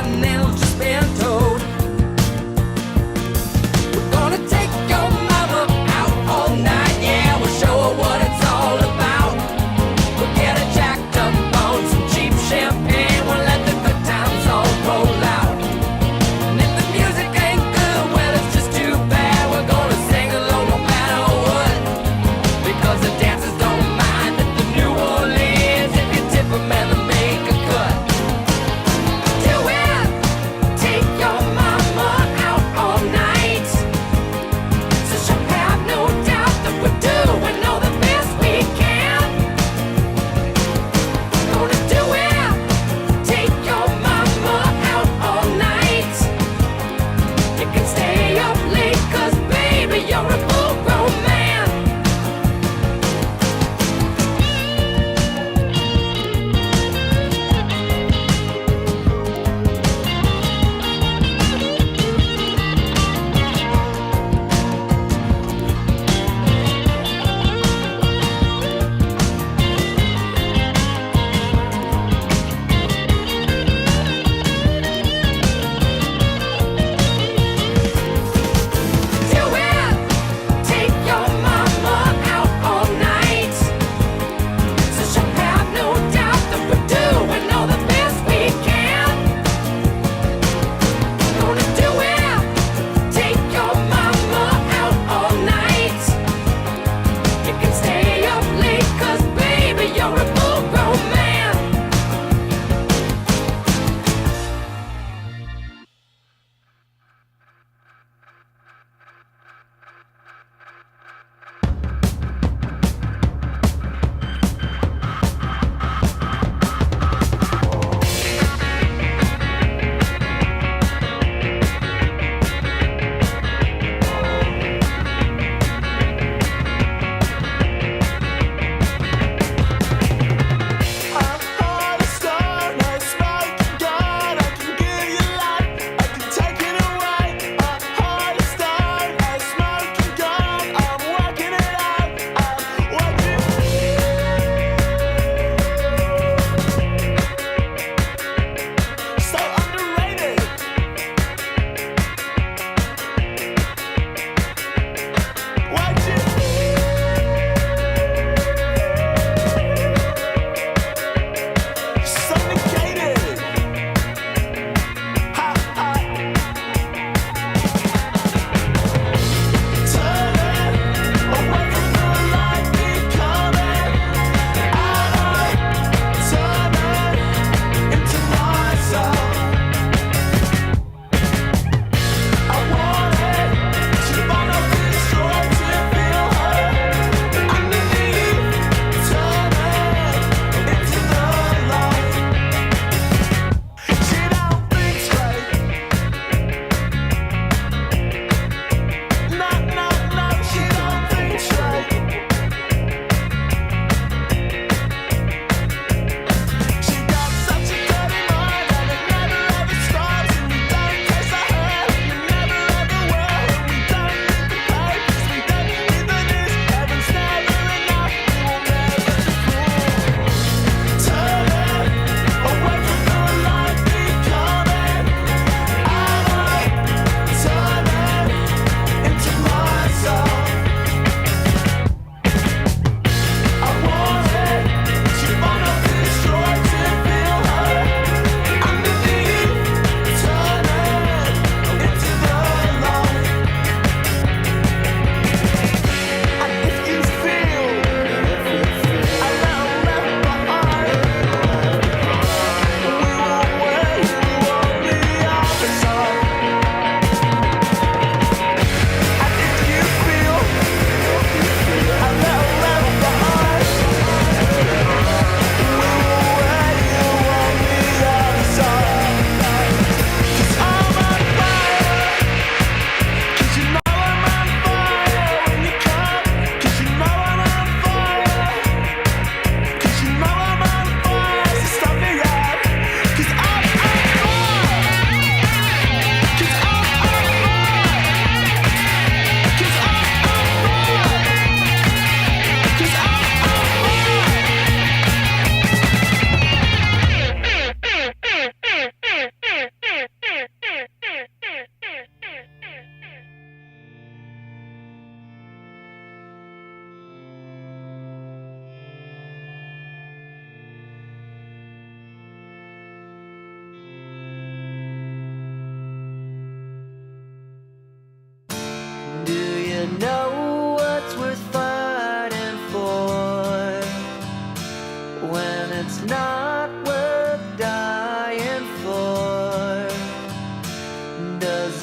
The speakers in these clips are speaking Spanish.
rotten else just been told. We're gonna take your mama out all night, yeah, we'll show her what it's all about. We'll get her jacked up on some cheap champagne, we'll let the good times all roll out. And if the music ain't good, well, it's just too bad. We're gonna sing along no matter what, because the dancers don't mind at the New Orleans if you tip them and they make a cut. Till we're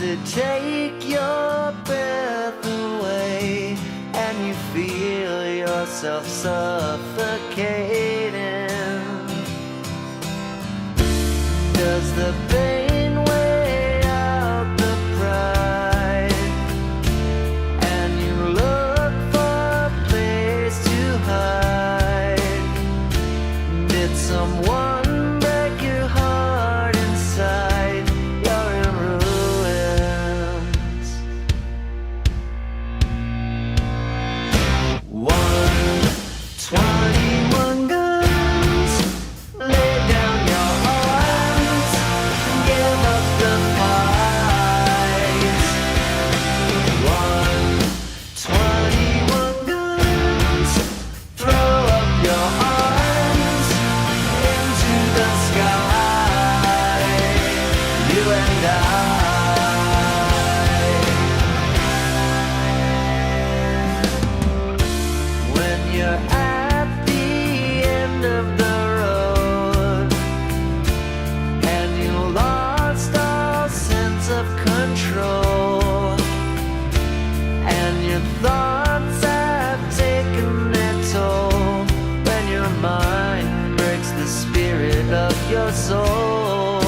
to take your breath away, and you feel yourself suffocating. Does the pain weigh out the pride, and you look for a place to hide? Did someone break your heart inside? You're in ruins. 121 guns, lay down your arms, give up the fight. 121 guns, throw up your arms into the sky. You and I. When you're at the end of the road, and you lost all sense of control, and your thoughts have taken their toll, when your mind breaks the spirit of your soul,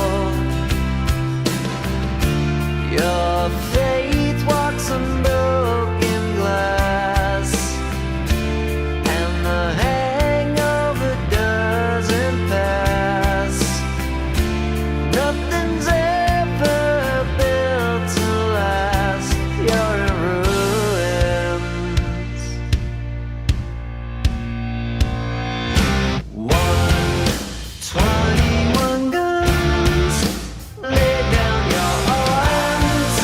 your faith walks on broken glass, and the hangover doesn't pass. Nothing's ever built to last. You're in ruins. 121 guns, lay down your arms,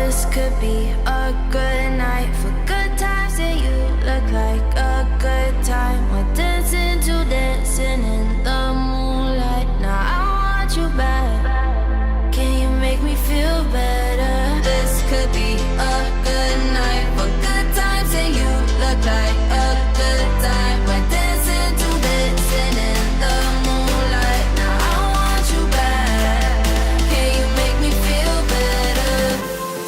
This could be a good night for good times, and you look like a good time. We're dancing to dancing in the moonlight. Now I want you back. Can you make me feel better? This could be a good night for good times, and you look like a good time. We're dancing to dancing in the moonlight. Now I want you back. Can you make me feel better?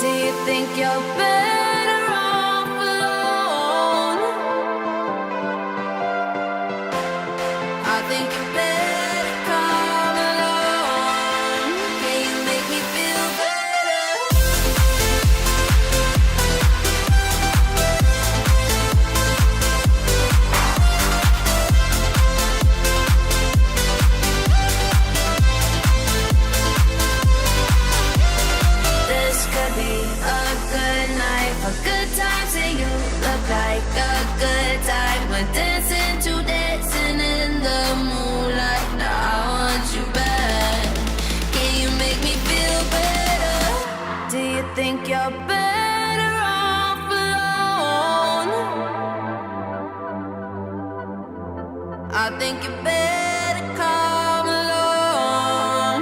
Do you think you're better off alone? I think you better come along. Can you make me feel better? This could be a good night for good times, and you look like a good time. We're dancing to dancing in the moonlight. Now I want you back. Can you make me feel better? Do you think you're better off alone? I think you better come along.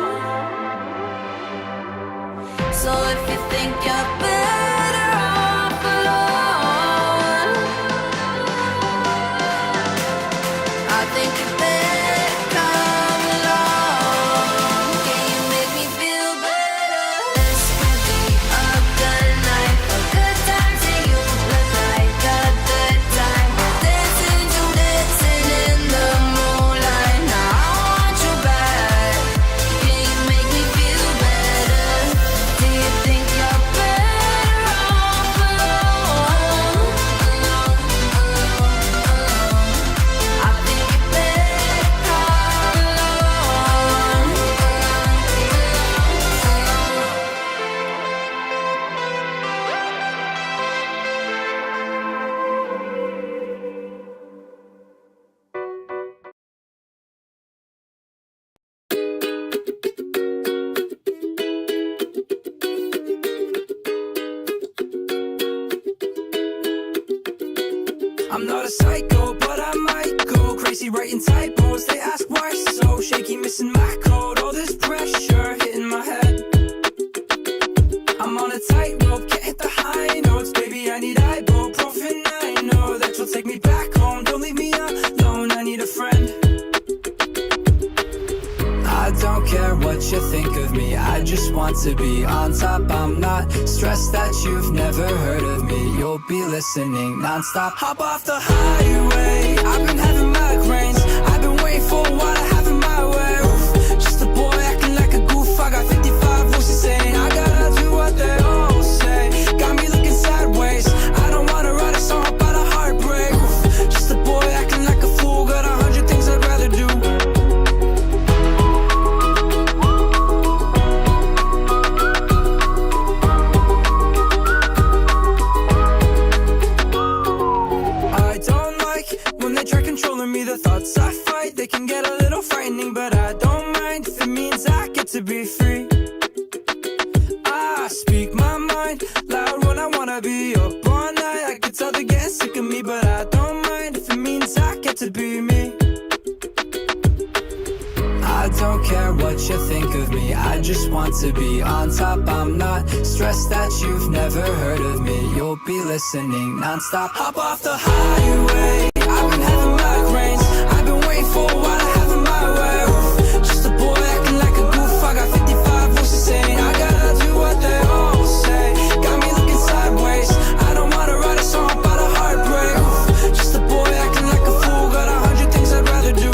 So if you think you're better off alone, I think you better come along. Can you make me feel better? This could be a good night for good times, and you look like a good time. We're dancing to dancing in the moonlight. Now I want you back. Can you make me feel better? Do you think you're better off alone? I think you better come along. I'm not a psycho, but I might go crazy writing typos. They ask why so shaky, missing my code. All this pressure hitting my head. I'm on a tightrope, can't hit the high notes. Baby, I need ibuprofen. I know that you'll take me back home. Don't leave me alone, I need a friend. I don't care what you think of me, I just want to be on top. I'm not stressed that you've never heard of me. You'll be listening non-stop. Hop off the highway, I've been having migraines. I've been waiting for a while to have it my way. Oof, just a boy acting like a goof. I got 55 voices saying I gotta do what they all say. Got me looking sideways, I don't wanna write a song about a heartbreak. Oof, just a boy acting like a fool. Got 100 things I'd rather do. I don't like when they try controlling me. The thoughts I fight, they can get a little frightening, but I don't mind if it means I get to be free. I speak my mind loud when I wanna be up all night. I can tell they're getting sick of me, but I don't mind if it means I get to be me. I don't care what you think of me, I just want to be on top. I'm not stressed that you've never heard of me. You'll be listening non-stop. Hop off the highway, I've been having migraines. I've been waiting for a while to have it my way. Oof, just a boy acting like a goof. I got 55 voices saying I gotta do what they all say. Got me looking sideways, I don't wanna write a song about a heartbreak. Oof, just a boy acting like a fool. Got 100 things I'd rather do.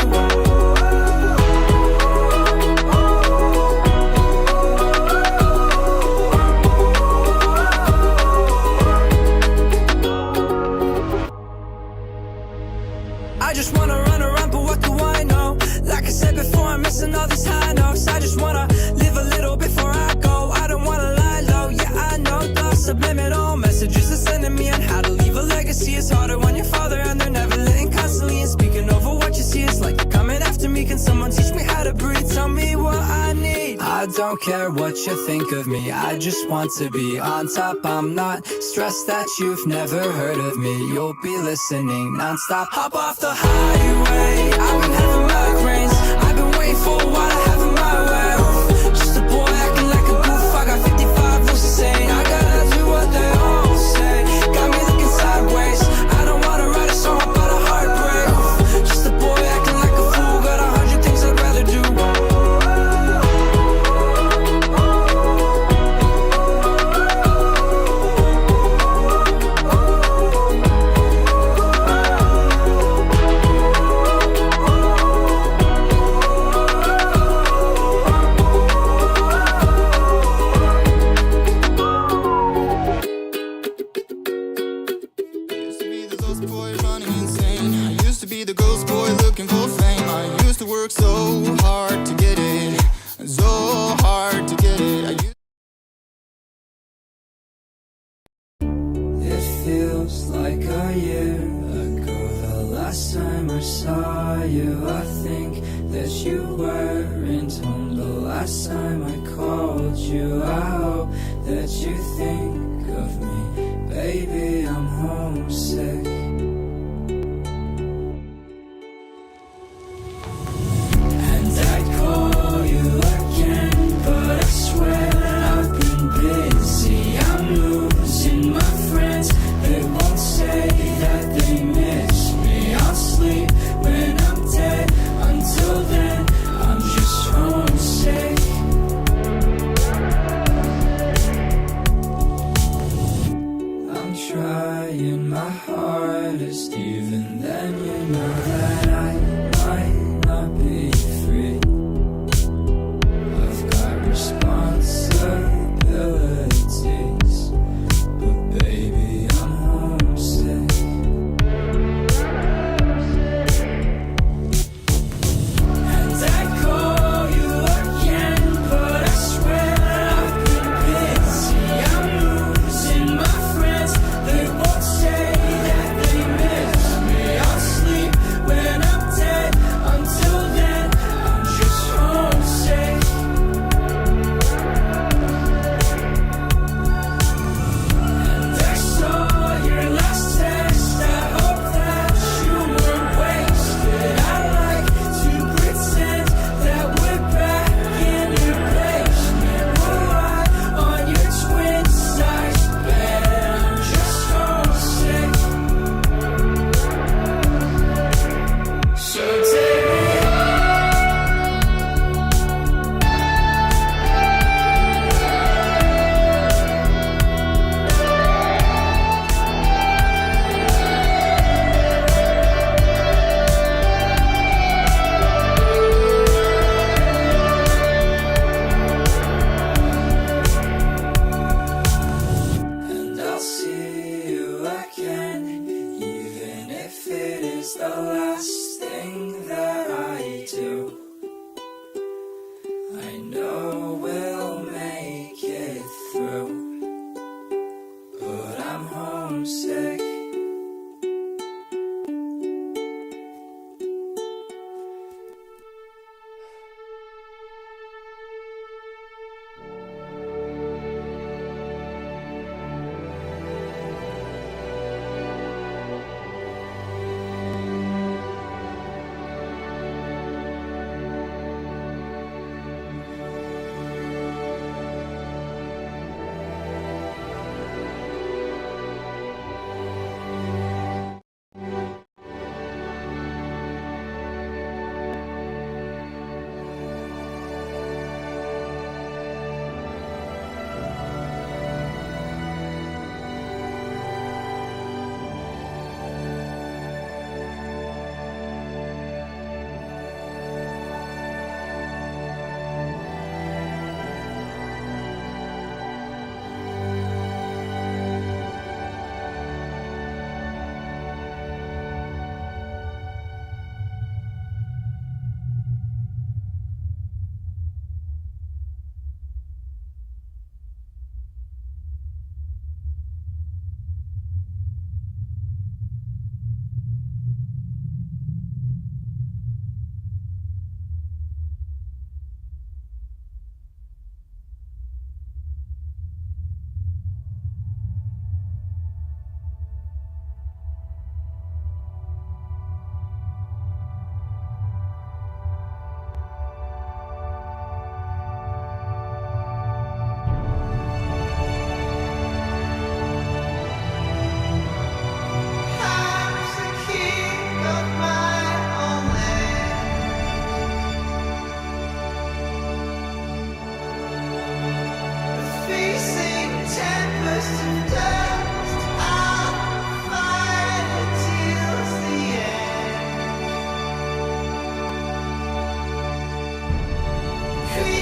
I just wanna run around, but what do I know? Like I said before, I'm missing all these high notes. I just wanna live a little before I go. I don't wanna lie low, yeah I know the subliminal messages they're sending me on how to leave a legacy. It's harder when you're father and they're never letting constantly and speaking over what you see. It's like they're coming after me. Can someone teach me how to breathe? Tell me what I need. I don't care what you think of me, I just want to be on top. I'm not stressed that you've never heard of me. You'll be listening non-stop. Hop off the highway, I've been having migraines. I've been waiting for a while to have it my way. Just a boy acting like a goof, I got 55 rules to say. I gotta do what they all say. Got me looking sideways, I don't wanna write a song about a heartbreak. Just a boy acting like a fool, got 100 things I'd rather do. So hard to get it, so hard to get it. It feels like a year ago, the last time I saw you. I think that you weren't home the last time I called you. I hope that you think of me, baby, I'm homesick. Trying my hardest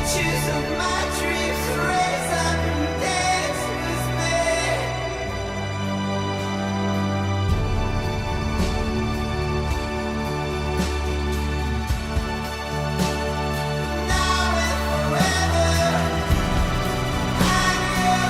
pictures of my dreams to raise up and dance with me. Now and forever, I'm your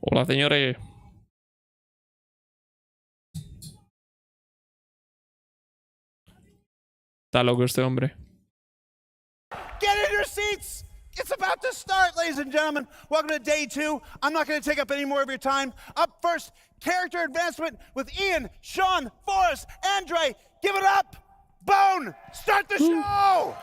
Hola, señores. Está loco este hombre. Get in your seats! It's about to start, ladies and gentlemen. Welcome to day 2. I'm not going to take up any more of your time. Up first, character advancement with Ian, Sean, Forrest, Andre. Give it up! Bone! Start the show!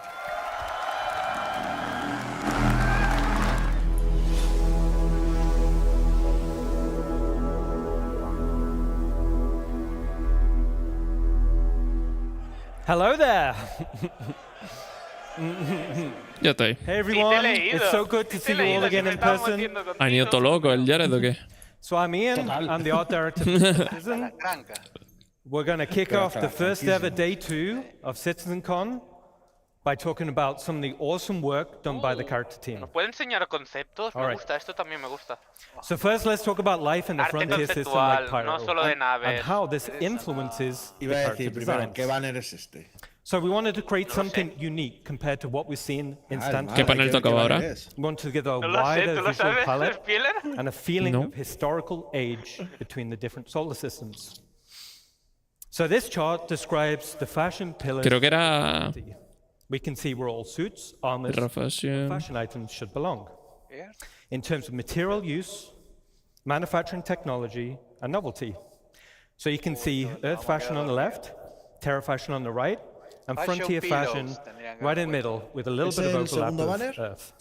Hello there. Ya estoy. Hey everyone. It's so good to see you all again in person. ¿Han ido todo loco el Jared o qué? So I'm Ian. I'm the art director for Citizen. We're going to kick off the first ever day 2 of CitizenCon by talking about some of the awesome work done by the character team. ¿Nos puede enseñar conceptos? Me gusta, esto también me gusta. So first let's talk about life in the Arte frontier system conceptual, like Pyro, no solo de and naves. how this influences the Iba a character decir primero, designs. ¿qué banner es este? So we wanted to create something unique compared to what we've seen in standard. ¿Qué panel tocaba ahora? We want to give a No lo sé, wider ¿tú lo visual sabes, palette Spieler? and a feeling No. of historical age between the different solar systems. So this chart describes the fashion pillars. Creo que era We can see where all suits, armors, refasión. fashion items should belong. In terms of material use, manufacturing technology, and novelty. So you can see Earth fashion on the left, Terra fashion on the right, and Frontier fashion right in the middle with a little ¿Es bit of el overlap segundo of banner? Earth.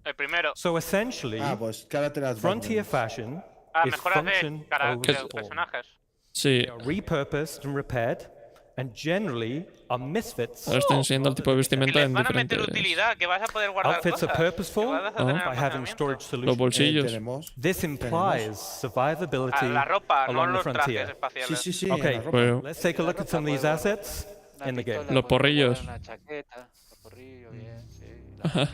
El primero. So essentially, Pues que ahora te las Frontier fashion is Mejoras de function over form. personajes. Sí. They are repurposed and repaired, and generally are misfits. Ahora estoy enseñando el tipo de vestimenta Les en van a meter diferentes. utilidad, que vas a poder guardar Outfits are cosas. purposeful que vas a tener by having almacenamiento. storage Los solutions. bolsillos. tenemos. This implies survivability La ropa, no along the los trajes frontier. Sí, espaciales. sí, sí. Okay, la ropa. Bueno, let's take a look at some of these assets in the game. los porrillos. Yo creo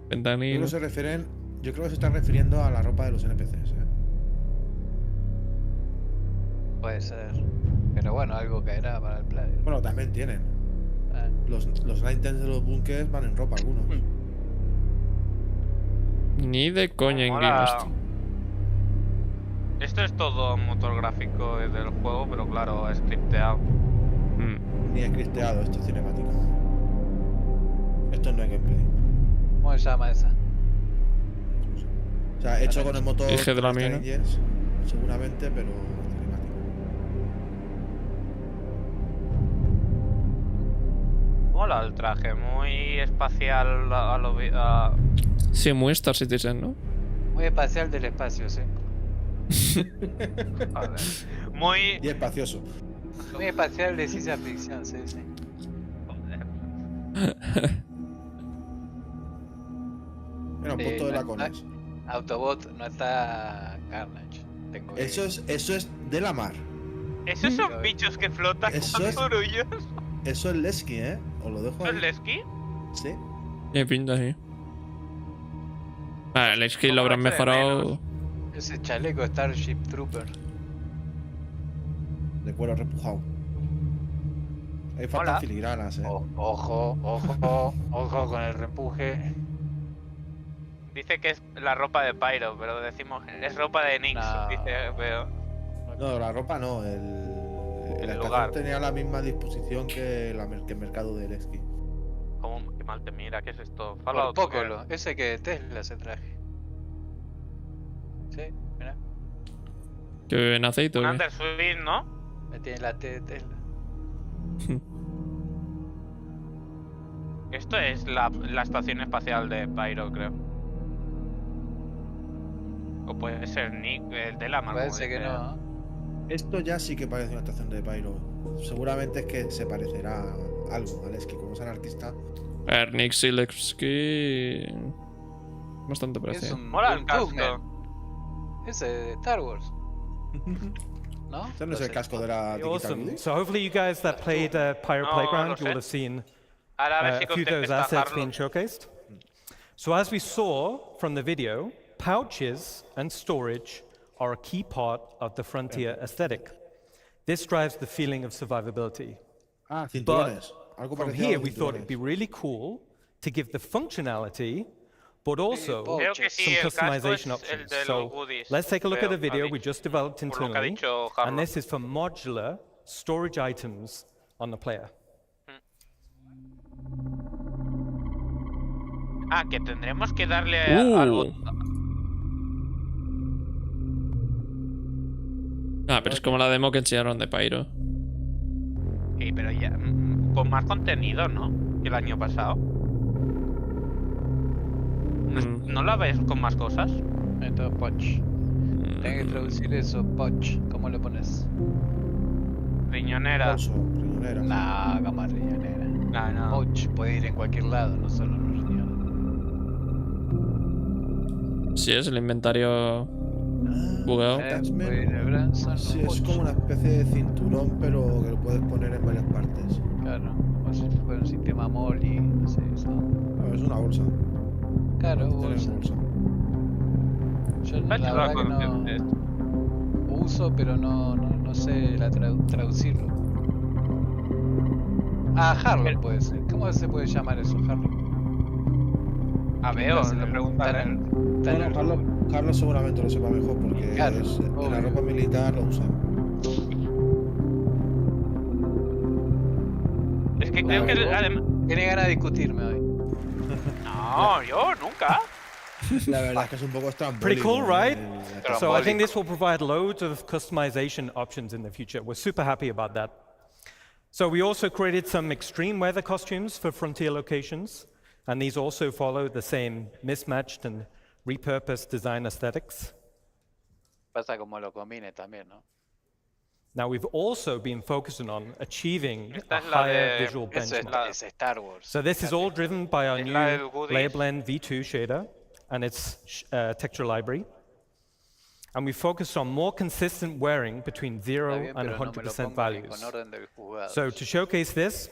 Ventanil. que se refieren, yo creo que se están refiriendo a la ropa de los NPCs. Puede ser. Pero bueno, algo caerá para el player. Bueno, también tienen. Los lanterns de los bunkers van en ropa algunos. Ni de coña en Mola. Game esto. Esto es todo motor gráfico del juego, pero claro, es scripteado. Ni escristeado, esto es cinemático. Esto no es gameplay. ¿Cómo se llama esa? O sea, hecho con el motor Eje de la Star mina. Engines, seguramente, pero cinemático. Mola el traje, muy espacial a lo... Sí, muy Star Citizen, ¿no? Muy espacial del espacio, sí. Joder. Muy... Y espacioso. Muy espacial de ciencia ficción, sí, sí. Mira, un punto de lacones. Autobot no está Carnage. Tengo que- Eso es de la mar. ¿Esos son bichos que flotan Eso con es- zurullos? Eso es Lesky, ¿eh? Os lo dejo ¿Eso es ahí. Lesky? Sí. Tiene pinta, sí. Ah, el skill lo ¿Cómo habrán lo echo de mejorado. Ese chaleco Starship Trooper. De cuero repujado. Ahí faltan Hola. filigranas, ¿eh? Ojo con el reempuje. Dice que es la ropa de Pyro, pero decimos es ropa de Nix. No. Dice, pero... No, la ropa no. La El estación lugar. tenía la misma disposición que el mercado de Lesky. ¿Cómo? Qué mal te mira, ¿qué es esto? Por Fallout. poco ¿qué? lo. Ese que Tesla se traje. Sí, mira. Que bebe en aceite o Un qué. Underswing, ¿no? Me tiene la T de Tesla. Esto es la estación espacial de Pyro, creo. O puede ser Nick, el de la Parece que no. Esto ya sí que parece una estación de Pyro. Seguramente es que se parecerá a algo a Lesky, como es anarquista. A ver, Nick Silevsky. Bastante Es parecido. un Mola el un casco. Gunman. Ese de Star Wars. ¿No? Este no es el casco de la Digital Awesome. Beauty. So hopefully you guys that played Pyro No, Playground, lo you will sé. have seen Ahora a ver si a few of consigues those assets tajarlo. being showcased. So as we saw from the video, pouches and storage are a key part of the Frontier aesthetic. This drives the feeling of survivability. Ah, But cinturones. Algo from parecido a here, los we thought it'd be cinturones. really cool to give the functionality but also Creo que sí, some el casco es customization el options. de los So goodies. let's take a look at creo, a video ha we dicho. just developed Por lo que ha internally, dicho and Carlos. this is for modular storage items on the player. Ah, que tendremos que darle al botón. Ah, pero es como la demo que enseñaron de Pyro. Sí, pero ya. Con más contenido, ¿no? Que el año pasado. ¿No la ves con más cosas? Entonces, poch. Tengo que traducir eso, poch. ¿Cómo lo pones? Riñonera. Bolso, riñonera. Nah, cama riñonera. No. Poch puede ir en cualquier lado, no solo en los riñones. Sí, es el inventario bugueado. Attachment. Puede ir en el brazo, en Sí, los es poch. como una especie de cinturón, pero que lo puedes poner en varias partes. Claro, como si fuera un sistema MOLI, no sé, eso. No, es una bolsa. Claro, Tienes bolsa. Yo Está la chulo verdad que el concepto no este. uso, pero no sé traducirlo. Ah, Harlock puede ser. ¿Cómo se puede llamar eso, Harlock? A ver, le preguntaré. Bueno, Carlos seguramente lo sepa mejor porque Claro, en la obvio. ropa militar lo usan. Es que creo que además. Tiene ganas de discutirme hoy. No, yo nunca. La verdad es que es un poco estrambólico. Pretty cool, right? La So I think this will provide loads of customization options in the future. We're super happy about that. So we also created some extreme weather costumes for frontier locations, and these also follow the same mismatched and repurposed design aesthetics. Pasa como lo combine también, ¿no? Now we've also been focusing on achieving Esta a es la higher de- visual Eso es, benchmark. es Star Wars. So this is all driven by our Es new la del Goodies. Layer Blend V2 shader and its texture library. And we focused on more consistent wearing between 0 Está bien, and pero no me lo 100% pongas ni values. con orden de juzgado. So to showcase this,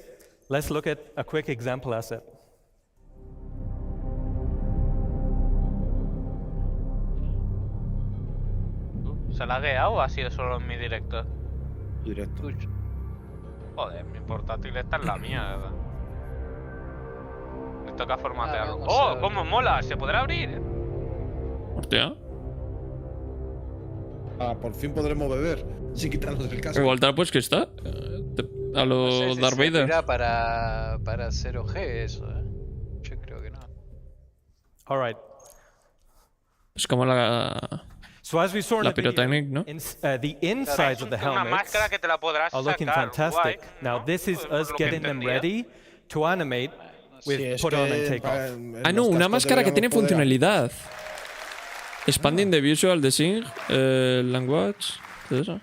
let's look at a quick example asset. ¿Se la ha guiado o ha sido solo en mi directo? Directo. Joder, mi portátil está en la mierda. Me toca formatearlo. vamos ¡Oh, a- cómo mola! ¿Se podrá abrir? Hostia. Ah, por fin podremos beber sin quitarnos el casco. Igual te la puedes cristal. A lo No sé si Darth Vader. servirá para 0G eso, ¿eh? Yo creo que no. All right. Es como la. So as we saw in La the video, Pyrotechnic, ¿no? the insides of the Una helmets máscara que te la podrás are looking sacar. fantastic. Guay, Now ¿no? this is Por us lo que getting them entendía. ready to animate with Sí, es put on and que take off. Ah, no, una máscara que tiene funcionalidad. Expanding the visual design, language. Todo eso.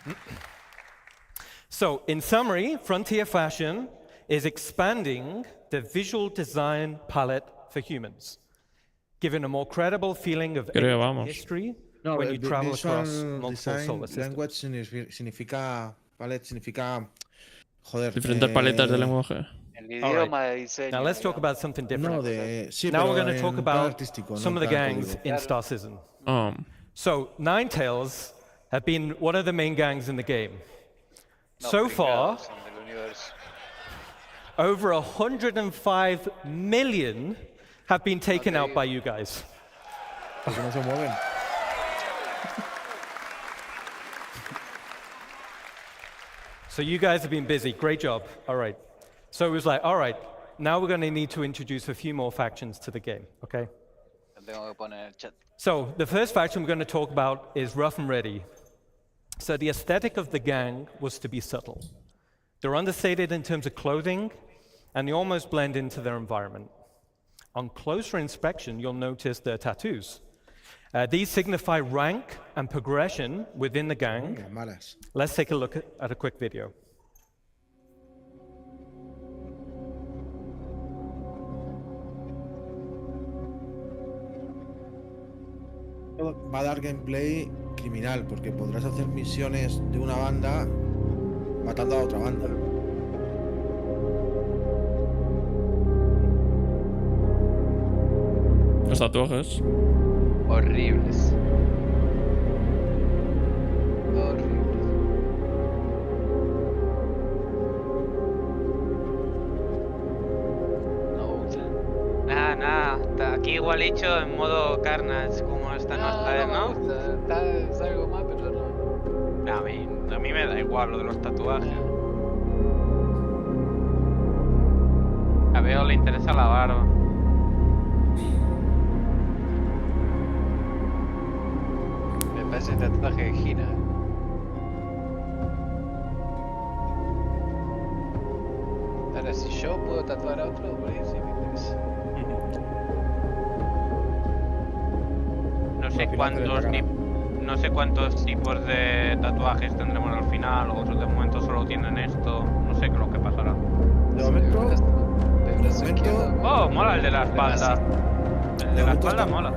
So, in summary, Frontier Fashion is expanding the visual design palette for humans, giving a more credible feeling of Creo, age and vamos. history No, when you travel visual across multiple design solar systems. language significa, ¿vale? Significa, joder. Diferentes paletas de lenguaje. El idioma de diseño. Now let's talk digamos. about something different. No, de, sí, Now pero we're going to en talk plan about artístico, no some of en the plan gangs código. in Star Citizen. Oh. So, Ninetales have been one of the main gangs in the game. No, So far, pringados son del universo. over 105 million have been taken te out digo. by you guys. Porque no se mueven. So you guys have been busy. Great job. All right. So it was like, all right, now we're going to need to introduce a few more factions to the game, okay? Lo tengo que poner en el chat. So the first faction we're going to talk about is Rough and Ready. So the aesthetic of the gang was to be subtle. They're understated in terms of clothing, and they almost blend into their environment. On closer inspection, you'll notice their tattoos. These signify rank and progression within the gang. Las malas. Let's take a look at a quick video. Va a dar gameplay criminal porque podrás hacer misiones de una banda matando a otra banda. Los tatuajes. Horribles. Horribles. No usa. Nada, nada. Hasta aquí igual hecho en modo Carnage, como esta no está, me ¿no? gusta. Es algo más, pero no. A mí me da igual lo de los tatuajes. A Veo le interesa la barba. Me parece un tatuaje de Gina. Ahora, si yo puedo tatuar a otro, por ahí sí me interesa. No sé cuántos tipos de tatuajes tendremos al final, o otros de momento solo tienen esto. No sé qué es lo que pasará. De momento, Oh, mola el de la espalda. El de la espalda mola.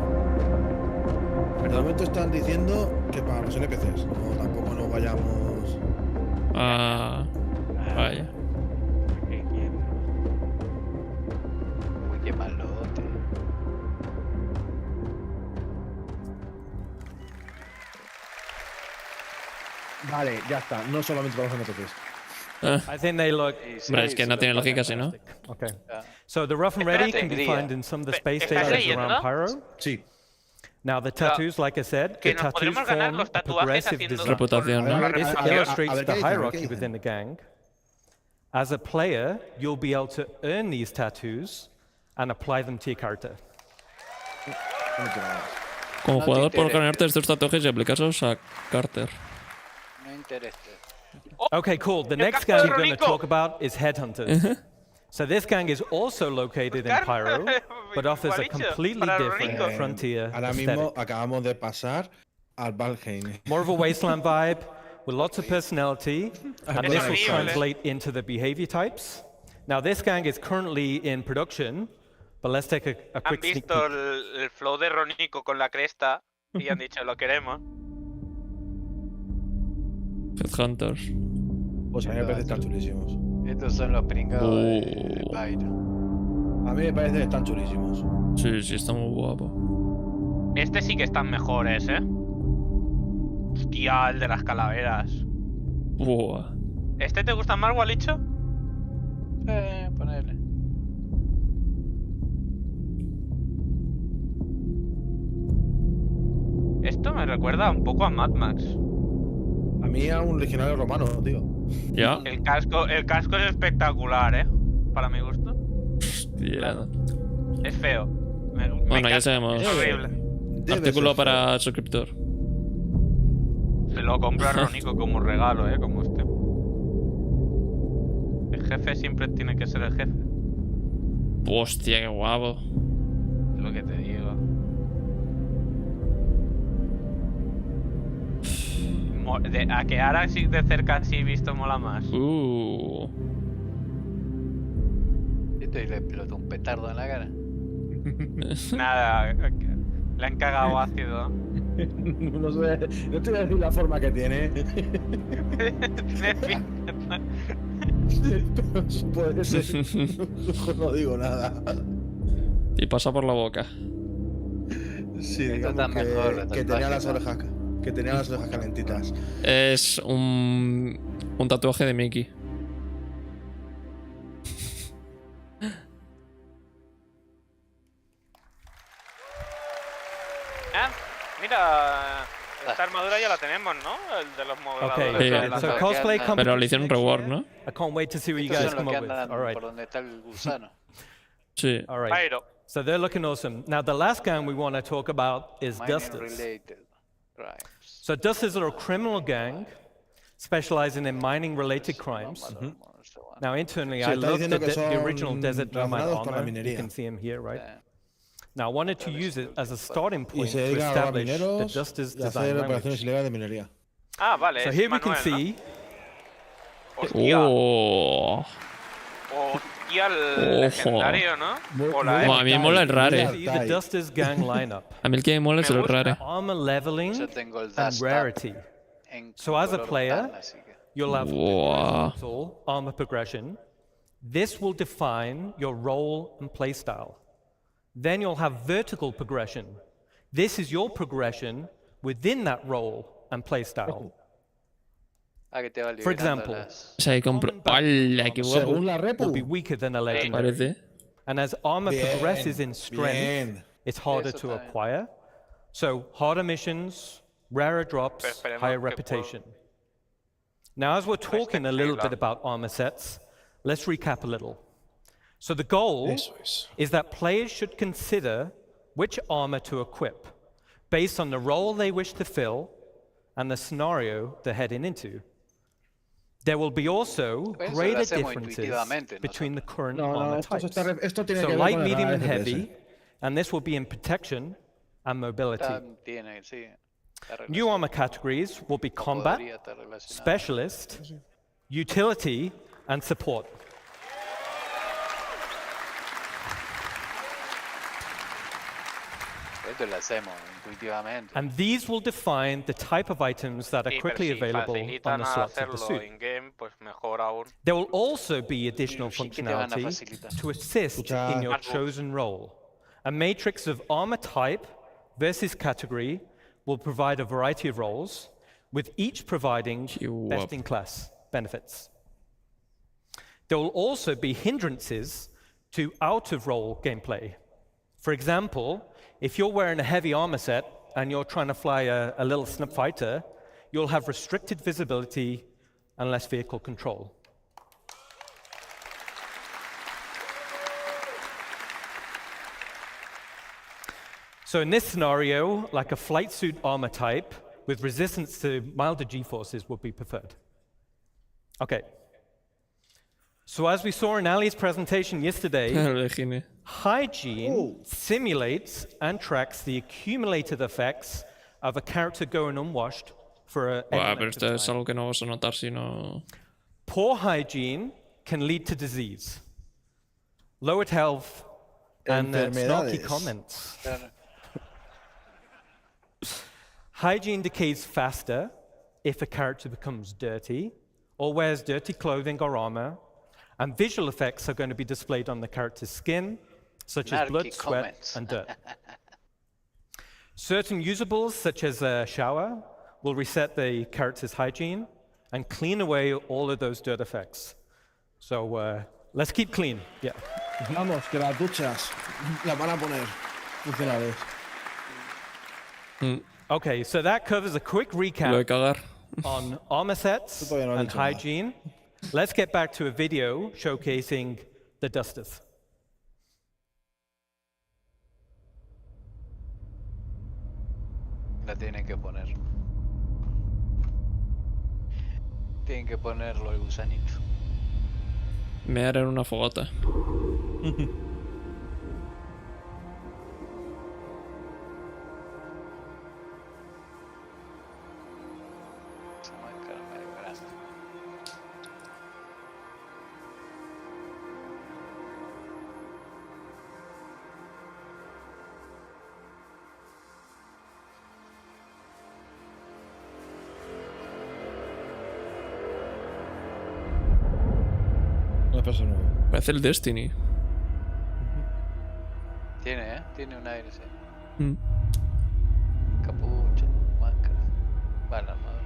de momento están diciendo que para los NPCs, no, tampoco nos vayamos. Ah, vaya. Uy, qué malote. Vale, ya está, no solamente para los NPCs. I think they look. Hombre, es que no tiene lógica si no. Okay. So the rough and ready Espérate. can be found in some of the space ¿Estás stations leyendo? around Pyro. Sí. Now the tattoos, like I said, Que the nos tattoos podremos ganar form los a tatuajes progressive haciendo design. Reputación, ¿no? This A ver, illustrates a ver, the ¿qué dicen? hierarchy ¿Qué dicen? within the gang. As a player, you'll be able to earn these tattoos and apply them to your character. Como No te jugador puedo interesa. ganarte estos tatuajes y aplicárselos a Carter. No interesa. Okay, cool. The next casco de gang we're going to Ronico. talk about is Headhunters. So this gang is also located in Pyro, but offers a Igualito, completely para different Ronico. frontier Ahora mismo aesthetic. acabamos de pasar al Valheim. More of a wasteland vibe with lots of personality, and this will horrible. translate into the behavior types. Now, this gang is currently in production, but let's take a Han quick sneak visto peek. el flow de Ronico con la cresta y han dicho, lo queremos. Headhunters. Pues a mí me parece que están chulísimos. Estos son los pringados de Pyro. A mí me parece que están chulísimos. Sí, sí, está muy guapo. Este sí que están mejores, Hostia, el de las calaveras. Buah. ¿Este te gusta más, Gualicho? Ponele. Esto me recuerda un poco a Mad Max. A mí a un legionario romano, tío. ¿Ya? El casco es espectacular, para mi gusto. Hostia. Es feo. Bueno, ya sabemos. Es horrible. Artículo para suscriptor. Se lo compra Ronico como regalo, como este. El jefe siempre tiene que ser el jefe. Hostia, qué guapo. Es lo que te digo. A que ahora sí de cerca sí visto mola más. Esto y le explotó un petardo en la cara. Nada, le han cagado ácido. No sé, no te voy a decir la forma que tiene. Pero puede ser. No digo nada. Y pasa por la boca. Sí, Esto digamos está mejor, que tenía las orejas. Que tenía las orejas calentitas. Es un tatuaje de Mickey. Mira, esta armadura ya la tenemos, ¿no? El de los modeladores. Okay, de la so sala. cosplay Pero le hicieron un reward, ¿no? I can't wait to see what you Estos guys son los come que up with. andan All right. por donde está el gusano. Sí. All right. Pyro. So they're looking awesome. Now, the last gang we want to talk about is Mining Dusters. related crimes. So Dusters are a criminal gang specializing in mining-related crimes. Now, internally, Sí, I está love diciendo que the son original Desert Nomad relacionados con la armor. You minería. can see him here, right? Now, I wanted to use it as a starting Y point se to dedican a robar establish the mineros Dusters y hacer design operaciones language. ilegales de minería. Ah, vale. So es here we can Manuel, see ¿no? Hostia. Oh. Hostia, el legendario, ¿no? Hola, Bueno, a mí me mola el rare. see the Dusters gang lineup. A mí el que me mola es Me el gusta. rare. Armor leveling Yo tengo el and Dust Up rarity. en So as a color player, tan, así que you'll have Wow. horizontal armor progression. This will define your role and playstyle. Then you'll have vertical progression. This is your progression within that role and playstyle. que te va For liberando example, las... O sea, ahí compro. ¡Hala, qué guapo! Según la repu. will be weaker than a legendary. Parece. And as armor Bien, progresses in strength, bien. it's harder to acquire. So harder missions, rarer drops, higher reputation. Now, as we're talking a little bit about armor sets, let's recap a little. So the goal is that players should consider which armor to equip based on the role they wish to fill and the scenario they're heading into. There will be also greater differences between the current armor types. So light, medium, and heavy, and this will be in protection and mobility. New armor categories will be combat, specialist, utility, and support. And these will define the type of items that are quickly available on the slots of the suit. There will also be additional functionality to assist in your chosen role. A matrix of armor type versus category will provide a variety of roles, with each providing best-in-class benefits. There will also be hindrances to out-of-role gameplay. For example, if you're wearing a heavy armor set and you're trying to fly a little snub fighter, you'll have restricted visibility and less vehicle control. So in this scenario, like a flight suit armor type with resistance to milder G-forces would be preferred. Okay. So as we saw in Ali's presentation yesterday, hygiene simulates and tracks the accumulated effects of a character going unwashed for pero esto es algo que no vas a notar si no... Poor hygiene can lead to disease, lowered health, and snarky comments. Hygiene decays faster if a character becomes dirty or wears dirty clothing or armor, and visual effects are going to be displayed on the character's skin, such as blood, sweat, and dirt. Certain usables, such as a shower, will reset the character's hygiene and clean away all of those dirt effects. So let's keep clean. Yeah. Vamos, que las duchas las van a poner funcionales. Okay, so that covers a quick recap on armor sets and hygiene. Let's get back to a video showcasing the dusters. La tienen que poner. Tienen que ponerlo el gusanito. Mear en una fogata. Parece el Destiny. Tiene, tiene un aire, sí. Capucha, máscara. Va la armadura.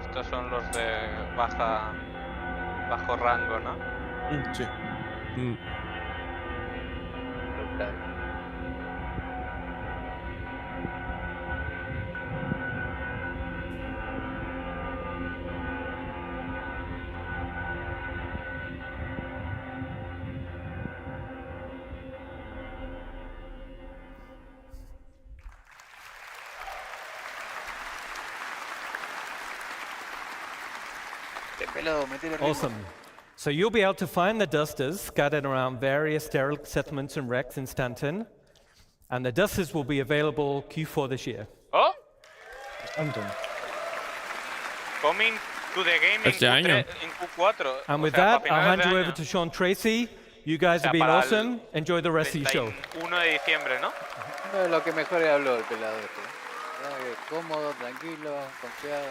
Estos son los de bajo rango, ¿no? Sí. Awesome. So you'll be able to find the dusters scattered around various derelict settlements and wrecks in Stanton, and the dusters will be available Q4 this year. Oh! Stanton. Coming to the game in Q4. And with that, I'll hand you over to Sean Tracy. You guys have been awesome. Enjoy the rest of your show. 1 de diciembre, ¿no? Lo que mejor habló el pelado este. cómodo, tranquilo, confiado.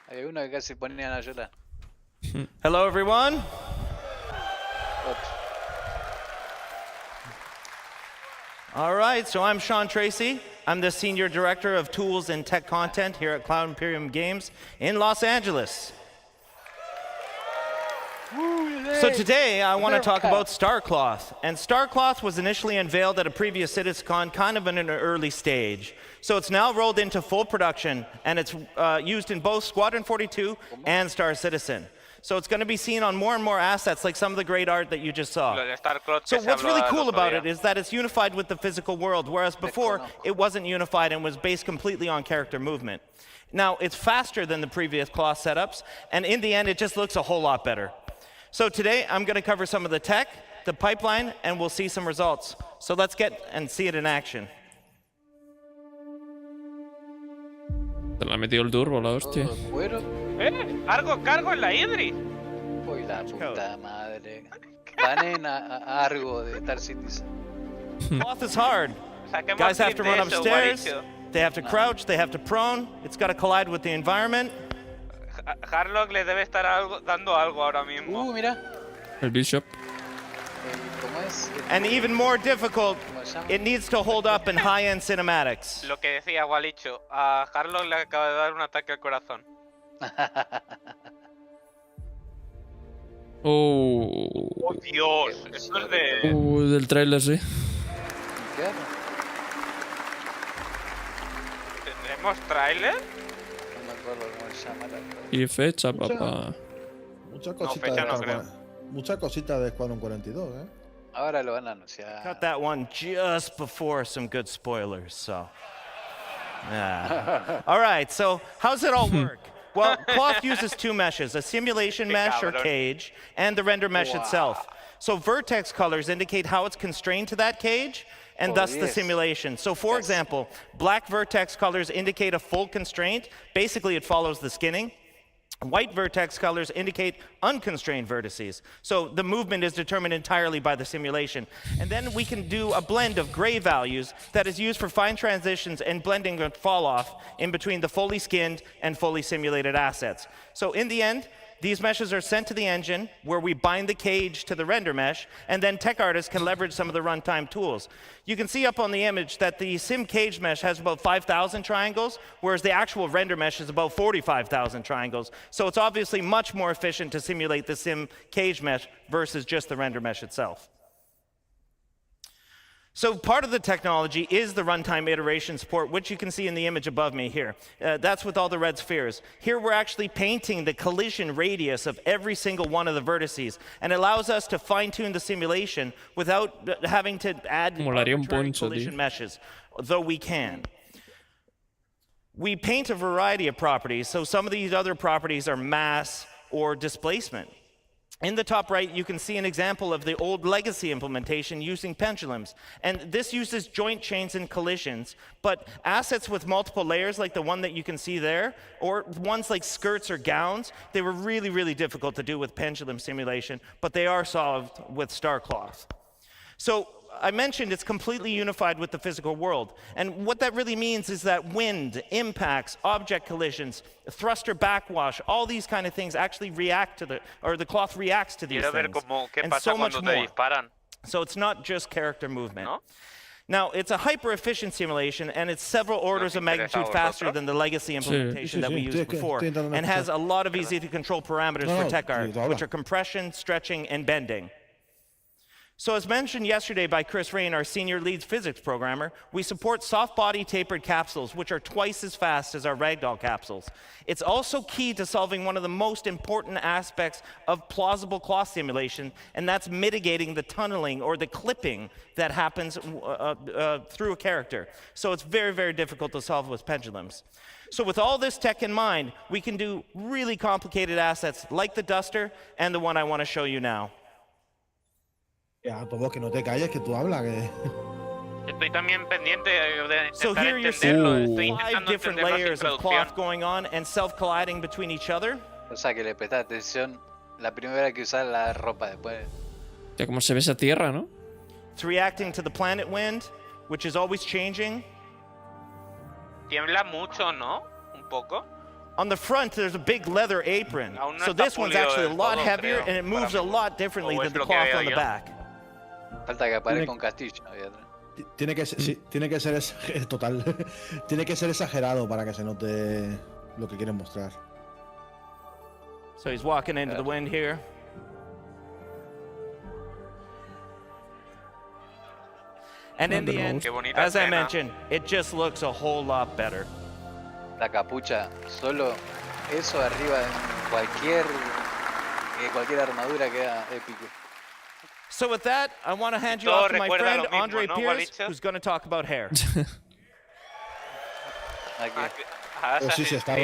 Hay uno que casi ponían a llorar. Hello, everyone. All right, so I'm Sean Tracy. I'm the Senior Director of Tools and Tech Content here at Cloud Imperium Games in Los Angeles. So today I want to talk about Starcloth. And Starcloth was initially unveiled at a previous CITIZENCON kind of in an early stage. So it's now rolled into full production, and it's used in both Squadron 42 and Star Citizen. So it's going to be seen on more and more assets, like some of the great art that you just saw. So what's really cool about it is that it's unified with the physical world, whereas before it wasn't unified and was based completely on character movement. Now, it's faster than the previous cloth setups, and in the end, it just looks a whole lot better. So today, I'm going to cover some of the tech, the pipeline, and we'll see some results. So let's get and see it in action. Se la ha metido el turbo, la hostia. Cargo en la Idris. Uy, la puta madre. Banen a Argo de Star Citizen. Cloth is hard. Guys have to run upstairs, they have to crouch, they have to prone, it's got to collide with the environment. Harlock le debe estar dando algo ahora mismo. Mira. El Bishop. ¿Cómo es? And even more difficult, it needs to hold up in high-end cinematics. Lo que decía Walicho, a Harlock le acaba de dar un ataque al corazón. Oh, Dios, esto es de... del trailer, sí. ¿Tendremos tráiler? No me acuerdo cómo se llama la cosa. Y fecha, papá. Muchas No, cositas fecha no de creo. muchas cositas de Squadron 42, ¿eh? Ahora lo van a anunciar. Cut that one just before some good spoilers, so. Yeah. All right, so how's it all work? Well, Cloth uses two meshes, a simulation mesh or cage, and the render mesh itself. So vertex colors indicate how it's constrained to that cage, and thus the simulation. So for example, black vertex colors indicate a full constraint. Basically, it follows the skinning. White vertex colors indicate unconstrained vertices. So the movement is determined entirely by the simulation. And then we can do a blend of gray values that is used for fine transitions and blending and fall off in between the fully skinned and fully simulated assets. So in the end, these meshes are sent to the engine where we bind the cage to the render mesh, and then tech artists can leverage some of the runtime tools. You can see up on the image that the sim cage mesh has about 5,000 triangles, whereas the actual render mesh is about 45,000 triangles. So it's obviously much more efficient to simulate the sim cage mesh versus just the render mesh itself. So part of the technology is the runtime iteration support, which you can see in the image above me here. That's with all the red spheres. Here we're actually painting the collision radius of every single one of the vertices, and it allows us to fine-tune the simulation without having to add collision meshes, though we can. We paint a variety of properties, so some of these other properties are mass or displacement. In the top right, you can see an example of the old legacy implementation using pendulums. And this uses joint chains and collisions, but assets with multiple layers like the one that you can see there, or ones like skirts or gowns, they were really, really difficult to do with pendulum simulation, but they are solved with Starcloth. So I mentioned it's completely unified with the physical world. And what that really means is that wind, impacts, object collisions, thruster backwash, all these kind of things actually react to the cloth reacts to these things. And so much more. So it's not just character movement. ¿No? Now, it's a hyper-efficient simulation, and it's several orders of magnitude faster than the legacy implementation that we used before, and has a lot of easy-to-control parameters for tech art, which are compression, stretching, and bending. So as mentioned yesterday by Chris Rain, our senior lead physics programmer, we support soft body tapered capsules, which are twice as fast as our ragdoll capsules. It's also key to solving one of the most important aspects of plausible cloth simulation, and that's mitigating the tunneling or the clipping that happens through a character. So it's very, very difficult to solve with pendulums. So with all this tech in mind, we can do really complicated assets like the Duster and the one I want to show you now. Ya, todo que no te calles, que tú hablas. Que... Estoy también pendiente de So intentar here you're entenderlo. seeing Estoy 5 intentando different entenderlo sin layers of traducción. cloth going on and self-colliding between each other. O sea que le prestás atención la primera que usar la ropa después. Ya como se ve esa tierra, ¿no? It's reacting to the planet wind, which is always changing. Tiembla mucho, ¿no? Un poco. On the front, there's a big leather apron. Aún no So está this one's pulido actually a del lot todo, heavier creo, and it moves para a mí. lot differently O than es the lo que cloth veo on the yo. back. Falta que aparezca un castillo. ahí atrás. Tiene que ser, sí, tiene que ser total. Tiene que ser exagerado para que se note lo que quieren mostrar. So he's walking into the wind here. And in the end, Qué bonita as I escena. mentioned, it just looks a whole lot better. La capucha, solo eso arriba de cualquier armadura queda épico. So with that, I want to hand you Todo off to my recuerda friend lo mismo, Andre ¿no, Pierce, Walicha? who's going to talk about hair. Aquí. Pero sí, se está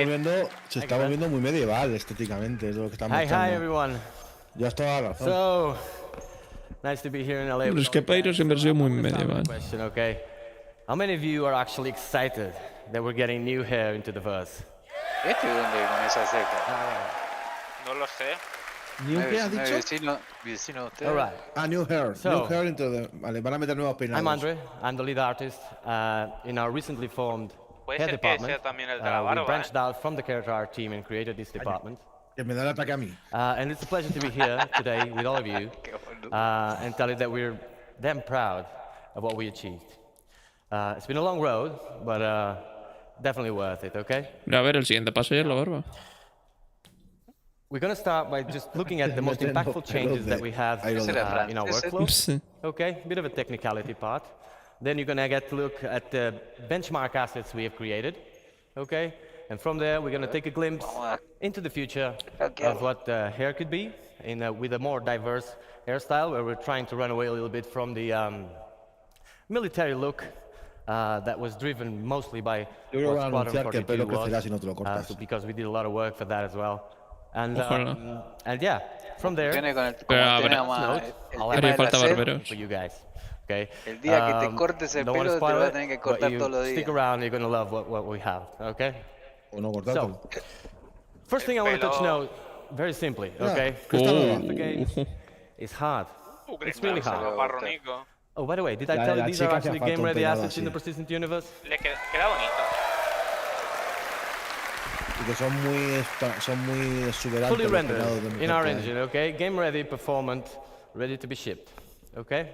volviendo muy medieval estéticamente, es lo que estamos Hi, mostrando. everyone. Ya está la razón. So, nice to be here in LA. Pero es que Pyro siempre ha sido muy medieval. Question, okay? How many of you are actually excited that we're getting new hair into the verse? ¿Este dónde con esa ceja? No lo sé. ¿New qué has dicho? Vecino de usted. All right. New hair. So- New hair into the... Vale, van a meter nuevos peinados. I'm Andre. I'm the lead artist in our recently formed Puede hair ser que department. sea también el de la We barba. branched out from the character art team and created this department. Que me da el ataque a mí. And it's a pleasure to be here today with all of you and tell you that we're damn proud of what we achieved. It's been a long road, but definitely worth it, okay? Pero a ver, el siguiente paso ya es la barba. We're going to start by just looking at the most impactful changes that we have in our workflow. Okay, bit of a technicality part. Then you're going to get to look at the benchmark assets we have created. Okay, and from there we're going to take a glimpse into the future of what hair could be with a more diverse hairstyle, where we're trying to run away a little bit from the military look that was driven mostly by Yo creo que van a what Squadron anunciar que el pelo 42 crecerá was, si no te lo cortas. so because we did a lot of work for that as well. And Ojalá. yeah, from there, Tiene con el, Pero como habrá- tenemos note, el I'll tema Haría del falta láser, barberos. for you guys. Okay. el día que te Um, cortes el don't wanna pelo te spoil vas a it, tener que but cortar you todos los stick días. around, you're gonna love what we have. Okay. O no cortar. So, first thing I want to touch now, very simply. Okay. Oh. The game is hard. It's really hard. Marronico. Oh, by the way, did I tell you these are actually game-ready assets in the persistent universe? Le queda bonito. Y que son muy exuberantes. Fully los rendered peinados de mi in our gente, engine. Okay. Game-ready, performant, ready to be shipped. Okay.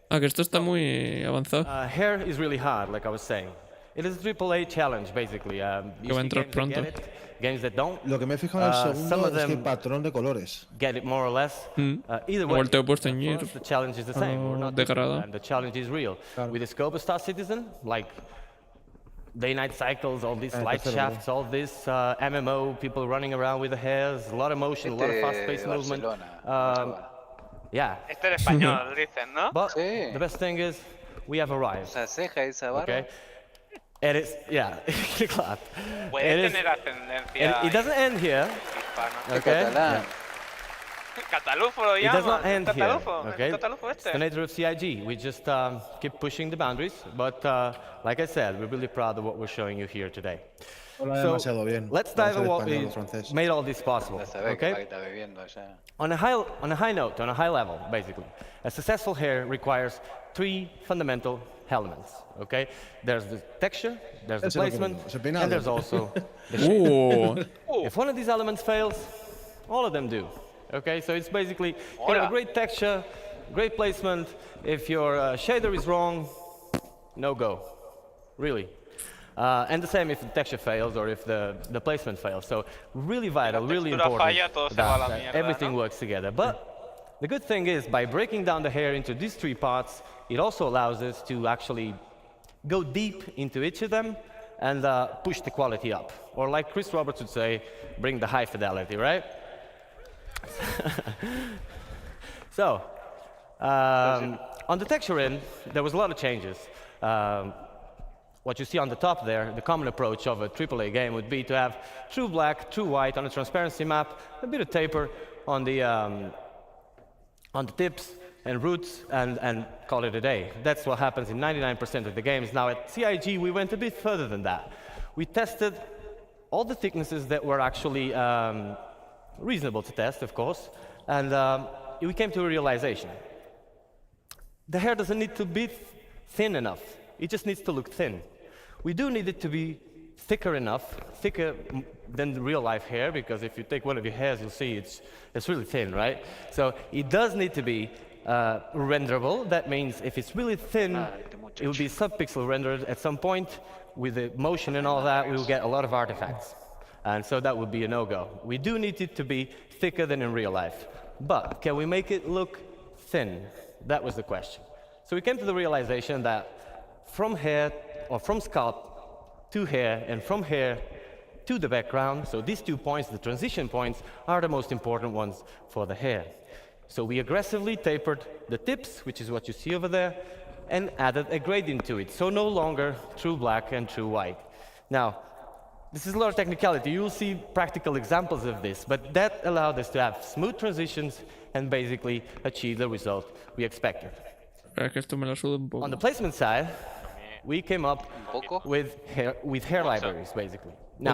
Ah, que esto está muy avanzado. Hair is really hard, like I was saying. It is a AAA challenge, basically. Que va a entrar pronto. Games that don't. Lo que me he fijado en el some segundo of es que el them patrón de colores. get it more or less. Either way, Igual te he puesto en for us, the challenge is the same. We're not degradado. different, and the challenge is real. With the scope of Star Citizen, like day-night cycles, all these light shafts, all this MMO, people running around with the hairs, a lot of motion, a lot of fast-paced movement. Yeah. Este era español, dicen, ¿no? But the best thing is, we have arrived. Esa ceja, esa barba. Okay. It is, yeah, claro. Puede tener ascendencia It doesn't end here. hispana. Okay. Catalán. Catalufo lo It does llaman. not end here. Catalufo. Okay. Catalufo It's este. the nature of CIG. We just keep pushing the boundaries, but like I said, we're really proud of what we're showing you here today. No lo haré demasiado bien. Let's para dive ser in what español o francés. made all this possible. Ya sabes que Okay. está bebiendo allá. On a high note, on a high level, basically, a successful hair requires three fundamental elements. Okay, there's the texture, there's the Eso es lo que placement, digo, ese peinado. and there's also the shape. Oh. If one of these elements fails, all of them do. Okay, so it's basically you have a great texture, great placement. If your shader is wrong, no go, really. And the same if the texture fails or if the placement fails. So really vital, really important falla, todo se va a la that mierda, everything ¿no? works together. But the good thing is, by breaking down the hair into these three parts, it also allows us to actually go deep into each of them and push the quality up. Or like Chris Roberts would say, bring the high fidelity, right? So, on the texture end, there was a lot of changes. What you see on the top there, the common approach of a AAA game would be to have true black, true white on a transparency map, a bit of taper on the tips and roots, and call it a day. That's what happens in 99% of the games. Now at CIG, we went a bit further than that. We tested all the thicknesses that were actually reasonable to test, of course, and we came to a realization. The hair doesn't need to be thin enough. It just needs to look thin. We do need it to be thicker enough, thicker than the real life hair, because if you take one of your hairs, you'll see it's really thin, right? So it does need to be renderable. That means if it's really thin, it will be subpixel rendered at some point. With the motion and all that, we will get a lot of artifacts. And so that would be a no-go. We do need it to be thicker than in real life. But can we make it look thin? That was the question. So we came to the realization that from hair, or from scalp to hair, and from hair to the background, so these 2 points, the transition points, are the most important ones for the hair. So we aggressively tapered the tips, which is what you see over there, and added a gradient to it. So no longer true black and true white. Now, this is a lot of technicality. You'll see practical examples of this, but that allowed us to have smooth transitions and basically achieve the result we expected. On the placement side, we came up with hair libraries, basically. Now,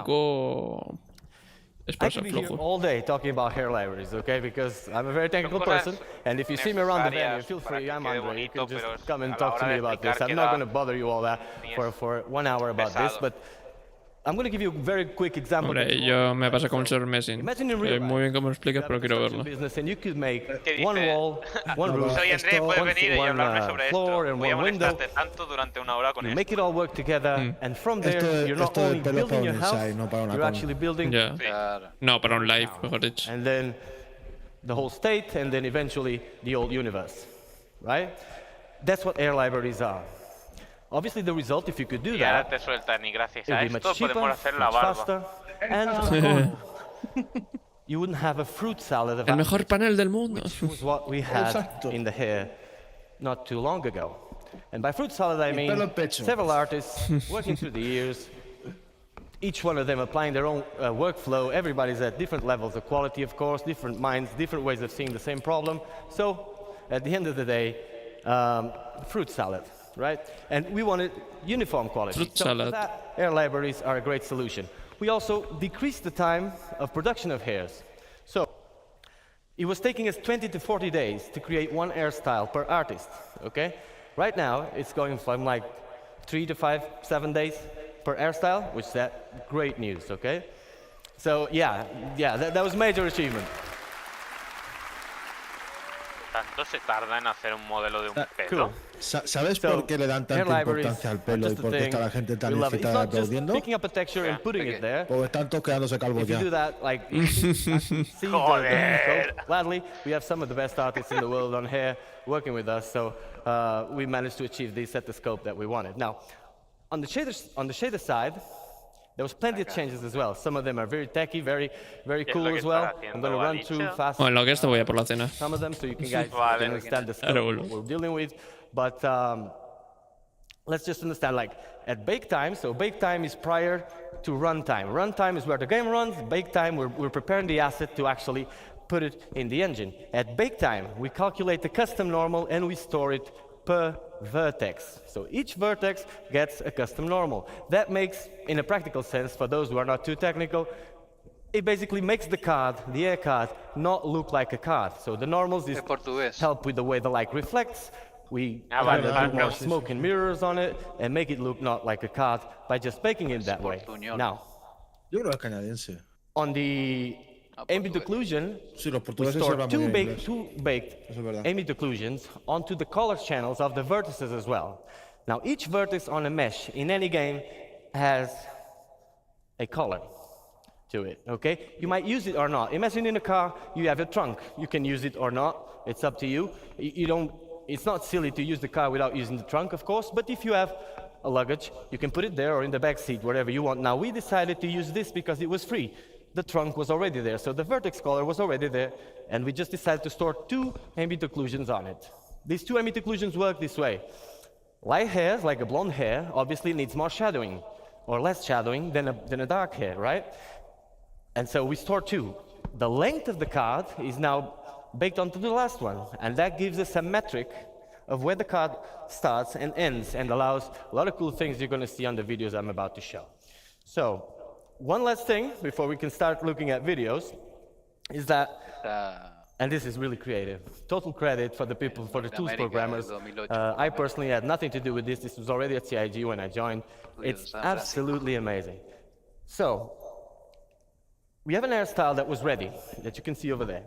I could be here all day talking about hair libraries, okay? Because I'm a very technical person, and if you see me around the venue, feel free, I'm Andre, you can just come and talk to me about this. I'm not going to bother you all that for 1 hour about this, but I'm going to give you a very quick example. Hombre, yo me pasa como el señor Messi. Muy bien cómo lo explicas, pero quiero verlo. And you could make one wall, one roof, one floor, and one window. You make it all work together, and from there, you're not only building your house, you're actually building... No, para un live, mejor dicho. And then the whole state, and then eventually the old universe, right? That's what air libraries are. Obviously, the result, if you could do that, it would be much cheaper, much faster, and you wouldn't have a fruit salad of El mejor panel del mundo. which was what we had in the hair not too long ago. And by fruit salad, I mean several artists working through the years, each one of them applying their own workflow. Everybody's at different levels of quality, of course, different minds, different ways of seeing the same problem. So, at the end of the day, fruit salad. Right? And we wanted uniform quality. Fruit salad. For that, air libraries are a great solution. We also decreased the time of production of hairs. So it was taking us 20 to 40 days to create one hairstyle per artist. Okay? Right now, it's going from like 3 to 5, 7 days per hairstyle, which is great news. Okay? So yeah, that was a major achievement. ¿Tanto se tarda en hacer un modelo de un pelo? Cool. ¿Sabes por qué le dan tanta importancia al pelo y por qué está la gente tan excitada aplaudiendo? Picking up a texture and putting it there. Porque están todos quedándose calvos ya. If you do that, like, gladly, we have some of the best artists in the world on hair working with us, so we managed to achieve this at the scope that we wanted. Now, on the shader side, there was plenty of changes as well. Some of them are very techy, very cool as well. I'm going to run through fast. Bueno, lo que esto voy a por la cena. Some of them, so you can understand the scope what we're dealing with. But let's just understand, like, at bake time, so bake time is prior to runtime. Runtime is where the game runs. Bake time, we're preparing the asset to actually put it in the engine. At bake time, we calculate the custom normal and we store it per vertex. So each vertex gets a custom normal. That makes, in a practical sense, for those who are not too technical, it basically makes the card, the air card, not look like a card. So the normals help with the way the light reflects. We add a bit more smoke and mirrors on it and make it look not like a card by just baking it that way. Now, Yo creo que es canadiense. On the ambient occlusion, we store two baked ambient occlusions onto the color channels of the vertices as well. Now, each vertex on a mesh in any game has a color to it, okay? You might use it or not. Imagine in a car, you have a trunk. You can use it or not. It's up to you. It's not silly to use the car without using the trunk, of course, but if you have a luggage, you can put it there or in the back seat, wherever you want. Now, we decided to use this because it was free. The trunk was already there, so the vertex color was already there, and we just decided to store two ambient occlusions on it. These two ambient occlusions work this way. Light hairs, like a blonde hair, obviously needs more shadowing, or less shadowing than a dark hair, right? And so we store two. The length of the card is now baked onto the last one, and that gives us a metric of where the card starts and ends, and allows a lot of cool things you're going to see on the videos I'm about to show. So, one last thing before we can start looking at videos is that, and this is really creative, total credit for the people, for the tools programmers. I personally had nothing to do with this. This was already at CIG when I joined. It's absolutely amazing. So, we have an hairstyle that was ready, that you can see over there.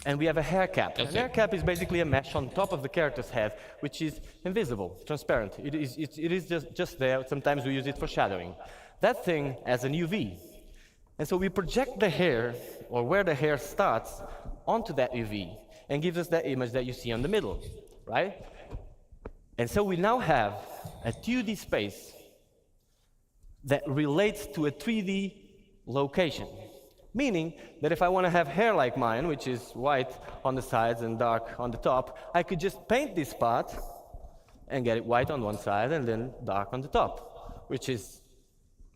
And we have a hair cap. An hair cap is basically a mesh on top of the character's head, which is invisible, transparent. It is just there. Sometimes we use it for shadowing. That thing has an UV. And so we project the hair, or where the hair starts, onto that UV, and gives us that image that you see on the middle, right? And so we now have a 2D space that relates to a 3D location. Meaning that if I want to have hair like mine, which is white on the sides and dark on the top, I could just paint this part and get it white on one side and then dark on the top, which is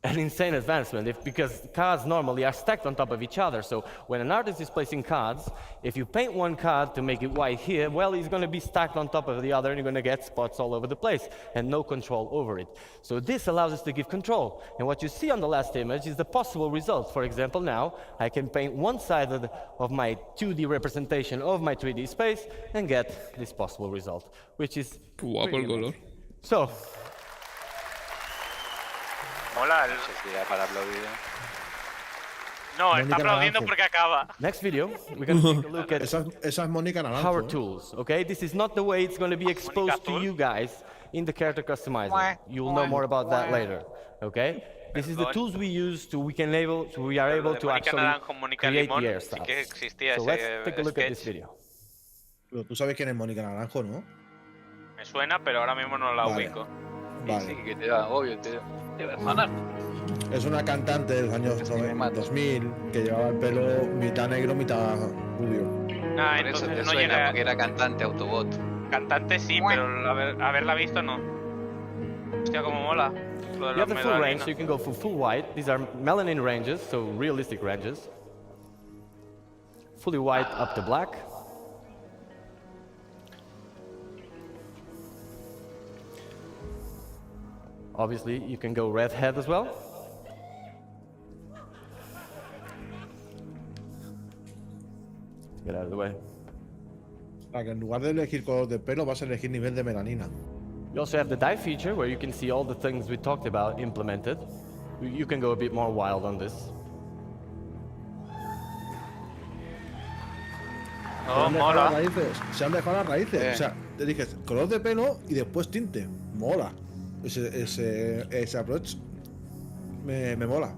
an insane advancement because cards normally are stacked on top of each other. So when an artist is placing cards, if you paint one card to make it white here, well, it's going to be stacked on top of the other and you're going to get spots all over the place and no control over it. So this allows us to give control. And what you see on the last image is the possible result. For example, now I can paint one side of my 2D representation of my 3D space and get this possible result, which is guapo el color. So, Mola el... para aplaudir. No, está aplaudiendo porque acaba. Next video, we're going to take a look at esa es Mónica Naranjo. power tools, okay? This is not the way it's going to be exposed to you guys in the character customizer. You'll know more about that later, okay? This is the tools we use we are able to actually create the hairstyles. So let's take a look at this video. Pero tú sabes quién es Mónica Naranjo, ¿no? Me suena, pero ahora mismo no la ubico. Vale. Sí, que te da, obvio, te va a sonar. Es una cantante de los años 2000 que llevaba el pelo mitad negro, mitad rubio. Ah, Por eso entonces te no suena, llega... porque era cantante Autobot. Cantante sí, pero haberla visto no. Hostia, como mola. Lo de You have the las full range, medallinas. so you can go for full white. These are melanin ranges, so realistic ranges. Fully white up to black. Obviously, you can go redhead as well. Get out of the way. Para que en lugar de elegir color de pelo vas a elegir nivel de melanina. You also have the dye feature where you can see all the things we talked about implemented. You can go a bit more wild on this. Oh, mola. Se han dejado las raíces. O sea, te dije color de pelo y después tinte. Mola. Ese approach me mola.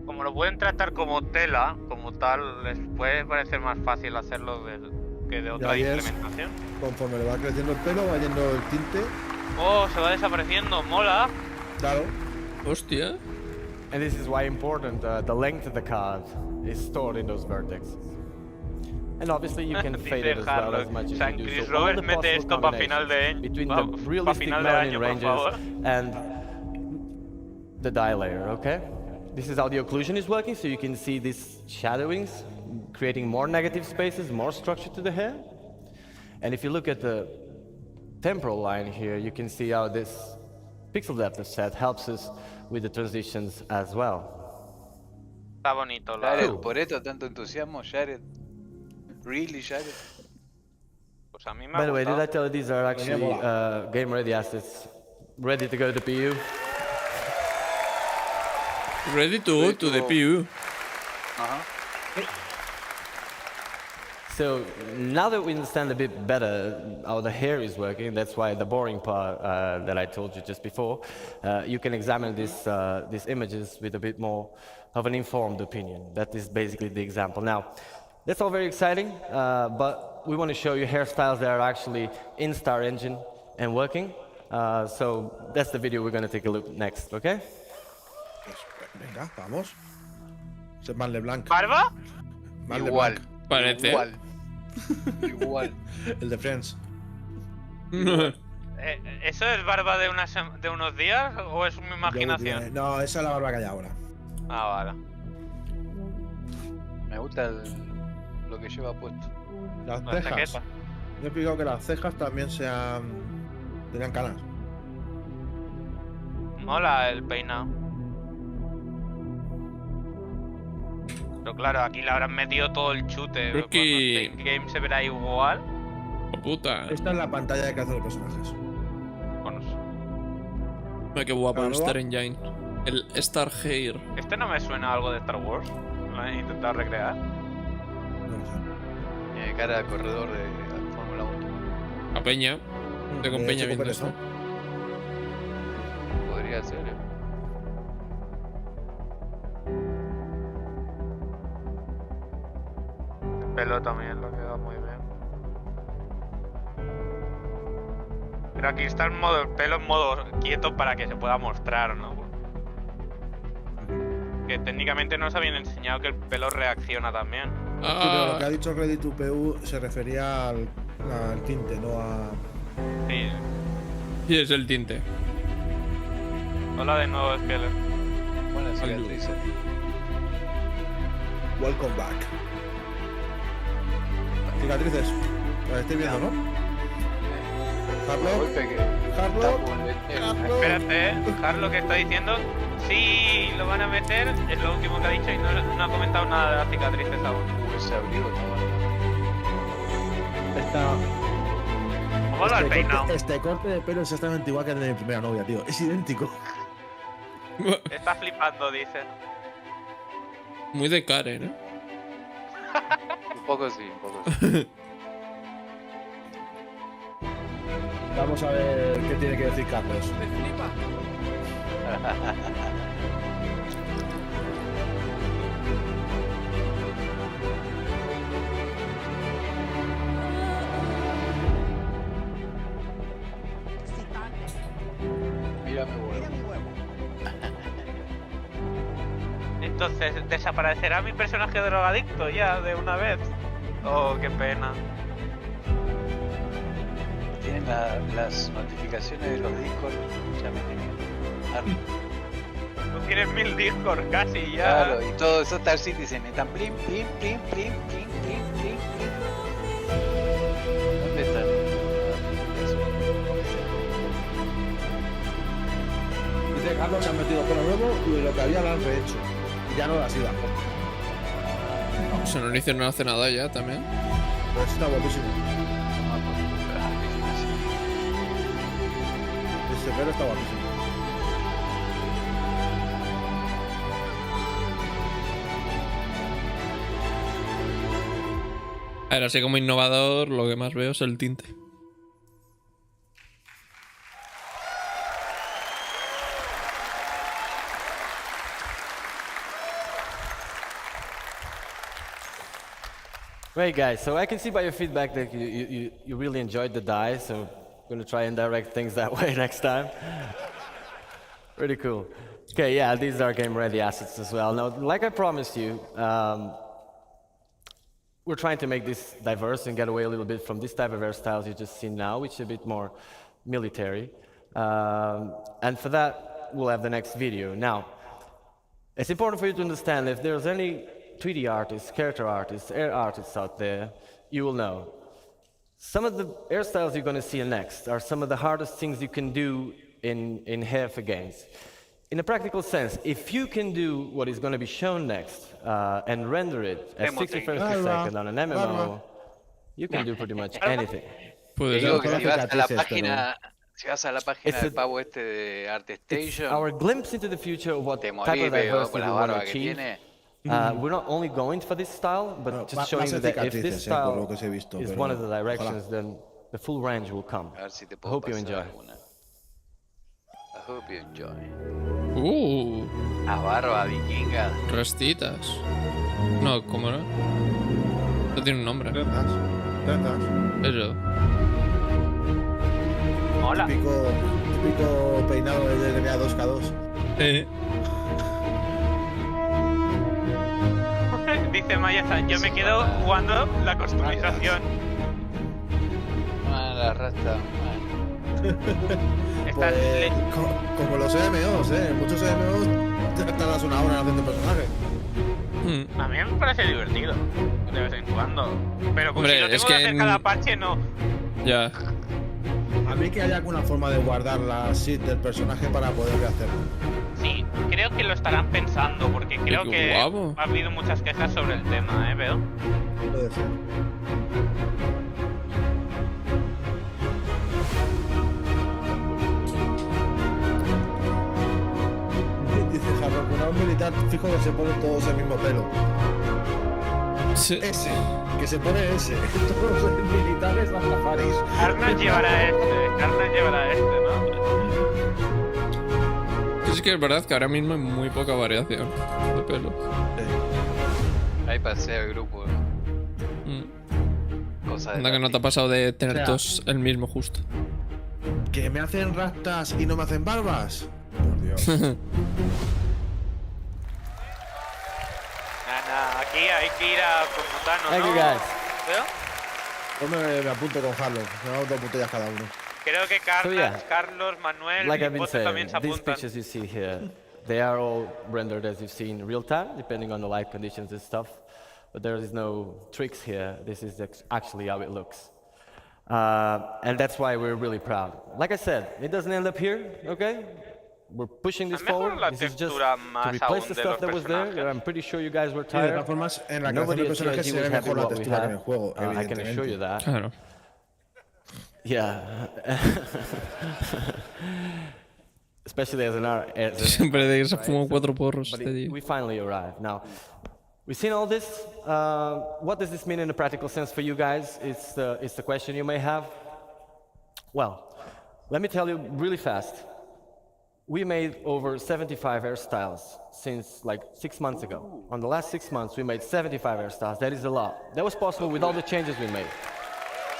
Como lo pueden tratar como tela, como tal, les puede parecer más fácil hacerlo que de otra implementación. Conforme le va creciendo el pelo, va yendo el tinte. Oh, se va desapareciendo, mola. Claro. Hostia. And this is why important, the length of the card is stored in those vertexes. And obviously you can fade it as well as much as you do. Chris So all Roberts the mete possible esto para final de combinations between the realistic melanin ranges and the dye layer, okay? This is how the occlusion is working, so you can see these shadowings, creating more negative spaces, more structure to the hair. And if you look at the temporal line here, you can see how this pixel depth of set helps us with the transitions as well. Está bonito. La... Jared, por esto tanto entusiasmo, Jared. Really, Jared. Pues a mí me By ha the way, did I gustado. tell you these are actually game-ready assets, ready to go to PU? Ready to go to the PU. So now that we understand a bit better how the hair is working, that's why the boring part that I told you just before, you can examine these images with a bit more of an informed opinion. That is basically the example. Now, that's all very exciting, but we want to show you hairstyles that are actually in Star Engine and working. So that's the video we're going to take a look next, okay? Venga, vamos. Ese es Van LeBlanc. ¿Barba? Van Igual. LeBlanc. Parece. Igual. Igual. El de Friends. ¿Eso es barba de unos días o es mi imaginación? No, esa es la barba que hay ahora. Ah, vale. Me gusta lo que lleva puesto. Las La cejas. chaqueta. Yo he explicado que las cejas también tenían canas. Mola el peinado. Pero claro, aquí le habrán metido todo el chute. Rookie. ¿El game se verá igual? ¡Oh, puta! Esta es la pantalla de que hacen los personajes. Bueno, Mira qué guapo el Claro. Star Engine. El Star Hair. este no me suena a algo de Star Wars. Lo han intentado recrear. No lo sé. Tiene cara de corredor de Fórmula 1. A Peña. Estoy con Peña Checo viendo Pérez, esto. ¿no? Podría ser, El pelo también lo queda muy bien. Pero aquí está el pelo en modo quieto para que se pueda mostrar, ¿no? Que técnicamente nos habían enseñado que el pelo reacciona también. Sí, pero lo que ha dicho Ready to PU se refería al tinte, no a. Sí. Sí, es el tinte. Hola de nuevo, Skeller. Buenas cicatrices. Welcome back. Cicatrices. Las estoy viendo, ¿no? Harlock. Espérate, Harlock que está diciendo. Sí, lo van a meter. Es lo último que ha dicho y no ha comentado nada de las cicatrices aún. Ese abrigo Mola el peinado. Este corte de pelo es exactamente igual que el de mi primera novia, tío. Es idéntico. Está flipando, dice. Muy de Karen, ¿eh? Un poco sí, un poco sí. Vamos a ver qué tiene que decir Carlos. Me flipa. Mira mi huevo. Entonces, ¿desaparecerá mi personaje drogadicto ya de una vez? Oh, qué pena. Tienen las notificaciones de los Discord. Ya me tenían. Tú tienes 1000 Discord casi ya. Claro, y todo eso Star Citizen. Están plim, plim, plim, plim, plim, plim, plim, plim. ¿Dónde están? Dice Carlos que han metido pelo nuevo y lo que había lo han rehecho. Y ya no la sido. Se no hicieron hace nada ya también. Pues está guapísimo. Ese pelo está guapísimo. A ver, así como innovador, lo que más veo es el tinte. Great, guys. So I can see by your feedback that you really enjoyed the die, so I'm going to try and direct things that way next time. Pretty cool. Okay, yeah, these are game-ready assets as well. Now, like I promised you, we're trying to make this diverse and get away a little bit from this type of hairstyles you just seen now, which is a bit more military. And for that, we'll have the next video. Now, it's important for you to understand if there's any 3D artists, character artists, air artists out there, you will know. Some of the hairstyles you're going to see next are some of the hardest things you can do in hair for games. In a practical sense, if you can do what is going to be shown next and render it at 60 frames per second on an MMO, you can do pretty much anything. Te digo que si vas a la página del pavo este de ArtStation, our glimpse into the future of what te type morís, of veo, diversity con we la want to barba que achieve. tiene. We're not only going for this style, but just showing you that if this style is one of the directions, then the full range will come. A ver si te I puedo hope you pasar enjoy. alguna. I hope you enjoy. La barba vikinga. Rastitas. No, ¿cómo no? No tiene un nombre. Trenzas. Eso. Hola. Típico peinado de NBA 2K2. Dice Maya-san, yo me quedo jugando la customización. La rasta. Pues, como los MMOs, muchos MMOs te tardas una hora haciendo personajes. A mí me parece divertido, de vez en cuando. Pero Hombre, si lo tengo es que que hacer cada parche, no. Ya. A mí que haya alguna forma de guardar la SID del personaje para poder hacerlo. Sí, creo que lo estarán pensando, porque creo qué que guapo. ha habido muchas quejas sobre el tema, veo. Puede ser. Dice Jarro, con un militar fijo que se pone todos el mismo pelo. Sí. Ese, que se pone ese. Todos los militares rastafaris. Arnold llevará este, ¿no? Sí que es verdad que ahora mismo hay muy poca variación de pelo. Ahí pasé el grupo. Cosa de Anda que no te ha pasado de tener todos el mismo justo. ¿Que me hacen rastas y no me hacen barbas? Por Dios. Aquí hay que ir a Computano, Thank ¿no? you, guys. ¿Veo? Yo me apunto con Harlow. Me damos 2 botellas cada uno. Creo que Carlos, Manuel Like y I've been Bote saying, también se these apuntan. pictures you see here, they are all rendered as you've seen real time, depending on the light conditions and stuff. But there is no tricks here. This is actually how it looks. And that's why we're really proud. Like I said, it doesn't end up here, okay? We're pushing this forward. This is just to replace the stuff that was there. I'm pretty sure you guys were De tired. todas formas, en la creación Nobody de at personajes CIG se ve was happy mejor la what we textura que en el had. juego, I can assure you that. Claro. Yeah. Especially as an art. Siempre de que se fumó 4 porros But este día. we finally arrived. Now, we've seen all this. What does this mean in a practical sense for you guys? It's the question you may have. Well, let me tell you really fast. We made over 75 hairstyles since like 6 months ago. On the last 6 months, we made 75 hairstyles. That is a lot. That was possible with all the changes we made.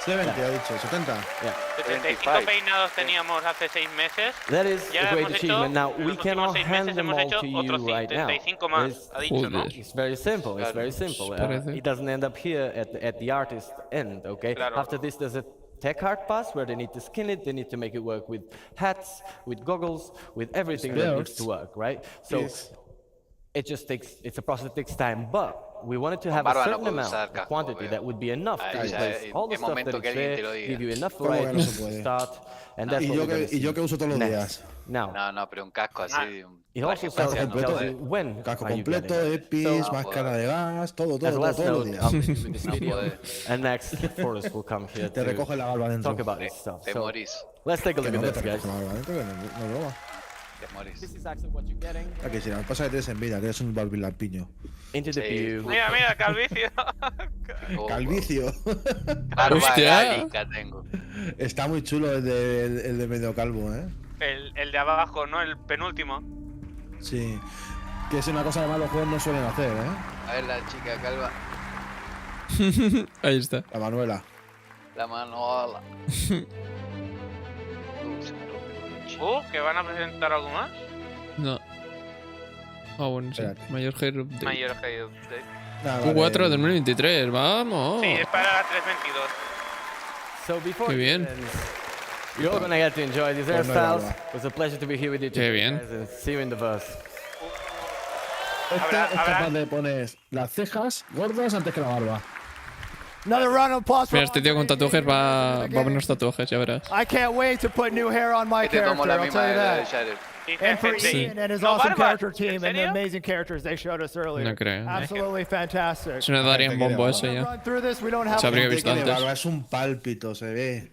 70, ha dicho, 70. Yeah. 75 peinados teníamos hace 6 meses. That is Ya a great hemos achievement. Now, en we los cannot últimos 6 hand meses them hemos all hecho to you otros right now. 75 más, ha dicho, ¿no? It's very simple. It's very simple. It doesn't end up here at the artist end, okay? Claro. After this, there's a tech art pass where they need to skin it. They need to make it work with hats, with goggles, with everything that needs to work, right? So Yes. it just takes. It's a process that takes time, but we wanted to have a Barba no certain puedo amount, usar a casco, quantity veo. that would be enough to Ahí ya, replace all the es stuff that momento is que alguien te lo there, diga. give you enough ¿Cómo que no variety se to puede? start, and that's Y what yo we're gonna que, y yo see que uso todos los next. días. Now, No, pero un casco así. it also Casco tells completo, you when casco are you completo, getting it. EPIs, So, máscara de gas, todo, as todo, a todo, last todos los note, días. I'll leave you with this No video, puede. and next, Forrest will come here Te to recoge la barba dentro. talk about this stuff. Te So, morís. let's take a Que look no, at que this, te guys. recoge la barba dentro, que no es broma. Te morís. This is actually what you're getting. Aquí si no, pasa que tienes envidia, que eres un barbilampiño. Into the Sí. view. Mira, mira, Calvicio. Calvicio. Barba Hostia. gálica tengo. Está muy chulo el de medio calvo, ¿eh? El de abajo, ¿no? El penúltimo. Sí. Que es una cosa que más los juegos no suelen hacer, ¿eh? A ver la chica calva. Ahí está. La Manuela. La manola. Se me rompió. ¿Que van a presentar algo más? No. Ah, bueno, sí. Espérate. Mayor Hair Update. Mayor Head Update. Nada, Q4 de 2023, vamos. Sí, es para la 322. So before Qué it bien. ends, you're all gonna get to enjoy these Pues no hay hairstyles. barba. It was a pleasure to be here with you Qué today, bien. guys, and see you in the verse. Este Habrá- es capaz habrá- de poner las cejas gordas antes que la barba. Another round of applause for Mira, este tío con tatuajes va a poner tatuajes, ya verás. I can't wait to put new hair on my Que te tomo character, la I'll misma tell you de la de that. Shadow. And for Sí. Ian and his No awesome barba. character team ¿En and the serio? amazing characters they showed us earlier. No creo. Absolutely fantastic. Se nos daría un bombo ese I'm ya. gonna run through this. We don't have Se habría Gente visto que de antes. barba es un pálpito, se ve.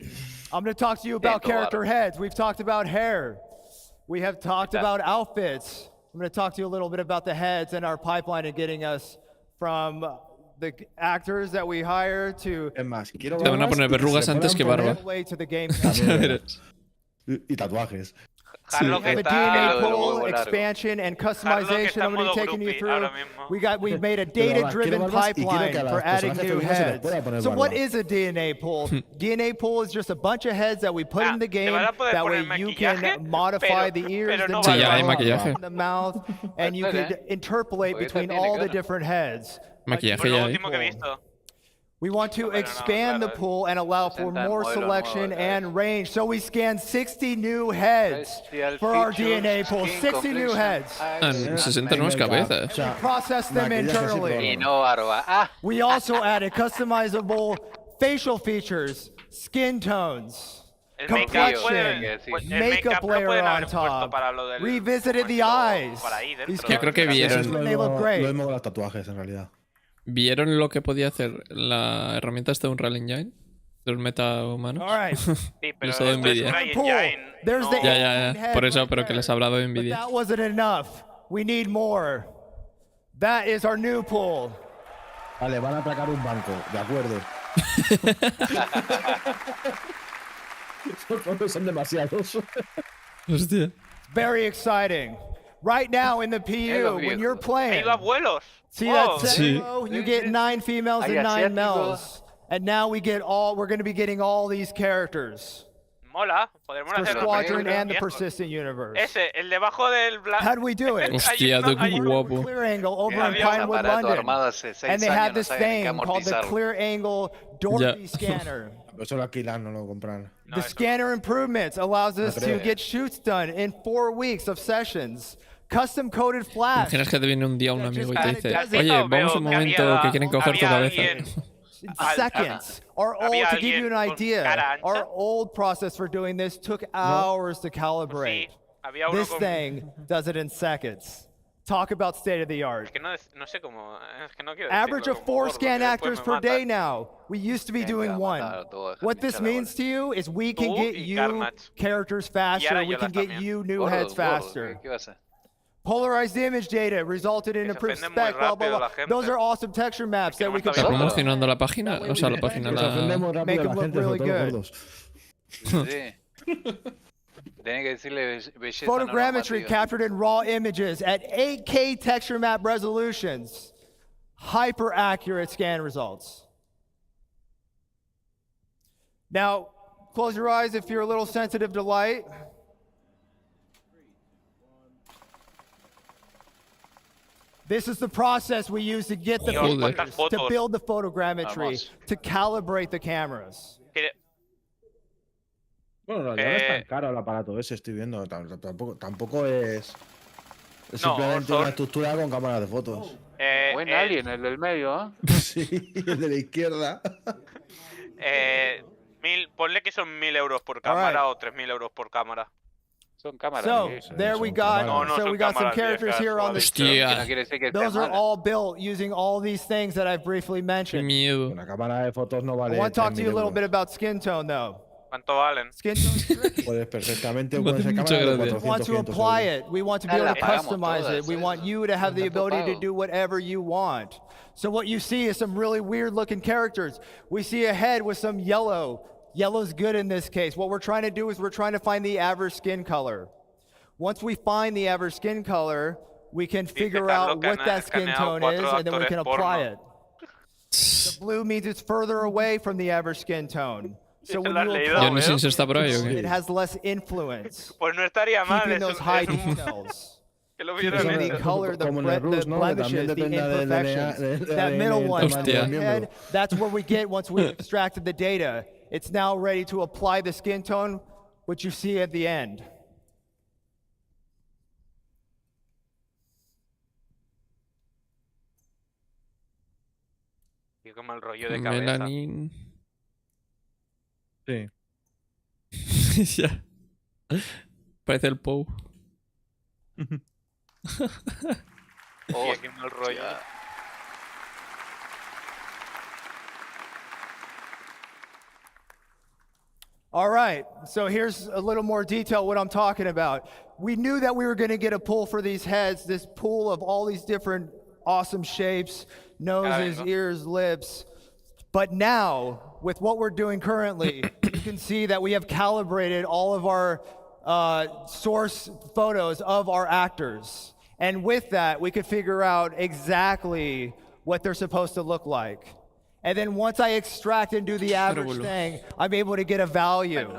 I'm going to talk to you about Tengo character barba. heads. We've talked about hair. We have talked about outfits. I'm going to talk to you a little bit about the heads and our pipeline and getting us from the actors that we hire to Es más, quiero Te van a barbas poner y que verrugas se antes que puedan barba. all the way to the game. Ya verás. Y tatuajes. Carlos We have a está DNA lo del pool huevo largo. expansion and Carlos que customization. está I'm going to modo be taking you groupie through. ahora mismo. We've made a Quiero data-driven barbas y quiero pipeline que a las for adding personajes new femeninas se les heads. pueda poner So what barba. is a DNA pool? DNA pool is just a bunch of heads that we put in the te game. van a poder That way poner you maquillaje, can modify pero- the ears, pero the no Sí, ya hay nose, maquillaje. the mouth, and you could interpolate Porque between esta tiene all the cara. different heads. Maquillaje Por lo ya hay. último que he visto. We want to Pero no, expand the claro, pool and allow for presentan more modelo selection nuevo, and range. So we scanned 60 new heads Special for our features, DNA pool. skin 60 new complexion, heads. Ah, 60 nuevas cabezas. O sea, Process them maquillaje sin internally. Y no barba. Ah, We also added customizable facial features, skin tones, El complexion, makeup layer on top, revisited the eyes. Yo creo que vieron. They look great. Lo mismo con los tatuajes, en realidad. ¿Vieron lo que podía hacer la herramienta esta de Unreal Engine? De los metahumanos. All right. Les ha dado envidia. There's the Ya. Por eso, pero que les habrá dado But envidia. that wasn't enough. We need more. That is our new pool. Vale, van a atracar un banco, de acuerdo. Son demasiados. Hostia. Very exciting. Right now in the PU, when you're Ha playing, ido abuelos. see Oh. that setting? You get 9 females and 9 males. And now we're going to be getting all these characters Mola. Podremos for hacer Squadron and the Persistent Universe. Ese, el debajo del blanco. How do we do it? Hostia, qué guapo. Clear angle over in Había un Pinewood, aparato London. armado hace 6 And they años, have no this saben ni qué thing called the amortizarlo. clear angle Dorothy Yeah. scanner. Eso lo alquilan, no lo compran. The scanner improvements allows us to creo. get shoots done in 4 weeks of sessions. Custom coded flash. Imaginas que te viene un día un amigo y te dice, Has oye, visto, vamos veo un que momento había- que quieren coger tu había cabeza. alguien- Seconds. Our old, Había to give you an alguien con idea, cara ancha. our old process for doing this took hours to calibrate. Sí, había uno This con... thing does it in seconds. Talk about state of the art. Es que no sé cómo... Es que no quiero Average decirlo of como 4 gordo, scan porque después actors me per matan. day now. We used to be doing 1. What this means to you is we can Tú get y you Carnage. characters Y faster, ahora we yo can las get también. you new Gordo, heads gordo, faster. ¿qué pasa? Polarized image data resulted in Que se improved ofenden muy spec, blah, blah, rápido blah. la gente. Those are awesome texture maps that we can ¿Está Nosotros. promocionando la página? O sea, la página, Nos la... ofendemos rápido Make a la them look gente, really sobre todo good. los gordos. Sí. Tienen que decirle belleza Photogrammetry normativa. captured in raw images at 8K texture map resolutions. Hyper accurate scan results. Now, close your eyes if you're a little sensitive to light. This is the process we use to get the Dios, pictures, cuántas to fotos. build the photogrammetry, Vamos. to calibrate the cameras. Que- Bueno, en realidad no es tan caro el aparato ese, estoy viendo. Tampoco es. Es No, simplemente son- una estructura con cámaras de fotos. Buen alien, el del medio, ¿eh? Sí, el de la izquierda. Ponle que son 1.000 euros por All cámara right. o 3.000 euros por cámara. Son cámaras. So viejas. there we son got. cámaras. No, So son we got some cámaras characters viejas, here on the suaves. screen. Que no Hostia, quiere decir que Those esté are mala. all built using all these things that I've briefly qué mentioned. miedo. Una cámara de fotos no I vale. want to talk to you a 3.000 little bit euros. about skin tone, though. ¿Cuánto valen? Skin tone's tricky. Puedes perfectamente Me con hace esa mucha cámara de gracia. We want 400, to 500 apply euros. it. We want to be able to Las pagamos customize it. todas, We want you to have the Está ability to topado. do whatever you want. So what you see is some really weird looking characters. We see a head with some yellow. Yellow's good in this case. What we're trying to do is we're trying to find the average skin color. Once we find the average skin color, we can figure out Carlos what that skin escaneado tone is, 4 and then we can actores apply porno. it. The blue means it's further away from the average skin tone. So ¿Te when lo has you leído? apply Dionisio se está por ahí, ¿o it, qué? it has less influence, Pues no estaría mal. keeping Es, those high es un- details. que lo Keeping hubieran the hecho. color, the, Como en el the Rus, ¿no? Que blemishes, también the depende del imperfections. del That middle del one, tamaño the del head, miembro. that's where we get once we extracted the data. It's now ready to apply the skin tone, which you see at the end. Qué mal rollo de cabeza. Melanin. Sí. Ya. Parece el Pou. Hostia, qué mal rollo. All right, so here's a little more detail what I'm talking about. We knew that we were going to get a pool for these heads, this pool of all these different awesome shapes, noses, ears, lips. But now, with what we're doing currently, you can see that we have calibrated all of our source photos of our actors. And with that, we could figure out exactly what they're supposed to look like. And then once I extract and do the average thing, I'm able to get a value.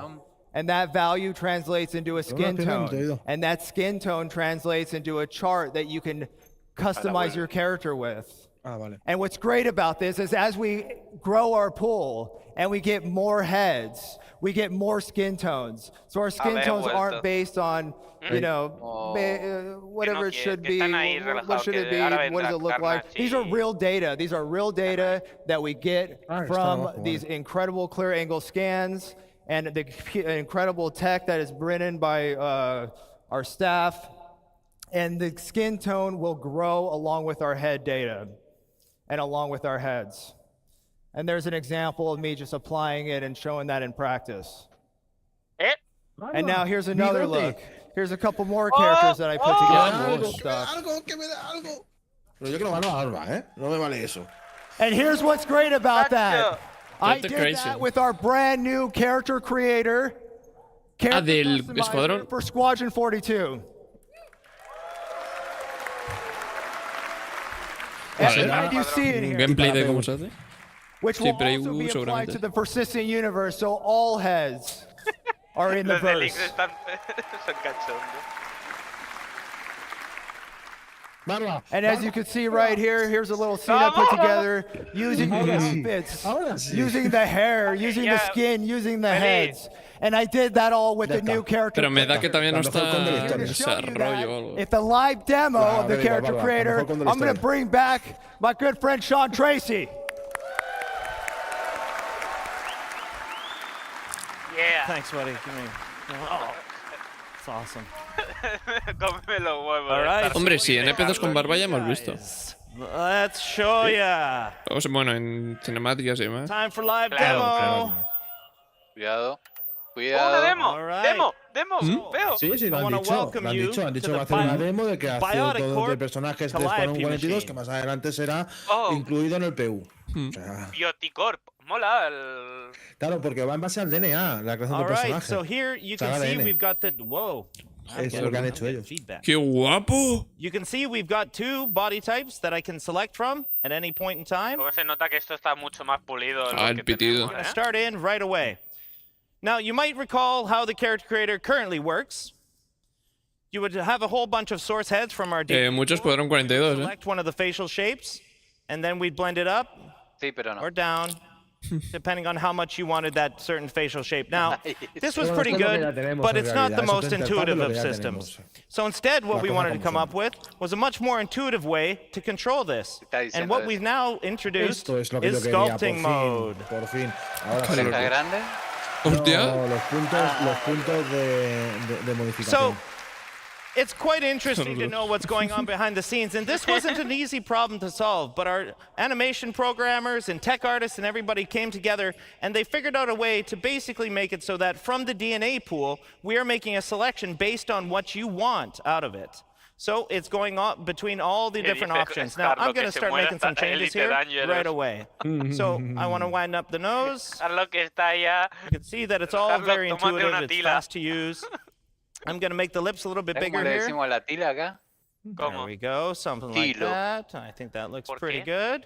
And that value translates into a skin tone. And that skin tone translates into a chart that you can customize your character with. Ah, vale. And what's great about this is as we grow our pool and we get more heads, we get more skin tones. So our skin tones aren't based on, you know, whatever it should be. What should it be? What does it look like? These are real data. These are real data that we get from these incredible clear angle scans. and the incredible tech that is written by our staff. And the skin tone will grow along with our head data and along with our heads. And there's an example of me just applying it and showing that in practice. And now here's another look. Here's a couple more characters that I put together. More stuff. Pero yo quiero más barba, ¿eh? No me vale eso. And here's what's great about that. I did that with our brand new character creator. Del escuadrón. For Squadron 42. And you see it here. Gameplay de cómo se hace. Which will also be applied to the persistent universe, so all heads are in the verse. Son cachondos. And as you can see right here, here's a little scene I put together using the outfits, using the hair, using the skin, using the heads. And I did that all with the new character. Pero me da que todavía no está en desarrollo o algo. It's a live demo of the character creator. I'm going to bring back my good friend Sean Tracy. Yeah. Thanks, buddy. Give me. Oh, it's awesome. Cómeme los huevos. All right. Hombre, sí, en NPCs con barba ya hemos visto. Let's show ya. O sea, bueno, en cinemáticas y demás. Time for live demo. Cuidado. Una demo. Demo. Veo. Sí, lo han dicho. Han dicho que va a hacer una demo de que hace todo de personajes de Escuadrón 42 que más adelante será incluido en el PU. O sea, Bioticorp. Mola el... Claro, porque va en base al DNA, la creación del personaje. So here you can see we've got the... Whoa. Es lo que han hecho ellos. ¡Qué guapo! You can see we've got 2 body types that I can select from at any point in time. Como se nota que esto está mucho más pulido. El pitido. I'm going to start in right away. Now, you might recall how the character creator currently works. You would have a whole bunch of source heads from our muchos Escuadrón 42, select one of the facial shapes, and then we'd blend it up or down, depending on how much you wanted that certain facial shape. Now, this was pretty good, but it's not the most intuitive of systems. So instead, what we wanted to come up with was a much more intuitive way to control this. And what we've now introduced is sculpting mode. No, los puntos de modificación. So, it's quite interesting to know what's going on behind the scenes, and this wasn't an easy problem to solve, but our animation programmers and tech artists and everybody came together, and they figured out a way to basically make it so that from the DNA pool, we are making a selection based on what you want out of it. So it's going on between all the different options. Now, I'm going to start making some changes here right away. So I want to wind up the nose. You can see that it's all very intuitive, it's fast to use. I'm going to make the lips a little bit bigger here. There we go, something like that. I think that looks pretty good.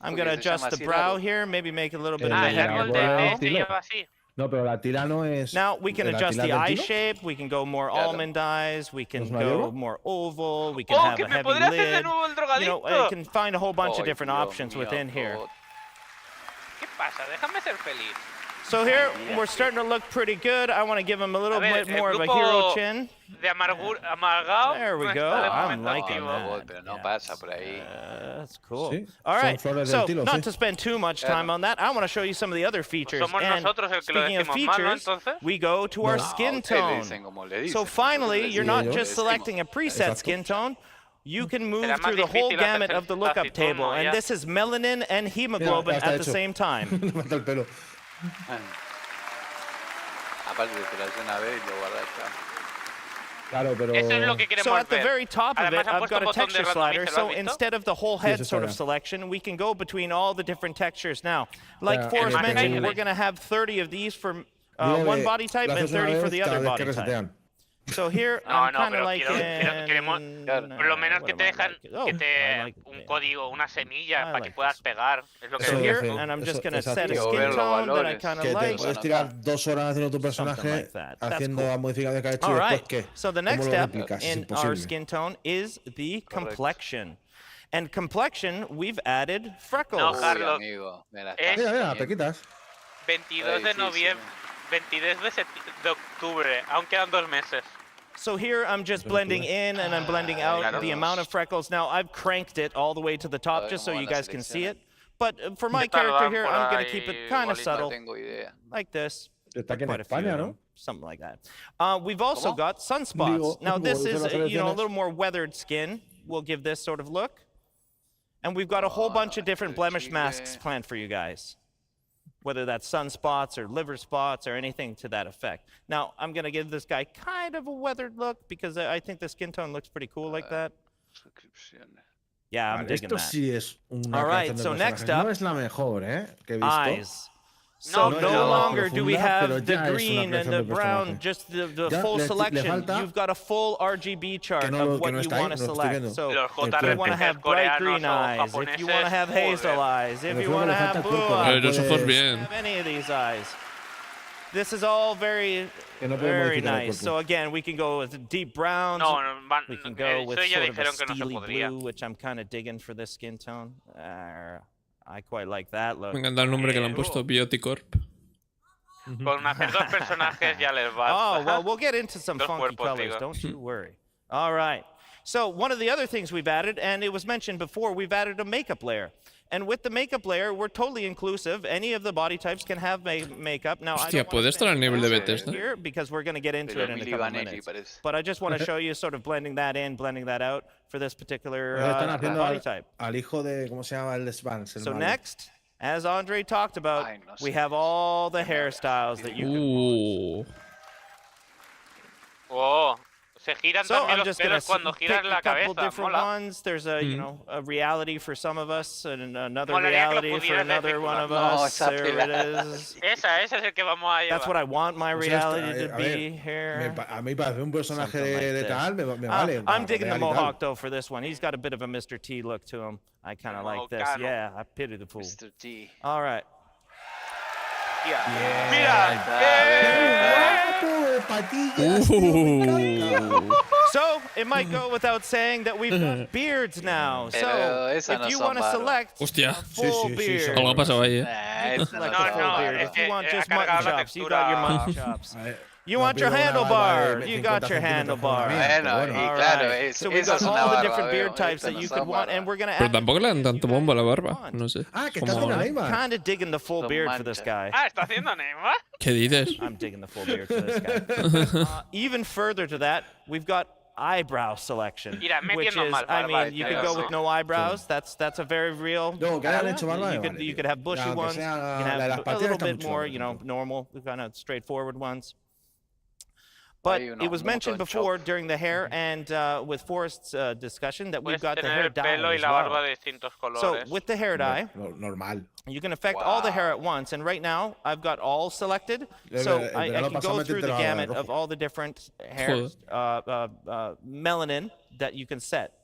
I'm going to adjust the brow here, maybe make it a little bit bigger. No, pero la tira no es... Now, we can adjust the eye shape, we can go more almond eyes, we can go more oval, we can have a heavy lid. You know, you can find a whole bunch of different options within here. ¿Qué pasa? Déjame ser feliz. So here, we're starting to look pretty good. I want to give him a little bit more of a hero chin. There we go. I'm liking that. That's cool. All right, so not to spend too much time on that, I want to show you some of the other features. And speaking of features, we go to our skin tone. So finally, you're not just selecting a preset skin tone. You can move through the whole gamut of the lookup table, and this is melanin and hemoglobin at the same time. So at the very top of it, I've got a texture slider. So instead of the whole head sort of selection, we can go between all the different textures. Now, like Forrest mentioned, we're going to have 30 of these for one body type and 30 for the other body type. So here, I'm kind of like por lo menos que te dejan que te un código, una semilla para que puedas pegar. Es lo que so here, and I'm just going to set a skin tone that I kind of like. Puedes tirar 2 horas haciendo tu personaje, haciendo la modificación que ha hecho y después ¿qué? So the next step in our skin tone is the complexion. And complexion, we've added freckles. No, Carlos. Mira, pequitas. 22 de noviembre. 22 de octubre, aún quedan 2 meses. So here I'm just blending in and I'm blending out the amount of freckles. Now I've cranked it all the way to the top just so you guys can see it. But for my character here, I'm going to keep it kind of subtle, like this. Está aquí en quite a few of España, them, ¿no? something like that. We've also got sunspots. Now this is, a little more weathered skin. We'll give this sort of look. And we've got a whole bunch of different blemish masks planned for you guys, whether that's sunspots or liver spots or anything to that effect. Now, I'm going to give this guy kind of a weathered look because I think the skin tone looks pretty cool like that. Yeah, I'm digging Esto that. sí es una All right, creación de so next personajes. up, No es la mejor, que he visto. eyes. So No es no la más longer do we profunda, have pero the ya es una green and creación the de brown, personaje. just the Ya full le selection. falta You've got a full RGB chart no of what no you está ahí, want to no lo estoy select. viendo. So El if you cuerpo. want to have bright green eyes, if you want to have hazel eyes, if you want to have blue eyes, Los ojos bien. have any of these eyes. This is all very, Que no podemos very modificar el nice. cuerpo. So again, we can go with deep browns. No, We can go with eso ya sort of a dijeron que no se steely podría. blue, which I'm kind of digging for this skin tone. I quite like that look. Me encanta el nombre que le han puesto, Bioticorp. Con hacer dos personajes ya les va. Oh, well, we'll get into some Dos funky cuerpos, colors, digo. don't you worry. All right. So one of the other things we've added, and it was mentioned before, we've added a makeup layer. And with the makeup layer, we're totally inclusive. Any of the body types can have makeup. Now, Hostia, puede estar al nivel de Bethesda. here because we're going to get into it in a couple of minutes. But I just want to show you sort of blending that in, blending that out for this particular Están haciendo body type. al hijo de, ¿cómo se llama? El de Svans. So next, as Andre talked about, we have all the hairstyles that you can Ooh. Oh, se giran So también I'm los just gonna pelos cuando pick giras a la couple cabeza. different Mola. ones. There's a a reality for some of us and another Molaría que lo reality for pudieras another one of No, us. esa There it pelada. is. Ese es el que vamos a llevar. That's what I want my O sea, reality esto, to a be ver, here. a mí parece un personaje Something like de this. tal, me vale. I'm digging the real y tal. mohawk though for this one. He's got a bit of a Mr. T look to him. I kind of like this. Mohawkano. Yeah, I pity the fool. Mr. T. All right. Mira. So it might go without saying that we've got beards now. Pero So esas no if you son want to varos. select Hostia. a full beard, Algo ha pasado ahí, Nah, esa no like son a full no, beard. varos. If you want ha just cargado mutton la chops, you got your textura. mutton chops. A ver, You no want your pido una barba handlebar, de you 50 got your centímetros como la handlebar. mía, pero Bueno, bueno. y claro, So we've esa got es una all the barba, different beard veo. types Esta that no you son could want, barbas. and we're gonna Pero add. tampoco le dan tanto bombo a la barba. No sé. Ah, que está Como- haciendo Neymar. Kind of digging the full Son beard for this manchas. guy. Ah, está haciendo Neymar. ¿Qué dices? I'm digging the full beard for this guy. Even further to that, we've got eyebrow selection, Mira, which metiendo is, mal I barba mean, you y could go todo. with no eyebrows. That's a very real. No, que hayan hecho barba, You me could, vale, you tío. could have bushy Ya, aunque ones. sea You can la de las have a patillas little está bit mucho more, mejor, you know, por normal, kind of straightforward ones. But Hay uno it was mentioned mucho before during the hair and with Forrest's discussion that we've Puedes got the tener hair el pelo dye y as la barba well. de distintos So colores. with the hair dye, Normal. you can affect all the hair at once, and right now I've got all selected, so I can go through the gamut of all the different hair melanin that you can set.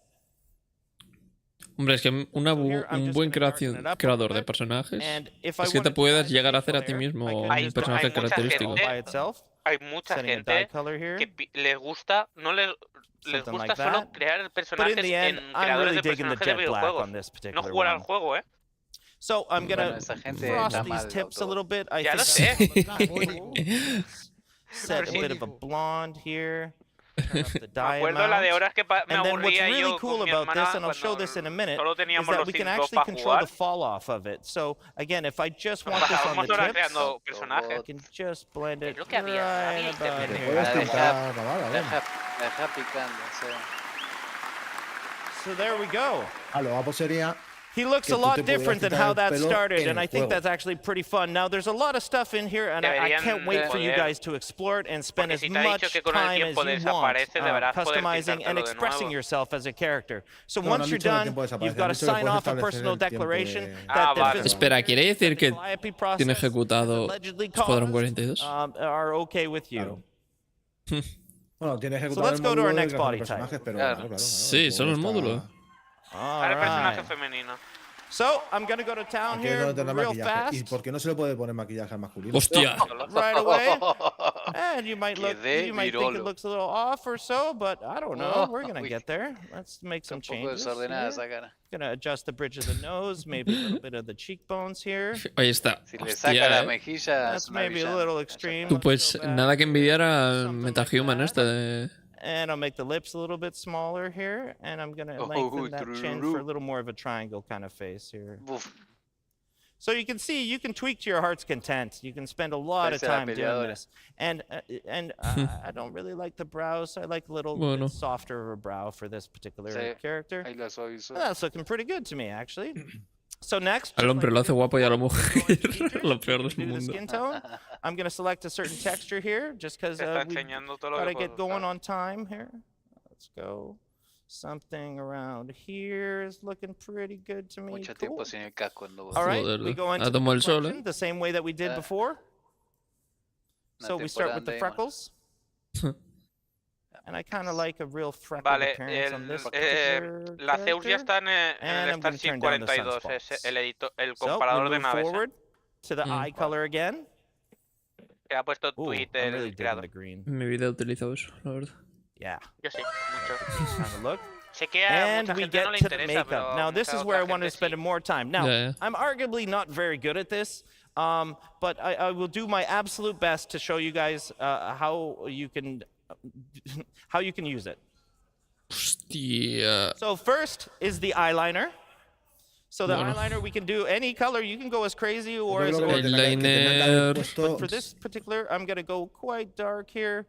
Hombre, es que un buen creador de personajes es que te puedes llegar a hacer a ti mismo un personaje característico. Hay mucha gente que les gusta, no les gusta solo crear el personaje en creadores de personajes de videojuegos, no jugar al juego, ¿eh? So I'm gonna esa gente frost está these mal, tips a little bit. I Ya lo think sé. set a bit of a blonde here. Turn up the dye Me acuerdo la de amount. horas que me And then what's aburría really yo cool con mi about this, hermana and I'll show this in a minute, solo is teníamos that los we can cinco actually para control the jugar. fall off of it. So again, if I just want this on the Pasábamos horas tips, creando personajes. I can just blend it Es lo que había right internet. about Puedes here. pintar la barba, Deja picando, sí. So there we go. Lo guapo sería He looks que a tú lot te pudieras different than quitar how el that pelo started, en and el I think juego. that's actually pretty fun. Now, there's a lot of stuff in here, and I can't wait for you guys to explore it and spend Porque as si te ha dicho much que con el time as tiempo you want desaparece, deberás poder customizing and pintártelo de expressing nuevo. yourself as a character. So No, once no han you're dicho que el done, tiempo desaparece, you've got han to dicho que sign puedes off a establecer personal el tiempo declaration de- that the vale. physical Espera, ¿quiere decir que IAP process tiene ejecutado allegedly Escuadrón caused, 42? are okay with you. Bueno, tiene So ejecutado let's el go to módulo our de next creación de body personajes, type. pero Claro. claro, Sí, solo el está- módulo. All Ahora personaje right. femenino. So I'm going to go to town Aquí here no tendrá real maquillaje. ¿Y fast. por qué no se le puede poner maquillaje al masculino? ¡Hostia! Right away. And you might think Virolo. it looks a little off or so, but I don't know. We're gonna get there. Let's make some Un poco changes. desordenada here. esa cara. Gonna adjust the bridge of the nose, maybe a little bit of the cheekbones here. Ahí está. Si le saca la Hostia, mejilla, That's es una maybe a villana. little extreme. Tú pues nada que envidiar al Metahuman este de... And I'll make the lips a little bit smaller here, and I'm gonna Oh, lengthen that chin true. for a little more of a triangle kind of face here. Uf, So you can see, you can tweak to your heart's content. You can spend a lot of time doing this. And I don't really like the brows. I like a little bit softer of a brow for this particular character. That's looking pretty good to me, actually. So next, al hombre lo hace guapo y a la mujer lo peor del do the mundo. skin tone. I'm going to select a certain texture here, just because we gotta get going on time here. Let's go. Something around here is looking pretty good to me. Cool. All right, we go into the complexion the same way that we did before. So we start with the freckles. And I kind of like a real freckle appearance on this particular las Zeus ya están en el Starship 42, es el comparador de naves. Forward to the eye color again. Que ha puesto tweet el creador. En mi vida he utilizado eso, la verdad. Yeah. Yo sí, mucho. Have a look. Sé que a mucha And we gente no get le to the interesa, makeup. pero Now, this mucha is where I otra wanted to gente spend sí. more time. Now, Yeah. I'm arguably not very good at this, but I will do my absolute best to show you guys how you can use it. Hostia. So first is the eyeliner. So the eyeliner, we can do any color. You can go as crazy or as Eyeliner. But for this particular, I'm going to go quite dark here,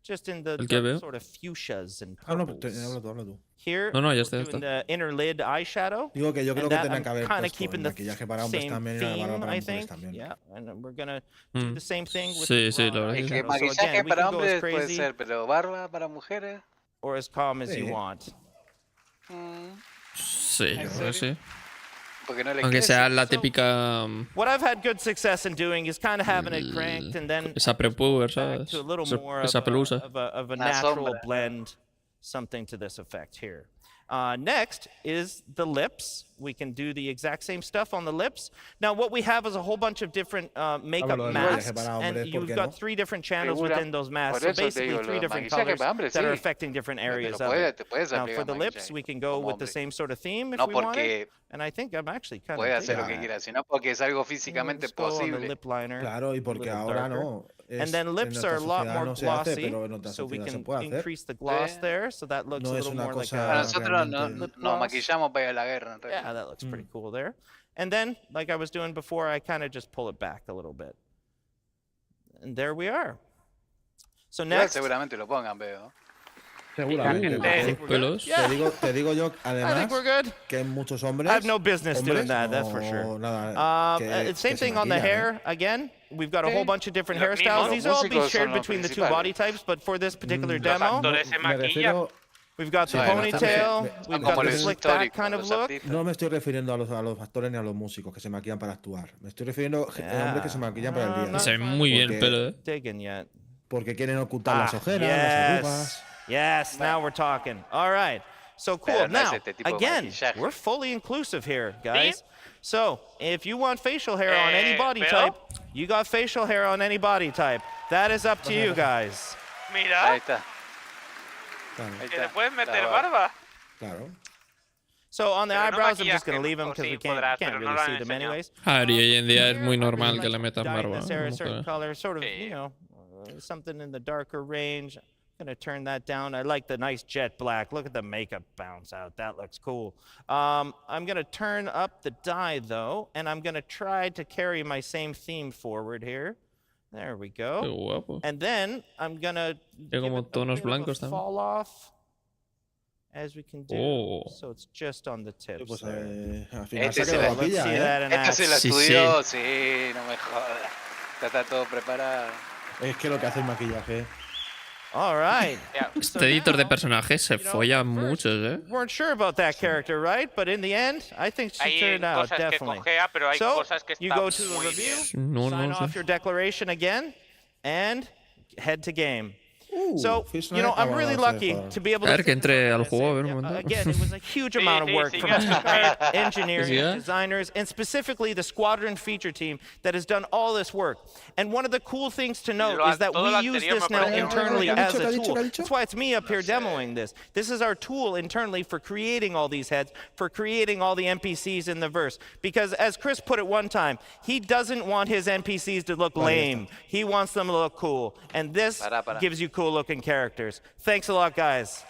just in the dark sort of fuchsias and purples. Habla tú. Here, No, ya we're está, doing the inner lid eyeshadow. Digo que yo creo and que that tenía que haber I'm kind of puesto keeping the maquillaje para hombres same también y theme, para I mujeres think. también. Yeah, and we're going to do the same thing with Sí, sí, the la verdad. Es que eyeshadow. So maquillaje again, we para can go as hombres puede crazy ser, pero barba para mujeres. or as calm as you Sí. want. Sí, yo creo que sí. Porque no le Aunque crece. sea la típica. What I've had good success in doing is kind of having it cranked and then Esa prepuber, back ¿sabes? to a little more Esa of pelusa. a Una natural sombra. blend, something to this effect here. Next is the lips. We can do the exact same stuff on the lips. Now, what we have is a whole bunch of different makeup Hablo del masks, maquillaje para and hombres, ¿por you've qué got no? 3 different channels Figura. within those masks. Por So eso te basically, digo, 3 lo different maquillaje colors para hombres, that are sí. affecting different areas Pero of it. te puedes Now, for aplicar the lips, maquillaje we can go como with the hombre. same sort of theme if No we want porque it. And I think I'm actually kind puede of hacer lo que quiera, sino porque es algo físicamente posible. lip liner. Claro, y a porque little ahora darker. no. And then lips are a lot more no se hace, glossy, pero en otras so we sociedades se can puede hacer. increase the gloss there, so that looks No a es little una more like cosa Para a nosotros realmente- nos gloss. maquillamos para ir a la guerra. En realidad. Yeah, that looks pretty cool there. And then, like I was doing before, I kind of just pull it back a little bit. And there we are. So Igual next, seguramente lo pongan, veo. Seguramente. Pelos. Te digo yo, I think además, we're good. que hay muchos hombres. I have no business doing hombres, that, that's for no, sure. Nada, Same thing on the hair. Again, we've got a whole bunch of different Lo hairstyles. mismo. These will all be Los músicos shared son los between the 2 principales. body types, but for this particular Los demo, actores se me maquillan. refiero, we've got the Bueno, ponytail, we've got como the los slick back históricos, kind of los look. artistas. no me estoy refiriendo a los actores ni a los músicos que se maquillan para actuar. Me estoy refiriendo a hombres que se maquillan para el día. Se ve muy bien el Porque- pelo, Digging yet. Porque quieren ocultar las ojeras, las arrugas. Yes, now we're talking. All right. So cool. Pero no es Now, este tipo de again, maquillaje. we're fully inclusive here, guys. So, if you want facial hair on any body ¿veo? type, you got facial hair on any body type. That is up to you guys. Ahí Mira, está. Claro, Ahí que le está. puedes meter La barba. claro. So on the Pero no eyebrows, I'm just going to maquillaje, leave them o because sí we can't, podrás, can't pero no really lo han see them enseñado. anyways. Ah, y hoy en día es muy Here, I normal really que le like metan dyeing barba. this hair a ¿no? certain color, sort of, you know, something in the darker range. I'm going to turn that down. I like the nice jet black. Look at the makeup bounce out. That looks cool. I'm going to turn up the dye, though, and I'm going to try to carry my same theme forward here. There we Qué go. guapo. And then I'm going to Tiene como tonos blancos también. fall off as we can do. Oh. So it's just on the tips Pues there. al final Este se se ha la- quedado Let's pilla, see ¿eh? that in Este se lo Sí, estudió, sí, no me jodas. Ya está todo preparado. Es que lo que hace el maquillaje. All right. Este editor de personajes se folla a muchos, ¿eh? Weren't sure about that character, right? But in the end, I think she Hay turned out cosas que definitely. cojea, pero hay So cosas que you están go to the muy review, bien. No, sign no off sé. your declaration again, and head to game. So, Fish you know, Night, I'm ah, really bueno, lucky sí, to be able A to ver, que fit this entre on al this. juego, a ver, And, un momento. again, it was a huge amount of sí, work sí, from ya. art, engineering, Sí, and designers, and specifically the squadron feature team that has done all this work. And one of the cool things to note is that todo lo we use anterior this me now pareció internally ¿Qué ha as dicho? ¿Qué a ha dicho? tool. ¿Qué ha dicho? That's why it's me up here demoing this. This is our tool internally for creating all these heads, for creating all the NPCs in the verse. Because as Chris put it one time, he doesn't want his NPCs to look lame. He wants them to look cool. And this gives you cool looking characters. Thanks a lot, guys.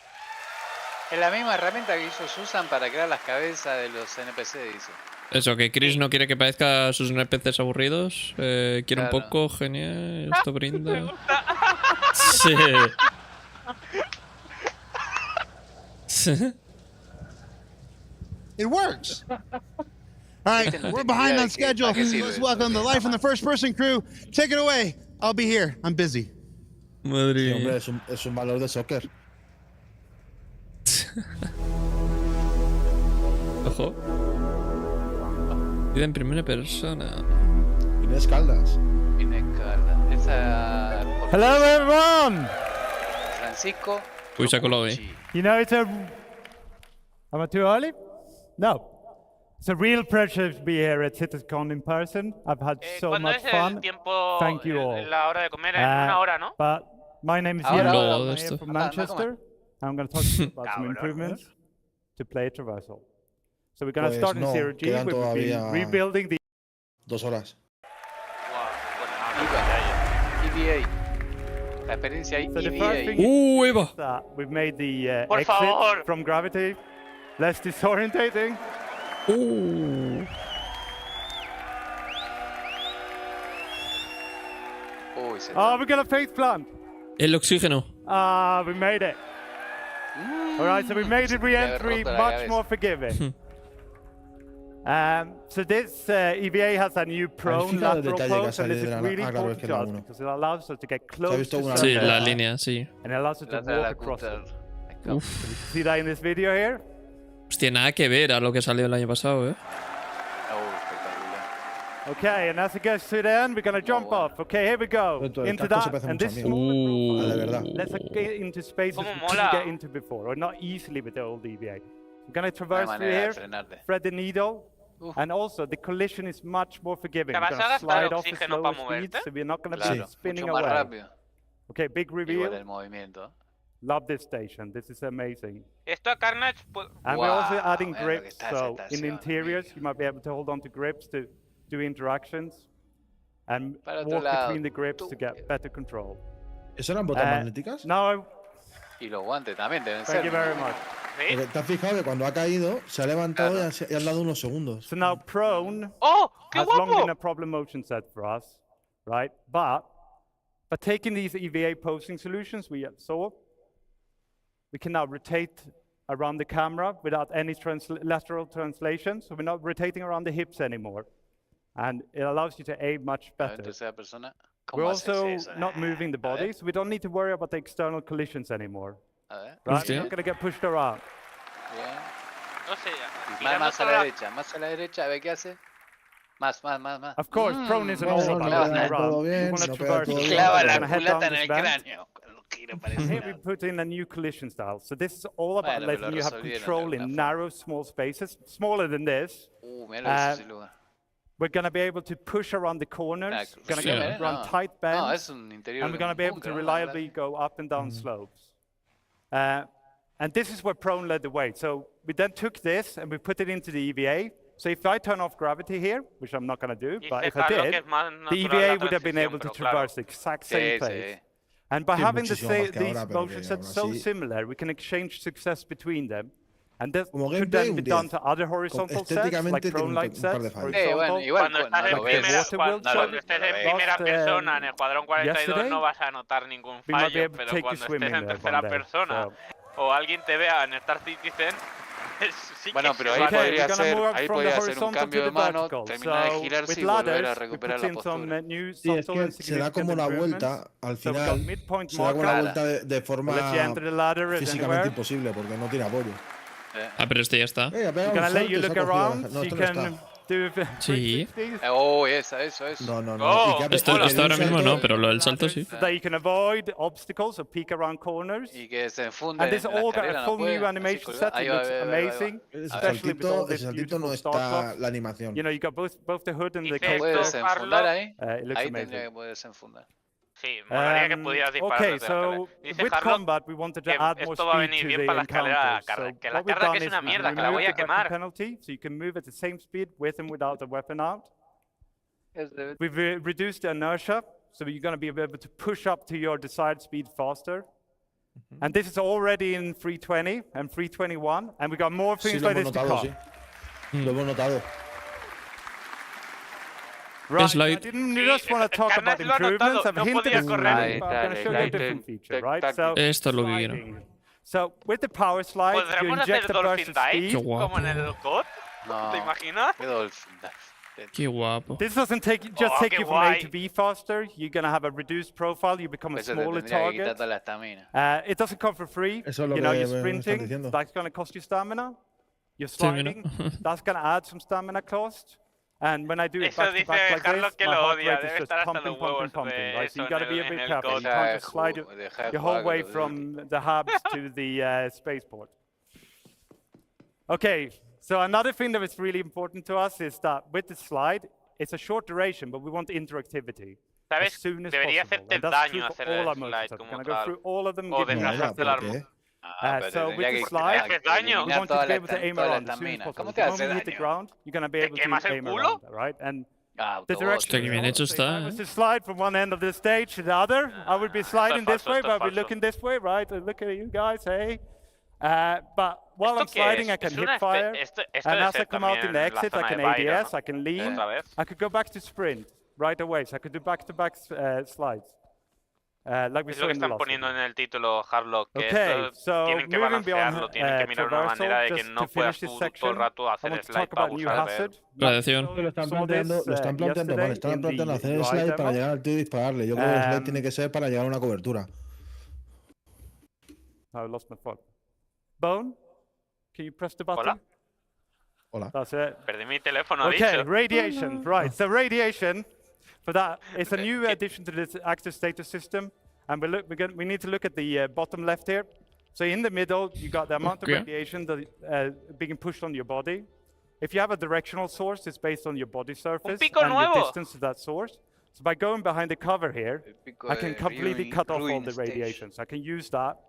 Es la misma herramienta que ellos usan para crear las cabezas de los NPC, dice. Eso, que Chris no quiere que parezca sus NPCs aburridos. Quiere un Claro. poco, genial. Esto brinda. Sí. It works. All right, we're behind on schedule. Let's welcome the Life in the First Person crew. Take it away. I'll be here. I'm busy. Madre Sí, mía. hombre, es un valor de soccer. Ojo. Vida en primera persona. Inés Caldas. Inés Caldas. Esa. Hello, everyone. Francisco. Uy, se ha colado ahí. You know, Am I too early? No. It's a real pleasure to be here at CITIZENCON in person. I've had so ¿Cuándo much es el fun. tiempo, Thank you all. la hora de comer? En una hora, ¿no? But my name is Ahora, Ian. ahora, I'm de here esto. from Manchester. And I'm going to talk to you about some Cabrón. improvements to play traversal. So we're going to Pues start in no, Zero G. quedan We've been todavía rebuilding the 2 horas. EVA. La experiencia So the first EVA. thing Eva. is that we've made the Por exit favor. from gravity less disorientating. Uy, se Oh, we're going to face plant. El oxígeno. We made it. All right, so we made the re-entry roto la much cabeza. more forgiving. So this EVA has a new prone fijado el lateral detalle que ha pose, and this is salido de la- really ah, claro, es important que to la us uno. because it allows us to get Se ha close visto to una Sí, surface, la línea, sí. and it allows us to Lateral walk across it. cutter. So you can see that in this video here. Hostia, nada que ver a lo que salió el año pasado, ¿eh? Espectacular. Okay, and as it gets to the end, we're going to jump off. Okay, here we go. Dentro del Into casco se that, parece and mucho this a is mí. all A la verdad. let's get into spaces Cómo we mola. couldn't get into before, or not easily with the old EVA. We're going to traverse through manera de here, frenarle. thread the needle, and also the collision is much more forgiving. ¿Te We're vas a going to gastar slide off the oxígeno slower pa' speeds, moverte? so we're not going to Claro, be spinning mucho más away. rápido. Okay, big Igual reveal. el movimiento. Love this station. This is amazing. Esto a Carnage. And we're also Wow, adding mira lo que grips, está so esa in the estación, interiors amigo. you might be able to hold on to grips to do interactions and Para otro walk lado, between the grips to get better control. ¿Eso eran botas Uh, magnéticas? No, Y los guantes también deben thank ser. you very much. Porque te has fijado que cuando ha caído se ha levantado Claro. y han dado unos segundos. So now prone ¡Oh! ¡Qué has long been guapo! a problem motion set for us, right? But taking these EVA posing solutions we saw, we can now rotate around the camera without any lateral translation. So we're not rotating around the hips anymore. And it allows you to aim much A ver, better. tercera persona. We're ¿Cómo haces also eso? not moving the A ver, body, so we don't need to worry about the external collisions anymore. a ver. Right? Hostia. We're not going to get pushed around. Bien. No sé. Más, mirando más a toda la la- derecha, más a la derecha. A ver qué hace. Más. Of course, prone isn't No, all no, about no, moving no, around. todo bien, We want to no pega traverse todo the bien. Clava floor. la We're gonna head down culata en this el vent. cráneo. Con un giro parece Here we nada. put in a new collision style. So this is all about Bueno, pero letting lo you have resolvieron de control alguna in forma. narrow, small spaces. Smaller than this. Mira lo que hizo Uh, sin lugar. We're going to be able to push around the corners. Ah, Going to sí, get run no. tight No, bends. es un interior And we're de going to un be able to búnker, ¿no? reliably go up and down slopes. And this is where prone led the way. So we then took this and we put it into the EVA. So if I turn off gravity here, which I'm not going to do, but if I Fijar lo que did, es más the natural EVA la would have been transición, able to pero claro. traverse the exact same Sí, place. sí. And by Sí, having muchísimo más que these ahora, pero motion que sets aún so así- similar, we can exchange success between them. And this Como could gameplay, then be un done 10. to other horizontal sets, like Estéticamente tiene prone-like un par de sets, for fallos. example. Bueno, igual Cuando estás en lo ves. primera, Water cuando, will no, cuando lo- estés lo en ves. primera Lost, persona en Escuadrón 42 yesterday, no vas a notar ningún we might be fallo, able to pero take you cuando estés swimming en there tercera one day, persona so. o alguien te vea en Star Citizen, sí Bueno, que pero se ahí va a Okay, podría we're gonna ser, move up ahí from the podría hacer un horizontal cambio to de the mano, vertical. terminar de So girarse with y volver a ladders, we recuperar put la in some postura. new Sí, es subtle and que se da como significant la improvements. vuelta, al So we got final midpoint se da como la marker. vuelta de forma We'll let you enter the ladder físicamente anywhere. imposible porque no tiene apoyo. Ah, pero este ya está. Ha We're pegado un gonna let salto you y se ha look cogido la- around No, so you esto no can está. do Sí. 360s. Oh, eso. No, no, no. Oh, Y que ha pe- Esto, y que esto de un ahora mismo salto- no, pero lo del salto sí. So that you can avoid obstacles or peek around corners. Y que se enfunde And this en la all got escalera, a no full puede. new Así animation colgar. set. Ahí It va, looks ahí va, ahí va. amazing, Ese especially with all saltito, this ese saltito no beautiful start está blocks. la animación. You know, you got both the hood and the Dice cape. Puede esto, desenfundar Carlos. ahí. It looks Ahí tendría amazing. que poder desenfundar. Sí, molaría que pudieras disparar Okay, desde la so escalera. Dice with Harlock combat, we wanted to que add more esto va a speed venir to bien the para la escalera, encounters. So que la what we've carga done que es is una we mierda, que la voy removed a the weapon quemar. penalty, so you can move at the same speed with and without the weapon out. Es de- We've reduced the inertia, so you're going to be able to push up to your desired speed faster. And this is already in 320 and 321, and we got more Sí, things lo like hemos this to notado, come. sí. Lo hemos notado. Right, Slide. I didn't just want to talk about improvements. I've hinted at some, but I'm going to show you a different feature, right? So, Esto es lo que quiero. sliding. So with the power slide, you ¿Podremos inject hacer a burst Dolphin of Dive speed. como en el COD? ¿Te imaginas? Qué guapo. This doesn't take you from A to B faster. You're going to have a reduced profile. You become a smaller target. It doesn't come for free. Eso es lo You know, que you're me están sprinting. diciendo. That's going to cost you stamina. You're sliding. That's going to add some stamina cost. And when I do it Eso back to dice back like Carlos this, que my lo heart odia, rate is debe just estar hasta pumping, los huevos pumping, pumping, de right? So eso you got to be a en bit el careful. COD. You can't just slide your whole way from the hubs to the spaceport. Okay, so another thing that is really important to us is that with the slide, it's a short duration, but we want interactivity as soon as Debería possible. hacerte And that's true daño for hacer all el our modes. slide So I'm como going to go tal. through all of them. O give you desgastarte el arma. So with the slide, we want you to be able to aim around as soon as possible. The moment you hit the ground, you're going to be able to aim around, right? And the direction Hostia, qué bien hecho if I está, was to slide from one end of the stage to the other, I would be sliding this way, but I'd be looking this way, right? Look at you guys, hey. But while I'm sliding, I can hip fire. And as I come out in the exit, I can ADS, I can lean. I could go back to sprint right away, so I could do back-to-back slides. Like we Es saw lo que in the están last poniendo one. en el título Hardlock, que Okay, esto so tienen que moving balancearlo, beyond tienen que mirar una manera de que traversal, no just to puedas finish this tú todo el section, rato I hacer want to slide talk para about new abusar de él. hazard. Radiación. Lo están planteando, vale, están planteando hacer el slide para llegar al tío y dispararle. Yo creo que el slide tiene que ser para llegar a una cobertura. I lost my phone. Bone, can you press the button? Hola. Hola. That's it. Perdí mi teléfono, Okay, dicho. radiation, right. So radiation, for that, it's a new addition to this active status system. And we need to look at the bottom left here. So in the middle, you got the amount of radiation that being pushed on your body. If you have a directional source, it's based on your body surface and your distance to that source. So by going behind the cover here, I can completely cut off all the radiation. So I can use that.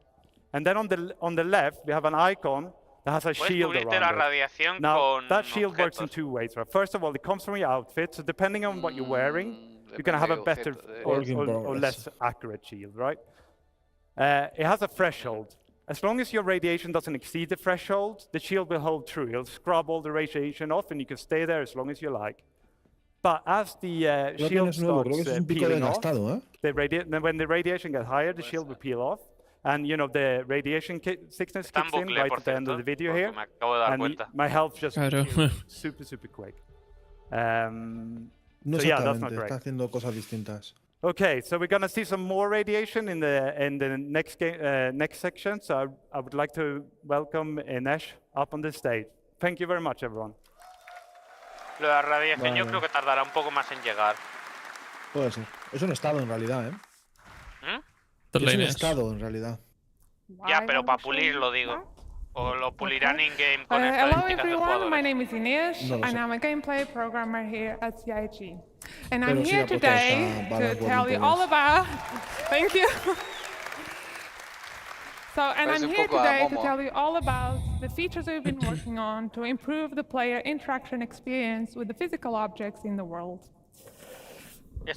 And then on the left, we have an icon that has a shield around it. Now, that shield works in two ways. Right? First of all, it comes from your outfit. So depending on what you're wearing, you're going to have a better or less accurate shield, right? It has a threshold. As long as your radiation doesn't exceed the threshold, the shield will hold true. It'll scrub all the radiation off, and you can stay there as long as you like. But as the shield starts peeling off, when the radiation gets higher, the shield will peel off. And, you know, the radiation sickness kicks in right at the end of the video here. And my health just super, super quick. No so yeah, that's not exactamente, great. está haciendo cosas distintas. Okay, so we're going to see some more radiation in the next section. So I would like to welcome Inesh up on the stage. Thank you very much, everyone. Lo de la radiación yo creo que tardará un poco más en llegar. Puede ser. Es un estado en realidad, ¿eh? Es un estado en realidad. Ya, pero para pulirlo digo. O lo pulirán in-game con hello everyone, my name is Inesh, and I'm a gameplay programmer here at CIG. And I'm here today to tell you all about... Thank you. I'm here today to tell you all about the features we've been working on to improve the player interaction experience with the physical objects in the world.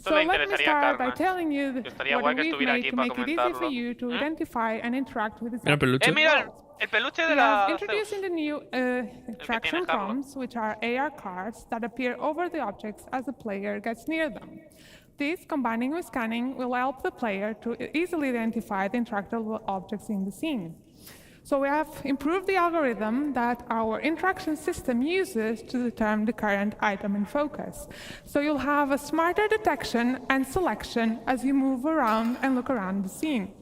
So let me start by telling you what we've made to make it easy for you to identify and interact with the objects. We are introducing the new interaction prompts, which are AR cards that appear over the objects as the player gets near them. This, combining with scanning, will help the player to easily identify the interactable objects in the scene. So we have improved the algorithm that our interaction system uses to determine the current item in focus. So you'll have a smarter detection and selection as you move around and look around the scene.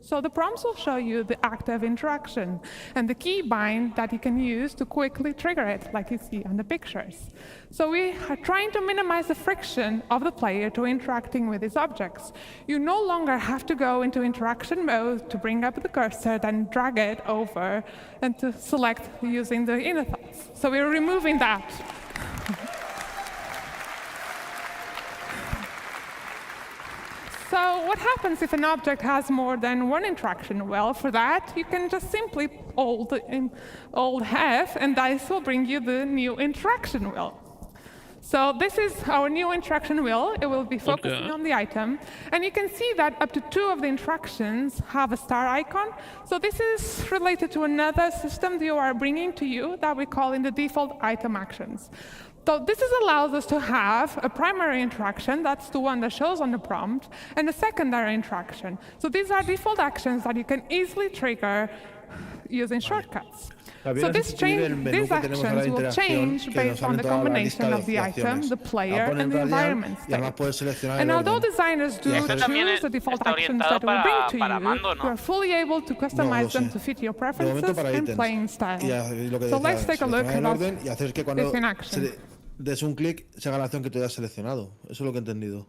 So the prompts will show you the active interaction and the keybind that you can use to quickly trigger it, like you see on the pictures. So we are trying to minimize the friction of the player to interacting with these objects. You no longer have to go into interaction mode to bring up the cursor, then drag it over, and to select using the inner thoughts. So we're removing that. So what happens if an object has more than one interaction? Well, for that, you can just simply hold F, and this will bring you the new interaction wheel. So this is our new interaction wheel. It will be focusing on the item. And you can see that up to 2 of the interactions have a star icon. So this is related to another system that you are bringing to you that we call in the default item actions. So this allows us to have a primary interaction, that's the one that shows on the prompt, and a secondary interaction. So these are default actions that you can easily trigger using shortcuts. So these actions will change based on the combination of the item, the player, and the environment state. And although designers do choose the default actions that will bring to you, you are fully able to customize them to fit your preferences and playing style. So let's take a look at this in action. Des un clic, se haga la acción que tú hayas seleccionado. Eso es lo que he entendido.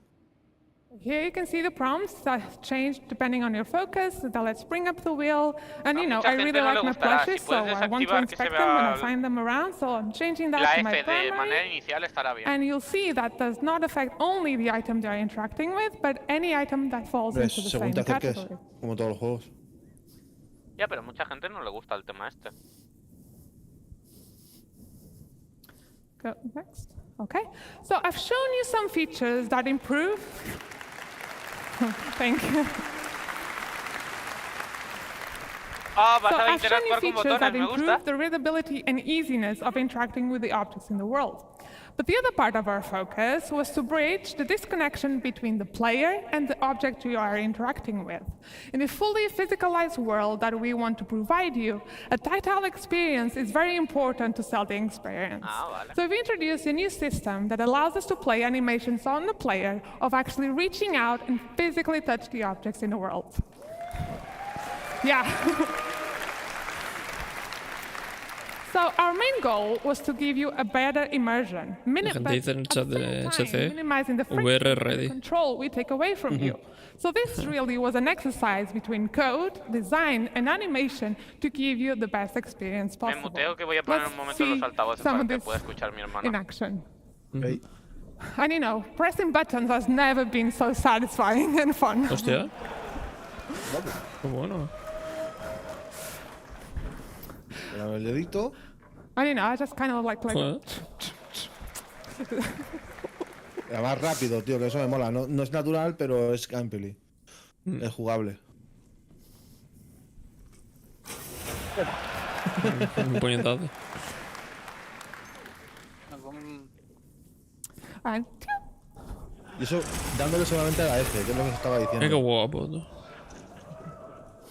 Here you can see the prompts that change depending on your focus. So let's bring up the wheel. And you know, I really like my plushies, so I want to inspect them when I find them around. So I'm changing that to my primary. And you'll see that does not affect only the item they're interacting with, but any item that falls into the same category. Como todos los juegos. Ya, pero mucha gente no le gusta el tema este. Go next. Okay. So I've shown you some features that improve. Thank you. So I've shown you features that improve the readability and easiness of interacting with the objects in the world. But the other part of our focus was to bridge the disconnection between the player and the object you are interacting with. In a fully physicalized world that we want to provide you, a tactile experience is very important to sell the experience. So we've introduced a new system that allows us to play animations on the player of actually reaching out and physically touch the objects in the world. Yeah. So our main goal was to give you a better immersion, minimizing the friction control we take away from you. So this really was an exercise between code, design, and animation to give you the best experience possible. Let's see some of this in action. And you know, pressing buttons has never been so satisfying and fun. Hostia. Qué bueno. El dedito. And you know, I just kind of like Era más rápido, tío, que eso me mola. No es natural, pero es gameplay. Es jugable. Un puñetazo. Y eso dándole solamente a la F, que es lo que estaba diciendo. Qué guapo, tú.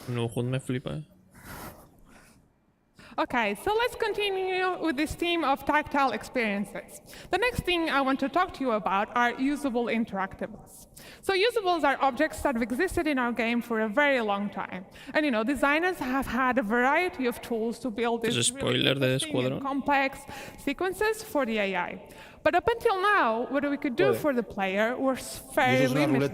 No, juego me flipa, Okay, so let's continue with this theme of tactile experiences. The next thing I want to talk to you about are usable interactables. So usables are objects that have existed in our game for a very long time. And you know, designers have had a variety of tools to build these really interesting and complex sequences for the AI. But up until now, what we could do for the player was fairly limited.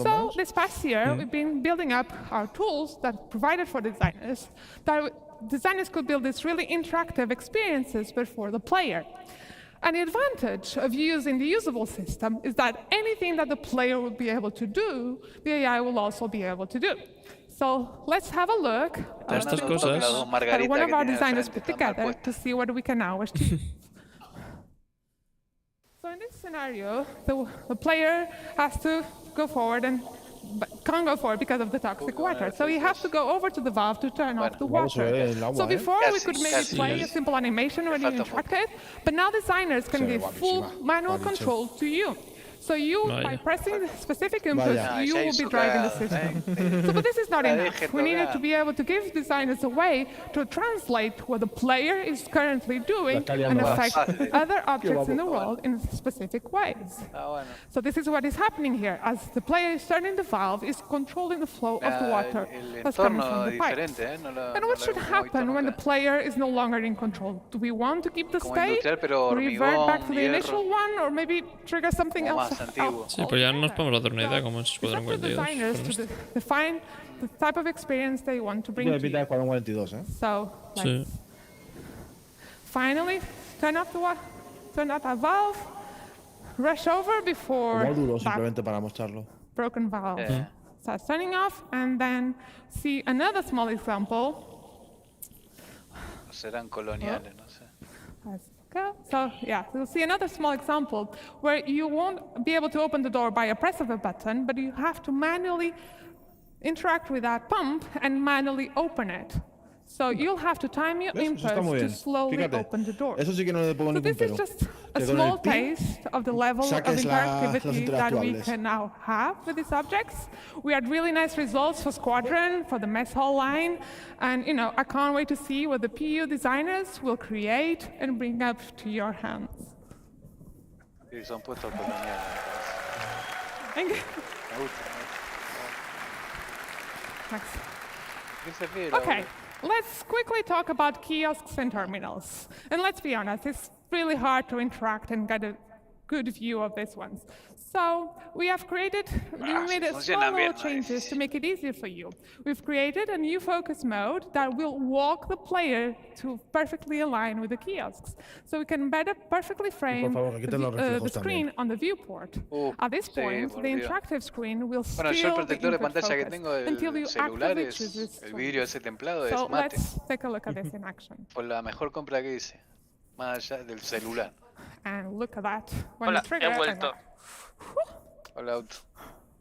So this past year, we've been building up our tools that provided for designers, that designers could build these really interactive experiences, but for the player. And the advantage of using the usable system is that anything that the player will be able to do, the AI will also be able to do. So let's have a look at one of our designers put together to see what we can now achieve. So in this scenario, the player has to go forward but can't go forward because of the toxic water. So he has to go over to the valve to turn off the water. So before we could maybe play a simple animation when you interact it, but now designers can give full manual control to you. So you, by pressing the specific inputs, you will be driving the system. So, but this is not enough. We needed to be able to give designers a way to translate what the player is currently doing and affect other objects in the world in specific ways. So this is what is happening here. As the player is turning the valve, is controlling the flow of the water that's coming from the pipes. And what should happen when the player is no longer in control? Do we want to keep the state, revert back to the initial one, or maybe trigger something else? Sí, pero ya no nos podemos hacer una idea como es Escuadrón 42. Define the type of experience they want to bring to you. So, let's finally turn off that valve, rush over before that broken valve starts turning off, and then see another small example. Serán coloniales, no sé. So yeah, you'll see another small example where you won't be able to open the door by a press of a button, but you have to manually interact with that pump and manually open it. So you'll have to time your inputs to slowly open the door. Eso sí que no le pongo ningún pero. a small taste of the level of interactivity that we can now have with these objects. We had really nice results for Squadron, for the mess hall line, and I can't wait to see what the PU designers will create and bring up to your hands. Thank you. Okay, let's quickly talk about kiosks and terminals. And let's be honest, it's really hard to interact and get a good view of these ones. So we made small little changes to make it easier for you. We've created a new focus mode that will walk the player to perfectly align with the kiosks. So we can better perfectly frame the screen on the viewport. At this point, the interactive screen will steal the input focus until you actively choose this screen. So let's take a look at this in action. Por la mejor compra que hice, más allá del celular. And look at that. When you trigger he vuelto. Hola,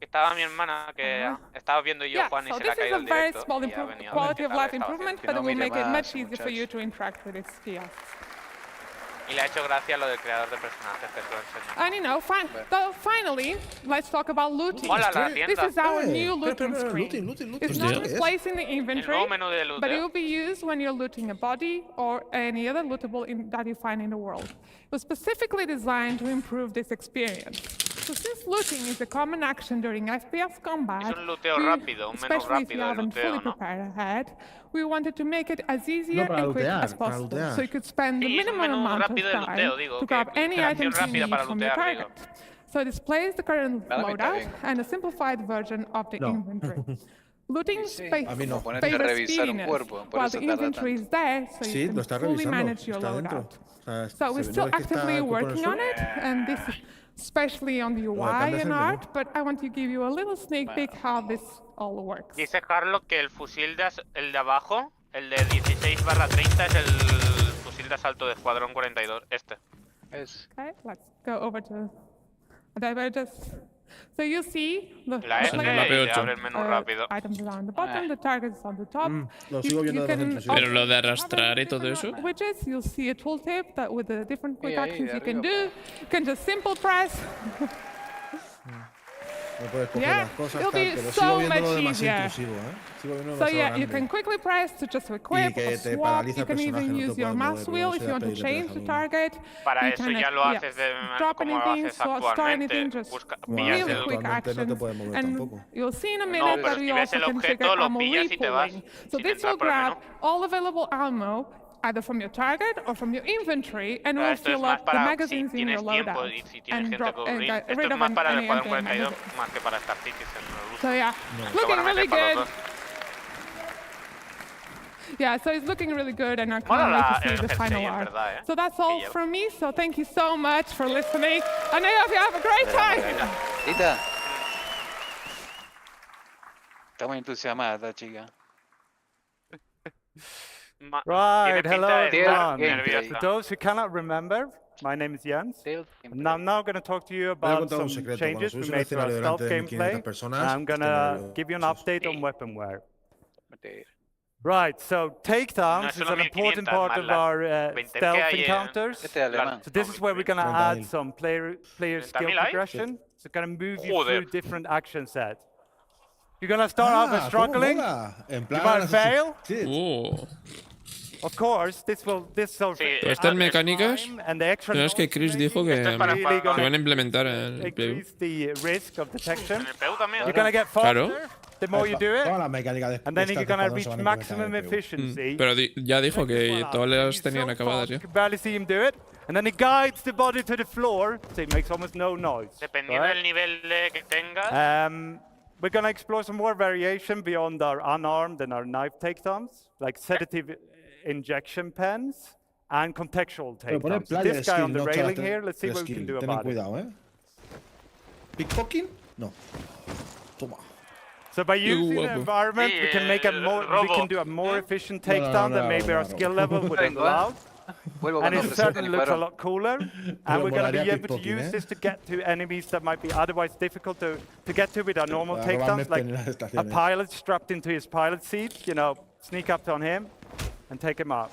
Estaba mi hermana que estaba viendo yo, Juan, y se le ha caído el directo. So this is a very small quality of life improvement, but it will make it much easier for you to interact with these kiosks. Y le ha hecho gracia lo del creador de personajes que te lo enseñó. And finally, let's talk about looting. This is our new looting screen. It's not replacing the inventory, but it will be used when you're looting a body or any other lootable that you find in the world. It was specifically designed to improve this experience. So since looting is a common action during FPS combat, especially if you haven't fully prepared ahead, we wanted to make it as easy and quick as possible, so you could spend the minimum amount of time to grab any items you need from your target. So it displays the current loadout and a simplified version of the inventory. Looting favors speediness, while the inventory is there, so you can fully manage your loadout. So we're still actively working on it, and this is especially on the UI and art, but I want to give you a little sneak peek how this all works. Dice Carlos que el fusil el de abajo, el de 16/30 es el fusil de asalto de Escuadrón 42, este. Okay, let's go over to divergence. So you see the items are on the bottom, the target is on the top. Pero lo de arrastrar y todo eso. Widgets, you'll see a tooltip that with the different quick actions you can do. You can just simple press. Yeah, it'll be so much easier. So yeah, you can quickly press to just equip or swap. You can even use your mouse wheel if you want to change the target. Para eso ya lo haces drop como lo anything, haces store anything, actualmente. just really quick actions. And you'll see in a minute that we also can trigger ammo repooling. So this will grab all available ammo either from your target or from your inventory, and will fill up the magazines in your loadout and drop and get rid of any empty magazines. So yeah, looking really good. Yeah, so it's looking really good, and I can't wait to see the final art. So that's all from me, so thank you so much for listening, and I hope you have a great time! Tita. Está muy entusiasmada, chica. Right, hello everyone. For those who cannot remember, my name is Jens, and I'm now going to talk to you about some changes we made to our stealth gameplay, and I'm going to give you an update on weaponware. Right, so takedowns is an important part of our stealth encounters. So this is where we're going to add some player skill progression. So going to move you through different action sets. You're going to start out by struggling, you might fail. Of course, this will estas mecánicas son las que Chris dijo que van a implementar en el PU. You're going to get faster the more you do it, and then you're going to reach maximum efficiency. Pero ya dijo que todas las tenían acabadas ya. You can barely see him do it, and then he guides the body to the floor, so it makes almost no noise. Dependiendo del nivel que tengas. We're going to explore some more variation beyond our unarmed and our knife takedowns, like sedative injection pens and contextual takedowns. This guy on the railing here, let's see what we can do about it. Pickpocketing? No. Toma. So by using the environment, we can make we can do a more efficient takedown than maybe our skill level would allow. And it certainly looks a lot cooler, and we're going to be able to use this to get to enemies that might be otherwise difficult to get to with our normal takedowns, like a pilot strapped into his pilot seat, sneak up on him and take him out.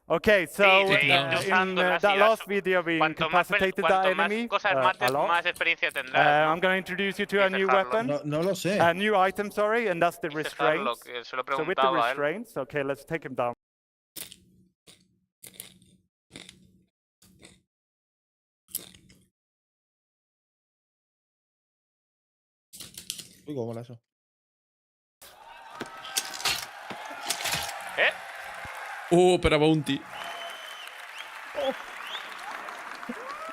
Okay, so Sí, in usándolas that y last video we cuanto más incapacitated that cuanto más enemy cosas a mates, lot. más experiencia tendrás, ¿no? I'm going to introduce you to a new weapon. No lo sé. A new item, sorry, and that's the Dice restraints. Harlock, se lo he So with the preguntado a él. restraints, okay, let's take him down. Uy, cómo mola eso. Pero Bounty.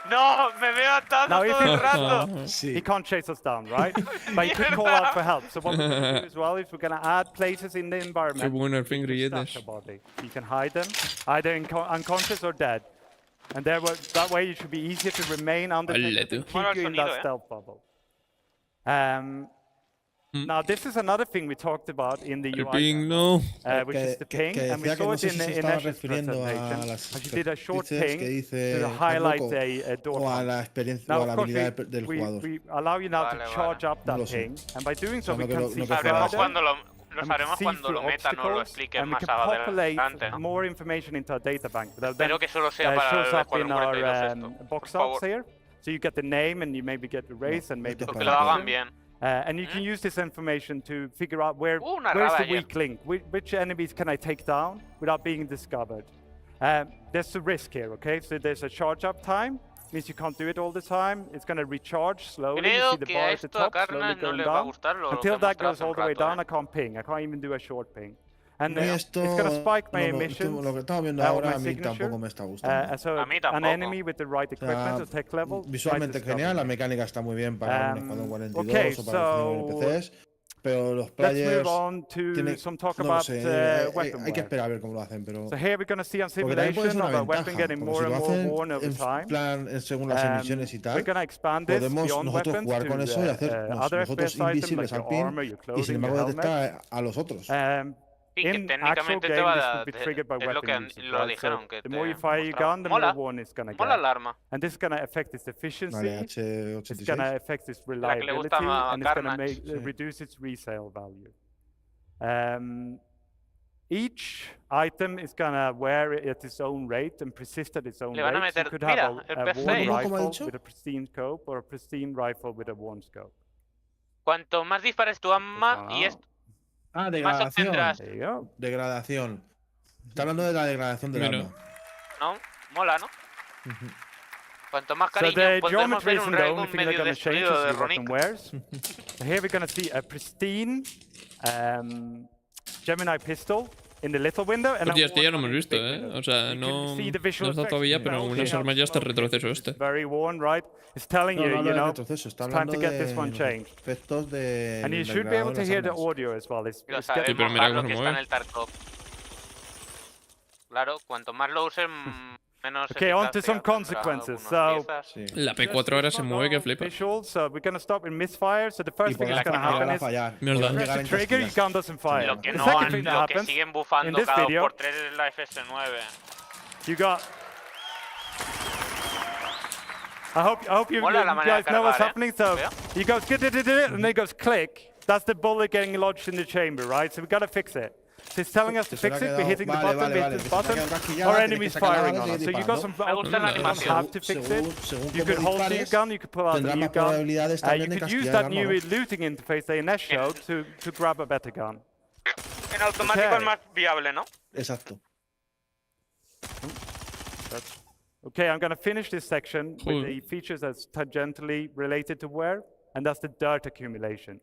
No, me veo atado Now, if todo el he- rato. he can't chase us down, right? But he could call out for help. So what we're going to do as well is we're going to add places in the environment. Qué bueno el where you can fingrilletes. stash your body. You can hide them, either unconscious or dead. And that way you should be easier to remain undetected and keep you in that stealth bubble. Now, this is another thing we talked about in the El UI, ping, no. which is the ping, and we saw it in Ash's presentation. She did a short ping to highlight a door punch. Now, of course, we allow you now to charge up that ping, and by doing so, we can see Sabremos cuando lo and sabremos see cuando through lo metan o lo obstacles, expliquen and we más can populate adelante, ¿no? more information into our data bank. That Espero que solo sea para shows el up in our 42 esto. box Por ups here. So you get the name, and you maybe get the race, and maybe Que lo hagan bien. and you can use this information to figure out where's una the raba weak link, which enemies can I take down without being discovered. There's a risk here, okay? So there's a charge up time, means you can't do it all the time. It's going to recharge slowly. You Creo see the que bar a at the esto a top, slowly Carna no going le va a down. gustar lo Until que that mostré goes hace un all the way rato, down, I can't ping. I can't even do a short ping. And A mí esto, it's going to spike my emissions. lo que estamos viendo with ahora my a mí signature. tampoco me está gustando. So A mí an tampoco. enemy with the right equipment or tech level. Visualmente genial, la mecánica está muy bien para un escuadrón 42 okay, o para los NPCs, pero los players let's move on to some talk no lo about sé, weapon hay que wear. esperar a ver cómo lo hacen, pero So here we're going to see on porque también puede simulation ser of una a weapon ventaja, getting porque more si lo and more hacen worn over en time. plan según las emisiones y We're tal, going to expand this podemos beyond nosotros weapons jugar con eso y to hacernos other nosotros FPS items invisibles like al your ping armor, your y clothing, sin your embargo helmet. detectar a los otros. Sí, que In técnicamente actual te game, va this a will be triggered by es lo que weapon usage, lo right? So dijeron que the te more you fire your mostraba. gun, the Mola. more worn it's going to Mola get. el arma. And this is going to affect its efficiency. Vale, It's H86. going to affect its La que le reliability, gusta a and it's going to Carnage. reduce its resale value. Each item is going to wear it at its own rate and persist at its own Le van a rate. So you meter- could mira, have el a PC. worn ¿Cómo ha rifle dicho? with a pristine scope or a pristine rifle with a worn scope. Cuanto más dispares tu arma y es Ah, más degradación. obtendrás, There you go. Degradación. Está hablando de la degradación del Mira. arma. ¿no? Mola, ¿no? Cuanto más So cariño the podemos geometry ver isn't un the Railgun only thing they're medio going to change, destruido de is your weapon Ronik. wears. So here we're going to see a pristine Gemini pistol in the little window. And Hostia, a este ya lo hemos worn visto, big window. O sea, You no, can see the no visual está effects. todavía, pero Smoke, unas armas ya está smoke, retroceso it's este. very worn, right? It's telling No, you, no habla you de know, retroceso, está it's time hablando to get de this one los changed. efectos de And you del should be able degradado to de hear las the armas. audio as well. It's Y lo it's getting sabemos, mira Harlock, cómo que se está en mueve. el Tarkov. Claro, cuanto más lo usen, menos Okay, on to eficacia some tendrá consequences. algunas So, piezas. La P4 ahora se mueve que flipa. visuals, so we're going to stop in misfire. So the first thing that's podrás going to llegar happen a is fallar. Mierda. Podrás press llegar the en trigger, your castillas. gun doesn't fire. Lo que The no second han, thing that lo que happens siguen in bufando this cada video, 2x3 es la FS9. you got. I hope you Mola la manera guys de know what's cargar, happening. So ¿Veo? he goes and then he goes click. That's the bullet getting lodged in the chamber, right? So we got to fix it. So it's telling us to Se fix te it. ha We're quedado- hitting the vale, button, vale, we vale, hit the se te ha button, quedado casquillada, or tienes enemies que sacar la firing bala on y us. So you seguir got some Me gusta la animación. how to fix it. Según You cómo could hold the new dispares, gun, you could pull out the tendrás new más gun. probabilidades You también de could use casquillar that el new arma, ¿no? looting interface that Ines showed to grab a better gun. En automático Okay. es más viable, ¿no? Exacto. Okay, I'm going to finish this section Cool. with the features that's tangentially related to wear, and that's the dirt accumulation.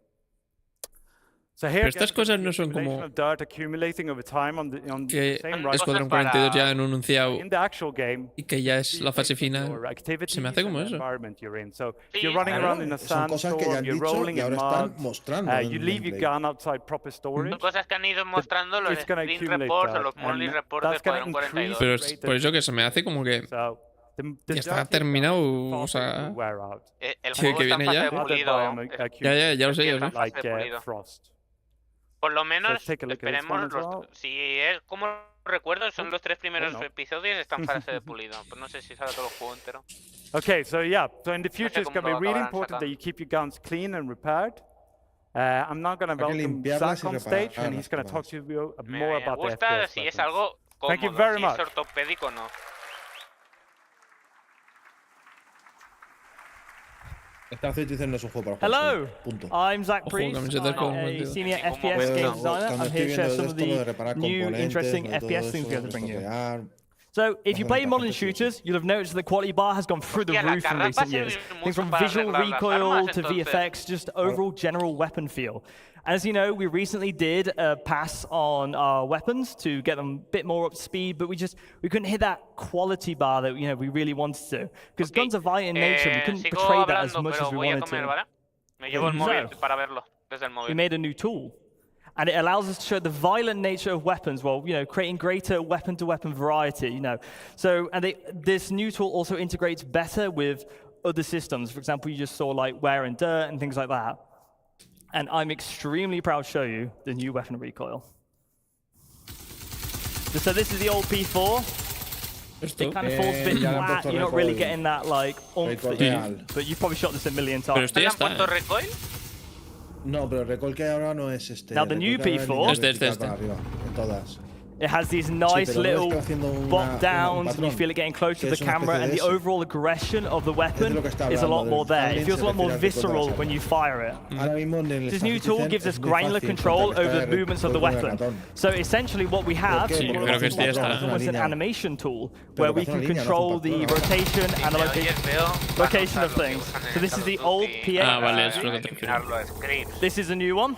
So here Pero again, estas cosas no son accumulation como of dirt accumulating over time on the que same rifle. Escuadrón 42 ya han anunciado In the actual game, y que ya es la fase final. your activities Se me hace como and the eso. environment you're in. So if Sí, you're running claro. around in a Son cosas que ya sandstorm, han you're dicho rolling y in ahora mud, están mostrando en you el leave your gameplay. gun outside proper storage. Son cosas que han ido mostrando los It's gonna sprint accumulate reports o dirt, los morning and reports de that's gonna Escuadrón 42. Pero es por eso que se me hace como que So the ya está dirt terminado, is o sea, faster to wear out. El que juego está en viene fase ya. de pulido. Ya lo sé, Empieza en fase Like de pulido. frost. Por lo menos, Let's take a look at this one esperemos, as well. si es como recuerdo, son los 3 primeros Bueno. episodios están en fase de pulido. Pues no sé si sale todo el juego entero. Okay, so yeah, so in the future it's cómo going to be lo really acabarán important that sacando. you keep your guns clean and repaired. I'm now going to Hay que welcome limpiarlas Zach y on stage, and repararlas, he's going to talk to you more Me about the gusta FPS si es weapons. algo Thank you cómodo. very Si much. es ortopédico, no. Star Citizen no es un juego para Hello, jugar, punto. I'm Zach Ojo, Priest. camiseta I'm con a sentido. senior Ningún FPS momento. game designer. Cuando I'm here to share estoy some of viendo esto, lo de the reparar new componentes, interesting lo de todo FPS eso, things we have to bring you. desbloquear. So, if you Ojo, play la modern parte sí, sí. shooters, you'll have noticed the quality bar has gone through the Hostia, la roof in carrapa recent sirve years. mucho Things from para visual arreglar las recoil armas, to entonces. VFX, just overall general weapon feel. As you know, we recently did a pass on our weapons to get them a bit more up to speed, but we couldn't hit that quality bar that we really wanted to. Because guns are violent in nature, we couldn't Sigo portray that as hablando, much pero as we voy a wanted comer, to. ¿vale? Me llevo el móvil para verlo desde el We móvil. made a new tool. And it allows us to show the violent nature of weapons while, creating greater weapon-to-weapon variety, So, this new tool also integrates better with other systems. For example, you just saw like wear and dirt and things like that. And I'm extremely proud to show you the new weapon recoil. So this is the old P4. It kind of falls a bit flat. You're not really getting that like oomph that but you've probably shot this a million times. Pero esto ya está. recoil? No, pero el recoil que hay ahora no es este. Now the new P4 este. Para arriba, en todas. It has these nice pero little no está haciendo bop downs, and you patrón, feel it getting close to que the es una camera, especie and de the eso. overall aggression of the weapon lo que está is a lot hablando, more there. del It feels a lot more handling se refiere al visceral control when you fire it. Ahora mismo en el This Star new tool Citizen gives us es muy granular fácil control contactar over the el movements of the con el weapon. ratón. So essentially what we have Sí, yo creo que esto ya está. is almost an animation tool where Pero we que hace can una línea, no hace control un the patrón. rotation and the Si me oyes feo, van a location usar of lo que things. usan en So el this is Call the of old Duty PA. vale, es lo que te refiero. eliminarlo a scripts. This is a new one.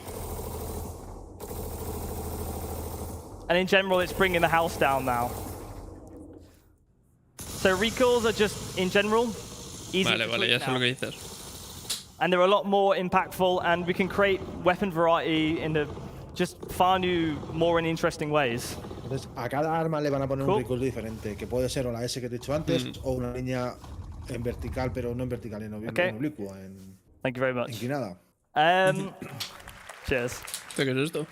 And in general, it's bringing the house down now. So recoils are just, in general, easy to Vale, click ya sé now. lo que dices. And they're a lot more impactful, and we can create weapon variety in just far new, more and interesting ways. Entonces, a cada arma le van a poner un recoil diferente, que puede ser o la S que te he dicho antes, o una línea en vertical, pero no en vertical, en oblicuo, en Thank you very much. inclinada. Cheers. ¿Qué es esto?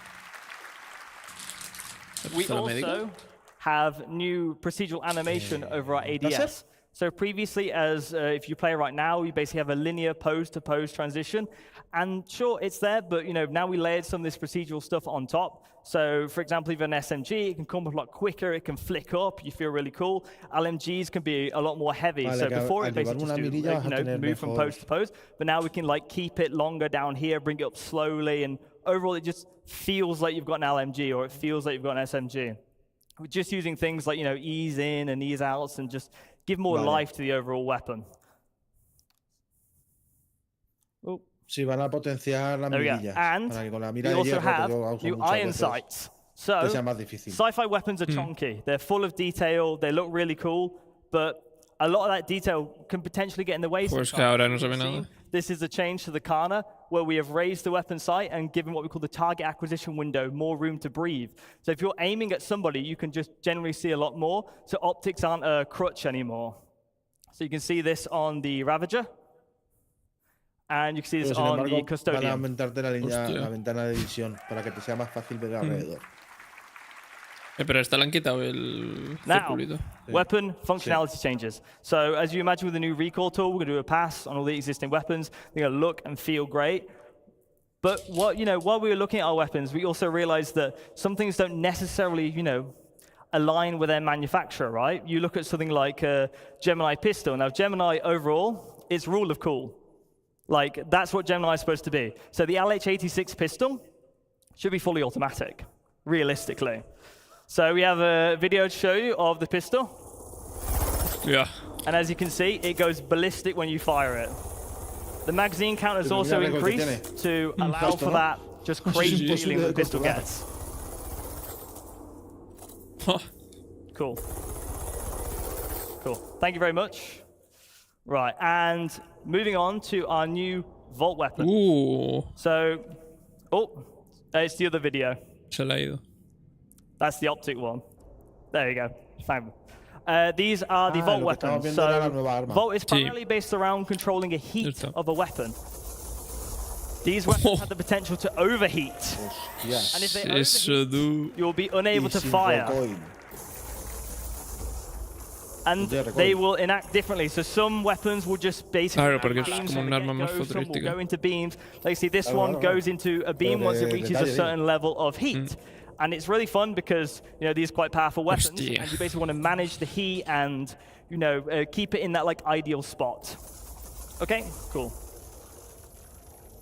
We ¿Esto la médica? also have new procedural animation over our ADS. So previously, if you play right now, you basically have a linear pose-to-pose transition. And sure, it's there, but now we layered some of this procedural stuff on top. So for example, if you have an SMG, it can come up a lot quicker, it can flick up, you feel really cool. LMGs can be a lot more heavy. Vale, So que before al it basically llevar una just mirilla vas a tener move from mejor- pose to pose, but now we can keep it longer down here, bring it up slowly, and overall it just feels like you've got an LMG or it feels like you've got an SMG. We're just using things like ease in and ease outs and just give more life to the overall weapon. Oh. Sí, van a potenciar las There we go. mirillas. And Para que con la we mira de also hierro, que have yo uso new muchas iron veces, sights. So, que sea más difícil. sci-fi weapons are chunky. They're full of detail. They look really cool, but a lot of that detail can potentially get in the way. Pues sometimes. que ahora no se ve See, nada. This is a change to the Kana, where we have raised the weapon sight and given what we call the target acquisition window more room to breathe. So if you're aiming at somebody, you can just generally see a lot more. So optics aren't a crutch anymore. So you can see this on the Ravager, and you can see this Pero, sin on embargo, the van a Custodian. aumentarte la Hostia. ventana de visión para que te sea más fácil ver alrededor. Pero esta le han quitado el Now, circulito. weapon functionality changes. So as you imagine with the new recoil tool, we're going to do a pass on all the existing weapons. They're going to look and feel great. But while we were looking at our weapons, we also realized that some things don't necessarily, align with their manufacturer, right? You look at something like a Gemini pistol. Now, Gemini overall, it's rule of cool. That's what Gemini is supposed to be. So the LH86 pistol should be fully automatic, realistically. So we have a video to show you of the pistol. Yeah. And as you can see, it goes ballistic when you fire it. The magazine count has also increased to allow for that just crazy feeling that the pistol gets. Cool. Cool. Thank you very much. Right, and moving on to our new Vault weapon. Ooh. So, it's the other video. Se le ha ido. That's the optic one. There you go. Thank you. These are the Vault lo que estamos weapons. viendo era la So, nueva arma. Vault is primarily based around controlling a heat of a weapon. These weapons have the potential to overheat. And if they overheat, you'll be unable to fire. And they will enact differently. So some weapons will just basically porque es beams como from un the arma más get-go, some will futurística. go into beams. Like, see, this one goes into a beam once it reaches a certain level of heat. And it's really fun because these are quite powerful weapons, Hostia. and you basically want to manage the heat and keep it in that like ideal spot. Okay, cool.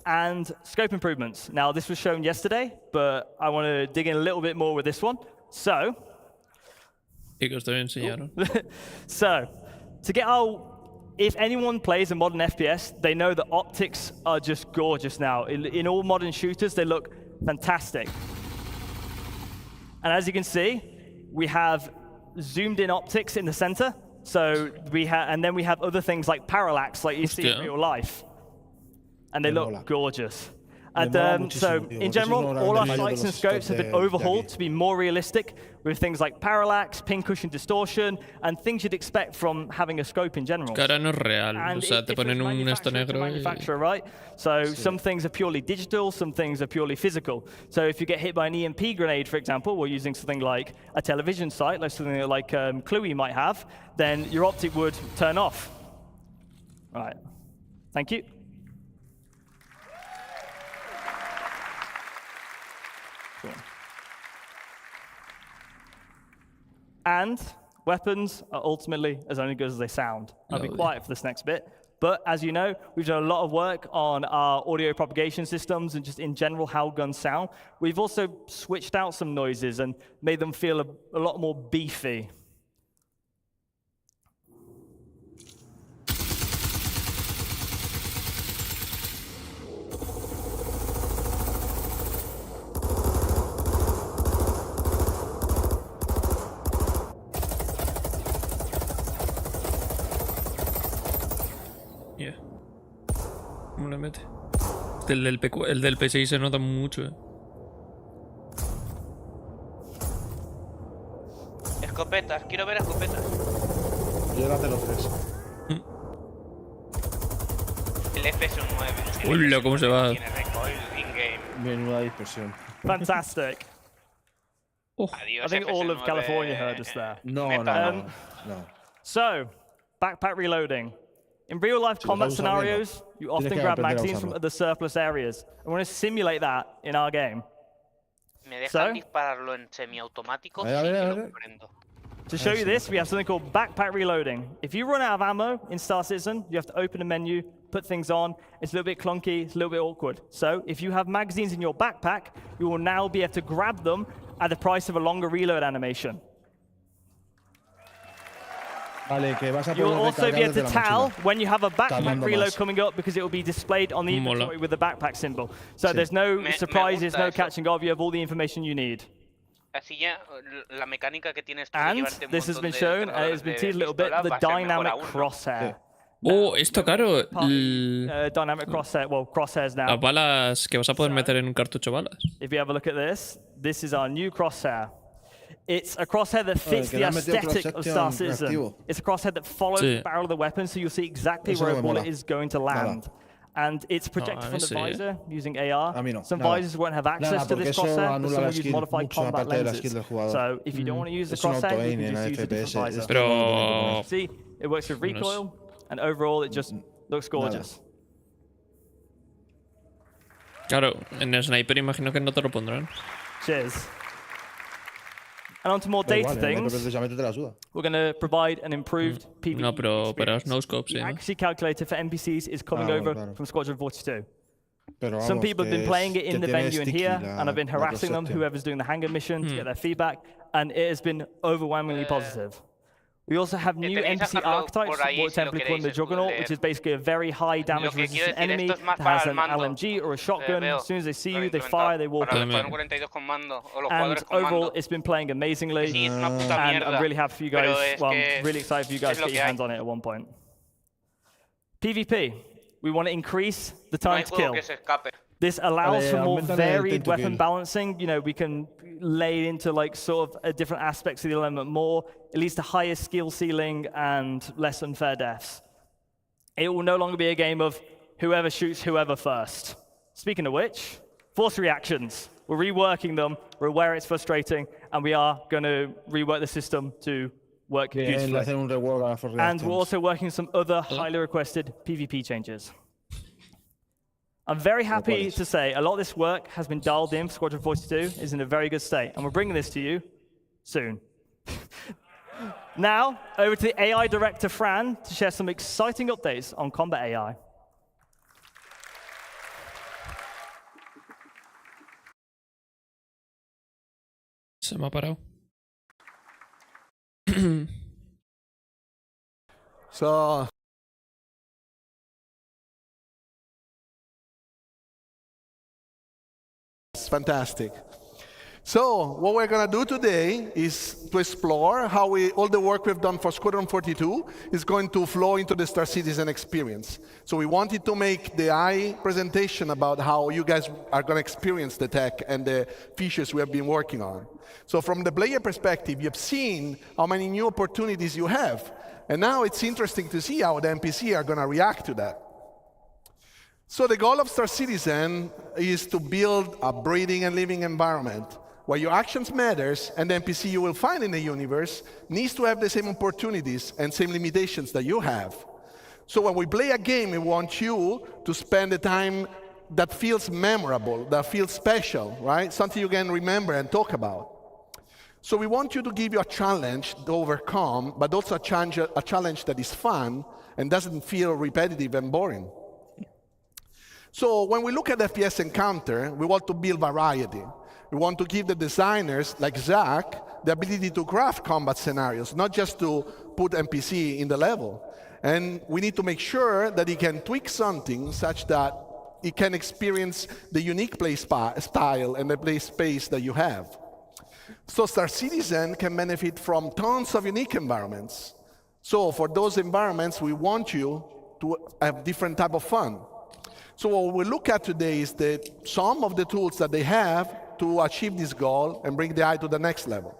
And scope improvements. Now this was shown yesterday, but I want to dig in a little bit more with this one. So. Y que os te enseñaron. So, to get if anyone plays a modern FPS, they know the optics are just gorgeous now. In all modern shooters, they look fantastic. And as you can see, we have zoomed in optics in the center. So and then we have other things like parallax, like you see in real life. And they look gorgeous. And so, in general, all our sights and scopes have been overhauled to be more realistic with things like parallax, pin cushion distortion, and things you'd expect from having a scope in general. Que ahora no es real. O sea, te ponen un esto negro y... Manufacturer, right? So some things are purely digital, some things are purely physical. So if you get hit by an EMP grenade, for example, we're using something like a television sight, like something like Cluey might have, then your optic would turn off. Right. Thank you. And weapons are ultimately as only good as they sound. I'll be quiet for this next bit. But as you know, we've done a lot of work on our audio propagation systems and just in general how guns sound. We've also switched out some noises and made them feel a lot more beefy. ¿Cómo le mete? El del P6 se nota mucho, Escopetas, quiero ver escopetas. Yo la 03. El FS9. Hola, ¿cómo se va? Tiene recoil in-game. Menuda dispersión. Fantastic. Adiós, I think all of FS9. California heard us there. No. So, backpack reloading. In real-life combat scenarios, you often grab magazines from other surplus areas. I want to simulate that in our game. ¿Me dejan dispararlo en semiautomático? Sí, que lo comprendo. To show you this, we have something called backpack reloading. If you run out of ammo in Star Citizen, you have to open a menu, put things on. It's a little bit clunky, it's a little bit awkward. So if you have magazines in your backpack, you will now be able to grab them at the price of a longer reload animation. Vale, que vas a You'll also be able to tell when you have a backpack Tardando reload más. coming up because it will be displayed on the inventory with the backpack symbol. So there's no surprises, no catching off. You have all the information you need. Así ya, la mecánica que tienes tú de And llevarte un this has montón been de shown, and it's been teased a little bit, pistolas the va a ser mejor dynamic aún, ¿no? crosshair. Oh, esto claro. Dynamic crosshair, well, crosshairs now. Las balas que vas a poder meter en un cartucho balas. If you have a look at this is our new crosshair. It's a crosshair that fits the aesthetic of Star Citizen. It's a crosshair that follows the barrel of the weapon, so you'll see exactly where a bullet is going to land. And it's projected from the visor using AR. Some visors won't have access to this crosshair, but some will use modified combat lenses. So if you don't want to use the crosshair, you can just use a different visor. Pero... See, it works with recoil, and overall it just looks gorgeous. Claro, en el sniper imagino que no te lo pondrán. Cheers. And on to more data things, we're going to provide an improved PvE No, pero experience. no scopes, The ¿no? accuracy calculator for NPCs is coming over from Squadron 42. Pero Some vamos, people have been que playing it es- in the que tiene venue in sticky here, la- and I've been la harassing them, perception. whoever's doing the hangar mission, to get their feedback, and it has been overwhelmingly positive. We also have new tenéis a NPC Carlo archetypes, por ahí, support si lo template called the queréis Juggernaut, leer. which is basically a very high damage que quiero resistant decir, enemy esto es más that para has el an mando. LMG or a shotgun. Veo, As soon as they see para you, they implementar. fire, they walk Para in. los Escuadrón 42 con mando, o los And jugadores con overall, mando. it's been playing amazingly, Sí, es una puta and mierda, I'm really happy for you pero guys. es Well, que I'm really excited for you guys es to lo get que your hay. hands on it at one point. PvP, we want to increase the No hay time to juego kill. que se escape. This allows for more aumentan el varied time to weapon kill. balancing. You know, we can lay into like sort of different aspects of the element more. It leads to higher skill ceiling and less unfair deaths. It will no longer be a game of whoever shoots whoever first. Speaking of which, force reactions. We're reworking them. We're aware it's frustrating, and we are going to rework the system to work Bien, le beautifully. hacen un rework a las And we're reactions. also working some other highly requested PvP changes. I'm very happy to say a lot of this work has been dialed in for Squadron 42, is in a very good state, and we're bringing this to you soon. Now, over to the AI director, Fran, to share some exciting updates on combat AI. Se me ha parado. So it's fantastic. So what we're going to do today is to explore how all the work we've done for Squadron 42 is going to flow into the Star Citizen experience. So we wanted to make the AI presentation about how you guys are going to experience the tech and the features we have been working on. So from the player perspective, you've seen how many new opportunities you have. And now it's interesting to see how the NPC are going to react to that. So the goal of Star Citizen is to build a breathing and living environment where your actions matters, and the NPC you will find in the universe needs to have the same opportunities and same limitations that you have. So when we play a game, we want you to spend the time that feels memorable, that feels special, right? Something you can remember and talk about. So we want you to give you a challenge to overcome, but also a challenge that is fun and doesn't feel repetitive and boring. So when we look at FPS Encounter, we want to build variety. We want to give the designers, like Zach, the ability to craft combat scenarios, not just to put NPC in the level. And we need to make sure that he can tweak something such that he can experience the unique play style and the play space that you have. So Star Citizen can benefit from tons of unique environments. So for those environments, we want you to have different type of fun. So what we'll look at today is some of the tools that they have to achieve this goal and bring the AI to the next level.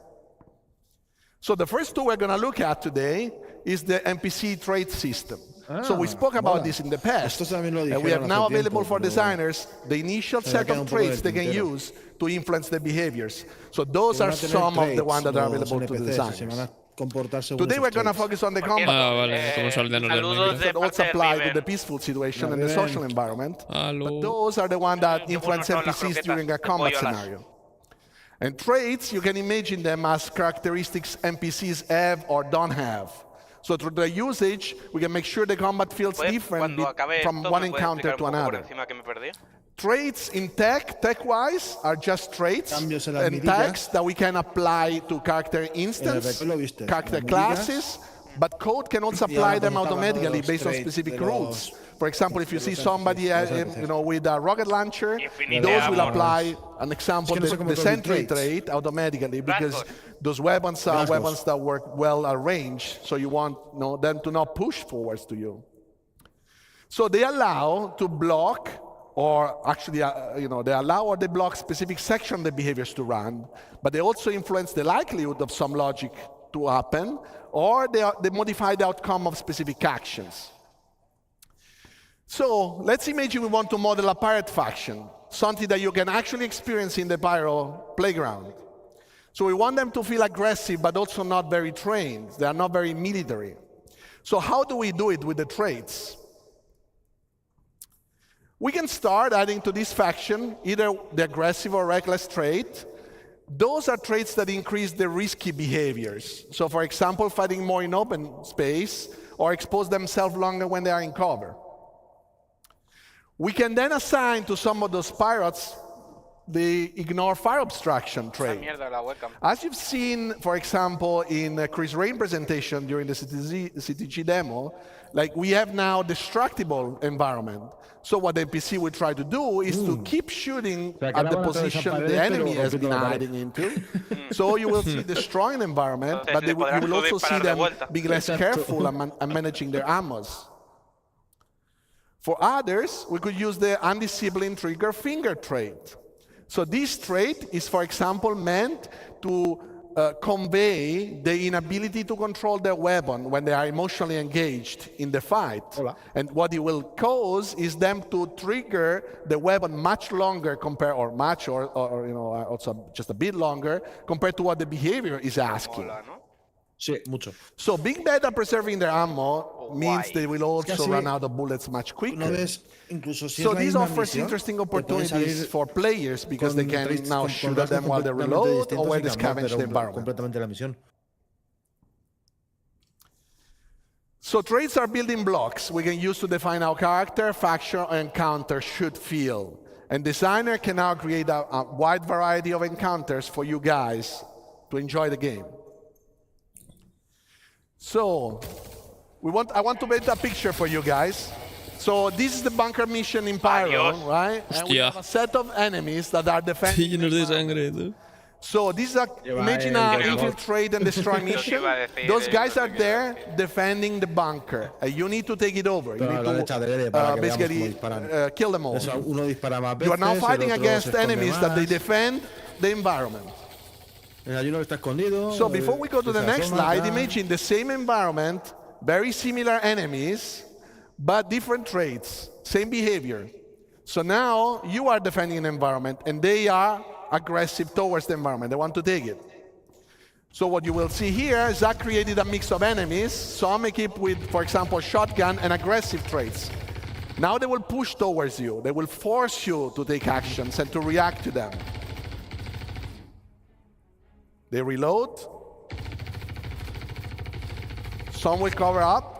So the first tool we're going to look at today is the NPC trait system. So we spoke about this in the past, and we have now available for designers the initial set of traits they can use to influence the behaviors. So those are some of the ones that are available to the designers. Today we're going to focus on the combat. That also apply to the peaceful situation and the social environment. But those are the ones that influence NPCs during a combat scenario. And traits, you can imagine them as characteristics NPCs have or don't have. So through the usage, we can make sure the combat feels different from one encounter to another. Traits in tech-wise, are just traits and tags that we can apply to character instance, character classes, but code can also apply them automatically based on specific rules. For example, if you see somebody with a rocket launcher, those will apply, an example, the sentry trait automatically, because those weapons are weapons that work well at range, so you want them to not push forwards to you. So they allow to block, or actually, they allow or they block specific section of the behaviors to run, but they also influence the likelihood of some logic to happen, or they modify the outcome of specific actions. So let's imagine we want to model a pirate faction, something that you can actually experience in the Pyro playground. So we want them to feel aggressive, but also not very trained. They are not very military. So how do we do it with the traits? We can start adding to this faction either the aggressive or reckless trait. Those are traits that increase the risky behaviors. So for example, fighting more in open space or expose themselves longer when they are in cover. We can then assign to some of those pirates the ignore fire obstruction trait. As you've seen, for example, in Chris Rain's presentation during the CTG demo, we have now destructible environment. So what the NPC will try to do is to keep shooting at the position the enemy has been hiding into. So you will see destroying environment, but you will also see them being less careful and managing their ammos. For others, we could use the undisciplined trigger finger trait. So this trait is, for example, meant to convey the inability to control their weapon when they are emotionally engaged in the fight. And what it will cause is them to trigger the weapon much longer also just a bit longer compared to what the behavior is asking. Sí, mucho. So being bad at preserving their ammo means they will also run out of bullets much quicker. So this offers interesting opportunities for players because they can now shoot at them while they reload or while they scavenge the environment. So traits are building blocks we can use to define how character, faction, or encounter should feel. And designer can now create a wide variety of encounters for you guys to enjoy the game. So I want to paint a picture for you guys. So this is the bunker mission in Pyro, right? And we have a set of enemies that are defending. So this is imagine an infiltrate and destroy mission. Those guys are there defending the bunker. You need to take it over. You need to basically kill them all. You are now fighting against enemies that they defend the environment. So before we go to the next slide, imagine the same environment, very similar enemies, but different traits, same behavior. So now you are defending an environment and they are aggressive towards the environment. They want to take it. So what you will see here is that created a mix of enemies, some equipped with, for example, shotgun and aggressive traits. Now they will push towards you. They will force you to take actions and to react to them. They reload. Some will cover up.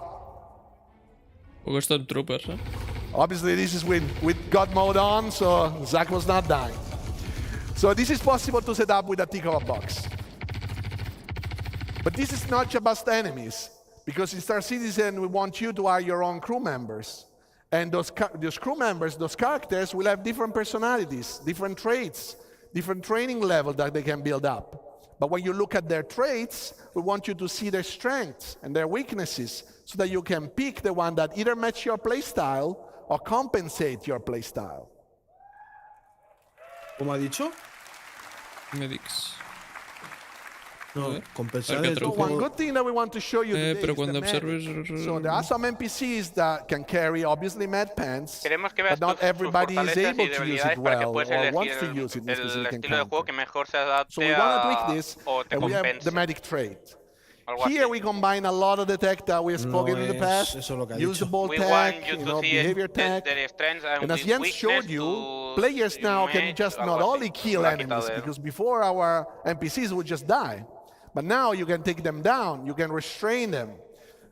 Troopers, eh? Obviously, this is with God mode on, so Zach was not dying. So this is possible to set up with a tick of a box. But this is not just enemies, because in Star Citizen, we want you to hire your own crew members. And those crew members, those characters, will have different personalities, different traits, different training level that they can build up. But when you look at their traits, we want you to see their strengths and their weaknesses so that you can pick the one that either match your playstyle or compensate your playstyle. ¿Cómo ha dicho? Medics. No, compensar. So one good thing that we want to show you today pero is cuando the observes... medic. So there are some NPCs that can carry, obviously, med pants, but not everybody is able to use it well or wants to use it in specific encounters. So we want to tweak this, and we have the medic trait. Here we combine a lot of the tech that we have spoken in the past, usable tech, behavior tech, and as Jens showed you, players now can just not only kill enemies, because before our NPCs would just die, but now you can take them down, you can restrain them.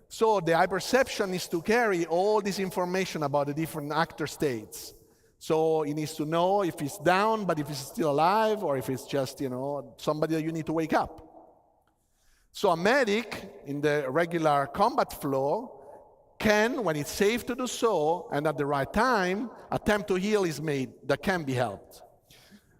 So the eye perception needs to carry all this information about the different actor states. So it needs to know if he's down, but if he's still alive, or if it's just, somebody that you need to wake up. So a medic in the regular combat flow can, when it's safe to do so, and at the right time, attempt to heal his mate that can be helped.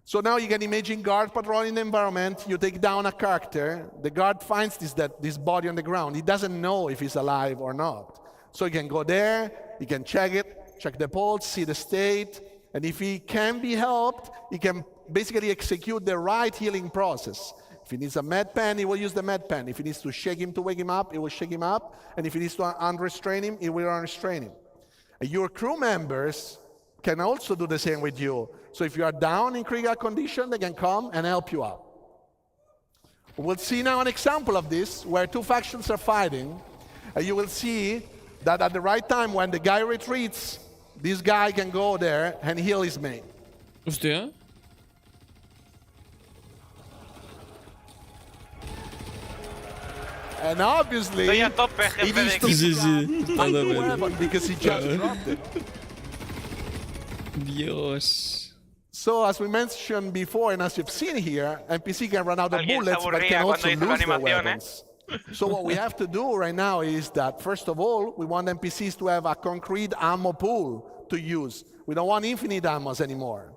So now you can imagine guard patrolling the environment, you take down a character, the guard finds this body on the ground. He doesn't know if he's alive or not. So he can go there, he can check it, check the pulse, see the state, and if he can be helped, he can basically execute the right healing process. If he needs a med pen, he will use the med pen. If he needs to shake him to wake him up, he will shake him up. And if he needs to unrestrain him, he will unrestrain him. And your crew members can also do the same with you. So if you are down in critical condition, they can come and help you out. We'll see now an example of this, where two factions are fighting. And you will see that at the right time, when the guy retreats, this guy can go there and heal his mate. Hostia. And obviously, he needs to because he just dropped it. Dios. So as we mentioned before, and as you've seen here, NPC can run out of bullets, but can also lose their weapons. So what we have to do right now is that, first of all, we want NPCs to have a concrete ammo pool to use. We don't want infinite ammos anymore.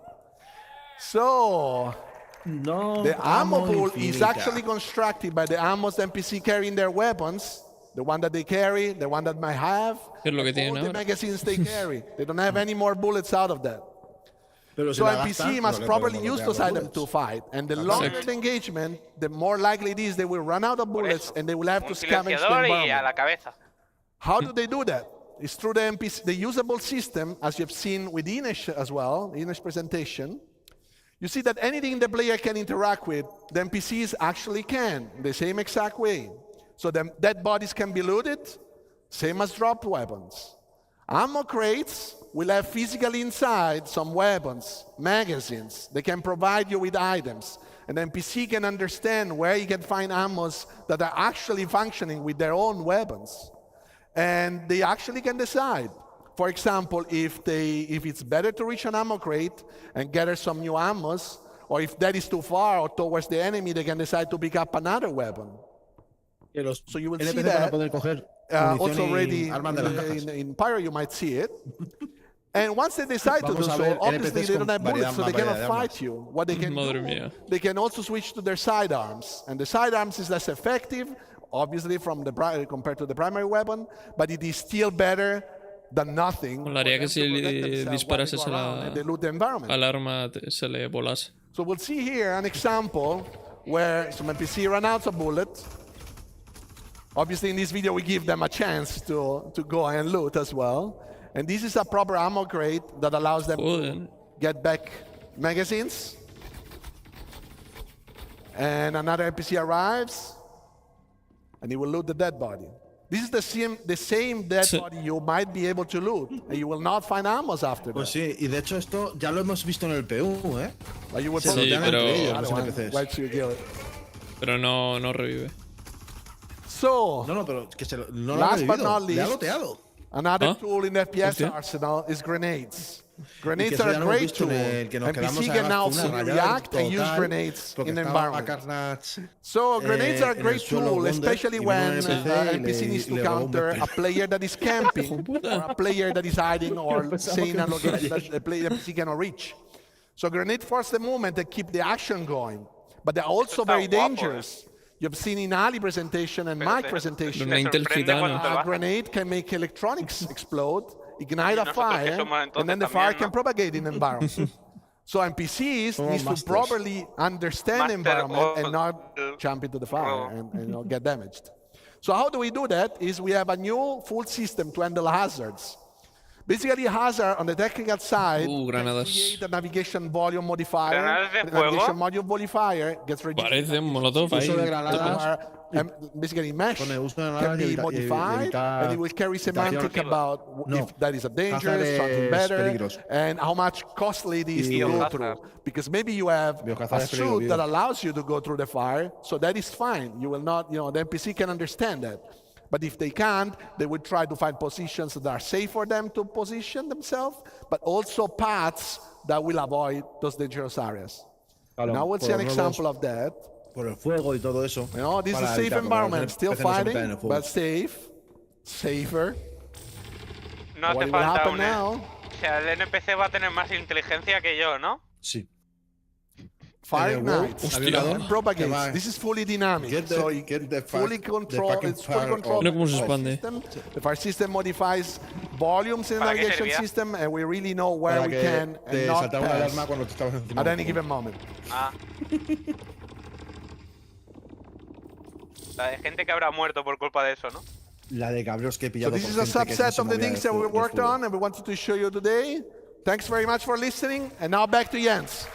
So the ammo pool is actually constructed by the ammos the NPC carry in their weapons, the one that they carry, the one that might have, all the magazines they carry. They don't have any more bullets out of that. So NPC must properly use those items to fight. And the longer the engagement, the more likely it is they will run out of bullets and they will have to scavenge the environment. How do they do that? It's through the NPC, the usable system, as you've seen with Ines as well, Ines' presentation. You see that anything the player can interact with, the NPCs actually can, the same exact way. So the dead bodies can be looted, same as dropped weapons. Ammo crates will have physically inside some weapons, magazines. They can provide you with items. And then NPC can understand where you can find ammos that are actually functioning with their own weapons. And they actually can decide. For example, if it's better to reach an ammo crate and gather some new ammos, or if that is too far or towards the enemy, they can decide to pick up another weapon. So you will see that also already in Pyro, you might see it. And once they decide to do so, obviously they don't have bullets, so they cannot fight you. What they can do, they can also switch to their sidearms. And the sidearms is less effective, obviously, compared to the primary weapon, but it is still better than nothing. Molaría que si disparases al arma se le volase. So we'll see here an example where some NPC ran out of bullets. Obviously, in this video, we give them a chance to go and loot as well. And this is a proper ammo crate that allows them to get back magazines. And another NPC arrives, and he will loot the dead body. This is the same dead body you might be able to loot, and you will not find ammos after that. Pues sí, y de hecho esto ya lo hemos visto en el PU, ¿eh? Pero no revive. So, pero que no lo last ha but not le ha least, loteado. another tool in the FPS arsenal is grenades. Grenades are a great tool. NPC can now react and use grenades in the environment. So grenades are a great tool, especially when NPC needs to counter a player that is camping, or a player that is hiding or saying a location that the NPC cannot reach. So grenades force the movement and keep the action going. But they're also very dangerous. You've seen in Ali presentation and my presentation, a grenade can make electronics explode, ignite a fire, and then the fire can propagate in the environment. So NPCs need to properly understand the environment and not jump into the fire and get damaged. So how do we do that? Is we have a new full system to handle hazards. Basically, hazard on the technical side create a navigation volume modifier. The navigation volume modifier gets reduced. Parece un molotov ahí. Basically, mesh can be modified, and it will carry semantic about if that is a danger, something better, and how much costly it is to go through. Because maybe you have a suit that allows you to go through the fire, so that is fine. You will not, the NPC can understand that. But if they can't, they will try to find positions that are safe for them to position themselves, but also paths that will avoid those dangerous areas. Now we'll see an example of that. Por el fuego y todo eso. This is a safe environment, still fighting, but safe, safer. No hace falta O sea, el NPC va a tener más inteligencia que yo, ¿no? Sí. Fire ignites and propagates. This is fully dynamic, so you fully control. It's fully controlled. The fire system modifies volumes in the navigation system, and we really know where we can and not pass at any given moment. Hay gente que habrá muerto por culpa de eso, ¿no? La de cabros que he pillado. So this is a subset of the things that we worked on, and we wanted to show you today. Thanks very much for listening, and now back to Jens.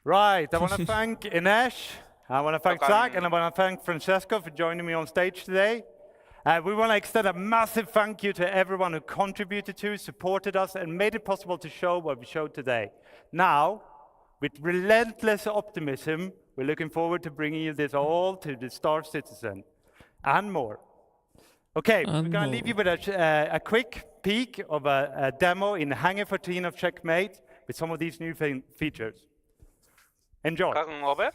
Right, I want to thank Inesh, I want to thank Zach, and I want to thank Francesco for joining me on stage today. We want to extend a massive thank you to everyone who contributed to, supported us, and made it possible to show what we showed today. Now, with relentless optimism, we're looking forward to bringing you this all to the Star Citizen and more. Okay, we're going to leave you with a quick peek of a demo in Hangar 14 of Checkmate with some of these new features. Enjoy. Over.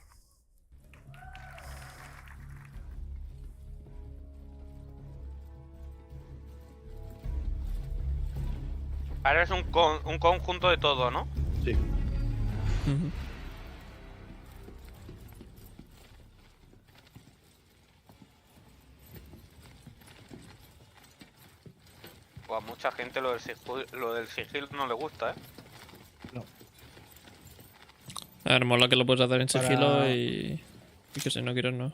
Ahora es un conjunto de todo, ¿no? Sí. A mucha gente lo del sigilo no le gusta, ¿eh? No. A ver, mola que lo puedes hacer en sigilo y que si no quieres no.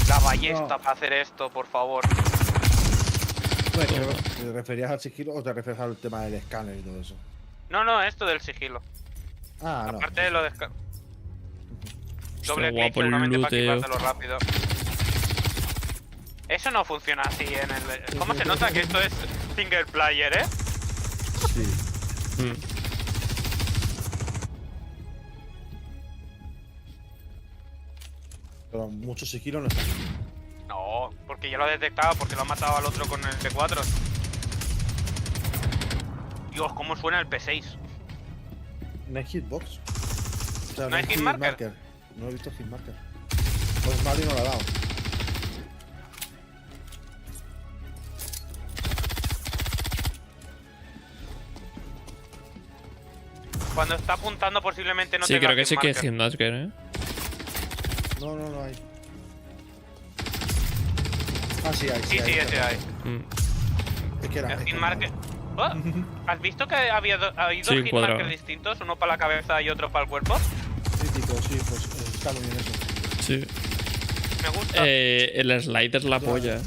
La ballesta para hacer esto, por favor. Bueno, ¿te referías al sigilo o te refieres al tema del escáner y todo eso? No, esto del sigilo. Ah, no. Aparte de lo de... Doble clic guapo el seguramente para looteo. equipártelo rápido. Eso no funciona así en el... ¿Cómo se nota que esto es single player, Sí. Pero mucho sigilo no está. No, porque ya lo he detectado, porque lo ha matado al otro con el P4. Dios, cómo suena el P6. ¿No hay hitbox? O sea, ¿No hay hitmarker? No he visto hitmarker. Pues Mali no lo ha dado. Cuando está apuntando posiblemente no Sí, tenga creo que sí que hay hitmarker. hitmarker, No hay. Ah, sí hay. Sí, ese hay. Es que era. El hitmarker... Oh, ¿has visto que hay dos Sí, hitmarkers cuadrado. distintos? Uno para la cabeza y otro para el cuerpo. Crítico, sí, pues está muy bien eso. Sí. Me gusta. El slide es la polla. Sí.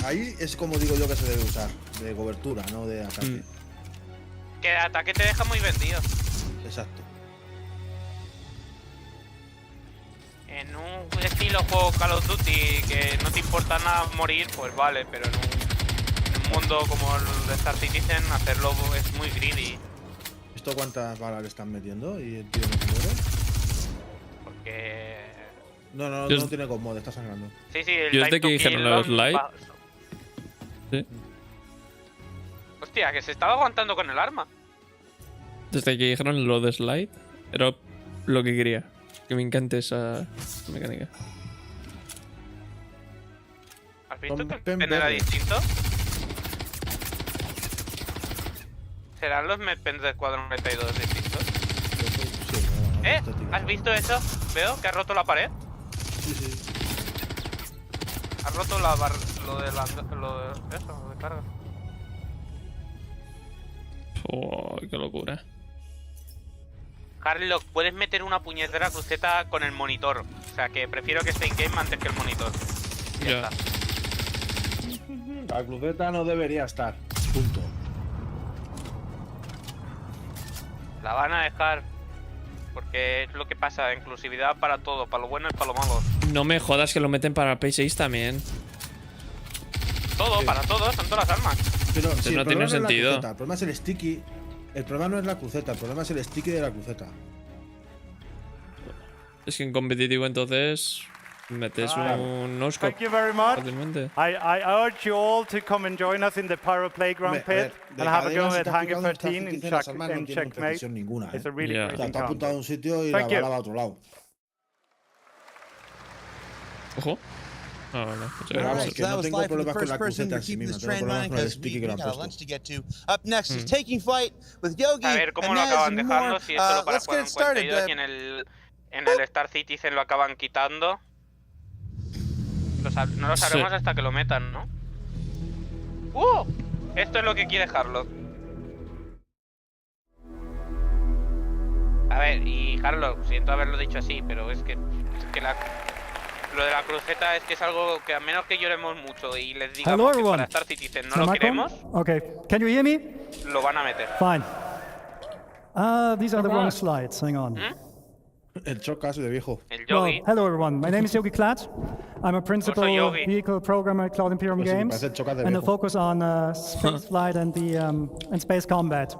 Ahí es como digo yo que se debe usar. De cobertura, no de ataque. Que de ataque te deja muy vendido. Exacto. En un estilo juego Call of Duty que no te importa nada morir, pues vale, pero en un mundo como el de Star Citizen hacerlo es muy greedy. ¿Esto cuántas balas le están metiendo y el tío no se muere? Porque... No tiene commode, está sangrando. Sí, el Yo time desde to que dijeron kill los lo- light. Sí. Hostia, que se estaba aguantando con el arma. Desde que dijeron lo de slide, era lo que quería. Que me encante esa mecánica. ¿Has visto que el pen era distinto? ¿Serán los medpens del cuadro 92 distintos? ¿Has visto eso? Veo que ha roto la pared. Sí. Ha roto lo de eso, de carga. Oh, qué locura. Harlock, puedes meter una puñetera cruceta con el monitor. O sea que prefiero que esté in-game antes que el monitor. Ya está. La cruceta no debería estar. Punto. La van a dejar. Porque es lo que pasa, inclusividad para todo, para lo bueno y para lo malo. No me jodas que lo meten para P6 también. Todo, para todo, son todas las armas. Pero sí, no el tiene problema no es la sentido. cruceta, el problema es el sticky. El problema no es la cruceta, el problema es el sticky de la cruceta. Es que en competitivo entonces metes un no-scope. Thank you very much. fácilmente. I urge you all to come and join us in the Pyro Playground pit and have a go at Hangar 13 in Checkmate. Ninguna, It's a really Yeah. great Está encounter. apuntado a un sitio y Thank la you. bala va a otro lado. Ojo. Ah, vale. Pero vamos, Alright, que so that no was tengo live from the problemas con first la person. cruceta We're en sí keeping misma, this tengo train problemas running con el because sticky we que le han got a puesto. lunch to get to. Up next is Taking Flight with Yogi A ver cómo and lo Nez acaban and dejando, more. si es solo para Let's jugar get en started. 42 y en el Star Citizen lo acaban quitando. No lo sabremos hasta que lo metan, ¿no? Esto es lo que quiere Harlock. A ver, y Harlock, siento haberlo dicho así, pero es que lo de la cruceta es que es algo que a menos que lloremos mucho y les digamos Hello, que everyone. para Star Citizen no Is lo my microphone? queremos, Okay, can you hear me? lo van a meter. Fine. These are the wrong slides. Hang on. El chocas de viejo. Well, hello everyone. My name is Yogi Klatt. I'm a principal Yogi. vehicle programmer at Cloud Imperium Pues sí, Games, parece el chocas de and the viejo. focus on space flight and the and space combat.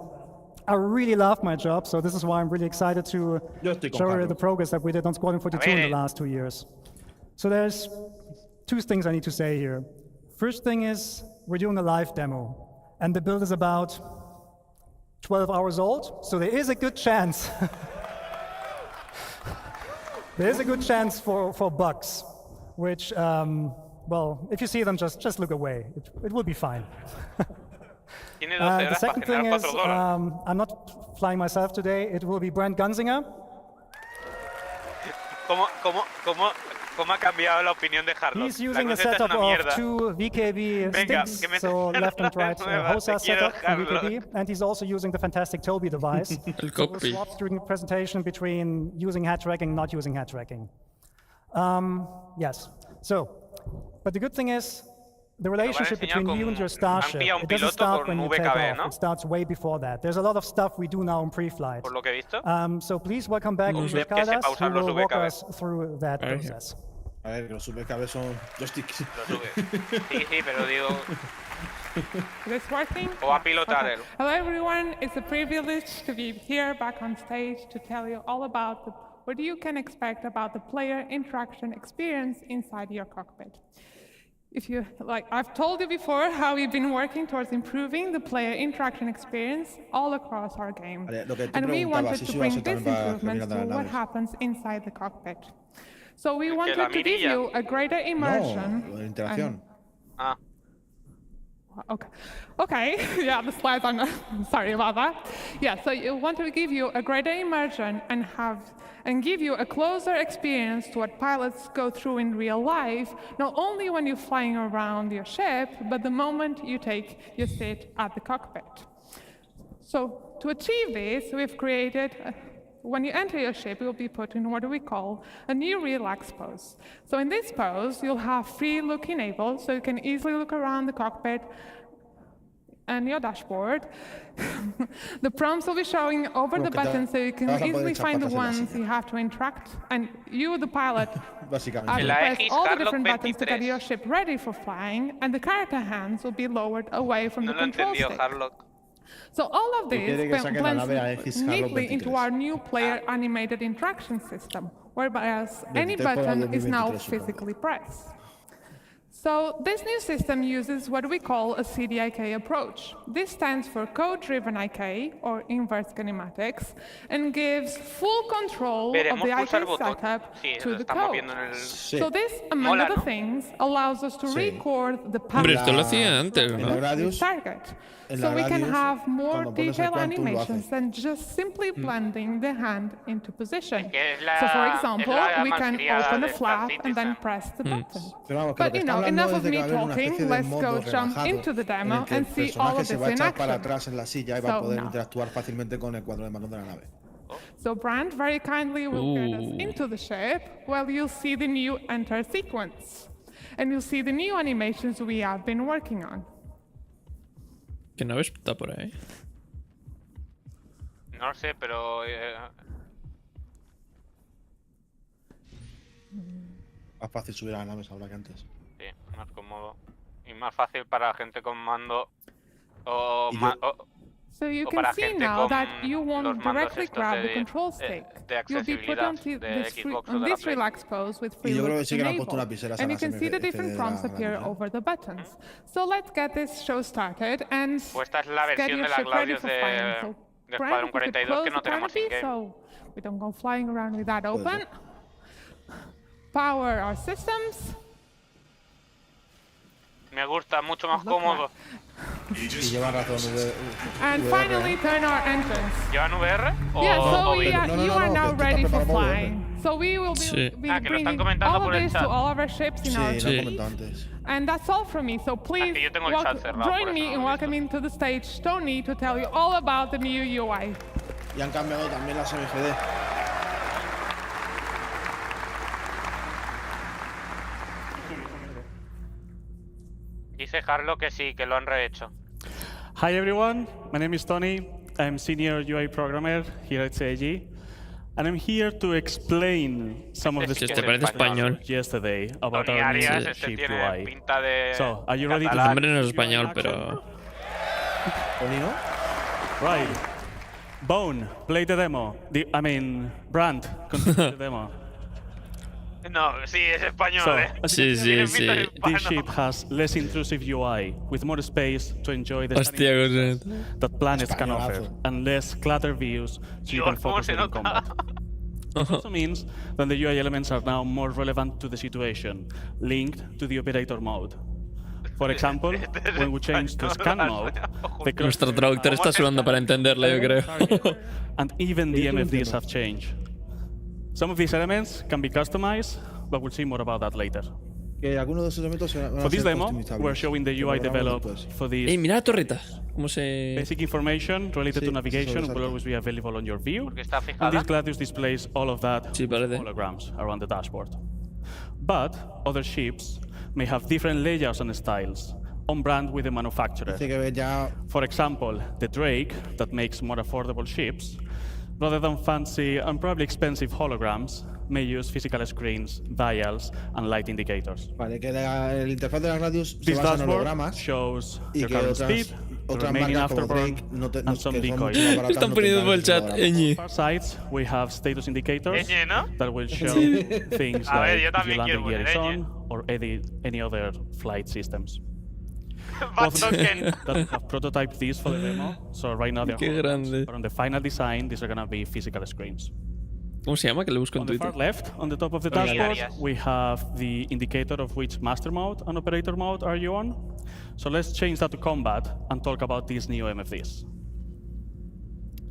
I really love my job, so this is why I'm really excited to Yo estoy con show you Carlos. the progress that we did on Squadron 42 in the last 2 years. So there's two things I need to say here. First thing is we're doing a live demo, and the build is about 12 hours old, so there is a good chance. There is a good chance for bugs, which, well, if you see them, just look away. It will be fine. Tiene 12 The horas para second thing generar is, 4 dólares. I'm not flying myself today. It will be Brent Gunzinger. ¿Cómo ha cambiado la opinión de Harlock? He's La using a cruceta es setup una of mierda. 2 VKB Venga, sticks, que me so left and right nueva, HOSA te quiero, setup from Harlock. VKB, and he's also using the fantastic Toby device. El So we'll copy. swap during the presentation between using head tracking and not using head tracking. Yes, so, but the good thing is, the relationship between you and your starship, it doesn't start when you take off. It starts way before that. There's a lot of stuff we do now in pre-flight. Por lo que he visto. So please welcome back Mr. Caldas, who will walk us through that process. A ver, que los VKB son joysticks. Sí, pero digo... Is this working? O a pilotar él. Hello everyone, it's a privilege to be here back on stage to tell you all about what you can expect about the player interaction experience inside your cockpit. I've told you before how we've been working towards improving the player interaction experience all across our game. And we wanted to bring this improvement to what happens inside the cockpit. So we wanted to give you a greater immersion. Okay. Yeah, the slides are not, sorry about that. Yeah, so you want to give you a greater immersion and give you a closer experience to what pilots go through in real life, not only when you're flying around your ship, but the moment you take your seat at the cockpit. So to achieve this, we've created, when you enter your ship, you'll be put in what we call a new relax pose. So in this pose, you'll have free look enabled, so you can easily look around the cockpit and your dashboard. The prompts will be showing over the buttons, so you can easily find the ones you have to interact. And you, the pilot, have to press all the different buttons to get your ship ready for flying, and the character hands will be lowered away from the control stick. So all of this blends neatly into our new player animated interaction system, whereby any button is now physically pressed. So this new system uses what we call a CDIK approach. This stands for code-driven IK, or inverse kinematics, and gives full control of the IK setup to the code. So this, among other things, allows us to record the path target. So we can have more detailed animations than just simply blending the hand into position. So for example, we can open a flap and then press the button. But enough of me talking, let's go jump into the demo and see all of this in action. So Brand very kindly will get us into the ship, while you'll see the new enter sequence. And you'll see the new animations we have been working on. ¿Qué nave está por ahí? No lo sé, pero... Más fácil subir a las naves ahora que antes. Sí, más cómodo. Y más fácil para gente con mando So you can see now that you won't directly grab the control stick. You'll be put on this relaxed pose with free look enabled, and you can see the different prompts appear over the buttons. So let's get this show started and get your ship ready for flying. So Brand, if you could close the canopy so we don't go flying around with that open. Power our systems. Me gusta, mucho más cómodo. And finally, turn our entrance. ¿Llevan VR? Yeah, so you are now ready for flying. So we will be bringing all of this to all of our ships in our fleet. And that's all from me. So please join me in welcoming to the stage Tony to tell you all about the new UI. Y han cambiado también las MGD. Dice Harlo que sí, que lo han rehecho. Hi everyone, my name is Tony. I'm senior UI programmer here at CIG, and I'm here to explain some of the stuff yesterday about our new ship UI. So, are you ready to? El nombre no es español, pero. Right. Bone, play the demo. Brand, continue the demo. No, sí, es español, Sí. This ship has less intrusive UI, with more space to enjoy the stunning that planets can offer, and less cluttered views so you can focus on combat. It also means that the UI elements are now more relevant to the situation, linked to the operator mode. For example, when we change to scan mode, Nuestro traductor está sudando para entenderlo, yo creo. And even the MFDs have changed. Some of these elements can be customized, but we'll see more about that later. For this demo, we're showing the UI developed for this. Mira la torreta. ¿Cómo se...? Basic information related to navigation will always be available on your view. And this Gladius displays all of that holograms around the dashboard. But other ships may have different layouts and styles, on brand with the manufacturer. For example, the Drake, that makes more affordable ships, rather than fancy and probably expensive holograms, may use physical screens, dials, and light indicators. Vale, que el interfaz de las radios se This basa en dashboard hologramas shows y the que current speed, the otras remaining marcas como afterburn, Drake no and some decoys. Están poniendo por el chat, Eñi. On both sides, we have status indicators Eñi, ¿no? that will show Sí. things A ver, yo like if también your quiero landing gear is poner Eñi. on or any other flight systems. Bad token. That have prototyped these for the demo, so right now they're Qué holograms. grande. But on the final design, these are going to be physical screens. ¿Cómo se llama? Que le busco en On the Twitter. far left, on the top of the dashboard, we have the indicator of which master mode and operator mode are you on. So let's change that to combat and talk about these new MFDs.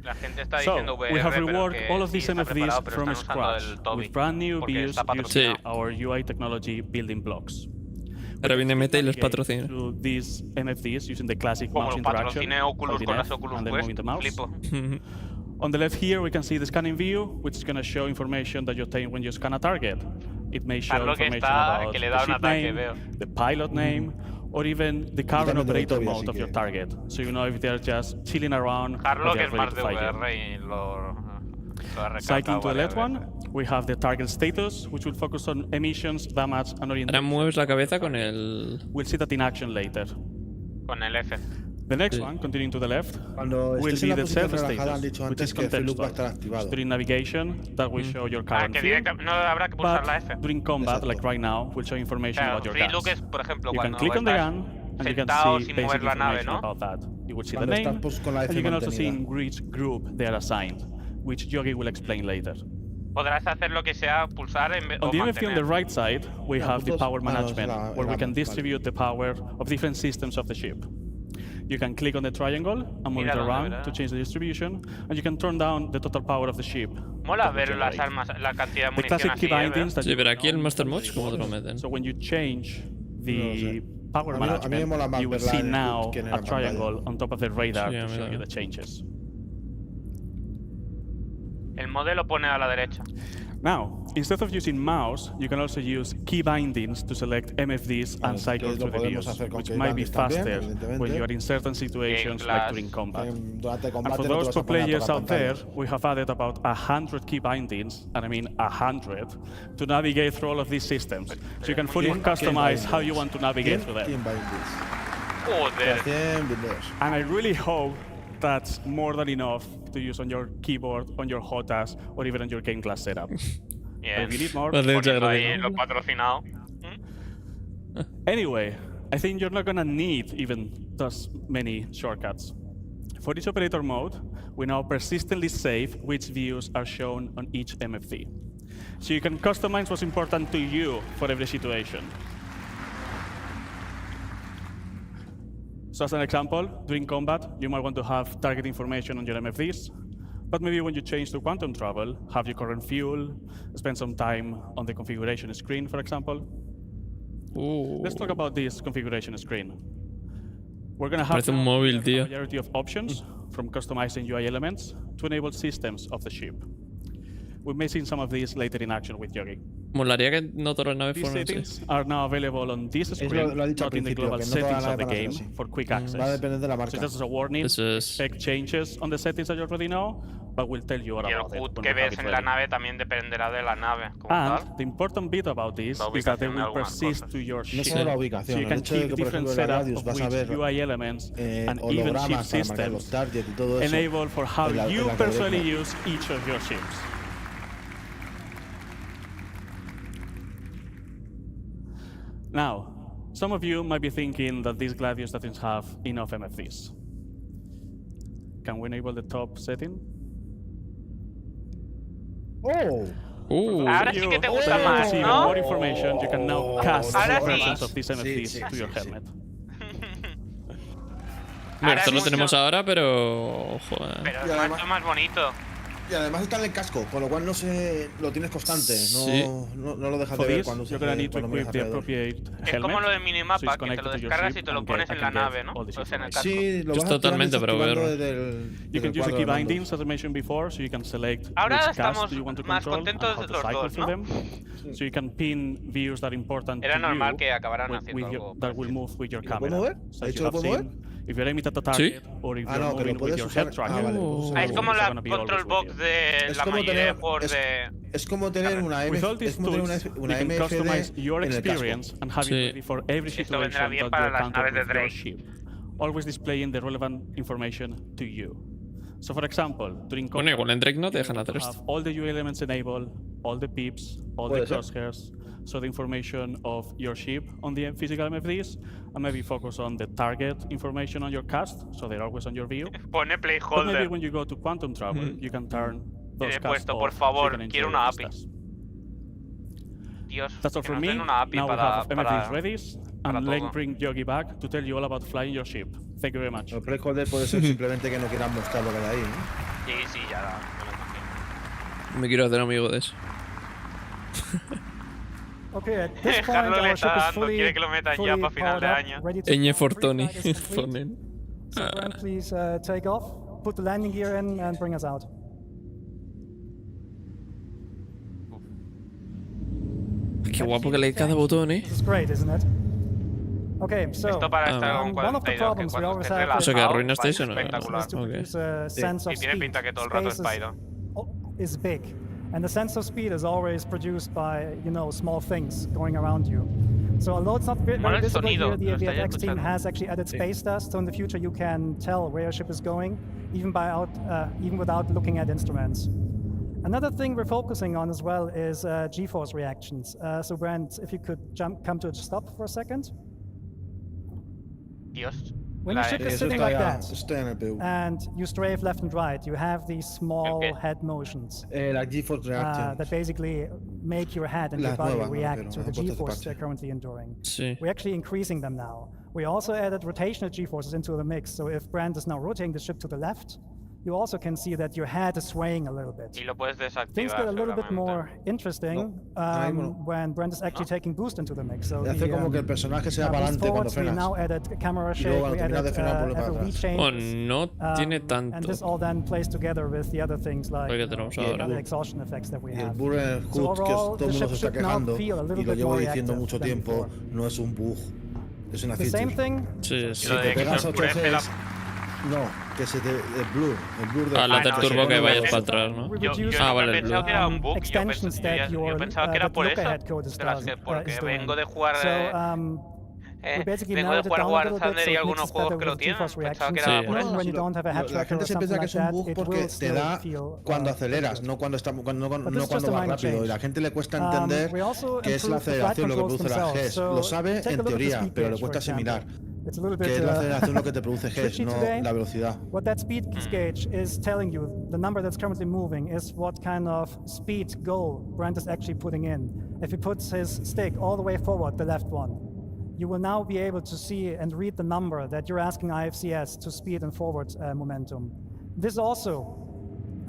La gente está So, diciendo VR, we have pero reworked que all of sí these está preparado, MFDs pero from están usando scratch el Toby, with brand new porque views está using patrocinado. our UI technology building blocks. Ahora viene Meta y los patrocina. To these MFDs using the classic Como mouse lo interaction, patrocine Oculus holding con F las Oculus and then Quest, moving the mouse. flipo. On the left here, we can see the scanning view, which is going to show information that you obtain when you scan a target. It may show Carlo que information está, about que le the da un ship ataque, name, veo. the pilot name, or even the current también de operator Toby, mode así of your que- target. So you know if they're just chilling around Carlo or que they're es ready más to de fight you. VR y lo ha Cycling recalcado to the left varias one, we have the target status, which will focus on emissions, damage, and Ahora orientation. mueves la cabeza con el... We'll see that in action later. veces. Con el F. The next one, continuing to the left, Cuando will estés en be la the posición self relajada, han status, dicho which antes is que Free Look va a estar contextual. activado. During navigation, that will show your current Que field. no habrá que pulsar la F. But during combat, like right now, will show information Claro, about your free guns. look es, por ejemplo, You can cuando click on the estás gun, and you can sentado see sin basic mover la nave, information ¿no? about that. You will see the Cuando name, estás, pues, con la F and you can also see mantenida. in which group they are assigned, which Yogi will explain later. Podrás hacer lo que sea, pulsar en vez On o the MFD on the mantener. right side, we have the power management, where we can vale. distribute the power of different systems of the ship. You can click on the triangle and move it Mira dónde, around ¿verdad? to change the distribution, and you can turn down the total power of the ship. Mola that will ver las generate. armas, la cantidad de The munición classic así, key bindings that Sí, you pero aquí know, el Master are Mods, really ¿cómo te lo good. meten? So when you change the power A mí me management, mola más you will verla see en now que en a la pantalla. triangle on top of the radar Sí, a to mí show you también. the changes. El modelo pone a la derecha. Now, instead of using mouse, you can also use key bindings to select MFDs and cycle que lo through the podemos views, hacer con which key might be bindings también, faster evidentemente. when you are in certain situations like class. during combat. Durante And combate for no te those vas pro a poner a players tocar out there, pantallas. we have added about 100 key bindings, and I mean 100, to navigate through all of these systems. So you can fully customize how you want to navigate through them. Key bindings. Joder. 100 videos. And I really hope that's more than enough to use on your keyboard, on your HOTAS, or even on your game class setup. Bien. But if you need more, Vale, muchas Poniendo ahí gracias. lo patrocinado. Anyway, I think you're not gonna need even those many shortcuts. For each operator mode, we now persistently save which views are shown on each MFD. So you can customize what's important to you for every situation. So as an example, during combat, you might want to have target information on your MFDs, but maybe when you change to quantum travel, have your current fuel, spend some time on the configuration screen, for example. Let's talk about this configuration screen. We're going to have Parece un móvil, a tío. variety of options, from customizing UI elements to enable systems of the ship. We may see some of these later in action with Yogi. Molaría que no todas las naves These fueran así. settings are now available on this Es screen, lo ha dicho al not in the principio, global que no todas settings las of the van a ser game así. for quick access. Va a depender de la So marca. just as a warning, This is- expect changes on the settings that you already know, but we'll tell you all Y el about it HUD when que we have ves it en la ready. nave también dependerá de la nave como And tal. the important bit about this La is that they ubicación de will algunas persist cosas. to your No ship. solo la So ubicación, you el can hecho de keep que, por different ejemplo, en la setup radius of vas a which ver UI elements and even ship hologramas para marcar los systems targets y todo eso. enable for how el you algoritmo. personally use each of your ships. Now, some of you might be thinking that these Gladius doesn't have enough MFDs. Can we enable the top setting? Oh! Ahora sí que te gusta To más, see ¿no? more information, you can now cast Ahora sí. versions of these MFDs sí, to your sí, sí. helmet. Bueno, Ahora esto es lo tenemos mucho- ahora, pero... Joder. Pero es más bonito. Y además está en el casco, con lo cual no se lo tienes constante, no lo dejas de ver cuando se you're gonna need to equip the appropriate helmet. Es como lo del minimapa, so it's que te lo connected to your descargas ship y te lo and pones I en can la get nave, ¿no? all this O sea, en el information. casco. Sí, lo Es vas totalmente activando y para desactivando verlo. You can use the key bindings, as I mentioned before, so you can select Ahora which estamos cast you want to más control and contentos how to los cycle dos, through ¿no? them. So you can pin views that are important Era to normal you que acabaran with haciendo your, algo that will move with your ¿Lo puedo camera. mover? So ¿Ha as dicho you lo have puedo seen, if you're aiming at a target or if you're no, que lo moving with puedes your usar. head tracker, Vale, Es como la control box de la mayoría de juegos de... Es como tener una With all these tools, you can customize your experience and have it ready for every Esto vendrá situation bien that you para las encounter naves de with your Drake. ship, always displaying the relevant information to you. So, for example, during Bueno, igual en Drake no te dejan hacer have esto. all the UI elements enabled, all the pips, all the Puede ser. crosshairs, so the information of your ship on the physical MFDs, and maybe focus on the target information on your cast, so they're always on your view. Pone But maybe playholder. when you go to quantum travel, you can turn those He casts puesto, off, por so you favor, can quiero enjoy una the API. vistas. Dios, That's all que from nos me. den una API Now we para, have MFDs para... ready, para and let todo. bring Yogi back to tell you all about flying your ship. Thank you very much. El placeholder puede ser simplemente que no quieran mostrar lo que hay ahí, ¿no? Sí, ya me lo imagino. Me quiero hacer amigo de eso. Okay, at this point Carlos le our ship está is dando, quiere que lo metan ya para final de año. Eñe Fortoni. Ponen. So Brent, please take off, put the landing gear in, and bring us out. Qué guapo que lee cada botón, This is great, isn't it? Okay, so Esto para estar con one of the 42, que problems we cuando always estés have O sea que relajado, arruina va a ser Station, ¿no? espectacular. is to Ok. produce a sense Y of tiene speed. pinta que todo el rato es Space Pyro. is big, and the sense of speed is always produced by, you know, small things going around you. So although it's not very Mola el visible sonido, here, the lo estaría VFX team escuchando. has actually added space dust, so in the future you can tell where your ship is going, even without looking at instruments. Another thing we're focusing on as well is G-force reactions. So Brent, if you could come to a stop for a second. Dios. When your ship is sitting like that, Está en el PU. and you strafe left and right, you have these small head motions La GeForce Reaction. that basically make your head and your Las body nuevas, me react refiero, to las the han puesto G-force aparte. they're currently enduring. Sí. We're actually increasing them now. We also added rotational G-forces into the mix, so if Brand is now rotating the ship to the left, you also can see that your head is swaying a little bit. Y lo puedes desactivar. Things get a little bit seguramente. more interesting when Brand is actually taking boost into the mix. So Hace como que el personaje se va para boost adelante cuando forwards, we frenas. now added camera Y shake, luego we cuando terminas de added frenar vuelve para FOV atrás. Oh, changes. no tiene And tanto. this all then plays together with the other things like Porque tenemos the ahora. other exhaustion effects that we Y el have. burn So hood, que overall, todo el the mundo ship se está should now quejando, feel a little y lo bit llevo more diciendo reactive mucho than tiempo, before. no es un bug, es una The feature. same thing. Sí, Si sí. te pegas a 8 Gs, no, que se te... el blur de... Ah, la turbo que vayas para eso. atrás, ¿no? We Yo reduced Ah, vale, nunca he el pensado blue. que era un bug. Yo extensions that yo your pensaba que era that por the eso. lookahead code is De las que, doing. porque vengo de jugar. So, we basically Vengo de narrowed it jugar down a little War bit, Thunder so y it algunos mixes juegos better que lo with tienen. GeForce Pensaba que reactions. era Sí. por Even eso. when you don't have a head La tracker gente or se piensa something que es like un that, bug it porque will te still da feel cuando aceleras, no cuando, But no this is cuando just a vas minor rápido. Y la change. gente le cuesta entender We also que es la improved the flight aceleración lo que controls produce la themselves. GES. So Lo sabe take a en look at the teoría, speed pero le gauge, for cuesta asimilar. example. It's a little Que bit, es la aceleración lo que te produce GES, tricky no today. la velocidad. What that speed gauge is telling you, the number that's currently moving, is what kind of speed goal Brent is actually putting in. If he puts his stick all the way forward, the left one, you will now be able to see and read the number that you're asking IFCS to speed and forward momentum. This also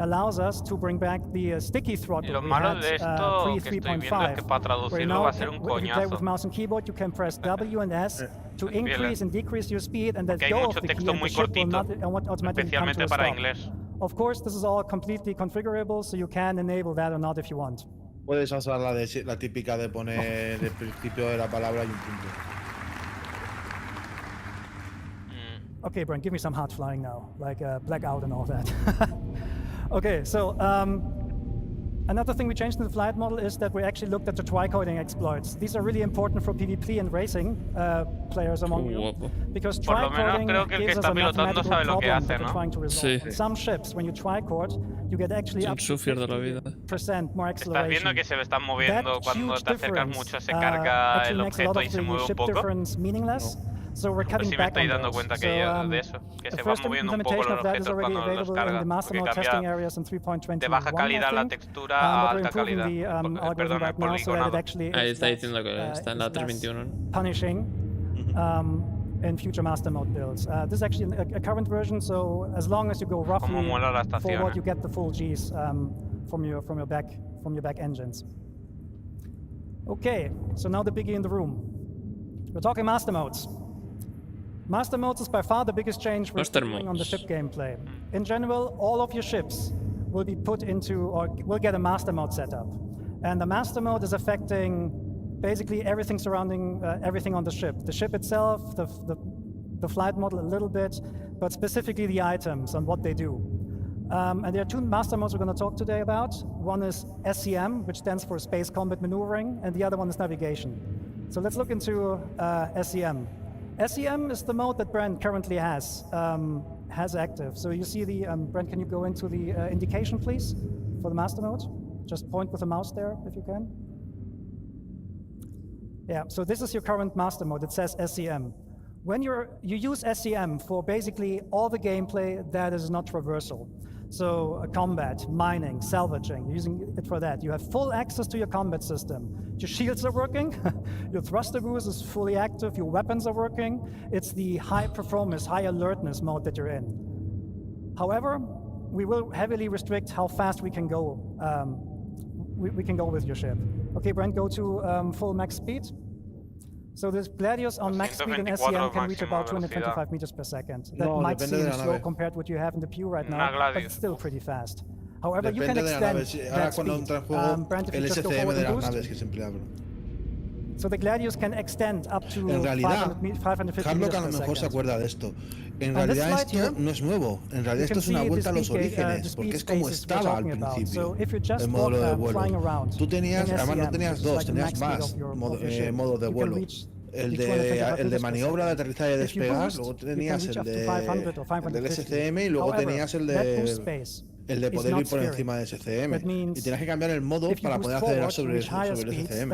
allows us to bring back the sticky throttle Lo we malo had de esto pre que estoy viendo es 3.5. que para Where traducirlo now, va a ser un if you play with coñazo. mouse and keyboard, you can press W and S to increase and decrease your speed, and let Porque hay go mucho of the key, texto and the muy ship will cortito, not automatically come to especialmente a para stop. inglés. Of course, this is all completely configurable, so you can enable that or not if you want. Puedes usar la típica de poner el principio de la palabra y un punto. Okay, Brent, give me some hard flying now, like blackout and all that. Okay, so another thing we changed in the flight model is that we actually looked at the tricoding exploits. These are really important for PvP and racing players among you, because Por lo menos tricoding creo que el que gives us está a pilotando mathematical sabe lo que problem hace, that we're ¿no? trying to resolve. Sí. On some ships, when you tricord, you get actually Es un up to surfer de la vida. 50% more Estás acceleration. viendo que se están moviendo That cuando huge te acercas difference, mucho, se carga actually el makes a lot objeto y of se the mueve un ship poco. difference meaningless. So we're Pues cutting sí me back estoy on dando those. cuenta So, que de eso, que the se van first moviendo un poco implementation los of that is objetos already cuando los available in cargas, the master porque node testing cambia areas in 3.21. de baja calidad la textura a but we're alta improving calidad. the algorithm Perdón, el right now so that it poligonado. actually Ahí is está less, diciendo que está en la is less 321. punishing. in future master mode builds. This is actually a current version, so as long as you go roughly forward, you get the full Gs from your back engines. Okay, so now the biggie in the room. We're talking master modes. Master modes is by far the biggest change we're doing on the ship gameplay. In general, all of your ships will be put into, or will get a master mode setup. And the master mode is affecting basically everything surrounding everything on the ship. The ship itself, the flight model a little bit, but specifically the items and what they do. And there are two master modes we're going to talk today about. One is SCM, which stands for Space Combat Maneuvering, and the other one is Navigation. So let's look into SCM. SCM is the mode that Brent currently has active. So you see the, Brent, can you go into the indication, please, for the master mode? Just point with the mouse there, if you can. Yeah, so this is your current master mode. It says SCM. When you use SCM for basically all the gameplay that is not traversal. So combat, mining, salvaging, you're using it for that. You have full access to your combat system. Your shields are working, your thruster boost is fully active, your weapons are working. It's the high performance, high alertness mode that you're in. However, we will heavily restrict how fast we can go. We can go with your ship. Okay, Brent, go to full max speed. So this Gladius on max speed in SCM can reach about 225 meters per second. That might seem slow compared to what you have in the PU right now, but it's still pretty fast. However, you can extend that speed. Brent, if you just go forward and boost. So the Gladius can extend up to 550 Carlo meters que a lo per mejor se second. acuerda de esto. En realidad esto no es nuevo. En realidad esto es una vuelta a los orígenes, porque es como estaba al principio el módulo de vuelo. Tú tenías, además no tenías dos, tenías más modos de vuelo. El de maniobra, de aterrizaje y despegar, luego tenías el del SCM y luego tenías el de poder ir por encima de SCM. Y tenías que cambiar el modo para poder acelerar sobre el SCM.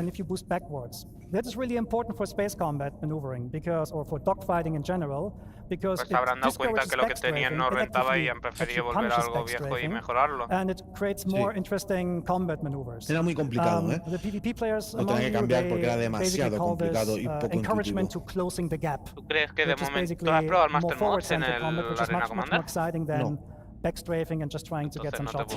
That is really important for space combat maneuvering, because, or for dogfighting in general, because Pues habrán dado cuenta que lo que tenían no rentaba y han preferido volver a algo viejo y mejorarlo. And it creates more interesting combat maneuvers. Era muy complicado, The PvP players Lo tenía que cambiar porque era demasiado complicado y poco encouragement to closing the gap. ¿Tú crees que de momento tú has probado el Master Mods en el Arena Commander? No. Backstrafing and just trying to get some shots.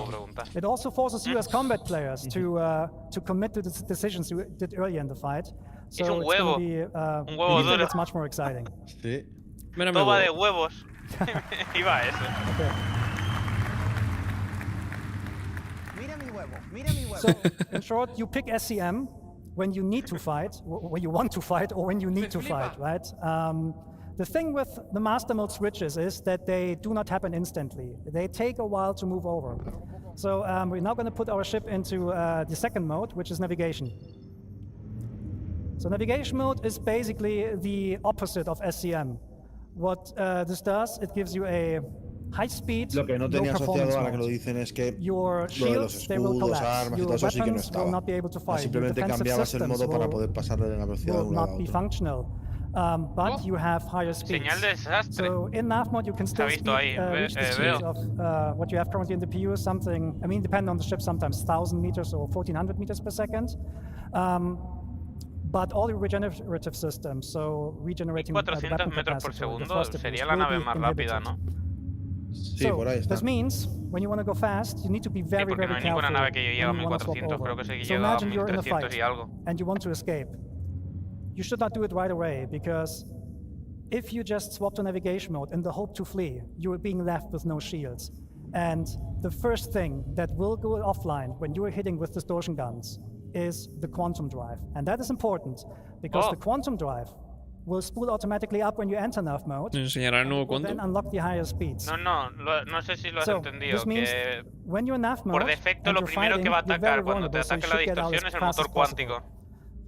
It also forces you as combat players to commit to the decisions you did earlier in the fight. So es un huevo, un huevo duro. It's much more exciting. Sí. Todo va de huevos. Iba a eso. Okay. Mira mi huevo, mira mi huevo. So, in short, you pick SCM when you need to fight, when you want to fight, or when you need to fight, right? The thing with the master mode switches is that they do not happen instantly. They take a while to move over. So we're now going to put our ship into the second mode, which is navigation. So navigation mode is basically the opposite of SCM. What this does, it gives you a high speed, Lo que no tenía asociado ahora que lo dicen es que lo de los escudos, armas y todo eso sí que no estaba. Simplemente cambiabas el modo para poder pasar de la velocidad de un lado a otro. But you have higher speeds. Señal de desastre. So in nav mode you can still reach the speed of what you have currently in the PU, something, I mean, depending on the ship, sometimes 1,000 meters or 1,400 meters per second. But all your regenerative systems, so regenerating 400 metros por segundo sería la nave más rápida, ¿no? Sí, por ahí está. This means when you want to go fast, you need to be very, very careful. Porque no hay ninguna nave que llegue a 1400, creo que se llega a 1300 y algo. And you want to escape. You should not do it right away, because if you just swap to navigation mode in the hope to flee, you are being left with no shields. And the first thing that will go offline when you are hitting with distortion guns is the quantum drive. And that is important, because the quantum drive will spool automatically up when you enter nav mode, then unlock the higher speeds. No sé si lo has entendido, que when you're in nav mode, por defecto lo primero que va a atacar cuando te ataque la distorsión es el motor cuántico.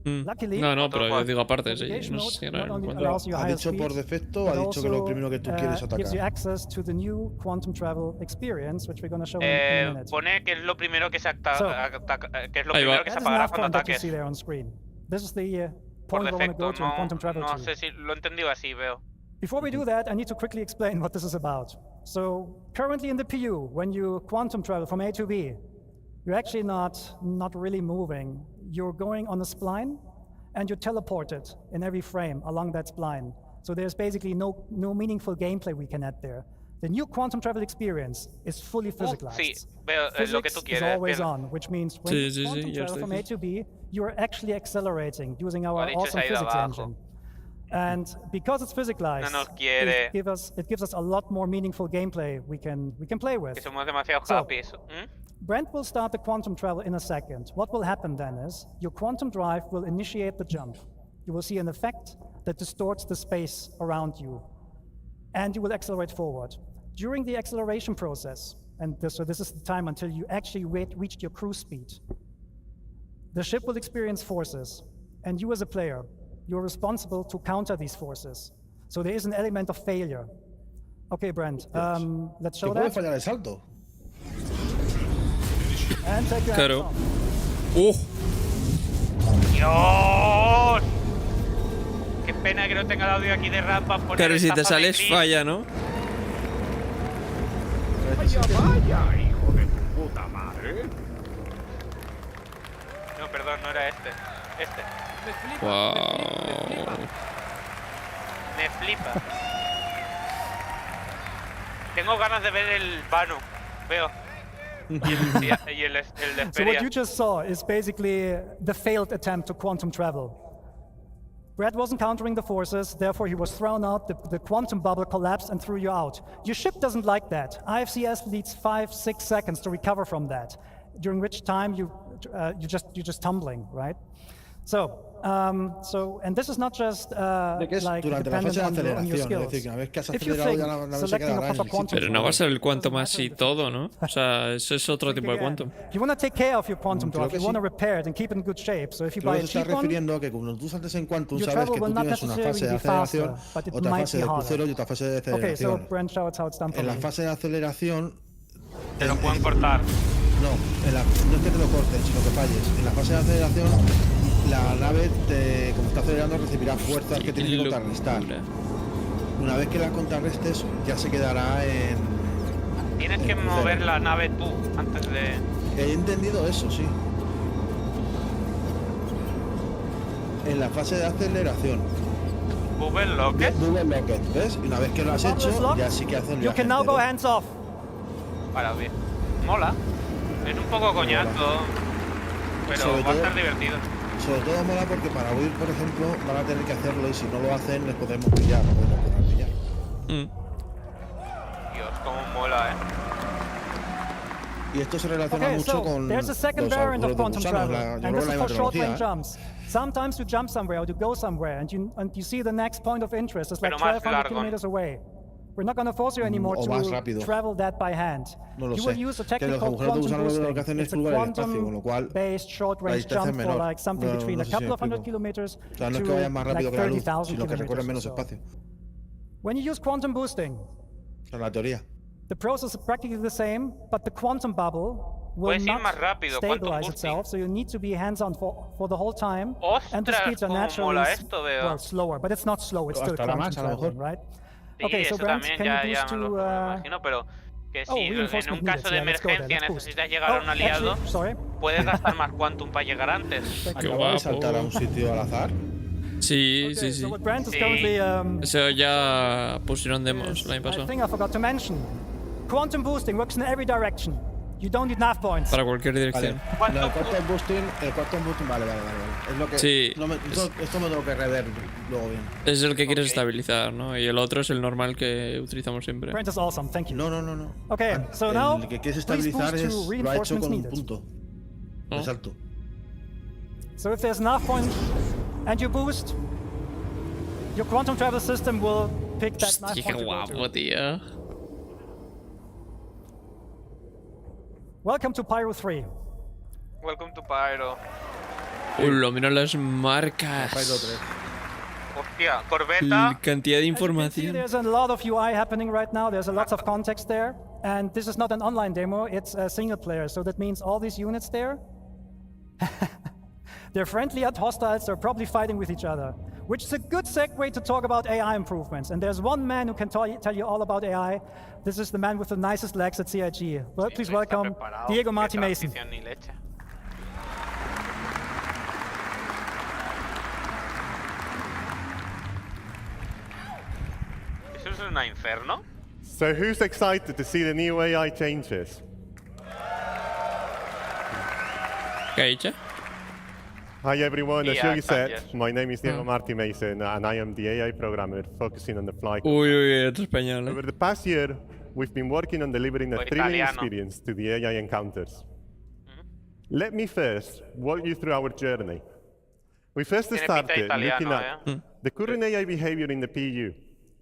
No, pero yo digo aparte, sí. No sé si era ¿Ha dicho por defecto o ha dicho que lo primero que tú quieres atacar? Pone que es lo primero que se apagará cuando ataques. Por defecto, no sé si lo he entendido así, veo. Before we do that, I need to quickly explain what this is about. So, currently in the PU, when you quantum travel from A to B, you're actually not really moving. You're going on a spline, and you're teleported in every frame along that spline. So there's basically no meaningful gameplay we can add there. The new quantum travel experience is fully physicalized. Sí, veo lo que tú Physics is quieres. always on, which means when you quantum travel from A to B, you're actually accelerating using our awesome physics engine. And because it's physicalized, it gives us a lot more meaningful gameplay we can play with. Que somos demasiado happy. Brent will start the quantum travel in a second. What will happen then is your quantum drive will initiate the jump. You will see an effect that distorts the space around you, and you will accelerate forward. During the acceleration process, and so this is the time until you actually reached your cruise speed, the ship will experience forces, and you as a player, you're responsible to counter these forces. So there is an element of failure. Okay, Brent, let's show that. fallar el salto. And take your hands off. ¡Dios! Qué pena que no tenga el audio aquí de rampa. Claro, si te sales falla, ¿no? Vaya, hijo de tu puta madre. No, perdón, no era este. Este. Wow. Me flipa. Tengo ganas de ver el vano. Veo. Y el de So what you just saw is basically the failed attempt to quantum travel. Brad wasn't countering the forces, therefore he was thrown out, the quantum bubble collapsed and threw you out. Your ship doesn't like that. IFCS needs 5-6 seconds to recover from that, during which time you're just tumbling, right? And this is not just like dependent on your skills. If you think selecting a proper quantum, pero no va a ser el quantum así todo, ¿no? O sea, ese es otro tipo de quantum. You want to take care of your quantum drive, you want to repair it and keep it in good shape. So if you buy a cheap one, refiriendo que cuando tú saltes en quantum sabes que tú tienes una fase de aceleración, otra fase de crucero y otra fase de aceleración. Okay, so Brent, show us how it's done. En la fase de aceleración te lo pueden cortar. No, no es que te lo corten, sino que falles. En la fase de aceleración la nave, como está acelerando, recibirá fuerzas que tienes que contrarrestar. Una vez que las contrarrestes, ya se quedará en... Tienes que mover la nave tú, antes de... He entendido eso, sí. En la fase de aceleración. Bubble Locket. Bubble Locket, ¿ves? Y una vez que lo has hecho, ya sí que hace el viaje. You can now go hands off. Para bien. Mola. Es un poco coñazo, pero va a estar divertido. Sobre todo mola porque para huir, por ejemplo, van a tener que hacerlo y si no lo hacen les podemos pillar, no podemos poder pillar. Dios, cómo mola, Y esto se relaciona mucho con there's a second variant of quantum travel, and this is for short-range jumps. Sometimes you jump somewhere or you go somewhere, and you see the next point of interest is like 1,200 kilometers away. We're not going to force you anymore to travel that by hand. You will use a technique called quantum boosting. It's a quantum-based short-range jump for like something between a couple of hundred kilometers to like 30,000 kilometers. When you use quantum boosting, the process is practically the same, but the quantum bubble will not stabilize itself, so you need to be hands-on for the whole time, and the speeds are naturally slower, but it's not slow, it's still quantum traveling, right? Sí, okay, so Brent, también ya me lo imagino, pero que si en un caso de emergencia necesitas llegar a un aliado, puedes gastar más quantum para llegar antes. ¿Acaba de saltar a un sitio al azar? Sí, sí, sí. Eso ya pusieron demos el año pasado. I think I forgot to mention. Quantum boosting works in every direction. You don't need nav points. Para cualquier dirección. Vale. No, el quantum boosting, vale. Es lo que, sí. Esto me tengo que rever luego bien. Es el que quieres estabilizar, ¿no? Y el otro es el normal que utilizamos siempre. Brent is awesome, thank you. No. Okay, so now el que quieres estabilizar lo ha hecho con un punto de salto. So if there's nav point and you boost, your quantum travel system will pick that nav point. Qué guapo, tío. Welcome to Pyro 3. Welcome to Pyro. Mira las marcas. Pyro 3. Hostia, corbeta. La cantidad de información. There's a lot of UI happening right now. There's a lot of context there. And this is not an online demo, it's a single player. So that means all these units there, they're friendly and hostiles, they're probably fighting with each other. Which is a good segue to talk about AI improvements. And there's one man who can tell you all about AI. This is the man with the nicest legs at CIG. Well, please welcome Diego Marty Mason. una Inferno? So who's excited to see the new AI changes? ¿Qué ha dicho? Hi everyone, as Yeah, Yogi said, yes. my name is Diego Martí Mason and I am the AI programmer focusing on the fly. Uy, otro español. Over the past year, we've been working on delivering a O thrilling italiano. experience to the AI encounters. Let me first walk you through our journey. We first Tiene pinta de started looking italiano, at the current AI behavior in the PU.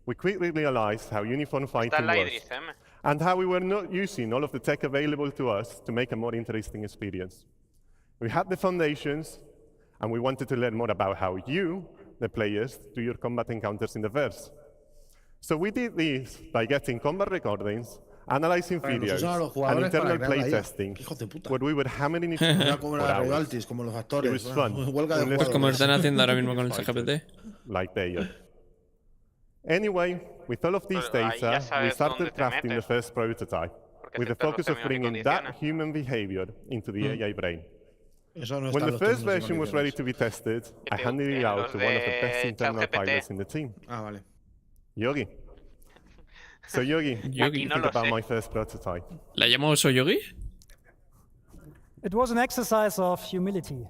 We quickly realized how uniform Está fighting la was Idris M. and how we were not using all of the tech available to us to make a more interesting experience. We had the foundations, and we wanted to learn more about how you, the players, do your combat encounters in the verse. So we did this by getting combat recordings, analyzing Para videos, nosotros a los and jugadores para internal crear la IA. playtesting, Hijos de puta. where we were hammering it Era out como for las hours. royalties, como los It actores. was fun. Huelga de Unless Pues como lo jugadores. están haciendo ahora mismo con el ChatGPT. like they are. Anyway, with all of these Pero ahí ya data, we sabes dónde started te crafting the metes. first prototype, with the aceptas los focus of términos y bringing that condiciones. human behavior into the AI brain. Eso no está When en the los first términos y version was ready condiciones. to be tested, I handed it en out los to one of the de best internal ChatGPT. pilots in the team, Ah, vale. Yogi. So Yogi, what do Yogi. you no think lo about sé. my first prototype? ¿La llamo Soyogi? It was an exercise of humility.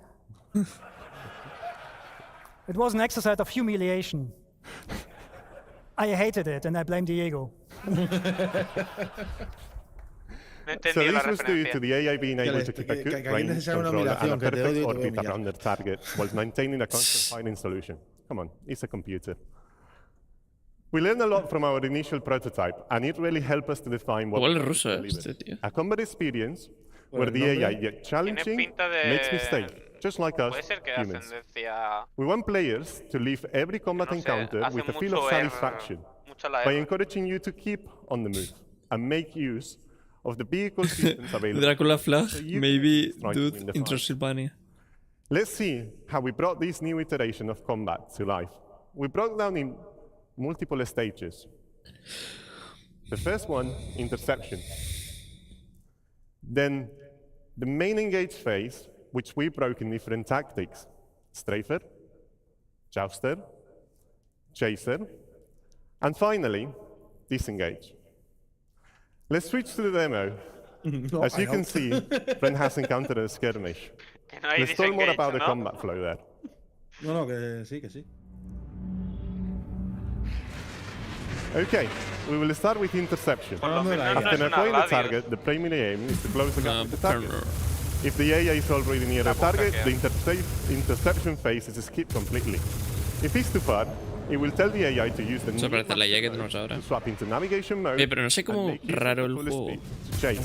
It was an exercise of humiliation. I hated it, and I blame Diego. No So entendí la this was due referencia. to the AI being able to keep a que good aquí range necesita una control and a humillación, que te perfect odio y te voy a orbit humillar. around their target while maintaining a constant firing solution. Come on, it's a computer. We learned a lot from our initial prototype, and it really helped us to define what Igual we es wanted ruso, to ¿eh? deliver. Este tío. A combat experience Por where el the nombre, AI, yet challenging, pinta de- makes mistakes, just like us Puede ser que de humans. ascendencia. We want players to leave every combat No sé, encounter hace with a feel of mucho R, satisfaction mucho la by R. encouraging you to keep on the move and make use of the vehicle systems available. Dracula Flag, so you maybe can try to win Dude the in fight. Transylvania. Let's see how we brought this new iteration of combat to life. We broke down in multiple stages. The first one, interception. Then the main engage phase, which we broke in different tactics. Strafer, jouster, chaser, and finally, disengage. Let's switch to the demo. No, As you I can hope. see, Brent has encountered a skirmish. Que no hay Let's talk more disengage, about the ¿no? combat flow there. No, no, que sí, que sí. Okay, we will start with interception. Por lo Hablando de la menos no After es una acquiring the radio. target, the primary aim is to close the gap No, with the target. pero- If the AI is already near the La boca target, que- the interception phase is skipped completely. If it's too far, it will tell the AI to use the Eso new parece la IA que mode tenemos ahora. to swap into navigation mode. Pero no sé and cómo make use of raro the el full juego. speed to chase.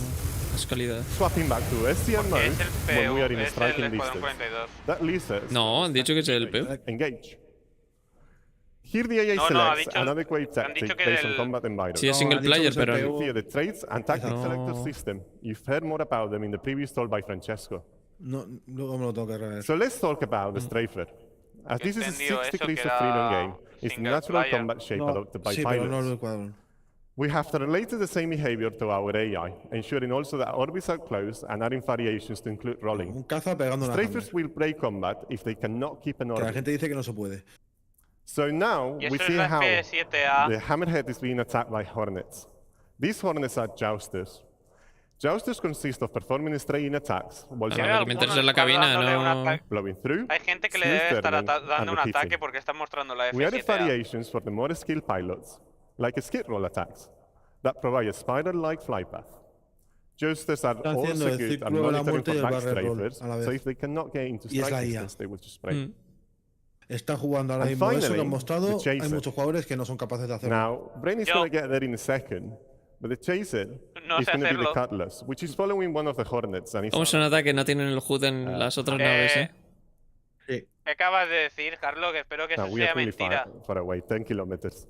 Es calidad. Swapping back to SCM Porque es mode el when we are PU, in es el striking Escuadrón distance. 42. That leaves us No, han dicho que es el PU. engage. Here the AI No, no, ha selects dicho- an adequate han dicho tactic que based on del- combat environment. Sí, es single ha dicho que player, es el pero... PU. Here, the traits and tactic No. selector system. You've heard more about them in the previous talk by Francesco. No, luego me lo tengo que rever. So let's talk about the Strafer. As this is a Entendido 6 eso, degrees que of era freedom game, it's single natural player. combat shape No, adopted by sí, pero no pilots. el cuadro. We have related the same behavior to our AI, ensuring also that orbits are close and adding variations to include rolling. Un caza pegando una Strafers will break combat if they cannot keep an Que la orbit. gente dice que no se puede. So now Y we eso es see la how FP7A. the Hammerhead is being attacked by Hornets. These Hornets are jousters. Jousters consist of performing straying attacks while Ah, lo que me interesa es la cabina, dándole un no... ataque. blowing through, Hay gente que le smooth debe estar turning, dando and un repeating. ataque porque está mostrando la We added F7A. variations for the more skilled pilots, like skid roll attacks, that provide a spiral-like fly path. Jousters are Están haciendo also el good at círculo de la monitoring muerte y for el back barrel roll strafers, a la vez. so if they cannot get into Y es la strike IA. distance, they will just break. Está jugando ahora And mismo eso que finally, han mostrado. the Hay chaser. muchos jugadores que no son capaces de hacerlo. Now, Brain is Yo- going to get there in a second, but the chaser No is sé going to be the hacerlo. Cutlass, which is following one of the Hornets. And it's ¿Cómo se nota que no tienen el HUD en las otras naves, eh? Sí. ¿Qué acabas de decir, Carlos? Que espero que Now, eso we are sea really mentira. far away, 10 kilometers.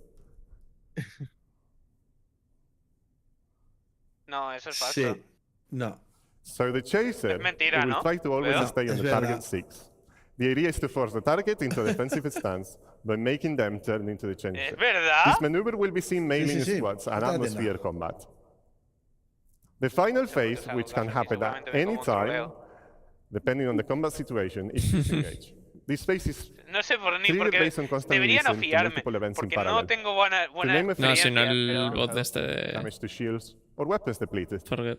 No, eso es falso. Sí. No. So the chaser Es mentira, will ¿no? try to always ¿Veo? stay on Es the target verdad. 6. The idea is to force the target into a defensive stance by making them turn into the chaser. ¿Es verdad? This maneuver will be seen mainly sí, in sí. squads and Está la atmosphere combat. The final phase, which can happen at seguramente me any como un time, troleo. depending on the combat situation, is disengage. This space is No sé por ni treated porque based on constant debería no listen to fiarme, multiple events in porque parallel. no tengo buena To name a few, No, sino experiencia, el pero... bot de este de... damage to shields or weapons depleted. Forget.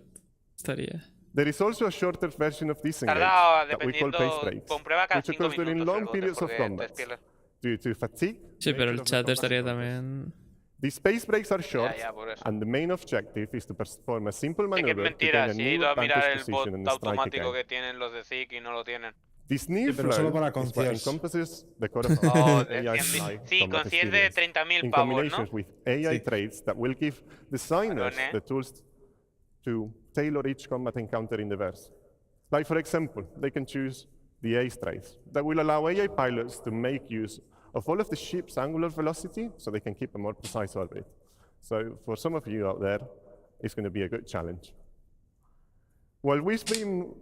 Estaría. There is also a shorter version of disengage Tardaba, that we call dependiendo, pace breaks, comprueba cada which 5 occurs during minutos el long bot, periods of porque combat due to fatigue. Sí, pero el nature of the chat combat estaría sequences. también... These space breaks are short, ya, por eso. and the main objective is to perform a simple Es que es maneuver to mentira, gain a si he new ido a mirar advantage el bot position and strike automático again. que tienen los de SIC y no lo tienen. This new pero solo flow para is what concierge. encompasses the core of Oh, AI sí, combat concierge de experience, 30.000 in pavos, ¿no? combinations with AI traits that will give designers Perdón, the tools to tailor each combat encounter in the verse. Like, for example, they can choose the ACE traits that will allow AI pilots to make use of all of the ship's angular velocity so they can keep a more precise orbit. So for some of you out there, it's going to be a good challenge. While we've been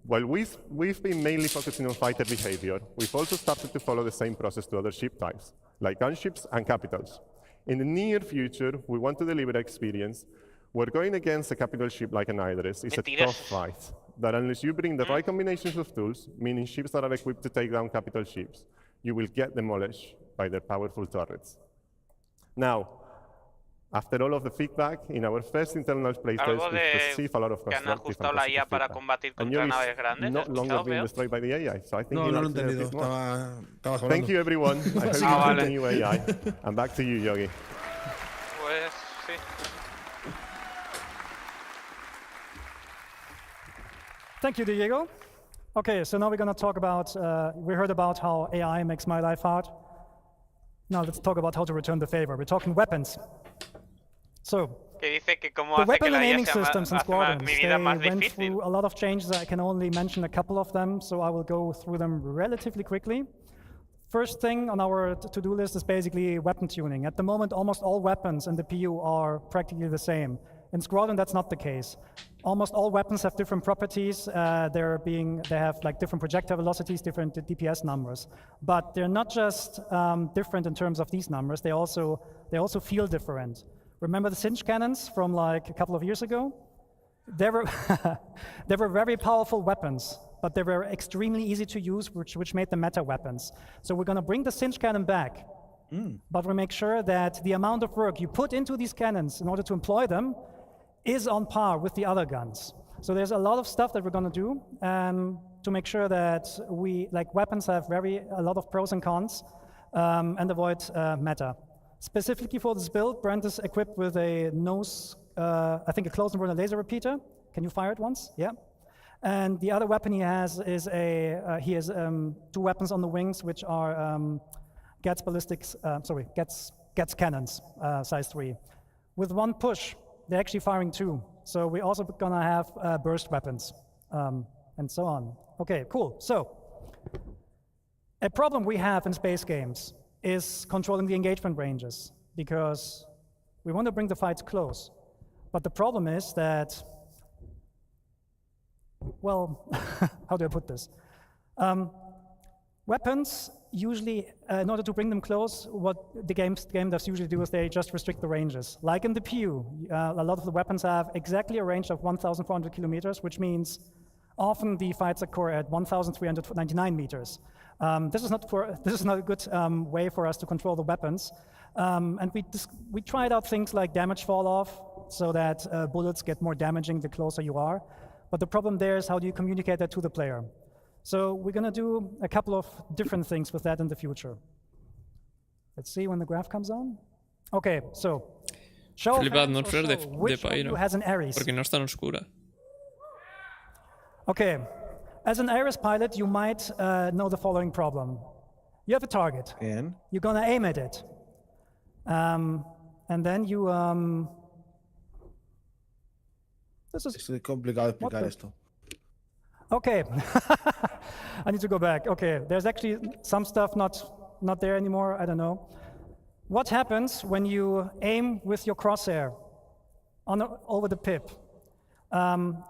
mainly focusing on fighter behavior, we've also started to follow the same process to other ship types, like gunships and capitals. In the near future, we want to deliver an experience where going against a capital ship like an Idris is a tough fight, that unless you bring the right combinations of tools, meaning ships that are equipped to take down capital ships, you will get demolished by their powerful turrets. Now, after all of the feedback, in our first internal playtest, we received a lot of constructive and positive feedback. And Yuri is not longer being destroyed by the AI, so I think No, he no lo he likes it a entendido. bit more. Estabas hablando. Thank you, everyone. I hope you enjoyed the new AI. And back to you, Yogi. Pues sí. Thank you, Diego. Okay, so now we're going to talk about, we heard about how AI makes my life hard. Now let's talk about how to return the favor. We're talking weapons. So, Que dice que cómo the hace que weapon la and IA aiming sea systems in hace squadrons, mi they vida más went difícil. through a lot of changes. I can only mention a couple of them, so I will go through them relatively quickly. First thing on our to-do list is basically weapon tuning. At the moment, almost all weapons in the PU are practically the same. In Squadron, that's not the case. Almost all weapons have different properties. They have like different projectile velocities, different DPS numbers. But they're not just different in terms of these numbers. They also feel different. Remember the Singe cannons from like a couple of years ago? They were they were very powerful weapons, but they were extremely easy to use, which made them meta weapons. So we're going to bring the Singe cannon back, but we make sure that the amount of work you put into these cannons in order to employ them is on par with the other guns. So there's a lot of stuff that we're going to do to make sure that weapons have a lot of pros and cons and avoid meta. Specifically for this build, Brent is equipped with a I think a close and runner laser repeater. Can you fire it once? Yeah. And the other weapon he has is he has 2 weapons on the wings, which are Gats cannons, size 3. With 1 push, they're actually firing 2. So we're also gonna have burst weapons and so on. Okay, cool. So a problem we have in space games is controlling the engagement ranges, because we want to bring the fights close. But the problem is that, well, how do I put this? Weapons usually, in order to bring them close, what the game devs usually do is they just restrict the ranges. Like in the PU, a lot of the weapons have exactly a range of 1,400 kilometers, which means often the fights occur at 1,399 meters. This is not a good way for us to control the weapons. And we tried out things like damage fall off, so that bullets get more damaging the closer you are. But the problem there is, how do you communicate that to the player? So we're going to do a couple of different things with that in the future. Let's see when the graph comes on. Okay, so show of hands or show, which of you has an Ares? Porque no es tan oscura. Okay, as an Ares pilot, you might know the following problem. You have a target. Bien. You're going to aim at it. And then you... Es complicado explicar esto. Okay, I need to go back. Okay, there's actually some stuff not there anymore, I don't know. What happens when you aim with your crosshair over the pip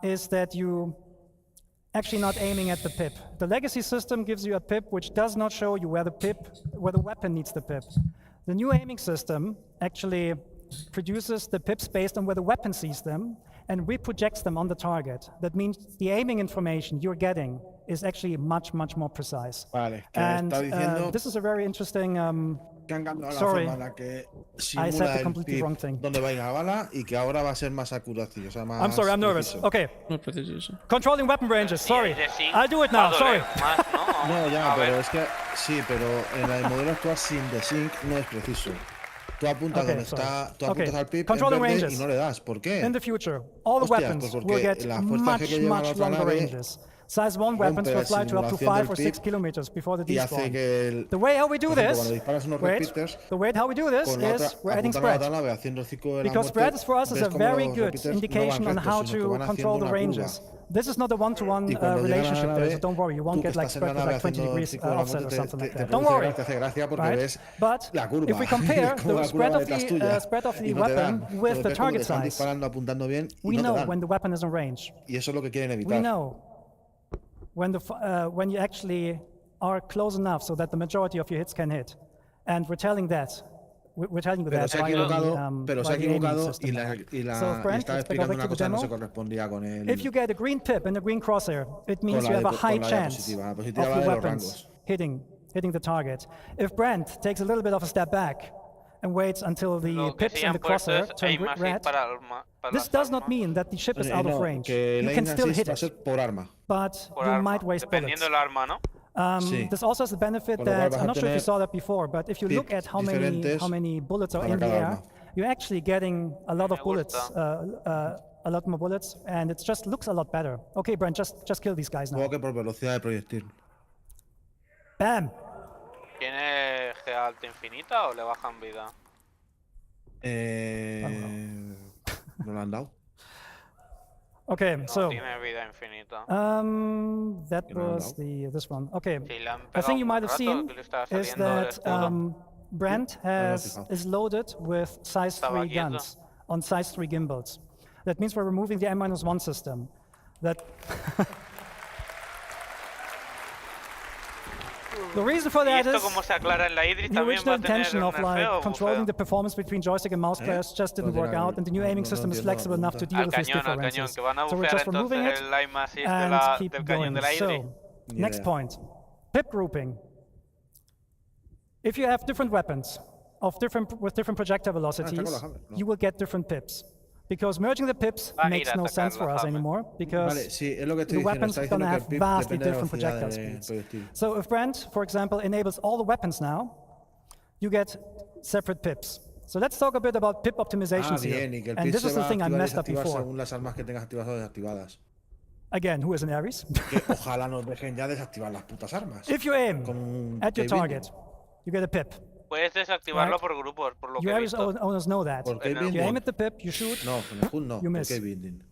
is that you actually not aiming at the pip. The legacy system gives you a pip which does not show you where the weapon needs the pip. The new aiming system actually produces the pips based on where the weapon sees them and reprojects them on the target. That means the aiming information you're getting is actually much more precise. Vale, que And está diciendo this is a very interesting. que han cambiado la Sorry, forma en la que I said simula the el completely pip wrong thing. donde va a ir la bala y que ahora va a ser más accuracy, o sea, más I'm sorry, I'm nervous. preciso. Okay. No preciso. Controlling weapon ranges. Sorry. I'll do it now. Sorry. No, ya, pero es que sí, pero en el modelo actual sin desync no es preciso. Tú apuntas Okay, donde sorry. está, tú apuntas al pip en Controlling verde ranges. y no le das. ¿Por qué? In the future, all the Hostias, weapons pues will porque get la fuerza G que lleva la much otra longer nave ranges. Size 1 weapons will fly to up to 5 or 6 kilometers before the y hace despawn. que el, The way how we do por ejemplo, this, cuando disparas unos wait, repeaters, the way how we do this con la otra, is we're adding apuntando a la spread. otra nave haciendo el ciclo de la Because muerte, spread for us is ves a cómo very los good repeaters no van indication on rectos, how sino que to van control haciendo the una ranges. curva. This is not a one-to-one Y cuando llegan a la relationship there, nave, so don't worry, you tú won't que get like estás en la spread with nave like 20 haciendo el degrees ciclo de la offset or muerte, something like te that. Don't produce worry. te hace gracia porque Right? ves But la curva. if we compare Como the la spread curva of detrás tuya, the spread of y the no te dan. weapon with the Entonces, como que target están size, disparando, apuntando bien y we no te know dan. when the weapon is in range. Y eso es lo que quieren We evitar. know when you actually are close enough so that the majority of your hits can hit. And we're telling that. We're telling you Pero that se ha by equivocado, the, pero se ha by the aiming equivocado system y now. y Brent, estaba let's back explicando to una the cosa no demo. se correspondía con el If you get a green pip in the green crosshair, it means con you la have a high con la chance diapositiva. La of diapositiva va your de los weapons rangos. hitting the target. If Brent takes a little bit of a step back and waits until the Lo que pips sí in han the puesto crosshair es turn aim assist red, para this las does not armas. mean that the ship is out of No, range. que el You aim can still assist hit va a it, ser por arma. but Por you arma, might waste dependiendo bullets. del arma, ¿no? Sí. This also has the benefit Con lo cual that vas I'm a not sure if you tener saw that before, but if you look at how diferentes many bullets are para in the cada air, arma. you're actually getting a lot of bullets, a lot more bullets, and it just looks a lot better. Okay, Brent, just kill these guys now. Supongo que por velocidad de proyectil. Bam. ¿Tiene G alta infinita o le bajan vida? No lo han dado. Okay, No, so tiene vida infinita. that was this one. Okay, Sí, le han the pegado thing you un might have rato seen que le estaba is saliendo el that escudo. Brent is loaded with size Estaba 3 quieto. guns on size 3 gimbals. That means we're removing the M-1 system. That the reason for ¿Y that esto is cómo se aclara en la Idris? the ¿También va original a tener intention un of nerfeo o like controlling bufeo? the performance between joystick and mouse players just didn't work out, and the new aiming system is flexible enough to deal Al with these cañón, differences. que van a So we're bufear just removing entonces it el aim assist de and keep del cañón going. de la Idris. So, next point, pip grouping. If you have different weapons with different projectile velocity, you will get different pips. Because merging the pips makes no sense for us anymore, because Vale, sí, es lo que estoy the diciendo. weapons Está are going to diciendo que el have pip vastly depende de la different velocidad projectile del speeds. proyectil. So if Brent, for example, enables all the weapons now, you get separate pips. So let's talk a bit about pip optimizations here. Bien, y que el And pip this se is va the a thing I activar y messed up desactivar before. según las armas que tengas activadas o desactivadas. Again, who is an Aries? Que ojalá nos dejen ya desactivar las putas armas. If you aim Con at your Kevin. target, you get a pip. Puedes desactivarlo Right. por grupos, por lo You que he Aries visto. owners know that. ¿Por qué You binding? aim at the pip, you shoot, No, con el HUD no. you ¿Por miss. qué binding?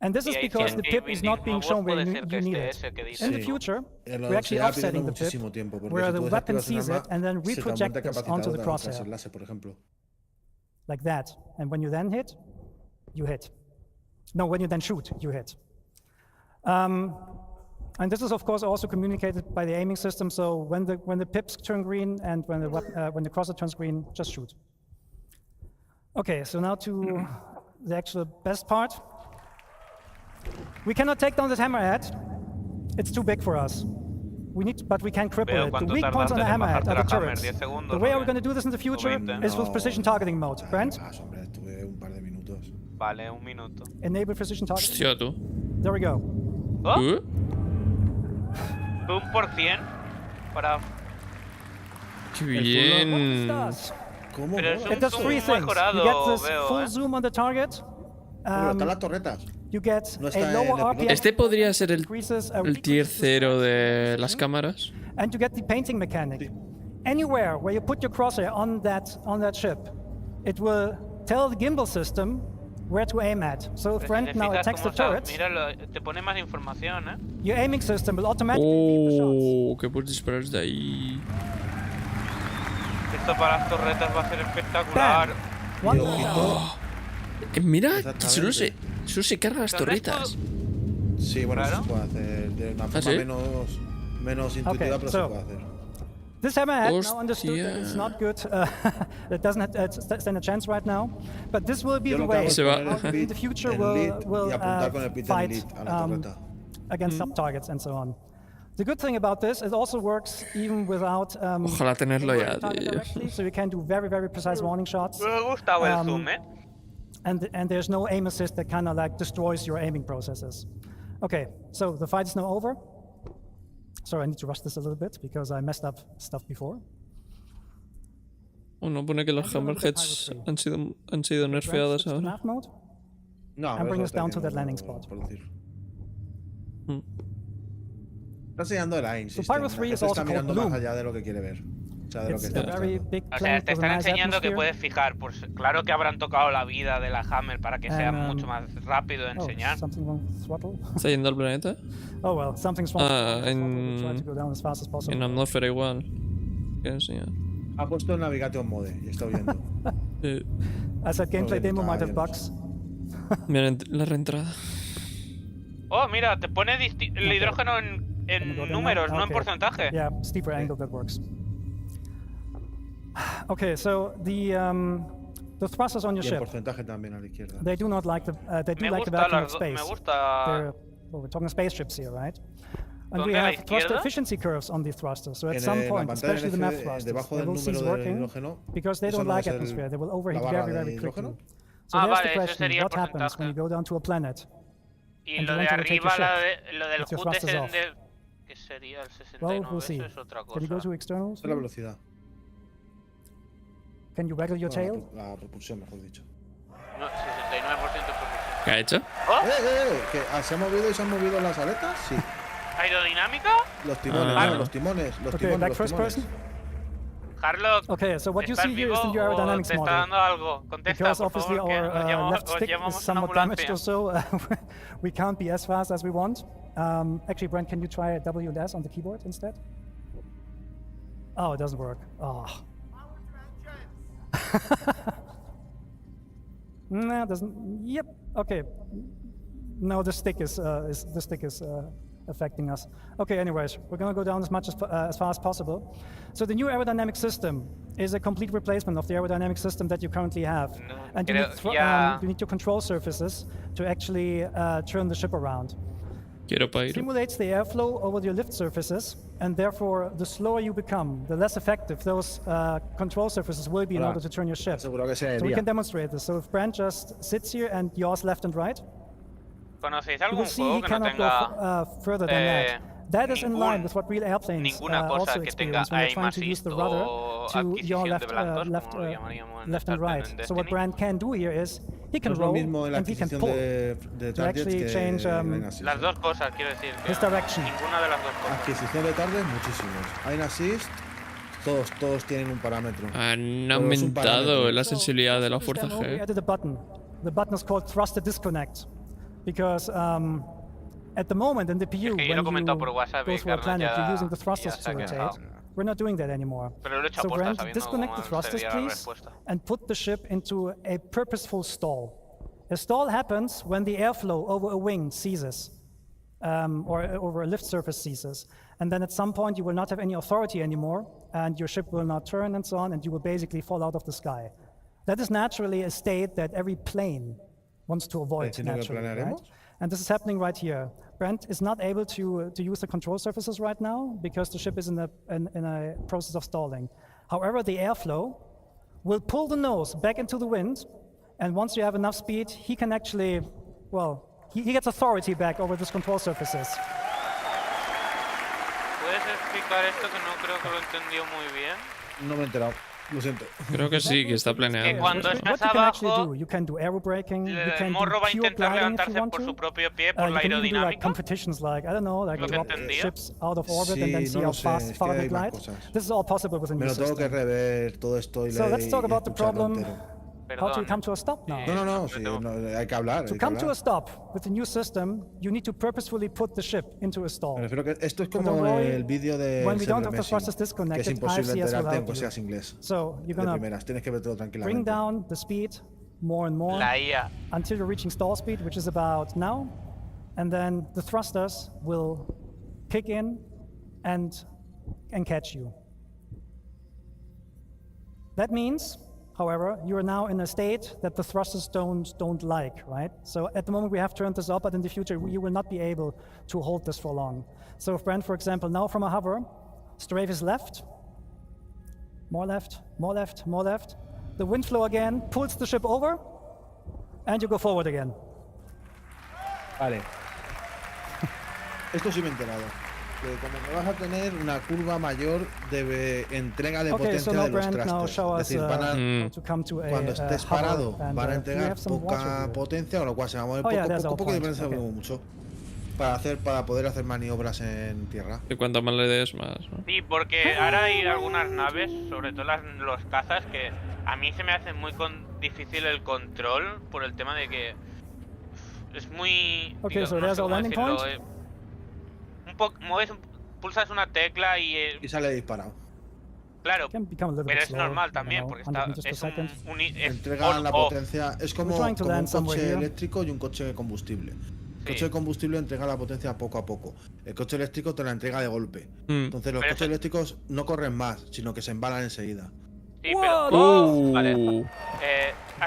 And this is Y hay because the pip is not being shown where you need it. ese que dice. In the Sí. future, Lo we're actually se ha offsetting pidiendo the pip, muchísimo tiempo, porque where si the tú weapon desactivas un sees arma, it and then we se te project aumenta this onto the capacitador crosshair, el láser, por ejemplo. like that. And when you then hit, you hit. No, when you then shoot, you hit. And this is, of course, also communicated by the aiming system. So when the pips turn green and when the crosshair turns green, just shoot. Okay, so now to the actual best part. We cannot take down this hammerhead. It's too big for us. But we can cripple it. The weak points on the hammerhead are the turrets. The way we're going to do this in the future is with precision targeting mode. Brent? Vale, un minuto. Enable precision targeting. Hostia, tú. There we go. ¿Oh? 1% para... ¡Qué bien! ¿Cómo? Pero es It does un three zoom things. mejorado, You get this veo, full zoom on the target. Pero están las torretas. You get No a está lower en el RPM. Este podría ser el increases a tier 0 de las cámaras. And you get the painting mechanic. Anywhere where you put your crosshair on that ship, it will tell the gimbal system where to aim at. So if Brent now attacks the turrets, Míralo, te pone más información, ¿eh? your aiming system will automatically lead the shots. Oh, que puedes disparar desde ahí. Esto para las torretas va a ser espectacular. Mira, solo se cargan las torretas. Sí, bueno, Claro. eso se puede hacer de una forma ¿sí? menos intuitiva, Okay, pero so- se puede hacer. This hammerhead now understood that Hostia. it's not good. It doesn't stand a chance right now. But this will be Yo the lo que hago way es Se va. poner el how in pit the future en lead will y apuntar con el pit en fight lead a la torreta. against sub-targets and so on. The good thing about this, it also works even without Ojalá tenerlo ya, tío. directly, so you can do very, very precise warning shots. Me gustaba el zoom, And there's no aim assist that kind of like destroys your aiming processes. Okay, so the fight is now over. Sorry, I need to rush this a little bit because I messed up stuff before. Uno pone que los hammerheads han sido nerfeadas ahora. No, and bring us down to that landing spot. Está enseñando el AIM So Pyro 3 is also está mirando called más Bloom. allá de lo que quiere ver. O sea, de lo que It's está a very mostrando. big O sea, planet te with a están nice enseñando que atmosphere. puedes fijar. Pues claro que habrán tocado la vida de la Hammer para que sea mucho más rápido de enseñar. Something wrong with throttle. ¿Está yendo al planeta? Oh well, something's wrong. En... Try to go down as fast as possible. En atmósfera igual. ¿Qué enseñar? Ha puesto el Navigation Mode y está viendo. I said gameplay demo might have bugs. Mira la reentrada. Oh, mira, te pone el hidrógeno en números, no en porcentaje. Yeah, steeper angle that works. Okay, so the thrusters on your Y el ship. porcentaje también a la izquierda. They do not like the they do Me like the gusta vacuum of las space. me gusta. Well, we're talking spaceships here, right? And we ¿Dónde, a la have thruster izquierda? efficiency curves on these thrusters. So at En some la point, pantalla especially the math LCD, thrusters, debajo they del will cease número del working hidrógeno, because they ¿eso don't no like es el- atmosphere. They will la overheat barra very, de very quickly. hidrógeno? So Ah, here's vale, the eso question: sería el what happens when porcentaje. you go down to a planet? Y and lo you de want to rotate your arriba, ship lo del with your HUD es thrusters el off? de... ¿Qué sería el 69? Well, we'll see. Eso es otra Can you go cosa. to externals? Esa es la velocidad. Can you waggle your tail? La propulsión, mejor dicho. No, 69% propulsión. ¿Qué ha hecho? ¿Oh? ¿Que se ha movido y se han movido las aletas? Sí. ¿Aerodinámica? Los timones, Ah. no, los timones. Los Okay, timones, back los first timones. person. Harlock, Okay, so what you ¿estás see here is vivo the o aerodynamics te está model. dando algo? Contesta, Because por obviously favor, que our os llamamos, left os stick llamamos is una somewhat damaged ambulancia. or so. We can't be as fast as we want. Actually, Brent, can you try W and S on the keyboard instead? Oh, it doesn't work. Oh. No, it doesn't. Yep. Okay. No, the stick is affecting us. Okay. Anyways, we're gonna go down as much as fast as possible. So the new aerodynamic system is a complete replacement of the aerodynamic system that you currently have, and you need your control surfaces to actually turn the ship around. Quiero Pyro. Simulates the airflow over your lift surfaces, and therefore, the slower you become, the less effective those control surfaces will be in order to turn your ship. So we can demonstrate this. So if Brent just sits here and yaws left and right, ¿Conocéis you algún will see juego he que no cannot tenga go further than that. That is in line with what real airplanes ninguna cosa also que tenga experience when they're aim trying to use assist the rudder o to yaw adquisición left, de blancos, como lo llamaríamos en left and right. Starter So what Destiny? Brent can do here is he can No es lo roll mismo en la and he can adquisición pull de to targets actually que change Line Assist. Las dos cosas, quiero decir. Que his direction. ninguna de las dos cosas. Adquisición de targets, muchísimos. Line Assist, todos tienen un parámetro. Han Pero es un aumentado parámetro. la sensibilidad de la This fuerza demo, we G. added a button. The button is called thruster disconnect because at the moment in the PU, yo when lo he you comentado por WhatsApp go y through a Carlos planet, ya- you're using the ya thrusters se ha to quejado. rotate. We're not doing that anymore. Pero lo he hecho So aposta Brent, sabiendo disconnect the cómo thrusters, sería la please, respuesta. and put the ship into a purposeful stall. A stall happens when the airflow over a wing ceases, or over a lift surface ceases. And then at some point you will not have any authority anymore, and your ship will not turn and so on, and you will basically fall out of the sky. That is naturally a state that every plane wants to avoid Entiendo que naturally, right? planearemos. And this is happening right here. Brent is not able to use the control surfaces right now because the ship is in a process of stalling. However, the airflow will pull the nose back into the wind, and once you have enough speed, he can actually, well, he gets authority back over these control surfaces. ¿Puedes explicar esto que no creo que lo entendió muy bien? No me he enterado, lo siento. Creo que sí, que está planeado. Que cuando What estás you can actually abajo, do, you can do aerobraking, you el can do morro va a pure intentar gliding if you levantarse want por to. su propio pie por You la can even do like aerodinámica. competitions like, I don't know, like Lo que drop entendía. ships out of orbit and then Sí, see no how lo sé, fast, es far que they hay más glide. cosas. This is all possible with a Me new lo tengo que system. rever todo esto y So let's talk about the escucharlo problem. entero. How do we come to a stop now? No, sí, no, hay que hablar. To hay que come to hablar. a stop with the new system, you need to purposefully put the ship into a stall. Me refiero que esto es But don't como worry, el vídeo de when we don't have server the meshing, thrusters que disconnected, es imposible ICS will enterarte help aunque you. seas inglés. So you're De gonna primeras, tienes que ver todo bring tranquilamente. down the speed more and more La IA. until you're reaching stall speed, which is about now, and then the thrusters will kick in and catch you. That means However, you are now in a state that the thrusters don't like, right? So at the moment we have turned this up, but in the future you will not be able to hold this for long. So if Brent, for example, now from a hover, strafe is left, more left, more left, more left. The wind flow again pulls the ship over, and you go forward again. Vale. Esto sí me he enterado. Que como que vas a tener una curva mayor de entrega de potencia de los thrusters. Es decir, cuando estés parado van a entregar poca potencia, con lo cual se va a mover poco y se mueve mucho. Para poder hacer maniobras en tierra. Y cuanto más le des, más, ¿no? Sí, porque ahora hay algunas naves, sobre todo los cazas, que a mí se me hace muy difícil el control por el tema de que es muy... Okay, so there's our landing point. Pulsas una tecla y sale disparado. Claro, pero es normal también, porque entrega la potencia. Es como un coche eléctrico y un coche de combustible. El coche de combustible entrega la potencia poco a poco. El coche eléctrico te la entrega de golpe. Entonces los coches eléctricos no corren más, sino que se embalan enseguida. Sí, pero... Vale.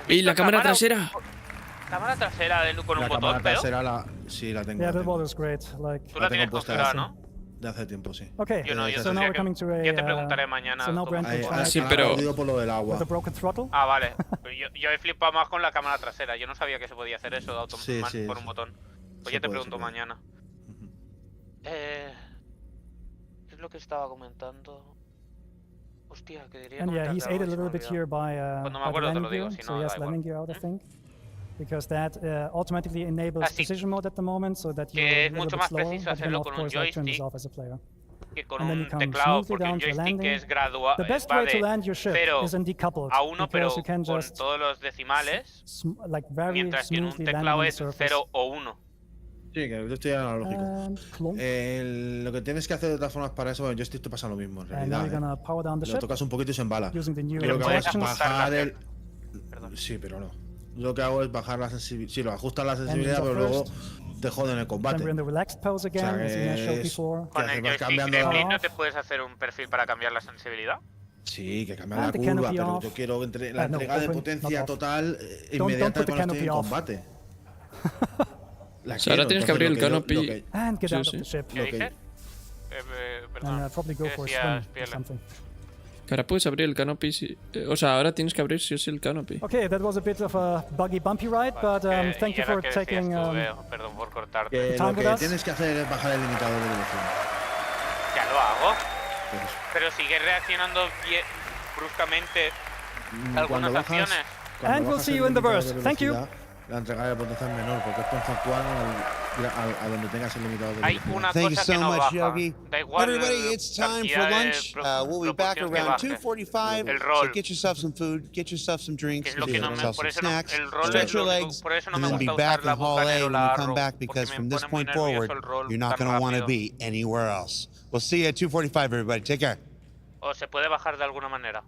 ¿Y la cámara trasera? Cámara trasera con un botón, pero... La cámara trasera sí la tengo. Yeah, that was great. Like, tú la tienes configurada, ¿no? De hace tiempo, sí. Okay. Yo no, yo te preguntaré mañana. Sí, pero... por lo del agua. Ah, vale. Yo he flipado más con la cámara trasera. Yo no sabía que se podía hacer eso por un botón. Pues ya te pregunto mañana. ¿Qué es lo que estaba comentando? Hostia, que diría. And yeah, he's aided a little bit here by cuando me acuerdo te lo digo, si so no, he has landing gear out, I think. Because that automatically enables precision mode at the moment, so that you're a little bit slower, but then of course I turn this off as a player. Que con un teclado, porque un joystick es gradual, the best way to land your ship is in decoupled, a 1, pero you can con just todos los decimales, like very mientras que en un teclado es 0 o 1. Sí, que yo estoy analógico. Lo que tienes que hacer de todas formas para eso, yo te pasa lo mismo en realidad. Lo tocas un poquito y se embala. Lo que hago es bajar el... Sí, pero no. Lo que hago es bajar la sensibilidad. Sí, lo ajustas la sensibilidad, pero luego te joden el combate. Con el joystick de Blink no te puedes hacer un perfil para cambiar la sensibilidad. Sí, que cambia la curva, pero yo quiero la entrega de potencia total inmediata cuando estoy en combate. O sea, ahora tienes que abrir el canopy. ¿Qué dices? Perdón, ¿qué decías, Que ahora puedes abrir el canopy, o sea, ahora tienes que abrir sí o sí el canopy. Okay, that was a bit of a buggy, bumpy ride, but thank you for taking perdón por cortarte. Lo que tienes que hacer es bajar el limitador de velocidad. Ya lo hago. Pero sigue reaccionando bruscamente algunas acciones. And we'll see you in the burst. Thank you. La entrega de potencia es menor porque es conceptual a donde tengas el limitador de velocidad. Thank you so much, Yogi. Everybody, it's time for lunch. We'll be back around 2:45. So get yourself some food, get yourself some drinks, get yourself some snacks, stretch your legs, and then be back in Hall A when we come back, because from this point forward, you're not going to want to be anywhere else. We'll see you at 2:45, everybody. Take care. ¿O se puede bajar de alguna manera?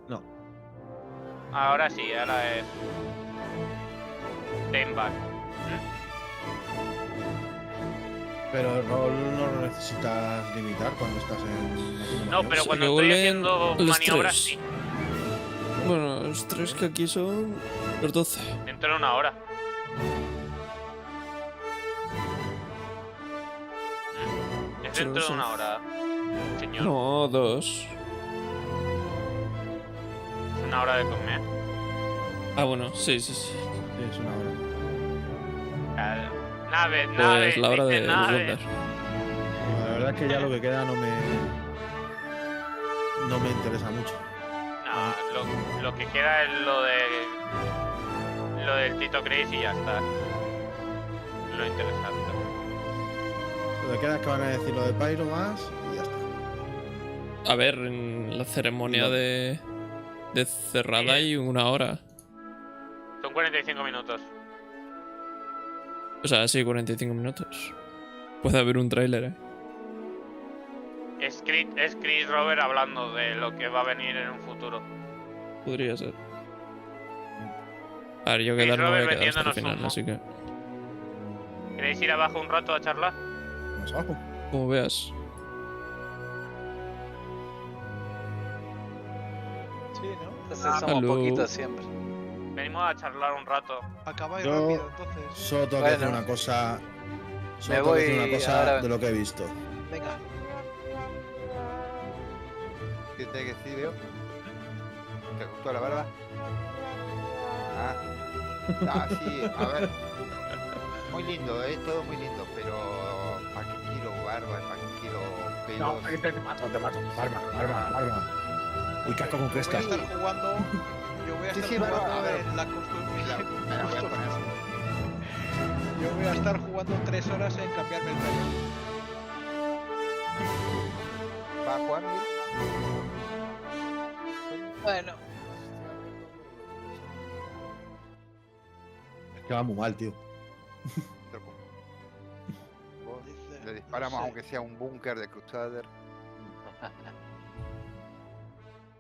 No. Ahora sí, ahora es... Back. Pero el rol no lo necesitas limitar cuando estás en... No, pero cuando estoy haciendo maniobras sí. Bueno, los 3 que aquí son los 12. Dentro de una hora. Es dentro de una hora, señor. No, 2. Es una hora de comer. Ah, bueno, sí. Es una hora. Nave, pues la hora de nave. La verdad es que ya lo que queda no me interesa mucho. No, lo que queda es lo del Tito Chris y ya está. Lo interesante. Lo que queda es que van a decir lo de Pyro más y ya está. A ver, en la ceremonia de cerrada hay 1 hora. Son 45 minutos. O sea, sí, 45 minutos. Puede haber un tráiler, Es Chris Robert hablando de lo que va a venir en un futuro. Podría ser. A ver, yo no voy a quedar hasta el final, así que... ¿Queréis ir abajo un rato a charlar? Vamos abajo. Como veas. Sí, ¿no? Entonces somos poquitos siempre. Venimos a charlar un rato. Acabáis Yo rápido, entonces. solo tengo que decir una cosa. Solo tengo que decir una cosa de lo que he visto. Venga. ¿Qué te que decir, veo? ¿Te gustó la barba? Sí, a ver. Muy lindo, todo muy lindo, pero ¿para qué quiero barba? ¿Para qué quiero pelos? No, te mato. Barba. Uy, casco con cresta. Voy a estar jugando. Yo voy a estar jugando barba, a ver. en la Yo voy a estar jugando 3 horas en cambiarme el pelo. ¿Va a jugar? Bueno. Es que va muy mal, tío. Le disparamos aunque sea un búnker de Crusader.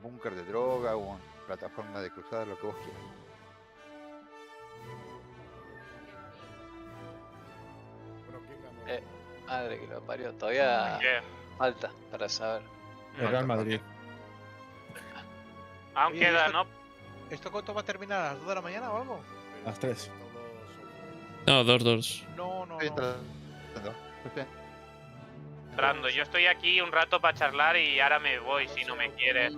Búnker de droga o una plataforma de Crusader, lo que vos quieras. Madre que lo parió. Todavía falta para saber. El Real Madrid. Aún queda, ¿no? ¿Esto cuánto va a terminar? ¿A las 2 de la mañana o algo? A las 3. No, 2-2. No. Entrando. Yo estoy aquí un rato para charlar y ahora me voy si no me quieres.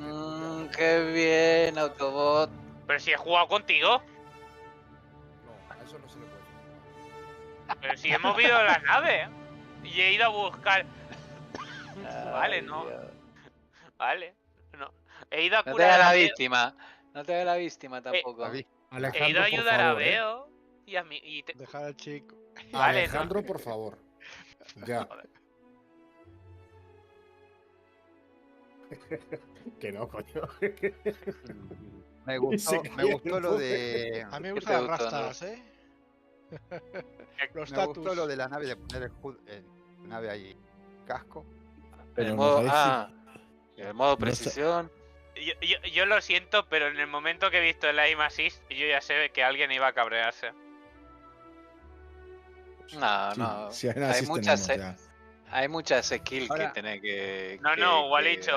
Qué bien, Autobot. Pero si he jugado contigo. No, a eso no se le puede. Pero si hemos movido la nave. Y he ido a buscar. Vale, no. Vale. No. He ido a curar. No te hagas la víctima. No te hagas la víctima tampoco. He ido a ayudar a Beo. Y a mí. Dejar al chico. Vale, Alejandro, por favor. Ya. Que no, coño. Me gustó lo de... A mí me gustan las rastas, ¿eh? Los Me tatus. gustó lo de la nave, de poner el nave ahí, casco. El modo, el modo precisión. Yo lo siento, pero en el momento que he visto el aim assist, yo ya sé que alguien iba a cabrearse. No. Si Hay muchas skills que tenés que. No, igual dicho.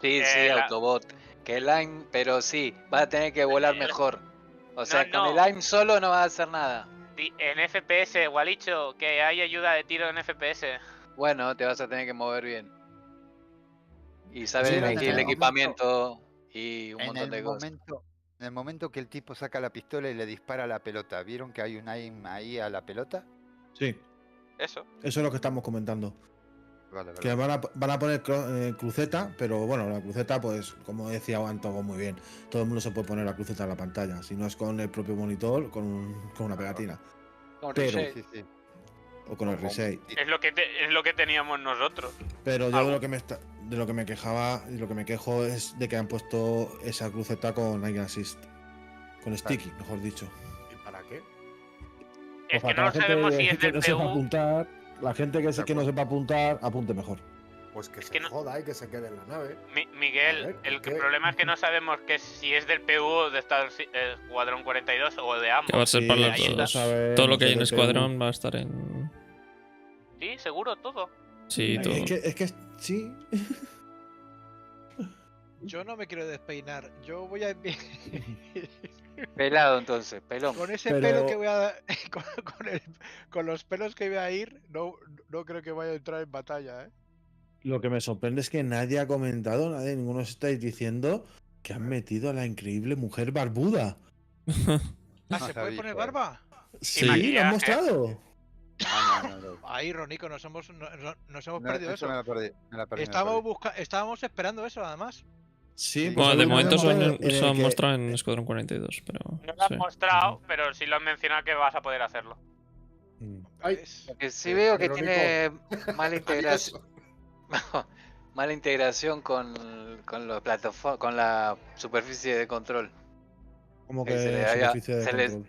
Sí, Autobot. Que el aim, pero sí, vas a tener que volar mejor. O sea, con el aim solo no vas a hacer nada. En FPS, Walicho, que hay ayuda de tiro en FPS. Bueno, te vas a tener que mover bien. Y saber elegir el equipamiento y un montón de cosas. En el momento que el tipo saca la pistola y le dispara a la pelota, ¿vieron que hay un aim ahí a la pelota? Sí. Eso es lo que estamos comentando. Vale. Que van a poner cruceta, pero bueno, la cruceta, pues, como decía Antogo muy bien, todo el mundo se puede poner la cruceta en la pantalla. Si no es con el propio monitor, con una pegatina. Pero, o con el reshape. Es lo que teníamos nosotros. Pero yo de lo que me quejaba y lo que me quejo es de que han puesto esa cruceta con aim assist. Con sticky, mejor dicho. ¿Y para qué? Es que no sabemos si es del PU. La gente que no sepa apuntar, apunte mejor. Pues que se joda y que se quede en la nave. Miguel, el problema es que no sabemos si es del PU o de Escuadrón 42 o de ambos. Que va a ser para los dos. Todo lo que hay en Escuadrón va a estar en... Sí, seguro, todo. Sí, todo. Es que sí. Yo no me quiero despeinar. Yo voy a... Pelado entonces, pelón. Con ese pelo que voy a dar, con los pelos que voy a ir, no creo que vaya a entrar en batalla, ¿eh? Lo que me sorprende es que nadie ha comentado, ninguno estáis diciendo que han metido a la increíble mujer barbuda. ¿Se puede poner barba? Sí, lo han mostrado. Ahí, Ronico, nos hemos perdido eso. Me la perdí. Estábamos esperando eso, además. Sí, bueno, de momento se han mostrado en Escuadrón 42, pero... No lo han mostrado, pero sí lo han mencionado que vas a poder hacerlo. Que sí veo que tiene mala integración. Mala integración con los con la superficie de control. ¿Cómo que superficie de control?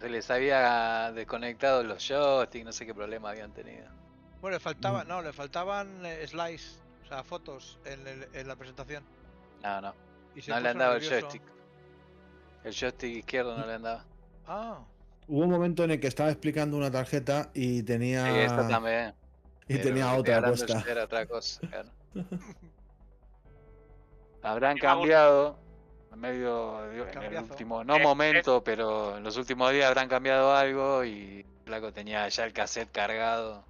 Se les había desconectado los joysticks, no sé qué problema habían tenido. Bueno, le faltaban slides, o sea, fotos en la presentación. No le han dado el joystick. El joystick izquierdo no le han dado. Hubo un momento en el que estaba explicando una tarjeta y tenía... Sí, esta también. Y tenía otra puesta. Era otra cosa, claro. Habrán cambiado medio, en el último, no momento, pero en los últimos días habrán cambiado algo y Flaco tenía ya el cassette cargado.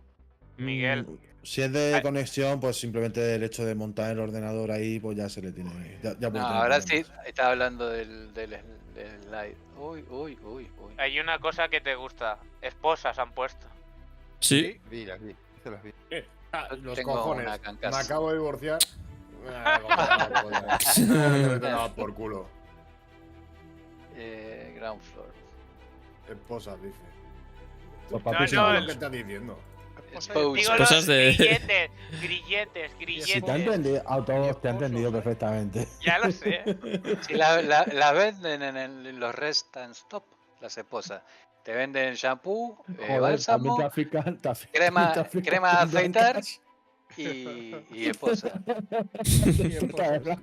Miguel. Si es de conexión, pues simplemente el hecho de montar el ordenador ahí, pues ya se le tiene. No, ahora sí está hablando del slide. Uy. Hay una cosa que te gusta. Esposas han puesto. Sí. Vi, las vi. Se las vi. Los Tengo cojones. una cancasa. Me acabo de divorciar. Por culo. Ground floor. Esposa, dice. Los papis no, no, lo que estás diciendo. Digo Cosas de... grilletes. Si te ha entendido, a todos te ha entendido perfectamente. Ya lo sé. Si la venden en los rest and stop, las esposas. Te venden shampoo, bálsamo, crema de afeitar y esposa. Claro.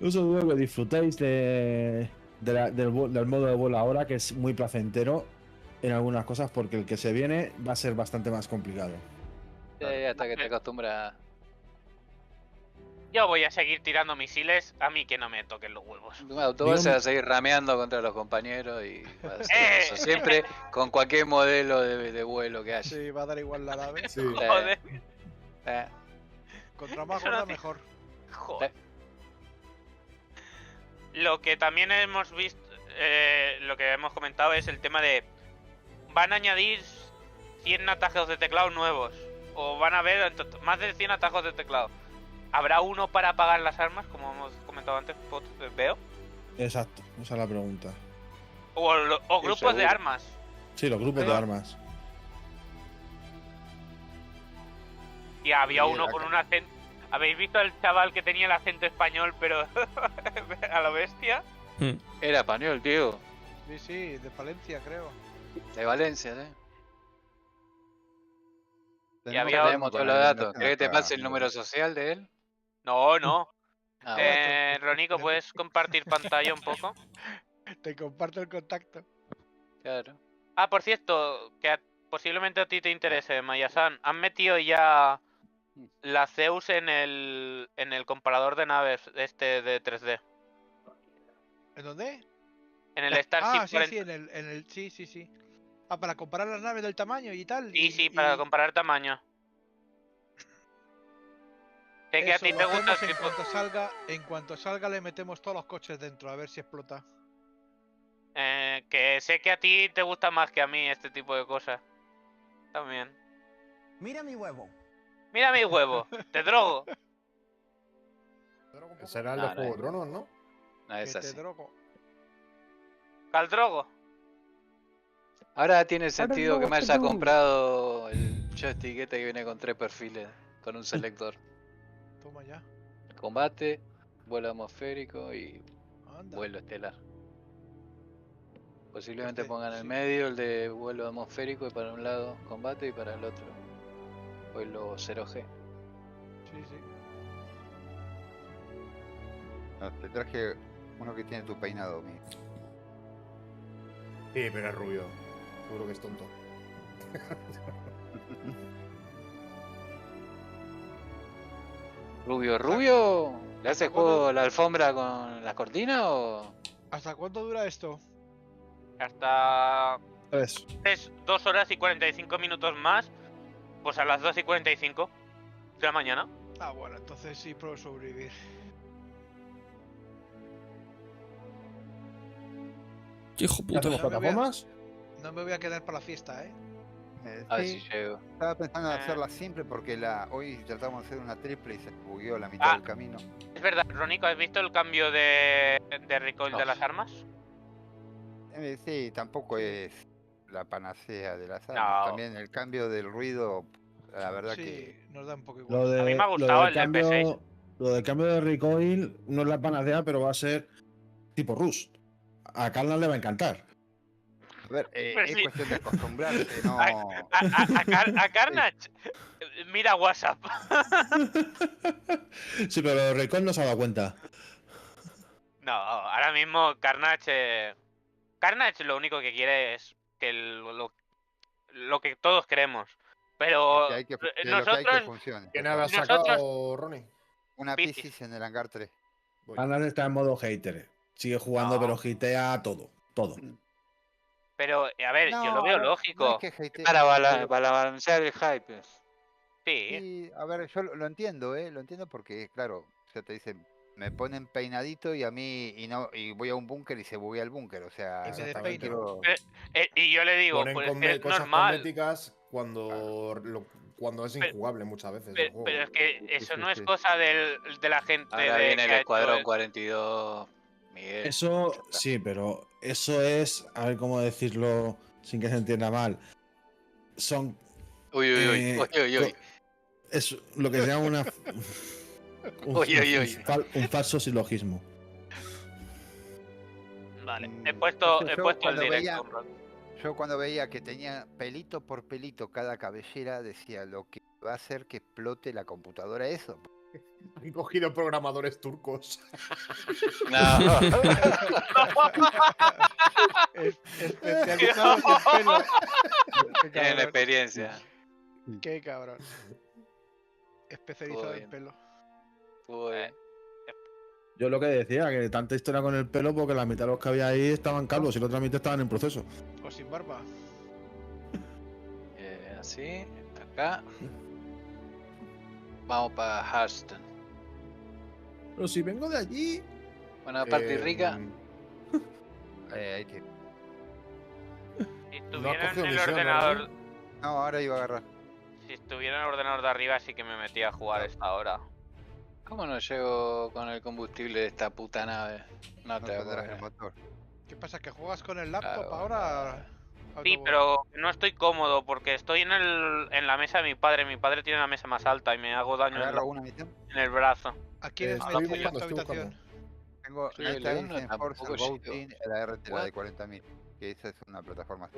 Eso dudo que disfrutéis del modo de vuelo ahora, que es muy placentero en algunas cosas, porque el que se viene va a ser bastante más complicado. Hasta que te acostumbras. Yo voy a seguir tirando misiles, a mí que no me toquen los huevos. Tú vas a seguir rameando contra los compañeros y vas a hacer eso siempre con cualquier modelo de vuelo que haya. Sí, va a dar igual la nave. Sí. Joder. Contra más Eso gorda, no te- mejor. Joder. Lo que también hemos visto, lo que hemos comentado es el tema de... Van a añadir 100 atajos de teclado nuevos. O van a haber más de 100 atajos de teclado. ¿Habrá uno para apagar las armas, como hemos comentado antes, veo? Exacto, esa es la pregunta. O grupos de armas. Sí, los grupos de armas. Y había uno con un acento... ¿Habéis visto al chaval que tenía el acento español, pero a lo bestia? Era español, tío. Sí, de Valencia, creo. De Valencia, Y había tenemos todos los datos. ¿Querés que te pase el número social de él? No. Bueno. Ronico, ¿puedes compartir pantalla un poco? Te comparto el contacto. Claro. Ah, por cierto, que posiblemente a ti te interese, Mayasan. Han metido ya la Zeus en el comparador de naves de 3D. ¿En dónde? En el Starship 40. Sí. Ah, para comparar las naves del tamaño y tal. Sí, para comparar tamaño. Sé que a Eso ti lo te gusta hacemos en cuanto salga le metemos todos los coches dentro, a ver si explota. Que sé que a ti te gusta más que a mí este tipo de cosas. También. Mira mi huevo. Mira mi huevo, te drogo. Ese era el de Juego de Tronos, ¿no? No es así. Caldrogo. Ahora tiene sentido que me haya comprado el joystick este que viene con 3 perfiles, con un selector. Toma ya. Combate, vuelo atmosférico y vuelo estelar. Posiblemente pongan en el medio el de vuelo atmosférico y para un lado combate y para el otro vuelo 0G. Sí. No, te traje uno que tiene tu peinado, mi. Sí, pero es rubio. Seguro que es tonto. ¿Rubio? ¿Le hace juego la alfombra con las cortinas o...? ¿Hasta cuánto dura esto? Hasta... 2 horas y 45 minutos más. Pues a las 2:45 de la mañana. Ah, bueno, entonces sí puedo sobrevivir. Hijo puta. ¿Plataformas? No me voy a quedar para la fiesta, A ver Sí, si llego. estaba pensando en hacerla simple porque hoy tratamos de hacer una triple y se bugueó la mitad del camino. Es verdad, Ronico, ¿has visto el cambio de recoil de las armas? Sí, tampoco es la panacea de las armas. También el cambio del ruido, la verdad que... nos da un poco igual. A mí me ha gustado el cambio, MP6. Lo del cambio de recoil no es la panacea, pero va a ser tipo Rust. A Carnal le va a encantar. A ver, es cuestión de acostumbrarse, no... A Carnage, mira WhatsApp. Sí, pero el recoil no se ha dado cuenta. No, ahora mismo Carnage lo único que quiere es que lo que todos queremos. Pero que hay que nosotros... funcione. ¿Quién había sacado, Ronnie? Una Piscis en el hangar 3. Hangar está en modo hater. Sigue jugando, pero hitea todo. Todo. Pero, a ver, yo lo veo lógico. No es que hatee, Para balancear el hype. Sí. Y, a ver, yo lo entiendo, lo entiendo porque, claro, o sea, te dicen, me ponen peinadito y a mí, y voy a un búnker y se buguea el búnker, o sea, Y yo le digo, Ponen pues es cosas normal. cosméticas cuando es injugable muchas veces el juego. Pero es que eso no es cosa de la gente. Ahora viene el Escuadrón 42, Miguel. Eso sí, pero eso es, a ver cómo decirlo sin que se entienda mal. Son. Uy. Es lo que se llama un falso silogismo. Vale, he puesto el directo. Yo cuando veía que tenía pelito por pelito cada cabellera, decía, lo que va a hacer que explote la computadora eso. Han cogido programadores turcos. No. Especializados en pelo. Tienen experiencia. Qué cabrón. Especializado en pelo. Yo lo que decía, que tanta historia con el pelo porque la mitad de los que había ahí estaban calvos y la otra mitad estaban en proceso. O sin barba. Así, acá. Vamos para Harston. Pero si vengo de allí. Buena parte rica. Ahí te... Si estuviera en el ordenador... No, ahora iba a agarrar. Si estuviera en el ordenador de arriba sí que me metía a jugar esta hora. ¿Cómo no llego con el combustible de esta puta nave? No te tendrás el motor. ¿Qué pasa? ¿Que juegas con el laptop ahora? Sí, pero no estoy cómodo porque estoy en la mesa de mi padre. Mi padre tiene la mesa más alta y me hago daño en el brazo. Aquí en esta habitación. Tengo esta Force Voting, la RT, la de 40.000. Que esa es una plataforma.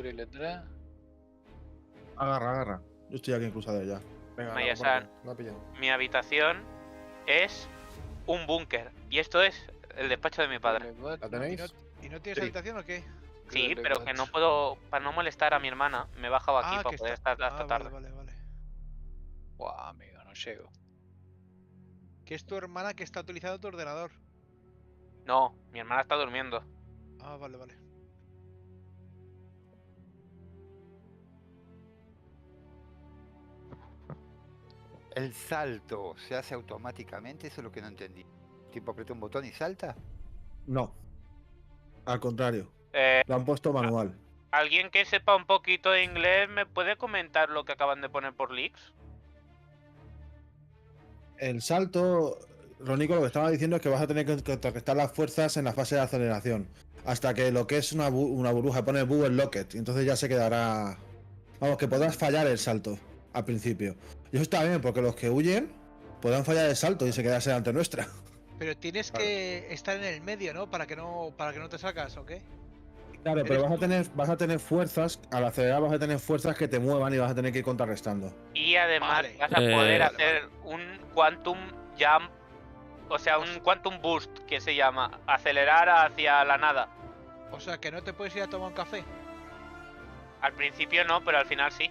Agarra. Yo estoy aquí en cruzada ya. Venga, Mayasan, mi habitación es un búnker. Y esto es el despacho de mi padre. ¿La tenéis? ¿Y no tienes habitación o qué? Sí, pero que no puedo, para no molestar a mi hermana, me he bajado aquí para poder estar hasta tarde. Vale. Buah, amigo, no llego. ¿Que es tu hermana que está utilizando tu ordenador? No, mi hermana está durmiendo. Ah, vale. ¿El salto se hace automáticamente? Eso es lo que no entendí. ¿Tipo aprieta un botón y salta? No. Al contrario. Lo han puesto manual. ¿Alguien que sepa un poquito de inglés me puede comentar lo que acaban de poner por leaks? El salto, Ronico, lo que estaba diciendo es que vas a tener que contrarrestar las fuerzas en la fase de aceleración. Hasta que lo que es una burbuja pone Bubble Locket. Y entonces ya se quedará. Vamos, que podrás fallar el salto al principio. Y eso está bien, porque los que huyen podrán fallar el salto y se quedarse delante nuestra. Pero tienes que estar en el medio, ¿no? Para que no te sacas, ¿o qué? Claro, pero vas a tener fuerzas, al acelerar vas a tener fuerzas que te muevan y vas a tener que ir contrarrestando. Y además vas a poder hacer un quantum jump, o sea, un quantum boost, que se llama, acelerar hacia la nada. O sea, que no te puedes ir a tomar un café. Al principio no, pero al final sí.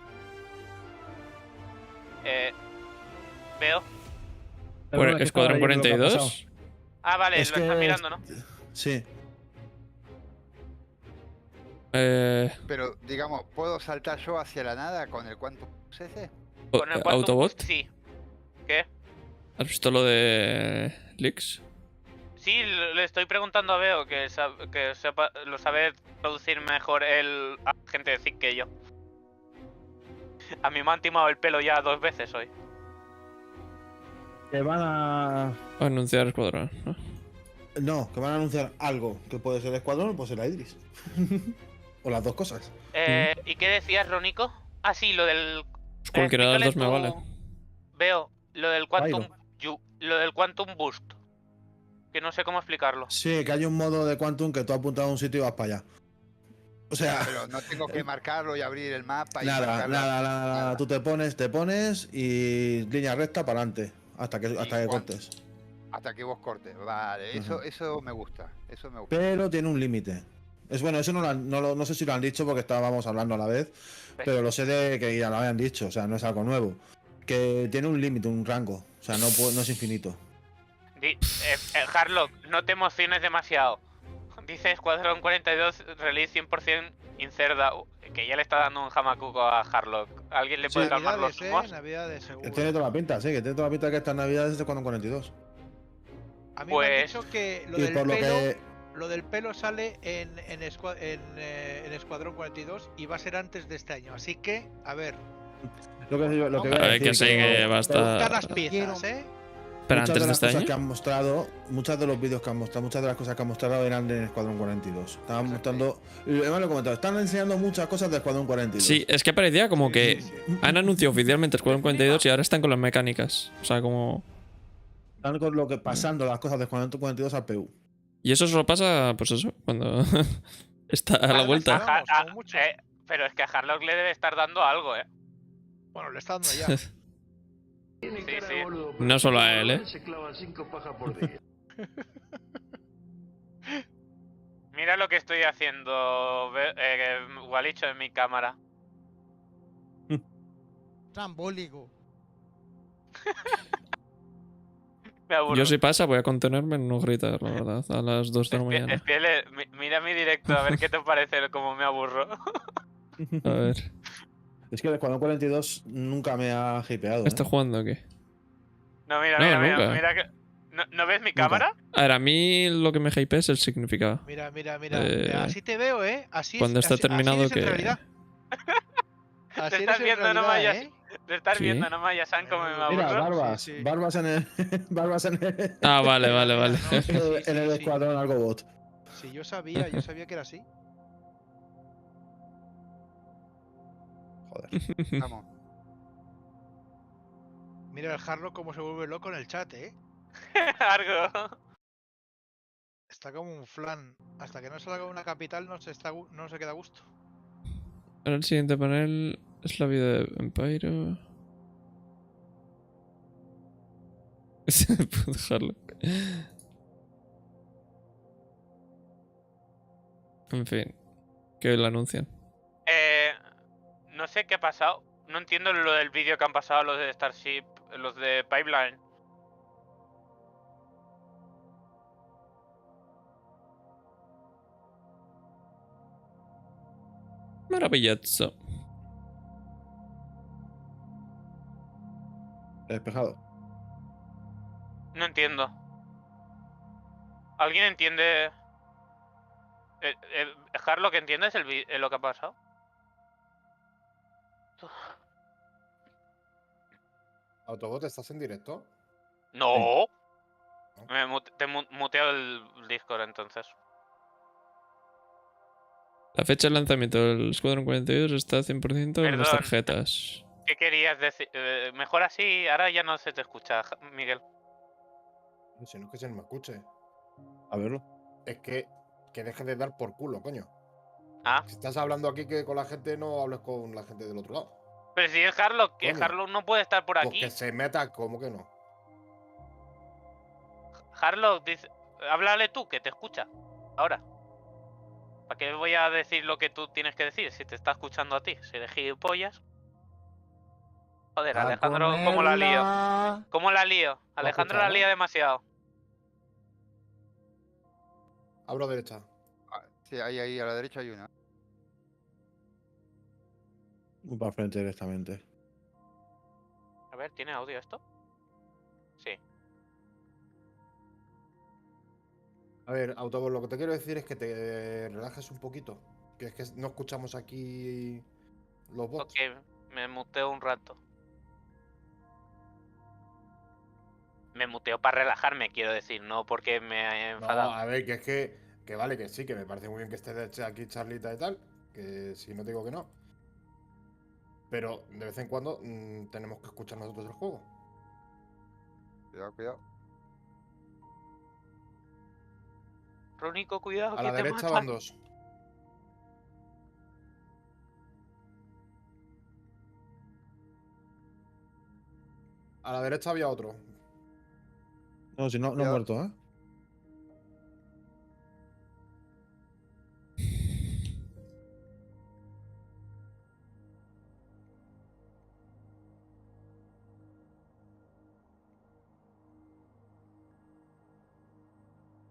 Veo. Bueno, Escuadrón 42. Ah, vale, lo estás mirando, ¿no? Sí. Pero, digamos, ¿puedo saltar yo hacia la nada con el Quantum ese? ¿Con el Quantum ¿Autobot? Sí. ¿Qué? ¿Has visto lo de leaks? Sí, le estoy preguntando a Beo que lo sabe producir mejor el agente de CIC que yo. A mí me han timado el pelo ya 2 veces hoy. Que van a anunciar Escuadrón, ¿no? No, que van a anunciar algo, que puede ser Escuadrón o puede ser la Idris. O las dos cosas. ¿Y qué decías, Ronico? Ah, sí, lo del... Cualquiera de las dos me vale. Veo, lo del Quantum Boost. Que no sé cómo explicarlo. Sí, que hay un modo de Quantum que tú apuntas a un sitio y vas para allá. O sea... Pero no tengo que marcarlo y abrir el mapa y nada. Tú te pones y línea recta para adelante. Hasta que cortes. Hasta que vos cortes. Vale, eso me gusta. Pero tiene un límite. Es bueno, eso no sé si lo han dicho porque estábamos hablando a la vez, pero lo sé de que ya lo habían dicho, o sea, no es algo nuevo. Que tiene un límite, un rango, o sea, no es infinito. Harlock, no te emociones demasiado. Dice Escuadrón 42, release 100% incerda. Que ya le está dando un jamacuco a Harlock. ¿Alguien le puede calmar los humos? Navidades, seguro. Tiene toda la pinta, sí, que tiene toda la pinta que estas navidades es de Escuadrón 42. A mí me han dicho que lo del pelo... que... Lo del pelo sale en Escuadrón 42 y va a ser antes de este año. Así que, a ver. Lo que voy a decir, que sí, que va a estar... las piezas, ¿eh? Pero muchas antes de las este cosas año. que han mostrado, muchos de los vídeos que han mostrado, muchas de las cosas que han mostrado eran de Escuadrón 42. Estaban mostrando, además lo he comentado, están enseñando muchas cosas de Escuadrón 42. Sí, es que parecía como que han anunciado oficialmente Escuadrón 42 y ahora están con las mecánicas. O sea, como... Están con lo que pasando las cosas de Escuadrón 42 al PU. Y eso solo pasa, pues eso, cuando está a la vuelta. Pero es que a Harlock le debe estar dando algo, ¿eh? Bueno, le está dando ya. Sí. No solo a él, ¿eh? Mira lo que estoy haciendo, Gualicho, en mi cámara. Trambólico. Yo si pasa voy a contenerme en no gritar, la verdad, a las 2 de la mañana. Mira mi directo, a ver qué te parece, cómo me aburro. A ver. Es que el Escuadrón 42 nunca me ha hipeado. ¿Está jugando o qué? No, mira que... ¿No ves mi cámara? A ver, a mí lo que me hypea es el significado. Mira. Así te veo, ¿eh? Así cuando está terminado así que... en realidad. Te estás viendo nomás ya... Te estás viendo nomás ya, ¿saben cómo me aburro? Mira, barbas. Barbas en el... barbas en el... Ah, vale. en el Escuadrón algo bot. Sí, yo sabía que era así. Joder. Vamos. Mira el Harlock cómo se vuelve loco en el chat, ¿eh? Argo. Está como un flan. Hasta que no salga una capital no se queda a gusto. Ahora el siguiente panel es la vida de Vampiro. Puedo dejarlo. En fin, que lo anuncian. No sé qué ha pasado. No entiendo lo del vídeo que han pasado los de Starship, los de Pipeline. Maravilloso. Despejado. No entiendo. ¿Alguien entiende? Harlock, ¿entiendes lo que ha pasado? Autobot, ¿estás en directo? No. Te he muteado el Discord entonces. La fecha de lanzamiento del Escuadrón 42 está 100% en las Perdón. tarjetas. ¿Qué querías decir? Mejor así, ahora ya no se te escucha, Miguel. Si no es que se no me escuche. A verlo. Es que dejes de dar por culo, coño. Ah. Si estás hablando aquí que con la gente, no hables con la gente del otro lado. Pero si es Harlock, que Coño. Harlock no puede estar por Pues aquí. que se meta, ¿cómo que no? Harlock, háblale tú, que te escucha. Ahora. ¿Para qué voy a decir lo que tú tienes que decir si te está escuchando a ti? Si de gilipollas. Joder, Alejandro, ¿cómo la lío? ¿Cómo la lío? Alejandro la lía demasiado. Abro derecha. Sí, ahí a la derecha hay una. Un para frente directamente. A ver, ¿tiene audio esto? Sí. A ver, Autobot, lo que te quiero decir es que te relajes un poquito. Que es que no escuchamos aquí los bots. Ok, me muteo un rato. Me muteo para relajarme, quiero decir, no porque me he enfadado. No, a ver, que es que vale, que sí, que me parece muy bien que estés aquí Charlita y tal. Que si no te digo que no. Pero de vez en cuando tenemos que escuchar nosotros el juego. Cuidado. Rónico, cuidado. A la derecha van dos. A la derecha había otro. No, si no he muerto, ¿eh?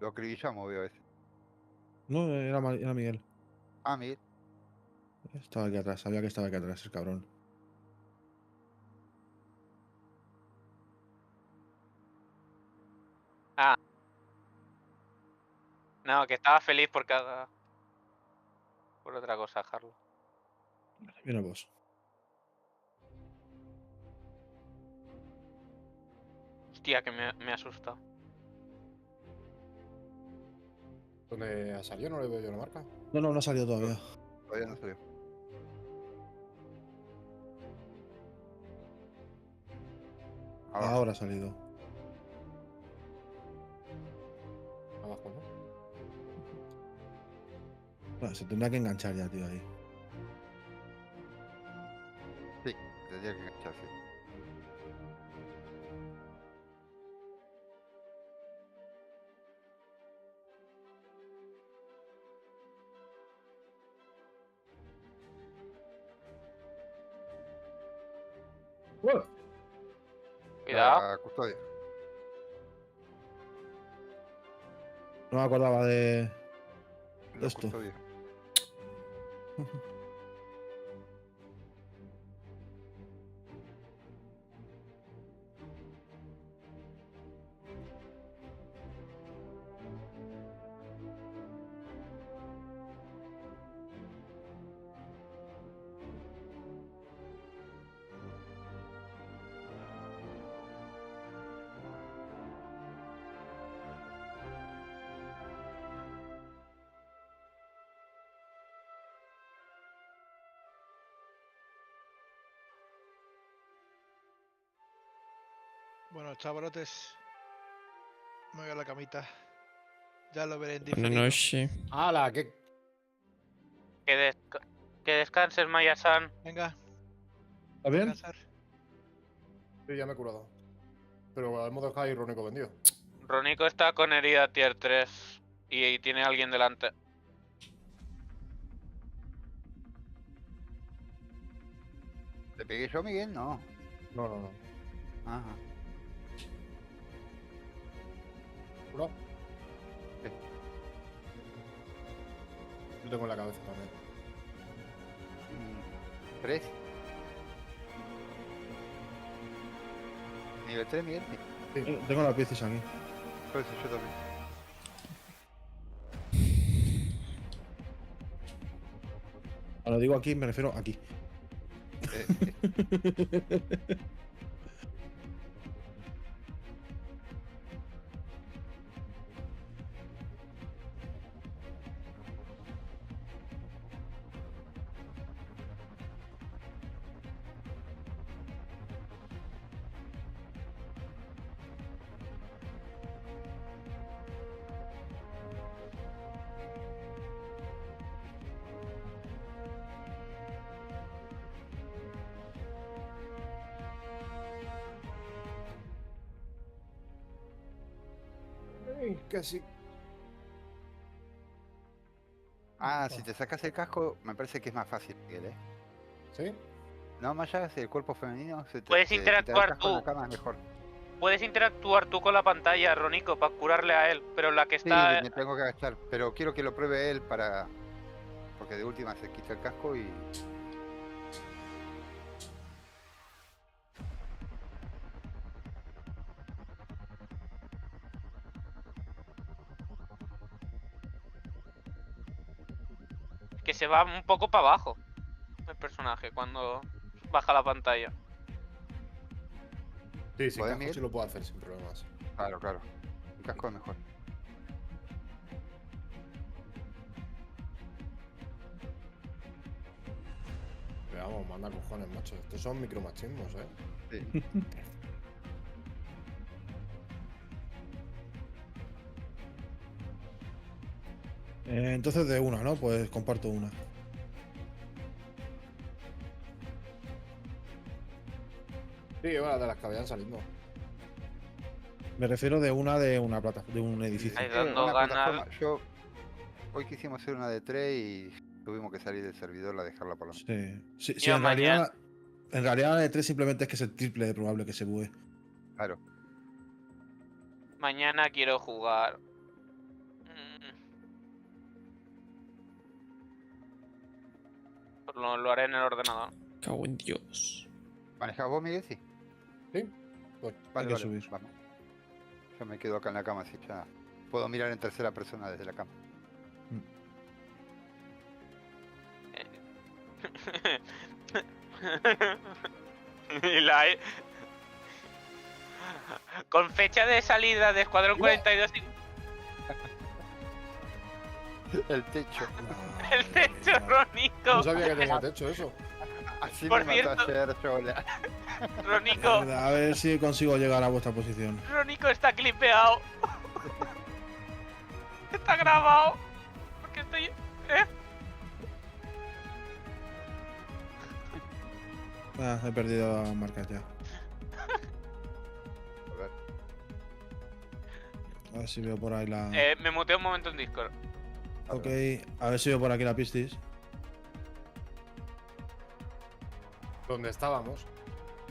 Lo acribillamos, veo ese. No, era Miguel. Ah, Miguel. Estaba aquí atrás, sabía que estaba aquí atrás, el cabrón. Ah. No, que estaba feliz por cada... Por otra cosa, Harlo. Viene vos. Hostia, que me asusta. ¿Dónde ha salido? No le veo yo la marca. No ha salido todavía. Todavía no salió. Ahora ha salido. Abajo, ¿no? Bueno, se tendrá que enganchar ya, tío, ahí. Sí, tendría que engancharse. Cuidado. La custodia. No me acordaba de La esto. custodia. Bueno, chavalotes, me voy a la camita. Ya lo veré en Buenas diferido. noches. ¡Hala! ¿Qué? Que descanses, Maya-san. Venga. ¿Está bien? Descansar. Sí, ya me he curado. Pero hemos dejado ahí Rónico vendido. Ronico está con herida tier 3 y tiene a alguien delante. ¿Te pegué yo, Miguel? No. No. Ajá. ¿Curado? Sí. Yo tengo en la cabeza también. 3. Nivel 3, Miguel. Sí. Tengo las piezas aquí. Por eso yo también. Cuando digo aquí, me refiero aquí. Casi. Ah, si te sacas el casco, me parece que es más fácil, Miguel, ¿eh? ¿Sí? No, más allá del cuerpo femenino, Puedes te interactuar quitar el casco en tú. la cama es mejor. Puedes interactuar tú con la pantalla, Ronico, para curarle a él. Pero la que Sí, está... me tengo que agachar, pero quiero que lo pruebe él para... Porque de última se quita el casco y... Que se va un poco para abajo el personaje cuando baja la pantalla. Sí, sin ¿Podés, casco Miguel? sí lo puedo hacer sin problemas. Claro. El casco es mejor. Pero vamos, manda cojones, macho. Estos son micromachismos, ¿eh? Sí. Entonces de una, ¿no? Pues comparto una. Sí, bueno, de las que vayan saliendo. Me refiero de una plata, de un edificio. Ahí dando Una ganas. plataforma. Yo... Hoy quisimos hacer una de 3 y tuvimos que salir del servidor a dejarla por la mitad. Sí, Yo mañana- en realidad la de 3 simplemente es que es el triple de probable que se bugue. Claro. Mañana quiero jugar Pues lo haré en el ordenador. Cago en Dios. ¿Manejas vos, Miguel? Sí. ¿Sí? Pues Vale, que vale, subir. vamos. Yo me quedo acá en la cama, así ya puedo mirar en tercera persona desde la cama. Y la... Con fecha de salida de Escuadrón 42... El techo. El techo, Ronico. No sabía que tenía techo eso. Así Por me mató cierto. ayer Chola. Ronico. A ver si consigo llegar a vuestra posición. Ronico está clipeado. Está grabado. Porque estoy... He perdido las marcas ya. A ver si veo por ahí la... me muteo un momento en Discord. Ok, a ver si veo por aquí la pistis. ¿Dónde estábamos?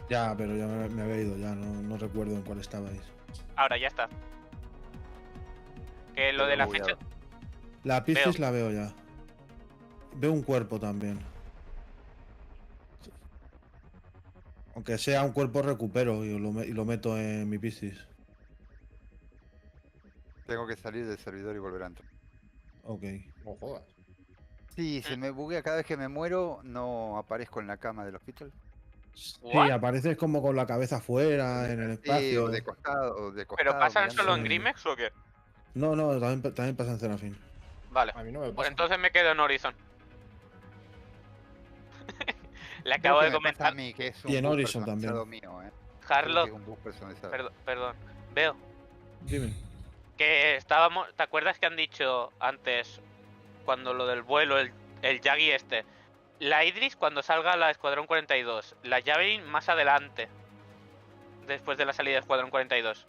Ya, pero ya me había ido, ya no recuerdo en cuál estabais. Ahora ya está. Que lo de la fecha... La pistis la veo ya. Veo un cuerpo también. Aunque sea un cuerpo recupero y lo meto en mi pistis. Tengo que salir del servidor y volver a entrar. Ok. No jodas. Sí, se me buguea cada vez que me muero, no aparezco en la cama del hospital. Sí, apareces como con la cabeza afuera, en el espacio. Sí, de costado, ¿Pero pasan solo en Grimex o qué? No, también pasa en Serafín. Vale. A mí no me pasa. Pues entonces me quedo en Horizon. Le acabo de comentar. A mí, que es un Y en bug Horizon también. mío, Harlock. Es un bug personalizado. Perdón. Veo. Dime. Que estábamos... ¿Te acuerdas que han dicho antes, cuando lo del vuelo, el Yagi este? La Idris cuando salga la Escuadrón 42. La Javelin más adelante. Después de la salida de Escuadrón 42.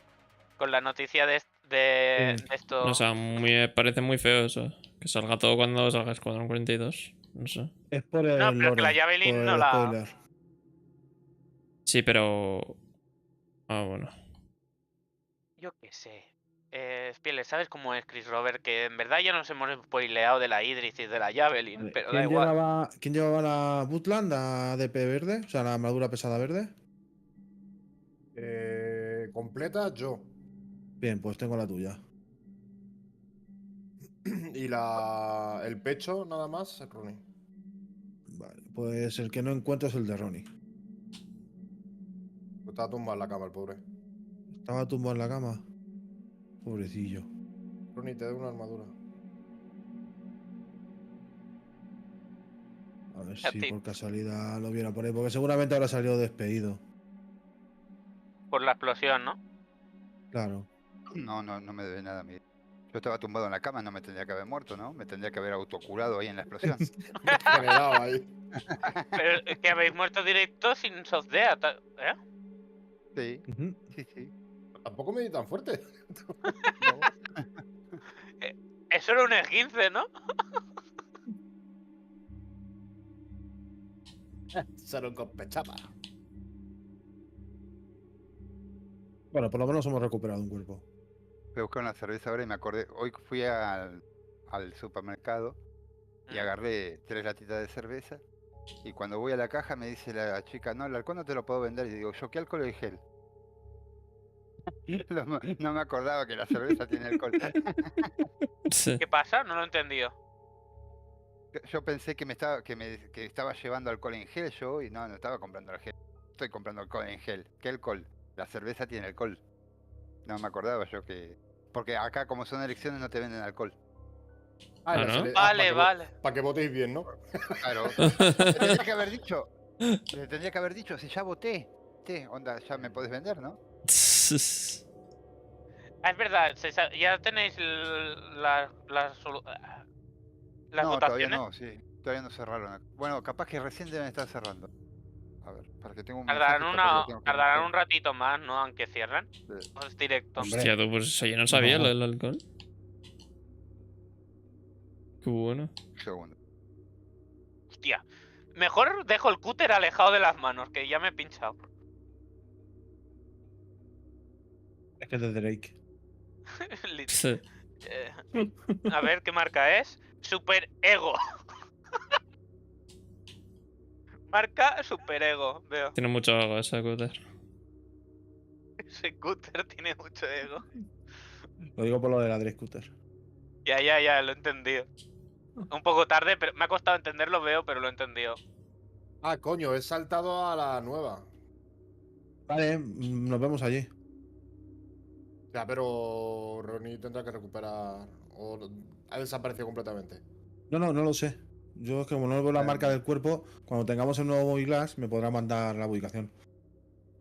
Con la noticia de esto... O sea, me parece muy feo eso. Que salga todo cuando salga Escuadrón 42. No sé. Es por el No, pero lore, que la Javelin por no el la... spoiler. Sí, pero... Ah, bueno. Yo qué sé. Spieles, ¿sabes cómo es Chris Robert? Que en verdad ya nos hemos spoileado de la Idris y de la Javelin, Vale. pero da igual. ¿Quién llevaba la Butland, la ADP verde? O sea, la armadura pesada verde. Completa yo. Bien, pues tengo la tuya. Y el pecho nada más, Ronnie. Vale, pues el que no encuentro es el de Ronnie. Estaba tumbado en la cama el pobre. Estaba tumbado en la cama. Pobrecillo. Ronnie, te doy una armadura. A ver si por casualidad lo viera por ahí, porque seguramente habrá salido despedido. Por la explosión, ¿no? Claro. No me debe nada a mí. Yo estaba tumbado en la cama, no me tendría que haber muerto, ¿no? Me tendría que haber autocurado ahí en la explosión. Generado ahí. Pero es que habéis muerto directo sin softdea, ¿eh? Sí, sí. Tampoco me di tan fuerte. Eso era un E15, ¿no? Solo con pechapa. Bueno, por lo menos hemos recuperado un cuerpo. Fui a buscar una cerveza ahora y me acordé. Hoy fui al supermercado y agarré 3 latitas de cerveza. Y cuando voy a la caja me dice la chica, no, el alcohol no te lo puedo vender. Y digo, ¿yo qué alcohol y gel? No me acordaba que la cerveza tiene alcohol. ¿Qué pasa? No lo he entendido. Yo pensé que que estaba llevando alcohol en gel yo y no estaba comprando el gel. Estoy comprando alcohol en gel. ¿Qué alcohol? La cerveza tiene alcohol. No me acordaba yo que... Porque acá como son elecciones no te venden alcohol. ¿no? Vale. Para que votéis bien, ¿no? Claro. Le tendría que haber dicho, si ya voté. Onda, ya me podés vender, ¿no? Es verdad, ya tenéis las no, votaciones. Todavía no, sí. Todavía no cerraron. Bueno, capaz que recién deben estar cerrando. A ver, para que tenga un Tardarán un ratito más, ¿no? Aunque cierren. Sí. No es directo. Hostia, tú, pues eso yo no sabía lo del alcohol. Qué bueno. Segundo. Hostia. Mejor dejo el cúter alejado de las manos, que ya me he pinchado. Es que es de Drake. Sí. A ver qué marca es. Super Ego. Marca superego, veo. Tiene mucho ego ese cúter. Ese cúter tiene mucho ego. Lo digo por lo de la Scooter. Ya, lo he entendido. Un poco tarde, pero me ha costado entenderlo, veo, pero lo he entendido. Ah, coño, he saltado a la nueva. Vale, nos vemos allí. Ya, pero Ronnie tendrá que recuperar. O ha desaparecido completamente. No lo sé. Yo es que como no veo la marca del cuerpo, cuando tengamos el nuevo Glass me podrá mandar la ubicación.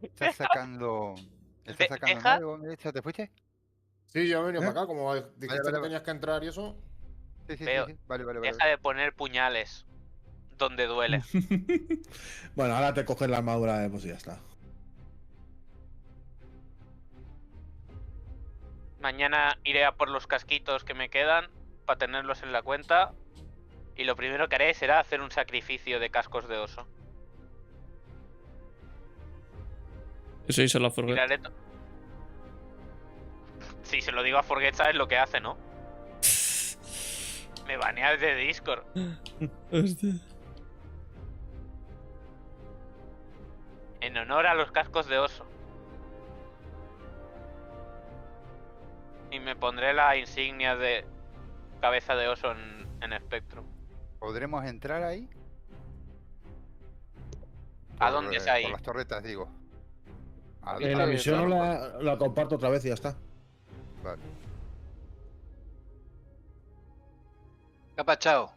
¿Estás sacando algo? ¿Ya te fuiste? Sí, yo he venido para acá, como dijiste que tenías que entrar y eso. Sí. Vale. Deja de poner puñales donde duele. Bueno, ahora te coges la armadura, pues ya está. Mañana iré a por los casquitos que me quedan para tenerlos en la cuenta. Y lo primero que haré será hacer un sacrificio de cascos de oso. Eso hizo la Forget. Si se lo digo a Forget, sabes lo que hace, ¿no? Me baneas de Discord. Hostia. En honor a los cascos de oso. Y me pondré la insignia de cabeza de oso en espectro. ¿Podremos entrar ahí? ¿A dónde es ahí? Por las torretas, digo. La misión la comparto otra vez y ya está. Vale. Capachao.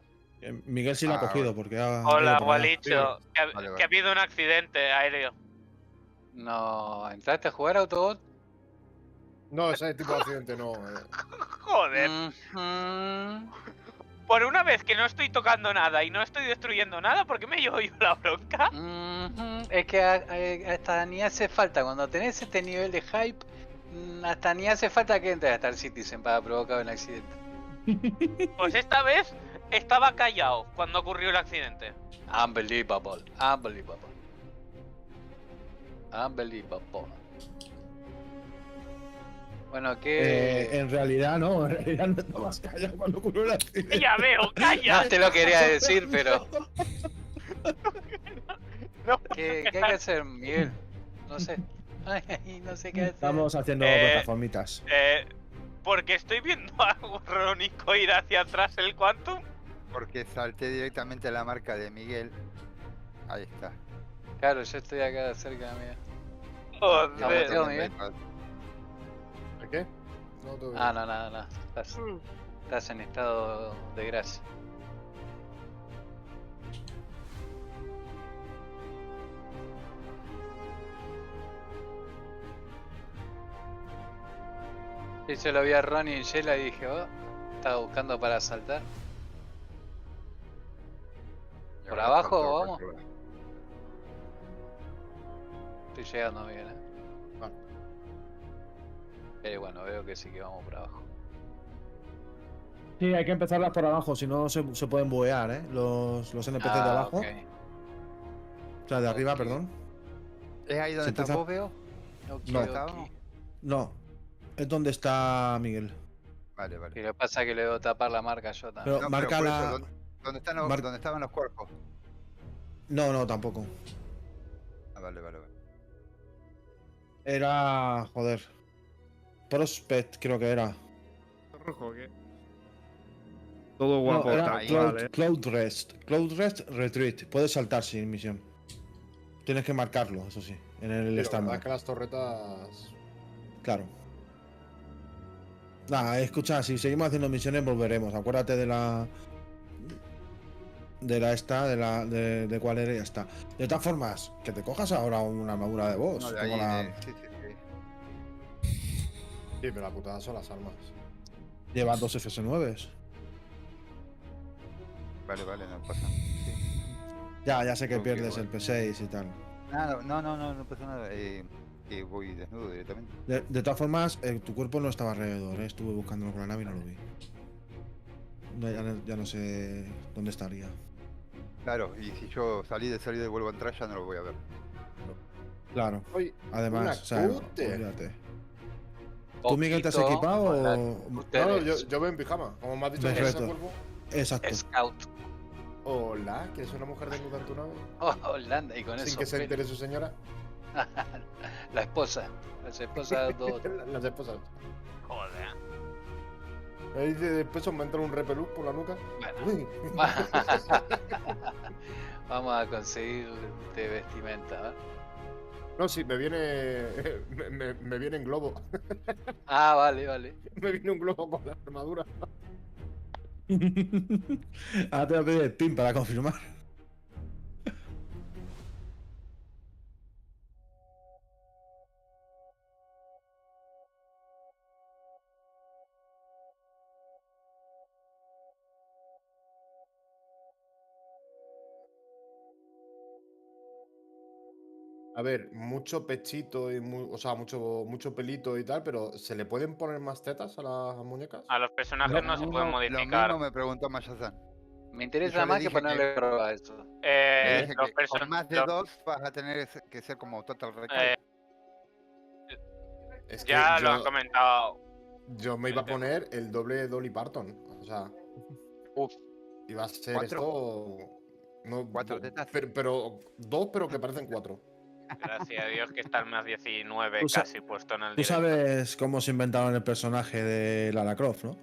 Miguel sí la ha cogido porque ha... Hola, Gualicho. Que ha habido un accidente aéreo. No, ¿entraste a jugar Autobot? No, ese tipo de accidente no. Joder. Por una vez que no estoy tocando nada y no estoy destruyendo nada, ¿por qué me llevo yo la bronca? Es que hasta ni hace falta, cuando tenés este nivel de hype, hasta ni hace falta que entres a Star Citizen para provocar un accidente. Pues esta vez estaba callado cuando ocurrió el accidente. Unbelievable. Bueno, ¿qué...? En realidad no estabas callado cuando ocurrió el accidente. Ya veo, calla. No te lo quería decir, pero... ¿Qué hay que hacer, Miguel? No sé. Ay, no sé qué hacer. Estamos haciendo plataformitas. Porque estoy viendo a Rónico ir hacia atrás el Quantum. Porque salté directamente a la marca de Miguel. Ahí está. Claro, yo estoy acá cerca de Miguel. Joder. Miguel? ¿De qué? No, nada. Estás en estado de gracia. Y yo lo vi a Ronnie y Yela y dije, estaba buscando para saltar. ¿Por abajo o vamos? Estoy llegando bien, bueno, veo que sí que vamos por abajo. Sí, hay que empezarlas por abajo, si no se pueden buear, los NPCs de abajo. Okay. O sea, de arriba, perdón. ¿Es ahí donde está vos, veo? No, es donde está Miguel. Vale. Y lo que pasa es que le debo tapar la marca yo también. Pero marca la... ¿Dónde estaban los cuerpos? No, tampoco. Vale. Era... joder. Prospect creo que era. ¿Rojo o qué? Todo guapo. Cloud Rest Retreat. Puedes saltar sin misión. Tienes que marcarlo, eso sí, en el estándar. Que las torretas... Claro. Nada, escucha, si seguimos haciendo misiones volveremos. Acuérdate de la... De cuál era y ya está. De todas formas, que te cojas ahora una armadura de boss. Sí, pero la putada son las armas. Lleva 2 FS9s. Vale, no pasa. Sí. Ya sé que pierdes el P6 y tal. No pasa nada. Voy desnudo directamente. De todas formas, tu cuerpo no estaba alrededor, Estuve buscándolo con la nave y no lo vi. Ya no sé dónde estaría. Claro, y si yo salí y vuelvo a entrar, ya no lo voy a ver. Claro. Además, o sea, olvídate. ¿Tú, Miguel, te has Poquito, equipado o...? No, yo voy en pijama, como me has dicho. Perfecto. Exacto. Scout. Hola, ¿quieres una mujer desnuda en tu nave? Oh, Holanda, y con eso. Sin que se entere su señora. La esposa. Las esposas dos. Las esposas. Joder. Ahí después me entra un repelús por la nuca. Bueno. Vamos a conseguir de vestimenta, ¿eh? No, sí, me viene. Me viene en globo. Ah, vale. Me viene un globo con la armadura. Ahora te voy a pedir el pin para confirmar. A ver, mucho pechito y o sea, mucho pelito y tal, pero ¿se le pueden poner más tetas a las muñecas? A los personajes no se pueden Lo modificar. mismo me preguntó Mayazán. Me interesa más que ponerle droga a eso. Le dije Los que con más de 2 vas a tener que ser como Total Recall. Es que ya lo han comentado. Yo me iba a poner el doble de Dolly Parton. O sea. Iba a ser esto. No, 4 tetas. Pero 2, pero que parecen 4. Gracias a Dios que está el más 19 Tú casi puesto en el Tú directo. sabes cómo se inventaron el personaje de Lara Croft, ¿no?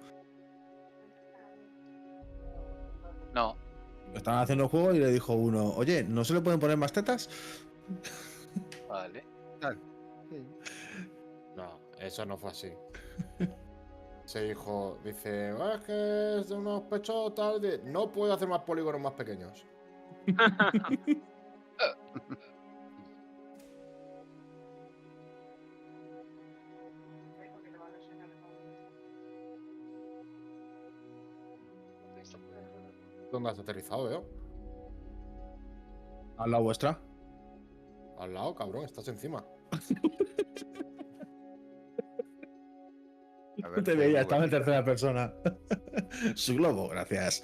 No. Estaban haciendo el juego y le dijo uno, oye, ¿no se le pueden poner más tetas? Vale. No, eso no fue así. Se dijo, dice, es que es de unos pechos tal de. No puedo hacer más polígonos más pequeños. ¿Dónde has aterrizado, veo? ¿Al lado vuestra? Al lado, cabrón, estás encima. No te veía, estaba en tercera persona. Su globo, gracias.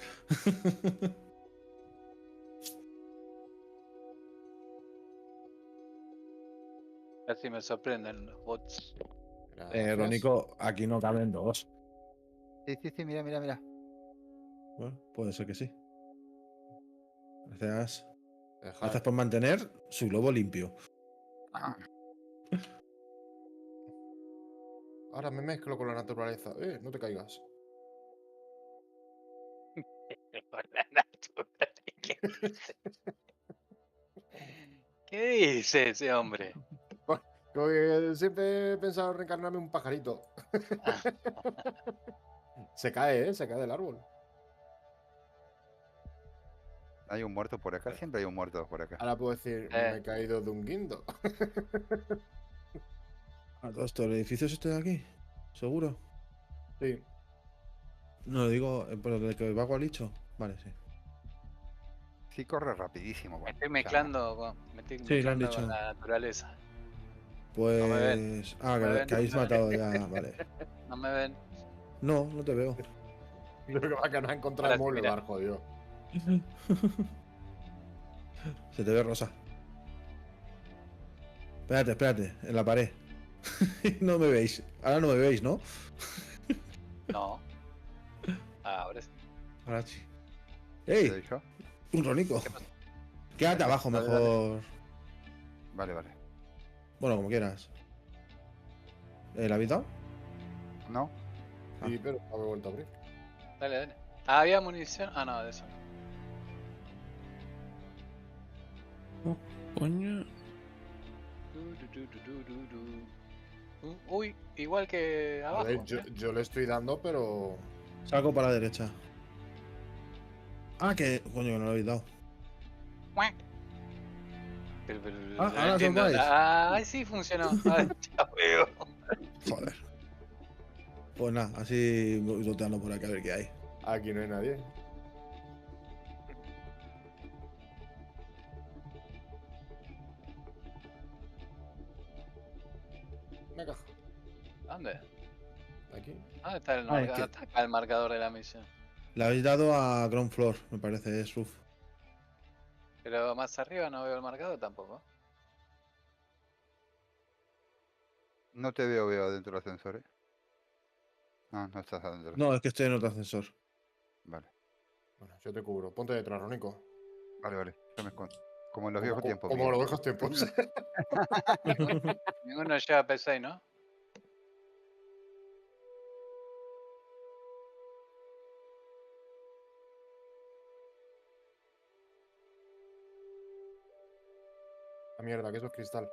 Casi me sorprenden los bots. Rónico, aquí no caben dos. Sí, mira. Bueno, puede ser que sí. Gracias. Dejar. Gracias por mantener su globo limpio. Ahora me mezclo con la naturaleza. No te caigas. Con la naturaleza. ¿Qué dice ese hombre? Como que siempre he pensado reencarnarme en un pajarito. Se cae, se cae del árbol. Hay un muerto por acá, siempre hay un muerto por acá. Ahora puedo decir, me he caído de un guindo. ¿A todo esto, el edificio es este de aquí? ¿Seguro? Sí. No, lo digo, pero el que va Gualicho. Vale, sí. Sí, corre rapidísimo. Me estoy mezclando con, Sí, lo han dicho. con la naturaleza. Pues. No me ven. Que habéis matado ya, vale. No me ven. No, no te veo. Creo que va a no encontrar el mueble, jodido. Se te ve rosa. Espérate, en la pared. No me veis. Ahora no me veis, ¿no? No. Ahora sí. Ahora sí. ¡Ey! Un Rónico. Quédate abajo mejor. Vale. Bueno, como quieras. ¿La habéis dado? No. Sí, pero no me he vuelto a abrir. Dale. ¿Había munición? Ah, no, de eso no. Coño. Uy, igual que abajo. A ver, yo le estoy dando, pero. Salgo para la derecha. Que. Coño, que no lo habéis dado. Ahora os vais. Ay, sí funcionó. Ya veo. Joder. Pues nada, así voy roteando por aquí a ver qué hay. Aquí no hay nadie. Una caja. ¿Dónde? Aquí. ¿Dónde está el marcador? Está acá el marcador de la misión. Le habéis dado a Ground Floor, me parece, es roof. Pero más arriba no veo el marcador tampoco. No te veo dentro del ascensor, ¿eh? No estás adentro. No, es que estoy en otro ascensor. Vale. Bueno, yo te cubro. Ponte detrás, Ronico. Vale, vale. Yo me escondo. Como en los viejos tiempos. Como en los viejos tiempos. Ninguno lleva P6, ¿no? La mierda, que eso es cristal.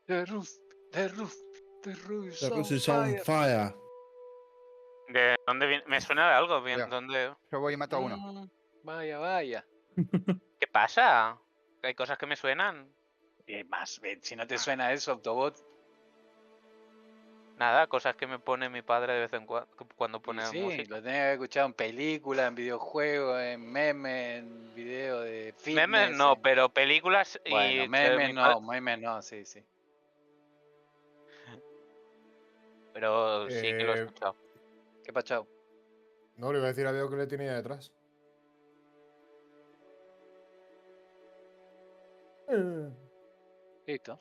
The roof is on fire. ¿De dónde viene? Me suena de algo. ¿Dónde? Yo voy y mato a uno. Vaya, vaya. ¿Qué pasa? Hay cosas que me suenan. Más, si no te suena eso, Autobot. Nada, cosas que me pone mi padre de vez en cuando pone música. Lo tenés que haber escuchado en películas, en videojuegos, en memes, en videos de fitness. Memes no, pero películas y... Bueno, memes no, sí. Pero sí que lo he escuchado. ¿Qué pachao? No, le iba a decir a Diego que le tenía detrás. Listo.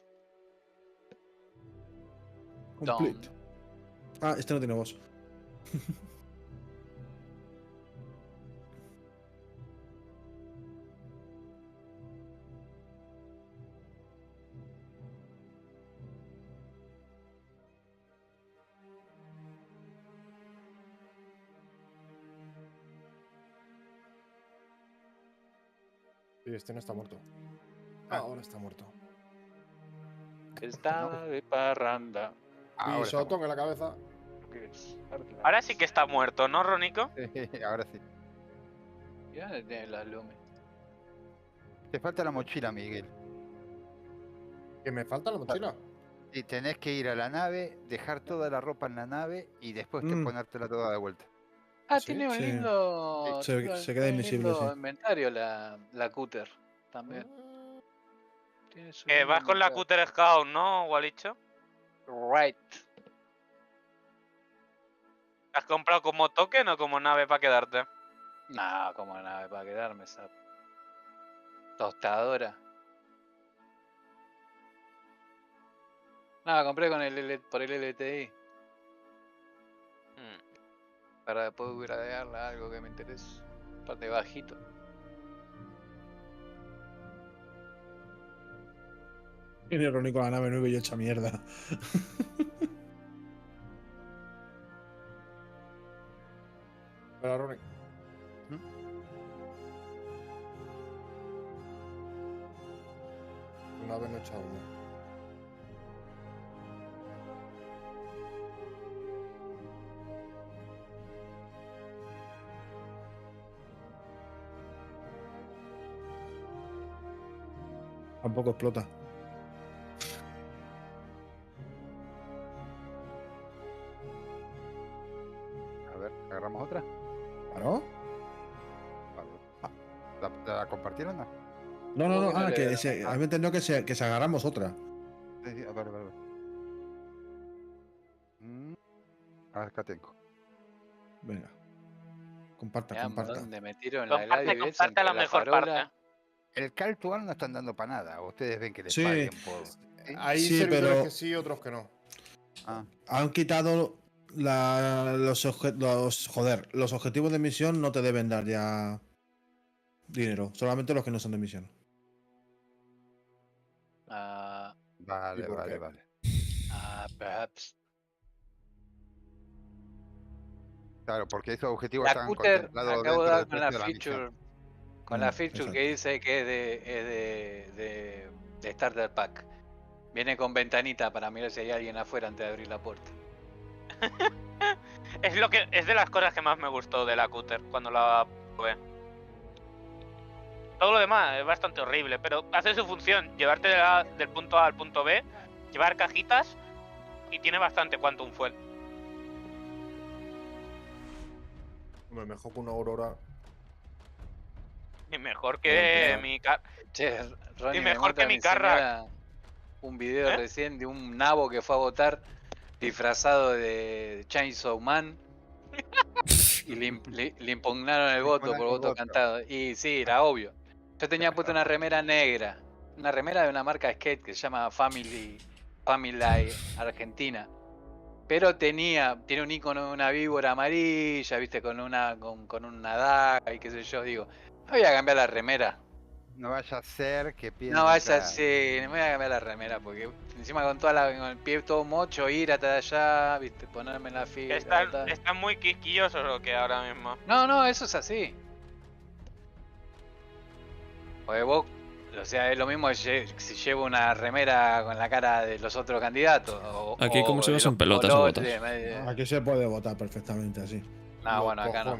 Complete. Ah, este no tiene voz. Sí, este no está muerto. Ahora está muerto. Estaba de parranda. Pisotón en la cabeza. Ahora sí que está muerto, ¿no, Ronico? Ahora sí. Ya tiene la lume. Te falta la mochila, Miguel. ¿Que me falta la mochila? Y tenés que ir a la nave, dejar toda la ropa en la nave y después ponértela toda de vuelta. Ah, tiene un lindo. Se queda invisible, sí. Inventario la cúter también. Vas con la Cúter Scout, ¿no, Gualicho? Right. ¿Has comprado como token o como nave para quedarte? No, como nave para quedarme, esa tostadora. No, compré con por el LTI. Para después gradearla a algo que me interese. Parte bajito. Tiene irónico la nave 9 y hecha mierda. Espera, Ronnie. Una vez no he echado uno. Tampoco explota. A ver, ¿agarramos otra? ¿Claro? ¿La compartieron? No. Que había entendido que se agarramos otra. Sí, vale. Acá tengo. Venga. Comparta. ¿Dónde metieron comparte la mejor parte. El Call to Arms no están dando para nada. Ustedes ven que les Sí. paguen por... Hay Sí, servidores pero- que sí, otros que no. Han quitado los objetivos de misión no te deben dar ya dinero. Solamente los que no son de misión. Vale. Perhaps. Claro, porque esos objetivos La están Cúter contemplados acabo de dentro dar del con la precio de feature. misión. Con la feature exacto. que dice que es de Starter Pack. Viene con ventanita para mirar si hay alguien afuera antes de abrir la puerta. Es de las cosas que más me gustó de la Cúter cuando la probé. Todo lo demás es bastante horrible, pero hace su función, llevarte del punto A al punto B, llevar cajitas y tiene bastante Quantum Fuel. Hombre, mejor que una Aurora. Y mejor que mi Che, Ronnie, y me mejor que muestra mi mi señora Carrack. un video recién de un nabo que fue a votar disfrazado de Chainsaw Man y le impugnaron el voto por voto cantado. Y sí, era obvio. Yo tenía puesto una remera negra, una remera de una marca de skate que se llama Family Argentina. pero tiene un icono de una víbora amarilla, viste, con una daga y qué sé yo, digo, me voy a cambiar la remera. No vaya a ser que piensen. No vaya a ser, me voy a cambiar la remera, porque encima con con el pie todo mocho, ir hasta allá, viste, ponerme en la fila. ¿Están muy quisquillosos o qué ahora mismo? No, eso es así. Porque vos, o sea, es lo mismo si llevo una remera con la cara de los otros candidatos. Aquí como se son pelotas o botas. Aquí se puede votar perfectamente así. No, bueno, acá no.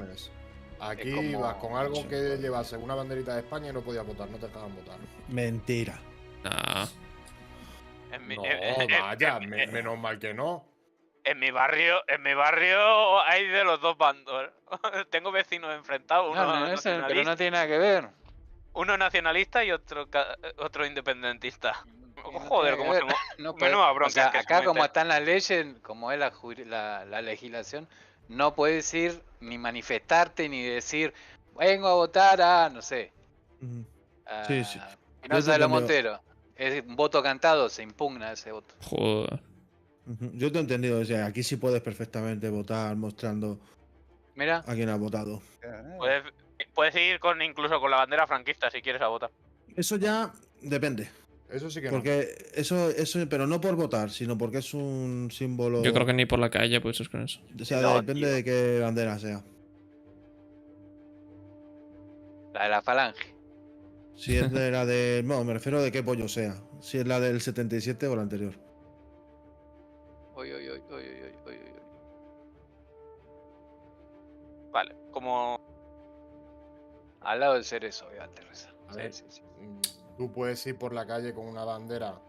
Aquí vas con algo que llevase una banderita de España y no podías votar, no te dejaban votar. Mentira. Nah. Vaya, menos mal que no. En mi barrio hay de los dos bandos. Tengo vecinos enfrentados, Pero no tiene nada que ver. Uno nacionalista y otro independentista. Joder, cómo se menuda bronca. O sea, acá como están las leyes, como es la legislación, no puedes ir ni manifestarte ni decir vengo a votar a, no sé. Sí. No sale Montero. Es un voto cantado, se impugna ese voto. Joder. Yo te he entendido, o sea, aquí sí puedes perfectamente votar mostrando a quién has votado. Puedes ir incluso con la bandera franquista si quieres a votar. Eso ya depende. Eso sí que porque eso, pero no por votar, sino porque es un símbolo. Yo creo que ni por la calle puedes ir con eso. O sea, depende de qué bandera sea. La de la falange. Si es de la de. No, me refiero de qué pollo sea. Si es la del 77 o la anterior. Uy. Vale, como. Al lado del cerezo, obviamente, Reza. Sí. Tú puedes ir por la calle con una bandera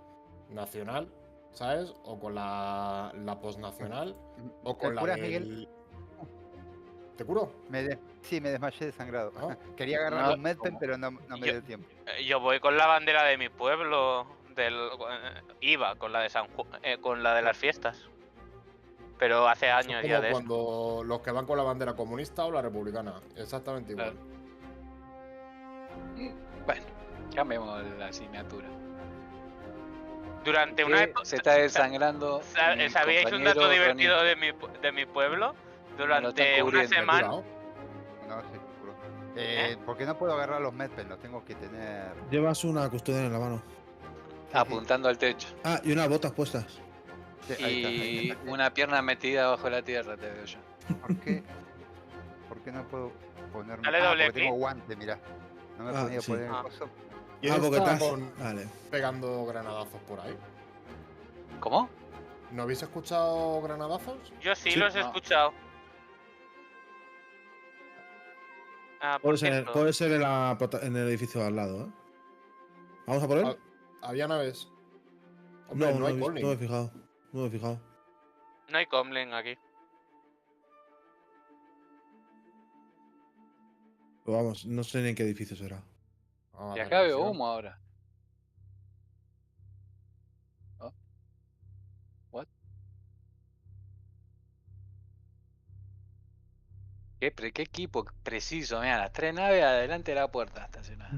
nacional, ¿sabes? O con la postnacional. O con la del... Miguel? ¿Te curo? Sí, me desmayé desangrado. Quería agarrar un medpen, pero no me dio tiempo. Yo voy con la bandera de mi pueblo. Iba con la de con la de las fiestas. Pero hace años ya de cuando los que van con la bandera comunista o la republicana. Exactamente igual. Bueno, cambiemos la asignatura. Durante una época. Se está desangrando. ¿Sabíais un dato divertido de mi pueblo? Durante una semana. No, sí, ¿por qué no puedo agarrar los medpen? Los tengo que tener. Llevas una custodia en la mano. Apuntando al techo. Ah, y unas botas puestas. Y una pierna metida bajo la tierra, te veo yo. ¿Por qué no puedo ponerme? Dale doble porque tengo guante, mirá. No me podía poner el coso. Porque estás pegando granadazos por ahí. ¿Cómo? ¿No habéis escuchado granadazos? Yo sí los he escuchado. Puede ser en el edificio de al lado, ¿eh? ¿Vamos a por él? Había naves. Hombre, no hay comlink. No me he fijado. No hay comlink aquí. Pero vamos, no sé ni en qué edificio será. Y acá veo humo ahora. ¿Oh? ¿What? ¿Qué equipo preciso? Mira, las 3 naves adelante de la puerta estacionadas.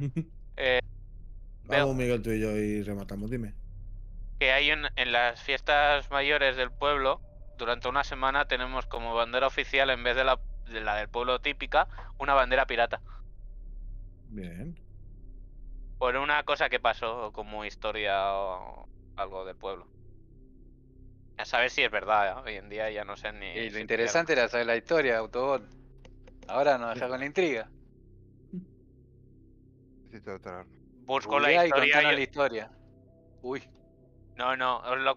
Vamos, Miguel, tú y yo y rematamos, dime. Que hay en las fiestas mayores del pueblo, durante una semana tenemos como bandera oficial, en vez de la del pueblo típica, una bandera pirata. Bien. Por una cosa que pasó como historia o algo del pueblo. A saber si es verdad, ¿eh? Hoy en día ya no sé ni... Y lo interesante era saber la historia de Autobot. Ahora nos deja con la intriga. Necesito otra arma. Busco la historia. La historia. Uy. No, os lo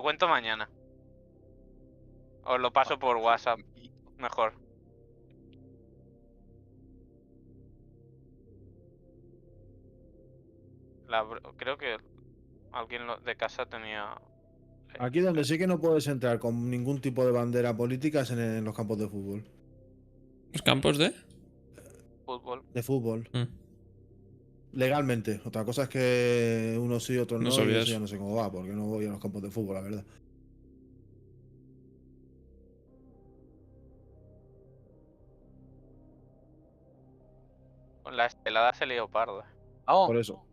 cuento mañana. Os lo paso por WhatsApp. Mejor. Creo que alguien de casa tenía... Aquí donde sí que no puedes entrar con ningún tipo de bandera política es en los campos de fútbol. ¿Los campos de? Fútbol. De fútbol. Legalmente. Otra cosa es que unos sí, otros no. Y eso ya no sé cómo va, porque no voy a los campos de fútbol, la verdad. Con la estelada se lió parda. Oh. Por eso.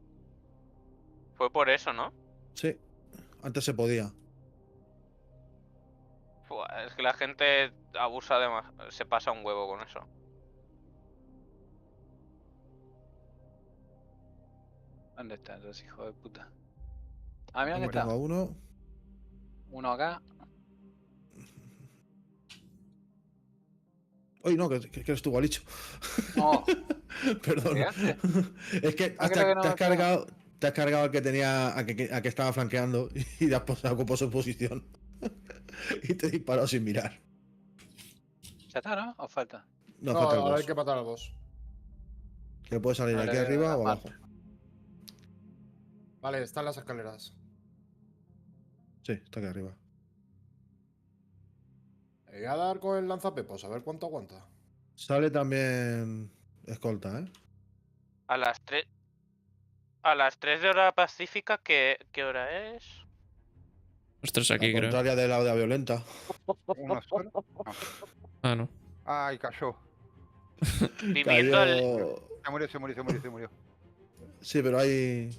Fue por eso, ¿no? Sí. Antes se podía. Buah, es que la gente abusa de más, se pasa un huevo con eso. ¿Dónde están los hijos de puta? Ah, mira que Tengo está. uno. Uno acá. Oye, no, que eres tú, Gualicho. No. Perdón. Es que Ah, creo que no te has me pega. cargado. Te has cargado al que tenía. A que estaba flanqueando y te has ocupado su posición. Y te he disparado sin mirar. ¿Ya está, no? ¿O falta? No, No, falta el ahora hay boss. que matar al boss. Que puede salir Vale, aquí arriba las o mato. abajo. Vale, están las escaleras. Sí, está aquí arriba. Voy a dar con el lanzapepos, a ver cuánto aguanta. Sale también escolta, ¿eh? A las 3. A las 3 de hora pacífica, ¿qué hora es? Los 3 La aquí, creo. contraria de la oda violenta. ¿Uno solo? No. Ah, no. Ay, cayó. Viviendo el... Se murió. Sí, pero hay.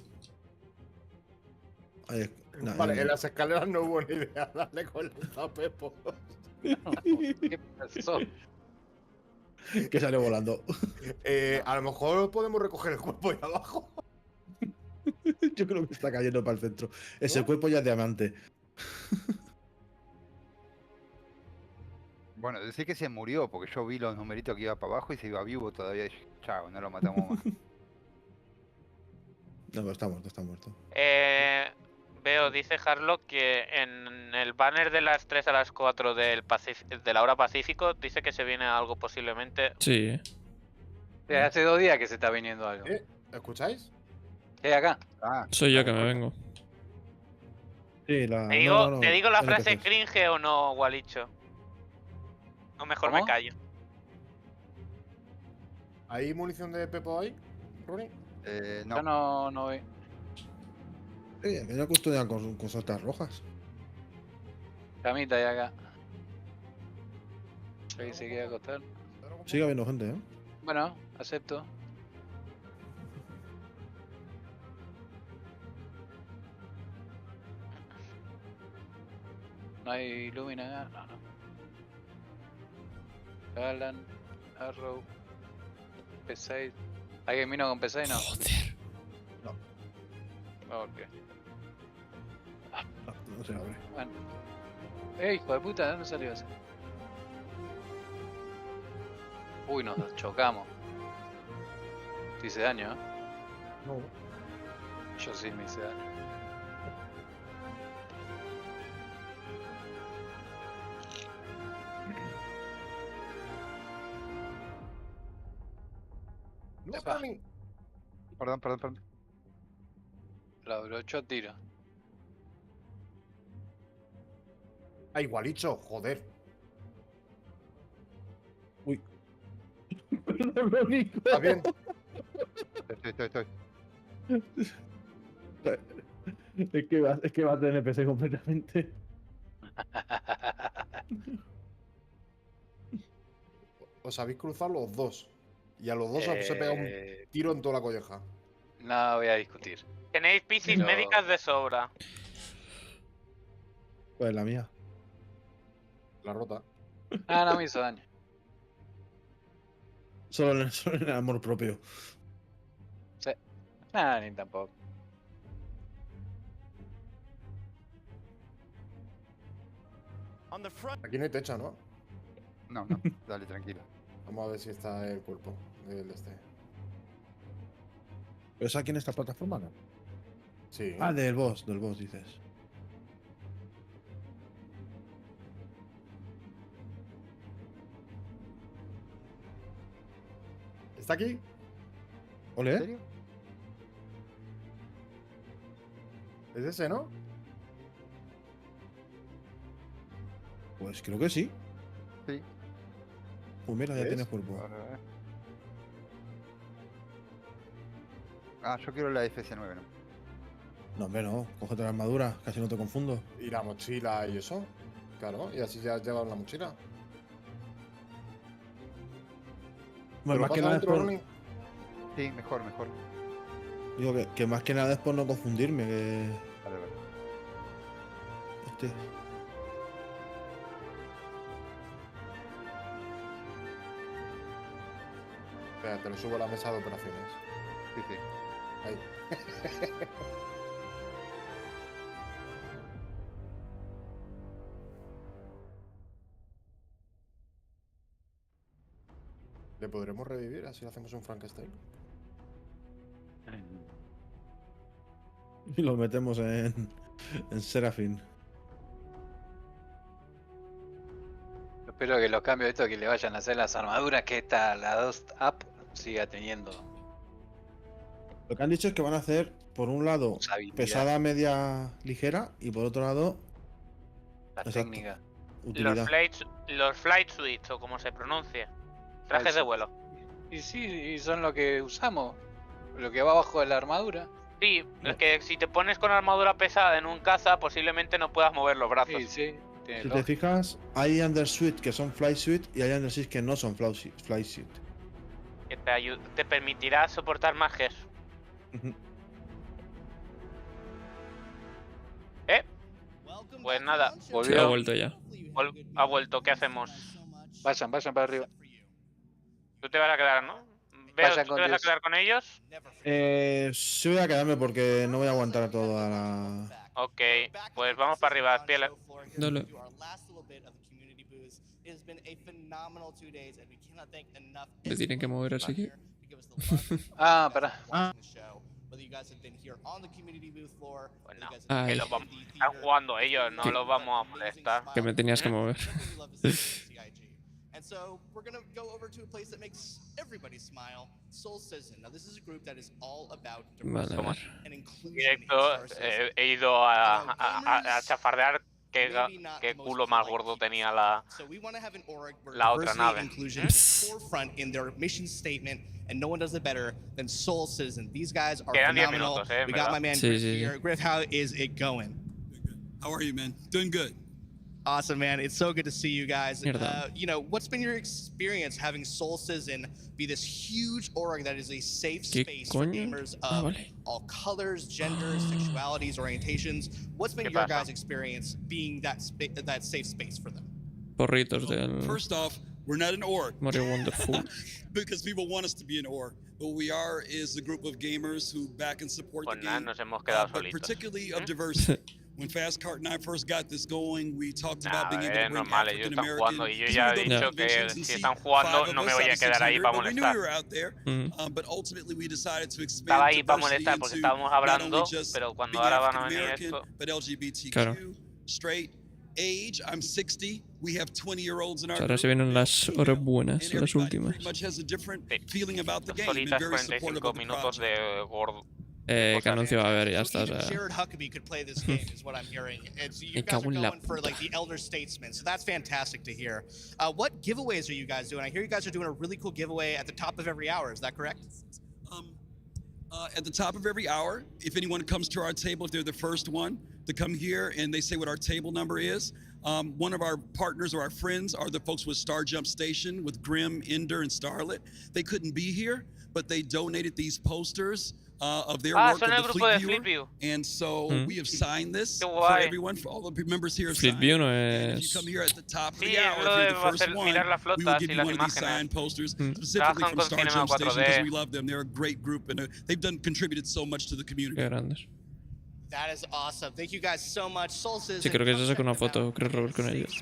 Vale, en las escaleras no hubo ni idea. Dale con el lanzapepos. ¿Qué pasó? Que salió volando. A lo mejor podemos recoger el cuerpo ahí abajo. Yo creo que está cayendo para el centro. Ese cuerpo ya es diamante. Bueno, decir que se murió, porque yo vi los numeritos que iba para abajo y se iba vivo todavía. Chao, no lo matamos más. No, pero está muerto, está muerto. Veo, dice Harlock que en el banner de las 3 a las 4 de la hora pacífico dice que se viene algo posiblemente. Sí. Hace 2 días que se está viniendo algo. ¿Escucháis? Acá. Soy yo que me vengo. Sí, la. ¿Te digo la frase NPCs. cringe o no, Gualicho? O mejor me callo. ¿Hay munición de Pepo ahí, Rooney? No. Yo no vi. Sí, aquí no custodian con saltas rojas. Camita de acá. Ahí se queda acostar. Sigue habiendo gente, ¿eh? Bueno, acepto. No hay Lumina acá, no. Galan, Arrow, P6. ¿Alguien vino con P6? No. Joder. Ok. No se abre. Bueno. Hijo de puta, ¿de dónde salió ese? Uy, nos chocamos. Te hice daño, ¿eh? No. Yo sí me hice daño. No, Epa. Rooney. Perdón. La brocho tiro. Ah, igualicho, joder. Uy. ¿Está bien? Estoy. Es que va a tener NPC completamente. Os habéis cruzado los dos. Y a los dos os he pegado un tiro en toda la colleja. No voy a discutir. Tenéis piscis Pero- médicas de sobra. Pues la mía. La rota. Ah, no me hizo daño. Solo en el amor propio. Sí. Ah, ni tampoco. Aquí no hay techo, ¿no? No, dale, tranquilo. Vamos a ver si está el cuerpo del este. ¿Pero es aquí en esta plataforma, no? Sí. Ah, del boss dices. ¿Está aquí? ¿Ole? ¿En serio? ¿Es ese, no? Pues creo que sí. Sí. Pues mira, ya ¿Ves? tienes cuerpo. A ver. Ah, yo quiero la FC9, ¿no? No, hombre, no. Cógete la armadura, casi no te confundo. Y la mochila y eso. Claro, y así ya has llevado la mochila. Pues más que pasa nada es dentro, por, Rooney? Sí, mejor. digo que más que nada es por no confundirme. Que Vale. este. Espera, te lo subo a la mesa de operaciones. Sí, sí. Ahí. ¿Le podremos revivir? Así le hacemos un Frankenstein. Y lo metemos en Serafín. Espero que los cambios de esto que le vayan a hacer las armaduras que la 2 Up siga teniendo. Lo que han dicho es que van a hacer, por un lado, pesada, media, ligera, y por otro lado, la técnica. Utilidad. Los flight suits, o como se pronuncie. Trajes de vuelo. Y sí, y son lo que usamos. Lo que va abajo de la armadura. Sí, es que si te pones con armadura pesada en un caza, posiblemente no puedas mover los brazos. Sí, sí. Si te fijas, hay undersuit que son fly suit y hay undersuit que no son fly suit. Que te permitirá soportar más Gs. Pues nada, volvió. Ha vuelto ya. Ha vuelto, ¿qué hacemos? Vayan para arriba. Tú te vas a quedar, ¿no? Veo, ¿tú te vas a quedar con ellos? Sí voy a quedarme porque no voy a aguantar toda la... Ok, pues vamos para arriba, piel. Dale. Me tienen que mover así que... Pará. Pues no, que están jugando ellos, no los vamos a molestar. Que me tenías que mover. And so we're going to go over to a place that makes everybody smile, Soul Citizen. Now this is a group that is all about diversity and inclusion. Directo, he ido a chafardear qué culo más gordo tenía la otra nave. Inclusion is forefront in their mission statement, and no one does it better than Soul Citizen. These guys are phenomenal. We got my man Griff here. Griff, how is it going? How are you, man? Doing good. Awesome, man. It's so good to see you guys. You know, what's been your experience having Soul Citizen be this huge org that is a safe space for gamers of all colors, genders, sexualities, orientations? What's been your guys' experience being that safe space for them? Porritos del... First off, we're not an org. Mario Wonderful. Because people want us to be an org. What we are is a group of gamers who back and support the game, but particularly of diversity. When Fast Cart and I first got this going, we talked about being able to bring African American. Y yo ya he dicho que si están jugando no me voy a quedar ahí para molestar. But ultimately we decided to expand Estaba ahí para molestar porque estábamos hablando, pero cuando ahora van a venir esto. But LGBTQ, straight, age, I'm 60. We have 20-year-olds in our Ahora se vienen las horas buenas, las últimas. Has a different feeling about the game and very supportive of the project. De gordo. ¿Qué anuncio va a haber? Ya está. Jared Huckabee could play this game, is what I'm hearing. You guys are going for like the elder statesman, so that's fantastic to hear. What giveaways are you guys doing? I hear you guys are doing a really cool giveaway at the top of every hour. Is that correct? At the top of every hour, if anyone comes to our table, if they're the first one to come here and they say what our table number is, one of our partners or our friends are the folks with Star Jump Station with Grim, Ender, and Starlet. They couldn't be here, but they donated these posters of their work of the Fleet Viewer. And so we have signed this for everyone, for all the members here. Fleet View no and if you come here at the top of the hour, if you're the first one, we will give you one of these signed posters specifically from Star Jump Station because we love them. They're a great group and they've contributed so much to the community. That is awesome. Thank you guys so much. Soul Citizen. Sí, creo que se saca una foto, creo Robert con ellos.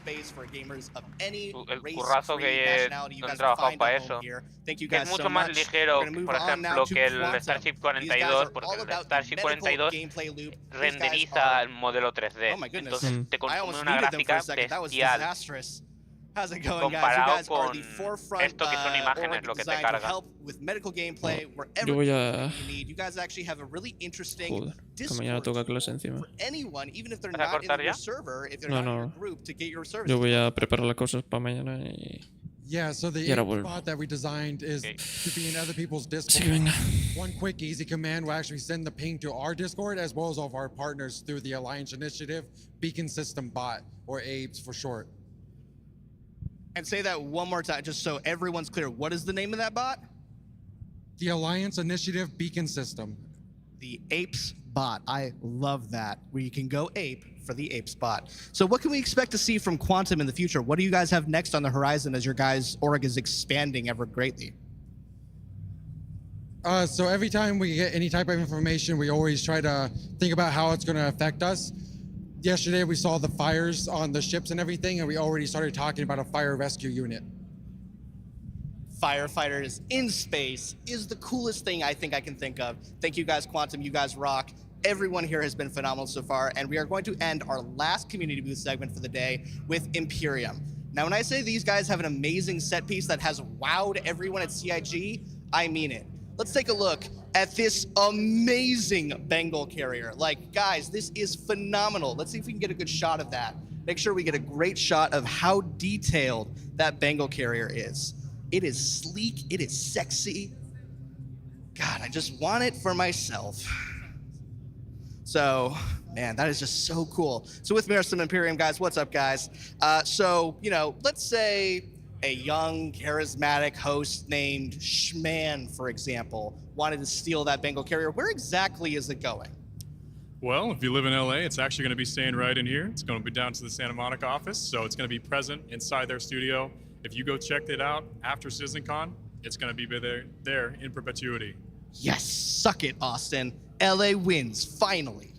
El currazo que han trabajado para eso. Que es mucho más ligero, por ejemplo, que el Starship 42, porque el Starship 42 renderiza el modelo 3D. Entonces te consume una gráfica bestial. Comparado con esto que son imágenes, lo que te carga. Yo voy a... Joder, que mañana toca clase encima. ¿Vas a cortar ya? No. Yo voy a preparar las cosas para mañana y... Yeah, so the bot that we designed is to be in other people's Discord. One quick, easy command will actually send the ping to our Discord as well as all of our partners through the Alliance Initiative Beacon System Bot, or ABES for short. And say that one more time, just so everyone's clear. What is the name of that bot? The Alliance Initiative Beacon System. The APES bot. I love that. Where you can go ape for the APES bot. So what can we expect to see from Quantum in the future? What do you guys have next on the horizon as your guys' org is expanding ever greatly? So every time we get any type of information, we always try to think about how it's going to affect us. Yesterday, we saw the fires on the ships and everything, and we already started talking about a fire rescue unit. Firefighters in space is the coolest thing I think I can think of. Thank you guys, Quantum. You guys rock. Everyone here has been phenomenal so far, and we are going to end our last community booth segment for the day with Imperium. Now, when I say these guys have an amazing set piece that has wowed everyone at CIG, I mean it. Let's take a look at this amazing Bengal carrier. Like, guys, this is phenomenal. Let's see if we can get a good shot of that. Make sure we get a great shot of how detailed that Bengal carrier is. It is sleek, it is sexy. God, I just want it for myself. So, man, that is just so cool. So with me are some Imperium guys. What's up, guys? So, you know, let's say a young, charismatic host named Schman, for example, wanted to steal that Bengal carrier. Where exactly is it going? Well, if you live in LA, it's actually going to be staying right in here. It's going to be down to the Santa Monica office, so it's going to be present inside their studio. If you go check it out after CitizenCon, it's going to be there in perpetuity. Yes, suck it, Austin. LA wins, finally.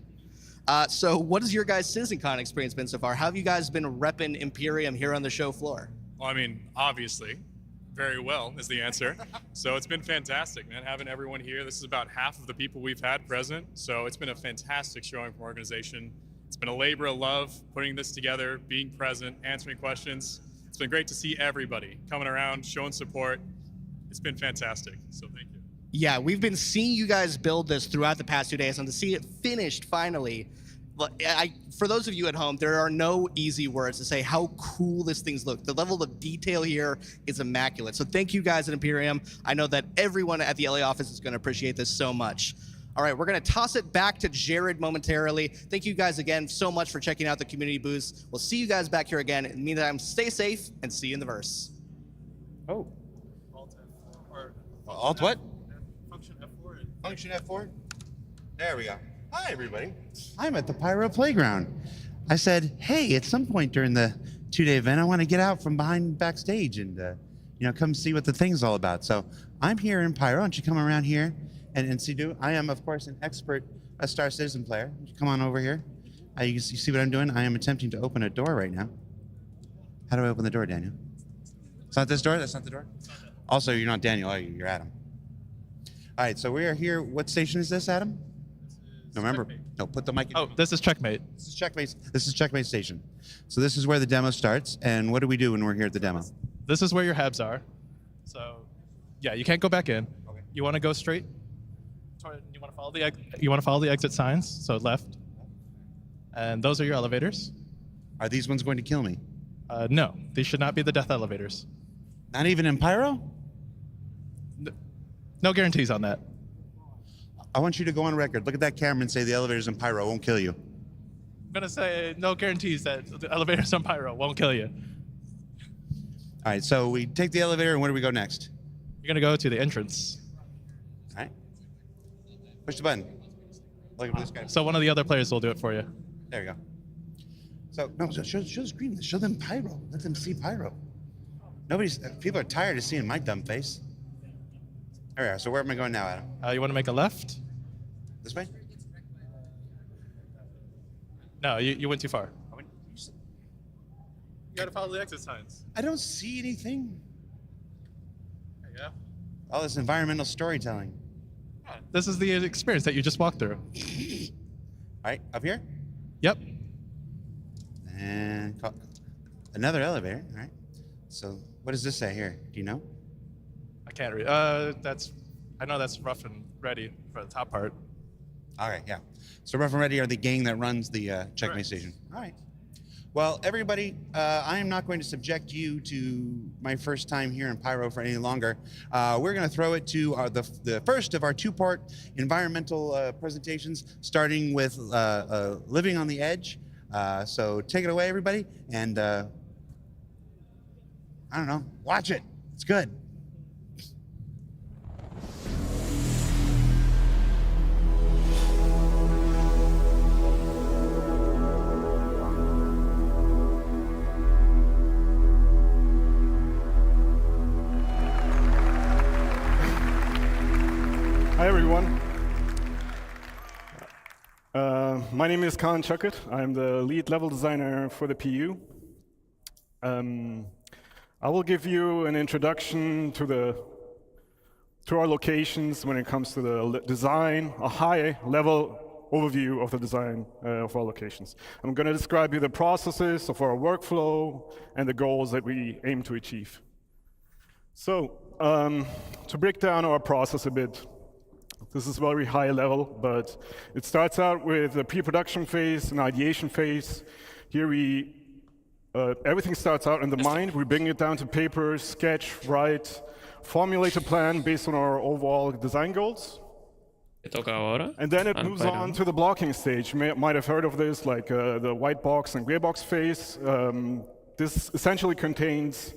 So what has your guys' CitizenCon experience been so far? How have you guys been repping Imperium here on the show floor? Well, I mean, obviously, very well is the answer. So it's been fantastic, man, having everyone here. This is about half of the people we've had present. So it's been a fantastic showing from our organization. It's been a labor of love putting this together, being present, answering questions. It's been great to see everybody coming around, showing support. It's been fantastic. So thank you. Yeah, we've been seeing you guys build this throughout the past 2 days, and to see it finished finally, for those of you at home, there are no easy words to say how cool this thing's look. The level of detail here is immaculate. So thank you guys at Imperium. I know that everyone at the LA office is going to appreciate this so much. All right, we're going to toss it back to Jared momentarily. Thank you guys again so much for checking out the community booths. We'll see you guys back here again. In the meantime, stay safe and see you in the verse. Oh. Alt what? Function F4. Function F4? There we go. Hi, everybody. I'm at the Pyro Playground. I said, hey, at some point during the 2-day event, I want to get out from behind backstage and, you know, come see what the thing's all about. So I'm here in Pyro. Why don't you come around here and see? I am, of course, an expert Star Citizen player. Come on over here. You see what I'm doing? I am attempting to open a door right now. How do I open the door, Daniel? It's not this door? That's not the door? Also, you're not Daniel, are you? You're Adam. All right, so we are here. What station is this, Adam? No, remember. No, put the mic in. Oh, this is Checkmate. This is Checkmate. This is Checkmate Station. So this is where the demo starts. And what do we do when we're here at the demo? This is where your habs are. So, yeah, you can't go back in. Okay. You want to go straight. You want to follow the exit signs. So left. And those are your elevators. Are these ones going to kill me? No, these should not be the death elevators. Not even in Pyro? No guarantees on that. I want you to go on record. Look at that camera and say the elevators in Pyro won't kill you. I'm going to say no guarantees that the elevators on Pyro won't kill you. All right, so we take the elevator, and where do we go next? You're going to go to the entrance. All right. Push the button. Look at this guy. So one of the other players will do it for you. There you go. So, no, show the screen. Show them Pyro. Let them see Pyro. People are tired of seeing my dumb face. There we are. So where am I going now, Adam? You want to make a left? This way? No, you went too far. You got to follow the exit signs. I don't see anything. There you go. All this environmental storytelling. Yeah, this is the experience that you just walked through. All right, up here? Yep. And another elevator. All right. So what does this say here? Do you know? I can't read. I know that's Rough and Ready for the top part. All right, yeah. So Rough and Ready are the gang that runs the Checkmate Station. All right. Well, everybody, I am not going to subject you to my first time here in Pyro for any longer. We're going to throw it to the first of our two-part environmental presentations, starting with Living on the Edge. So take it away, everybody, and I don't know, watch it. It's good. Hi, everyone. My name is Kaan Chakut. I'm the lead level designer for the PU. I will give you an introduction to our locations when it comes to the design, a high-level overview of the design of our locations. I'm going to describe you the processes of our workflow and the goals that we aim to achieve. So, to break down our process a bit, this is very high level, but it starts out with the pre-production phase, an ideation phase. Here everything starts out in the mind. We bring it down to paper, sketch, write, formulate a plan based on our overall design goals. And then it moves on to the blocking stage. You might have heard of this, like the white box and gray box phase. This essentially contains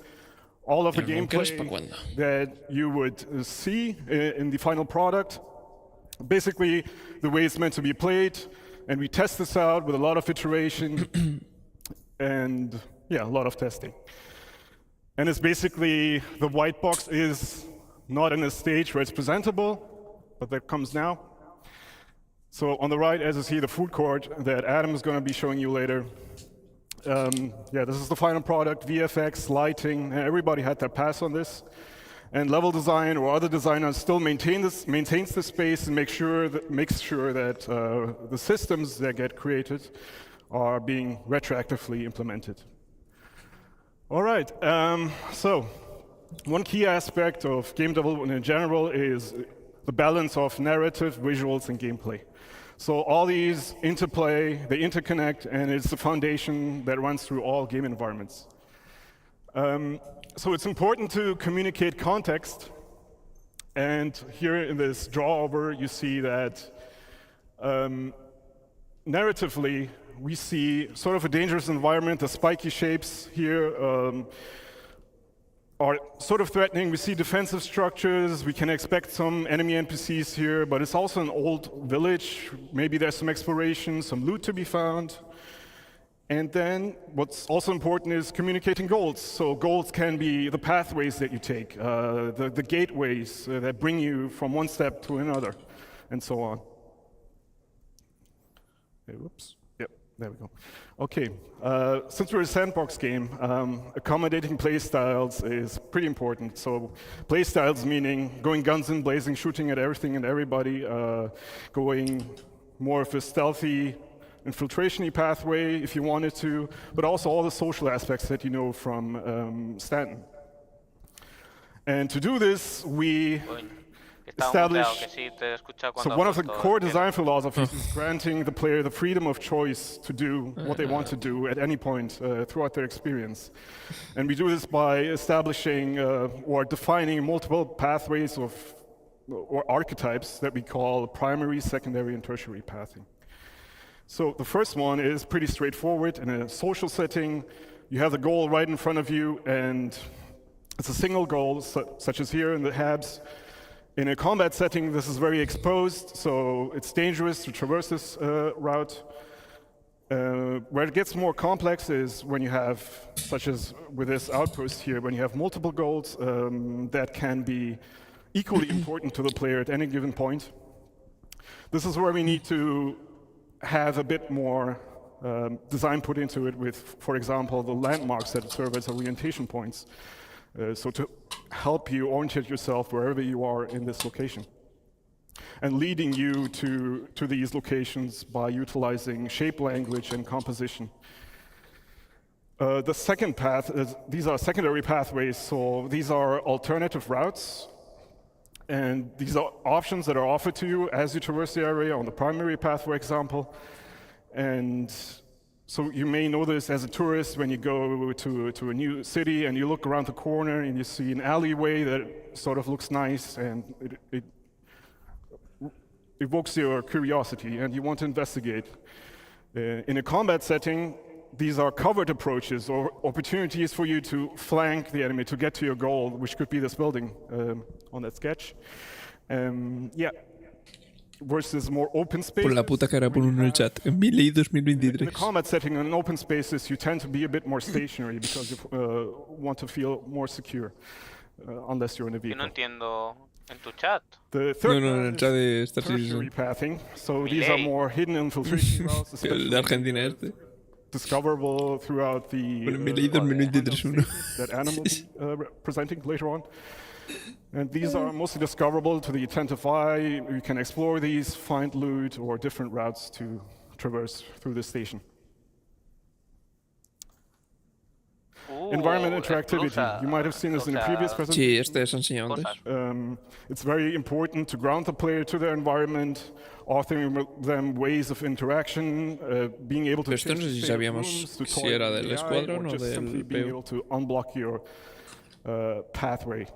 all of the gameplay that you would see in the final product. Basically, the way it's meant to be played, and we test this out with a lot of iteration and a lot of testing. And it's basically, the white box is not in a stage where it's presentable, but that comes now. So on the right, as you see, the food court that Adam is going to be showing you later. This is the final product, VFX, lighting, everybody had their pass on this. And level design or other designers still maintains the space and makes sure that the systems that get created are being retroactively implemented. All right, so one key aspect of game development in general is the balance of narrative, visuals, and gameplay. So all these interplay, they interconnect, and it's the foundation that runs through all game environments. So it's important to communicate context, and here in this draw-over you see that narratively we see sort of a dangerous environment. The spiky shapes here are sort of threatening. We see defensive structures, we can expect some enemy NPCs here, but it's also an old village. Maybe there's some exploration, some loot to be found. And then what's also important is communicating goals. So goals can be the pathways that you take, the gateways that bring you from one step to another, and so on. Okay, whoops. Yep, there we go. Okay, since we're a sandbox game, accommodating playstyles is pretty important. So playstyles meaning going guns in blazing, shooting at everything and everybody, going more of a stealthy, infiltration-y pathway if you wanted to, but also all the social aspects that you know from Stanton. And to do this, we establish, so one of the core design philosophies is granting the player the freedom of choice to do what they want to do at any point throughout their experience. And we do this by establishing or defining multiple pathways or archetypes that we call primary, secondary, and tertiary pathing. So the first one is pretty straightforward. In a social setting, you have the goal right in front of you, and it's a single goal, such as here in the Habs. In a combat setting, this is very exposed, so it's dangerous to traverse this route. Where it gets more complex is when you have, such as with this outpost here, when you have multiple goals that can be equally important to the player at any given point. This is where we need to have a bit more design put into it with, for example, the landmarks that serve as orientation points. So to help you orientate yourself wherever you are in this location. And leading you to these locations by utilizing shape language and composition. The second path is, these are secondary pathways, so these are alternative routes. And these are options that are offered to you as you traverse the area on the primary path, for example. And so you may know this as a tourist when you go to a new city and you look around the corner and you see an alleyway that sort of looks nice and it evokes your curiosity and you want to investigate. In a combat setting, these are covered approaches or opportunities for you to flank the enemy to get to your goal, which could be this building on that sketch. Versus more open space. Por la puta cara por uno en el chat. 2023. In the combat setting, in open spaces, you tend to be a bit more stationary because you want to feel more secure, unless you're in a vehicle. Yo no entiendo En tu chat. The third No, en el chat de Star tertiary Citizen. pathing. So these are more hidden infiltration routes, El de Argentina este. discoverable throughout the that Anna will be presenting later on. And these are mostly discoverable to the attentive eye. You can explore these, find loot, or different routes to traverse through the station. Environment interactivity. You might have seen this in the previous presentation. Sí, este es enseñado antes. It's very important to ground the player to their environment, offering them ways of interaction, being able to Esto no sé si sabíamos si era del escuadrón o del being able to unblock your pathway.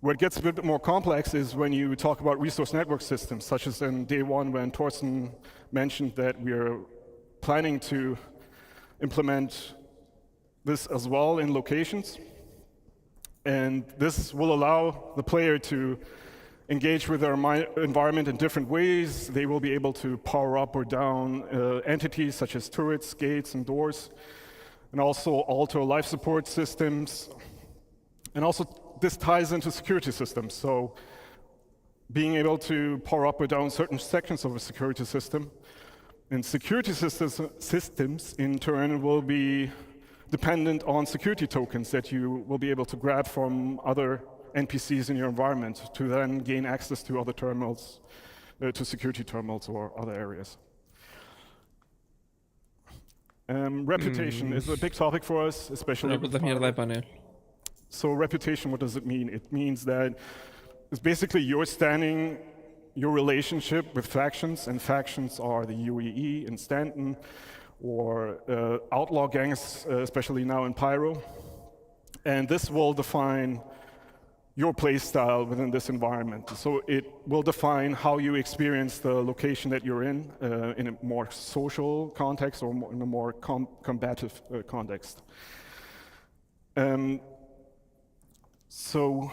Where it gets a bit more complex is when you talk about resource network systems, such as in day one when Torsten mentioned that we are planning to implement this as well in locations. And this will allow the player to engage with their environment in different ways. They will be able to power up or down entities such as turrets, gates, and doors, and also alter life support systems. And also this ties into security systems. So being able to power up or down certain sections of a security system. And security systems in turn will be dependent on security tokens that you will be able to grab from other NPCs in your environment to then gain access to other terminals, to security terminals or other areas. Reputation is a big topic for us, especially. So reputation, what does it mean? It means that it's basically your standing, your relationship with factions, and factions are the UEE in Stanton, or outlaw gangs, especially now in Pyro. And this will define your play style within this environment. So it will define how you experience the location that you're in a more social context or in a more combative context. So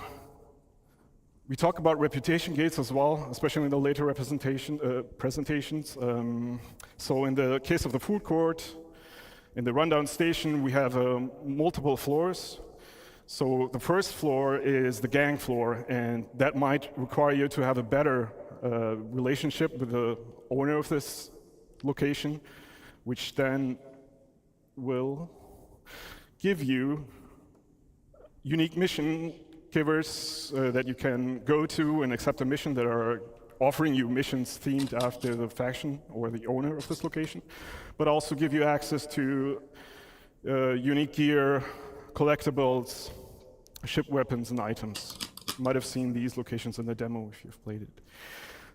we talk about reputation gates as well, especially in the later presentations. So in the case of the food court, in the rundown station, we have multiple floors. So the first floor is the gang floor, and that might require you to have a better relationship with the owner of this location, which then will give you unique mission givers that you can go to and accept a mission that are offering you missions themed after the faction or the owner of this location, but also give you access to unique gear, collectibles, ship weapons, and items. You might have seen these locations in the demo if you've played it.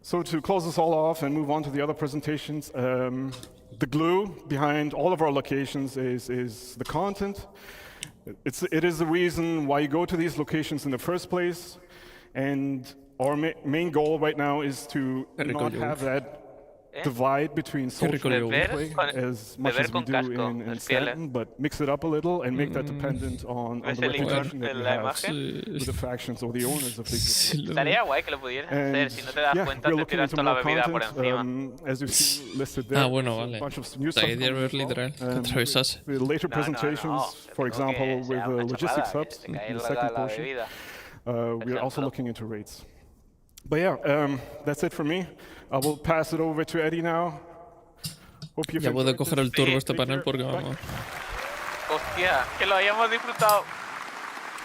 So to close this all off and move on to the other presentations, the glue behind all of our locations is the content. It is the reason why you go to these locations in the first place, and our main goal right now is to not have that divide between social and gameplay as much as we do in Stanton, but mix it up a little and make that dependent on the reputation that we have with the factions or the owners of these. Estaría guay que lo pudieras hacer, si no te das cuenta te tiras toda la bebida por encima. As you see listed there, a bunch of new stuff. The later presentations, for example, with the logistics hubs in the second portion, we are also looking into rates. But yeah, that's it for me. I will pass it over to Eddie now. Hope you've ya puedo coger el turbo este panel porque vamos. Hostia, que lo hayamos disfrutado.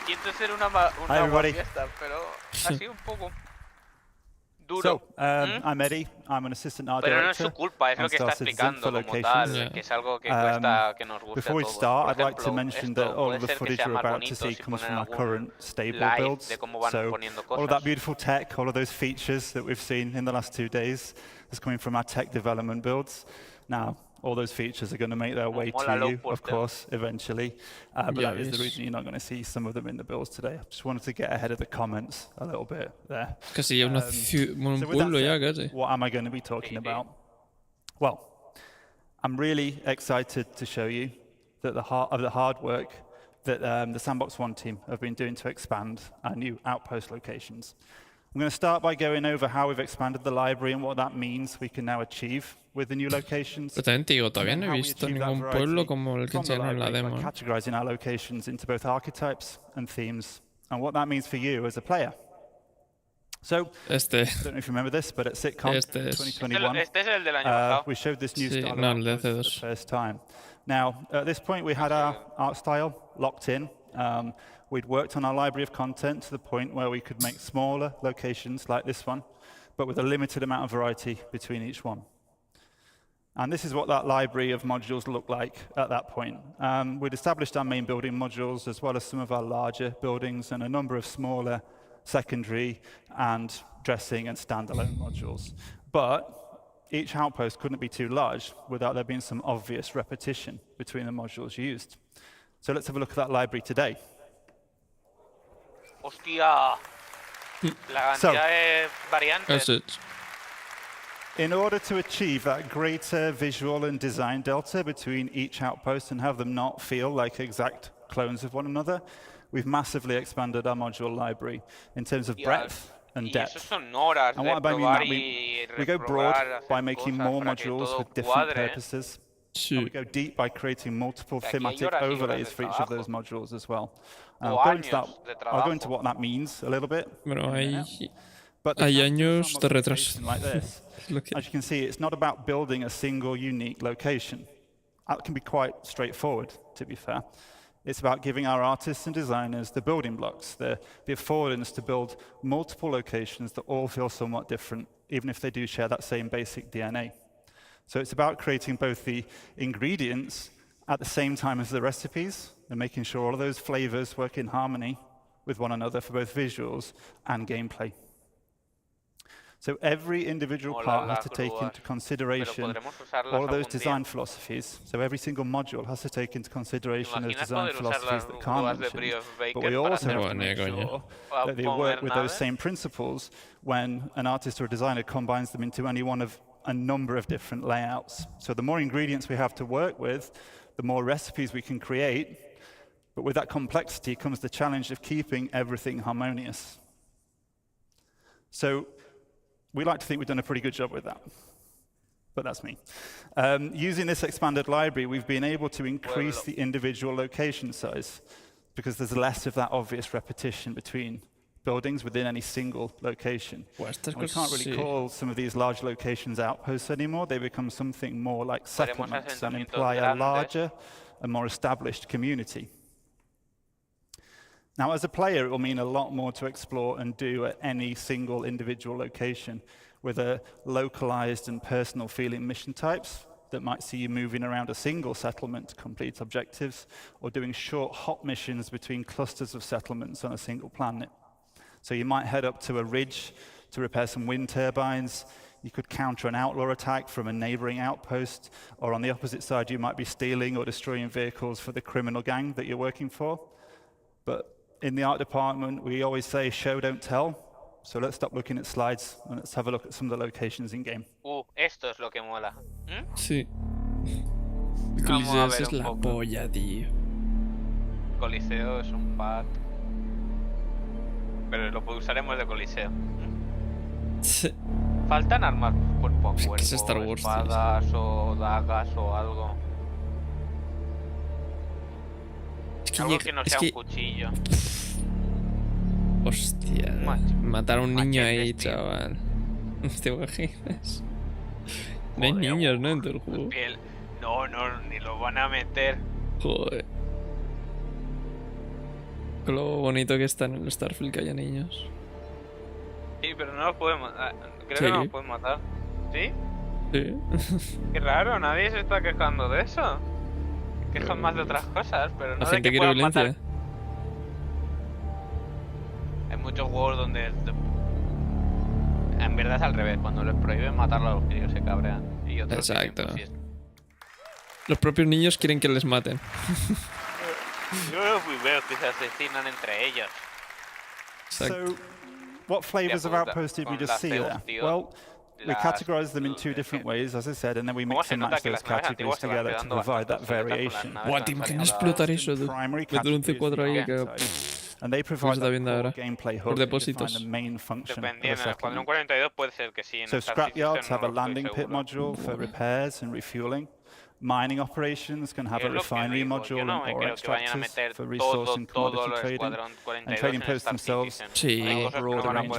Siento ser una fiesta, pero ha sido un poco duro. So, I'm Eddie. I'm an assistant art director. Pero no es su culpa, es lo que está explicando como tal, que es algo que cuesta que nos guste a todos. Before we start, I'd like to mention that all of the footage you're about to see comes from our current stable builds. So all of that beautiful tech, all of those features that we've seen in the last 2 days is coming from our tech development builds. Now, all those features are going to make their way to you, of course, eventually. But that is the reason you're not going to see some of them in the builds today. I just wanted to get ahead of the comments a little bit there. Casi ya un pueblo ya, casi. What am I going to be talking about? Well, I'm really excited to show you that the hard work that the Sandbox One team have been doing to expand our new outpost locations. I'm going to start by going over how we've expanded the library and what that means we can now achieve with the new locations. Pero también te digo, todavía no he visto ningún pueblo como el que enseñaron en la demo. Categorizing our locations into both archetypes and themes, and what that means for you as a player. So, I don't know if you remember this, but at CITIZENCON 2021, we showed this new style for the first time. Now, at this point, we had our art style locked in. We'd worked on our library of content to the point where we could make smaller locations like this one, but with a limited amount of variety between each one. And this is what that library of modules looked like at that point. We'd established our main building modules, as well as some of our larger buildings and a number of smaller secondary and dressing and standalone modules. But each outpost couldn't be too large without there being some obvious repetition between the modules used. So let's have a look at that library today. Hostia. La cantidad de variantes. In order to achieve that greater visual and design delta between each outpost and have them not feel like exact clones of one another, we've massively expanded our module library in terms of breadth and depth. And what I mean that we go broad by making more modules with different purposes. And we go deep by creating multiple thematic overlays for each of those modules as well. I'll go into what that means a little bit. But hay años de retraso. Like this, as you can see, it's not about building a single unique location. That can be quite straightforward, to be fair. It's about giving our artists and designers the building blocks, the affordance to build multiple locations that all feel somewhat different, even if they do share that same basic DNA. So it's about creating both the ingredients at the same time as the recipes, and making sure all of those flavors work in harmony with one another for both visuals and gameplay. So every individual part has to take into consideration all of those design philosophies. So every single module has to take into consideration those design philosophies that Khan mentioned. But we also have to make sure that they work with those same principles when an artist or a designer combines them into any one of a number of different layouts. So the more ingredients we have to work with, the more recipes we can create. But with that complexity comes the challenge of keeping everything harmonious. So we like to think we've done a pretty good job with that, but that's me. Using this expanded library, we've been able to increase the individual location size because there's less of that obvious repetition between buildings within any single location. We can't really call some of these large locations outposts anymore. They become something more like settlements and imply a larger and more established community. Now, as a player, it will mean a lot more to explore and do at any single individual location with a localized and personal feeling mission types that might see you moving around a single settlement to complete objectives or doing short hop missions between clusters of settlements on a single planet. So you might head up to a ridge to repair some wind turbines. You could counter an outlaw attack from a neighboring outpost, or on the opposite side, you might be stealing or destroying vehicles for the criminal gang that you're working for. But in the art department, we always say, show, don't tell. So let's stop looking at slides and let's have a look at some of the locations in game. Esto es lo que mola. Sí. Coliseo es la polla, tío. Coliseo es un pack. Pero lo usaremos de Coliseo. Sí. Faltan armas cuerpo a cuerpo, es Star Wars, espadas o dagas o algo. Algo que no sea un cuchillo. Hostia. Matar a un niño ahí, chaval. ¿Te imaginas? No hay niños, ¿no? En todo el juego. No, ni lo van a meter. Joder. Con lo bonito que está en el Starfield que haya niños. Sí, pero no los pueden matar. Creo que no los pueden matar. ¿Sí? Sí. Qué raro, nadie se está quejando de eso. Se quejan más de otras cosas, pero no de que puedan matar. Hay muchos juegos donde en verdad es al revés, cuando les prohíben matarlo a los críos se cabrean. Y otros exacto. Los propios niños quieren que les maten. Yo veo que se asesinan entre ellos. So, what flavors of outposts did we just see there? Well, we categorize them in two different ways, as I said, and then we mix and match those categories together to provide that variation. Buah, ¿te imaginas explotar eso? Meter un C4 ahí que... And they provide that gameplay por hook depósitos. the main function. Dependiendo, en el Escuadrón 42 puede ser que sí. So scrapyards have a landing pit module for repairs and refueling. Mining operations can have a refinery module or extractors for resource and commodity trading. And trading posts themselves Sí,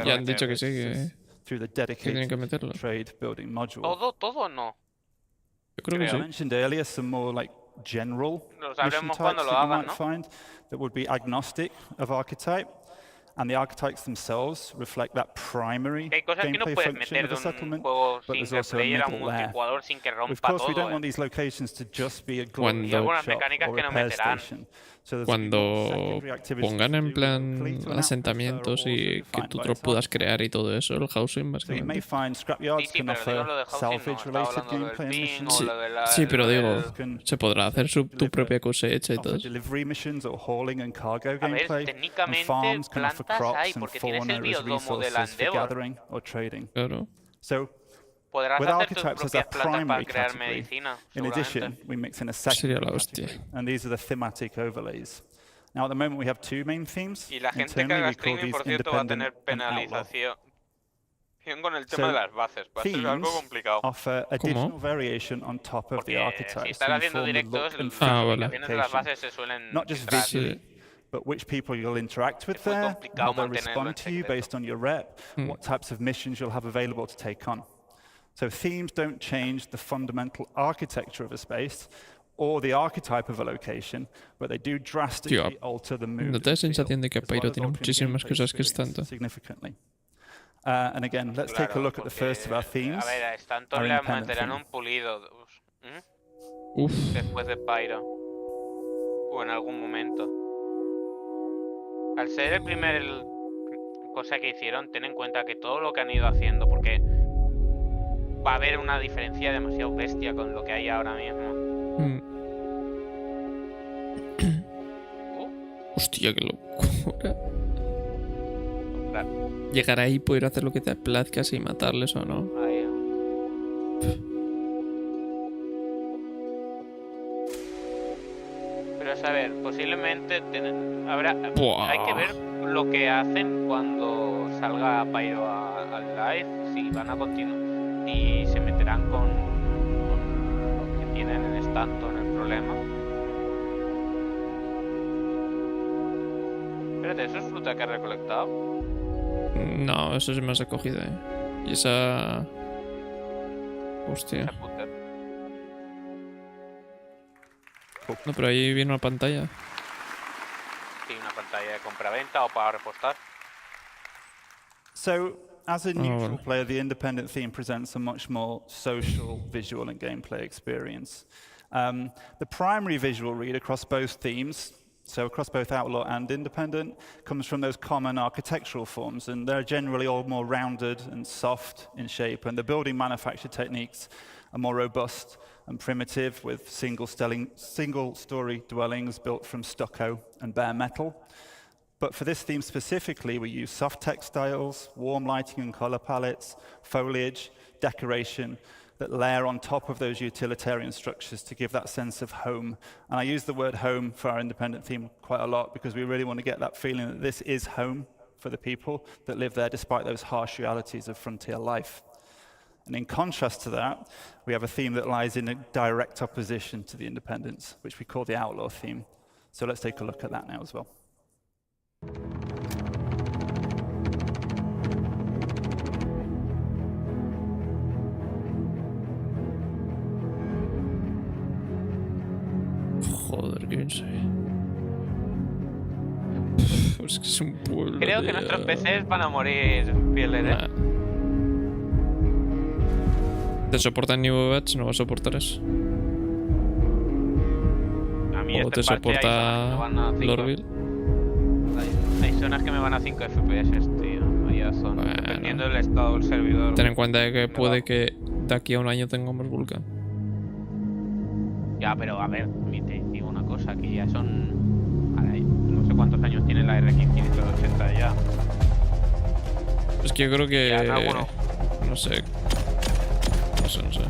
ya han dicho que sí, through the que tienen que dedicated meterlo. trade building module. Todo no. Yo creo que sí. I mentioned earlier some more like general Lo mission sabremos cuando types lo that you hagan, might ¿no? find that would be agnostic of archetype. And the archetypes themselves reflect that primary Hay cosas que no gameplay puedes function meter of de the un settlement, juego but there's single also a player a un middle layer. multijugador sin que Of rompa course, we todo. don't want these locations to just be a Cuando- glorified algunas shop mecánicas or que no repair meterán. station. So there's Cuando secondary activities pongan to en do locally plan to an outpost that are asentamientos also y que defined tú by te lo the puedas target. crear y todo eso, el housing So you may básicamente. find scrapyards Sí, can pero digo lo de offer housing no, salvage estaba related hablando del gameplay and ping missions. o lo de la... Sí, pero lo digo, del- se podrá hacer tu propia cosecha y todo Offer eso. delivery missions or hauling and cargo A ver, gameplay. And técnicamente farms can offer plantas hay crops and porque tienes el fauna as biodomo de la resources for Endeavor. gathering or trading. Claro. So Podrás with hacer tus archetypes as our propias plantas para primary crear category, medicina, in addition, we mix in a Sería secondary la hostia. category, and these are the thematic overlays. Now, at the moment, we have two main themes. Y la gente que Internally, haga we call streaming, these por cierto, va a independent tener and outlaw. penalización con el tema de las bases. Va a ser algo Themes complicado. offer additional variation on top of the Porque si archetypes estás to haciendo inform the directos, look and las feel of the indicaciones de las location. bases se suelen Not just filtrar. visually, but which people you'll interact with there, how they'll mantenerlo respond en to you secreto. based on your rep, what types of missions you'll have available to take on. So themes don't change the fundamental architecture of a space or the archetype of a location, but they do drastically alter the mood. ¿No te da sensación de que as well Pyro as tiene altering the muchísimas más gameplay cosas que experience Stanton? significantly. And again, let's take a look at the first of our themes. A ver, a Stanton our le independent meterán theme. un pulido. Uf. Después de Pyro. O en algún momento. Al ser el primer cosa que hicieron, ten en cuenta que todo lo que han ido haciendo, porque va a haber una diferencia demasiado bestia con lo que hay ahora mismo. Hostia, qué locura. Llegar ahí y poder hacer lo que te plazca y matarles o no. Ahí. Pero a saber, posiblemente hay que ver lo que hacen cuando salga Pyro al live, si van a continuar y se meterán con lo que tienen en Stanton el problema. Espérate, ¿eso es fruta que has recolectado? No, eso se me has recogido, Y esa... Hostia. No, pero ahí viene una pantalla. Sí, una pantalla de compra-venta o para repostar. So, as a neutral vale. player, the independent theme presents a much more social, visual, and gameplay experience. The primary visual read across both themes, so across both Outlaw and Independent, comes from those common architectural forms, and they're generally all more rounded and soft in shape, and the building manufacture techniques are more robust and primitive, with single-story dwellings built from stucco and bare metal. But for this theme specifically, we use soft textiles, warm lighting and color palettes, foliage, decoration that layer on top of those utilitarian structures to give that sense of home. And I use the word home for our independent theme quite a lot because we really want to get that feeling that this is home for the people that live there despite those harsh realities of frontier life. And in contrast to that, we have a theme that lies in a direct opposition to the independence, which we call the outlaw theme. So let's take a look at that now as well. Joder, qué bien se ve. Es que es un pueblo. Creo que nuestros PCs van a morir, Pieler, ¿Te soporta New Batch? No va a soportar eso. A mí ¿O te soporta Lorville? Hay zonas que me van a 5 FPS, tío. Vaya zona. Dependiendo del estado del servidor. Ten en cuenta que puede que de aquí a un año tengamos Vulkan. Ya, pero a ver, te digo una cosa, que ya son... Ahora, no sé cuántos años tiene la RX 580 ya. Es que yo creo que... Ya, no sé. No sé.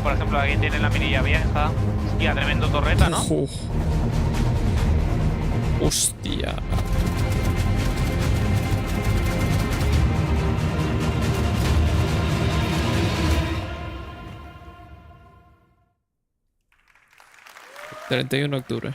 por ejemplo, aquí tiene la mirilla vieja. Hostia, tremendo torreta, ¿no? Hostia. ...31 de octubre.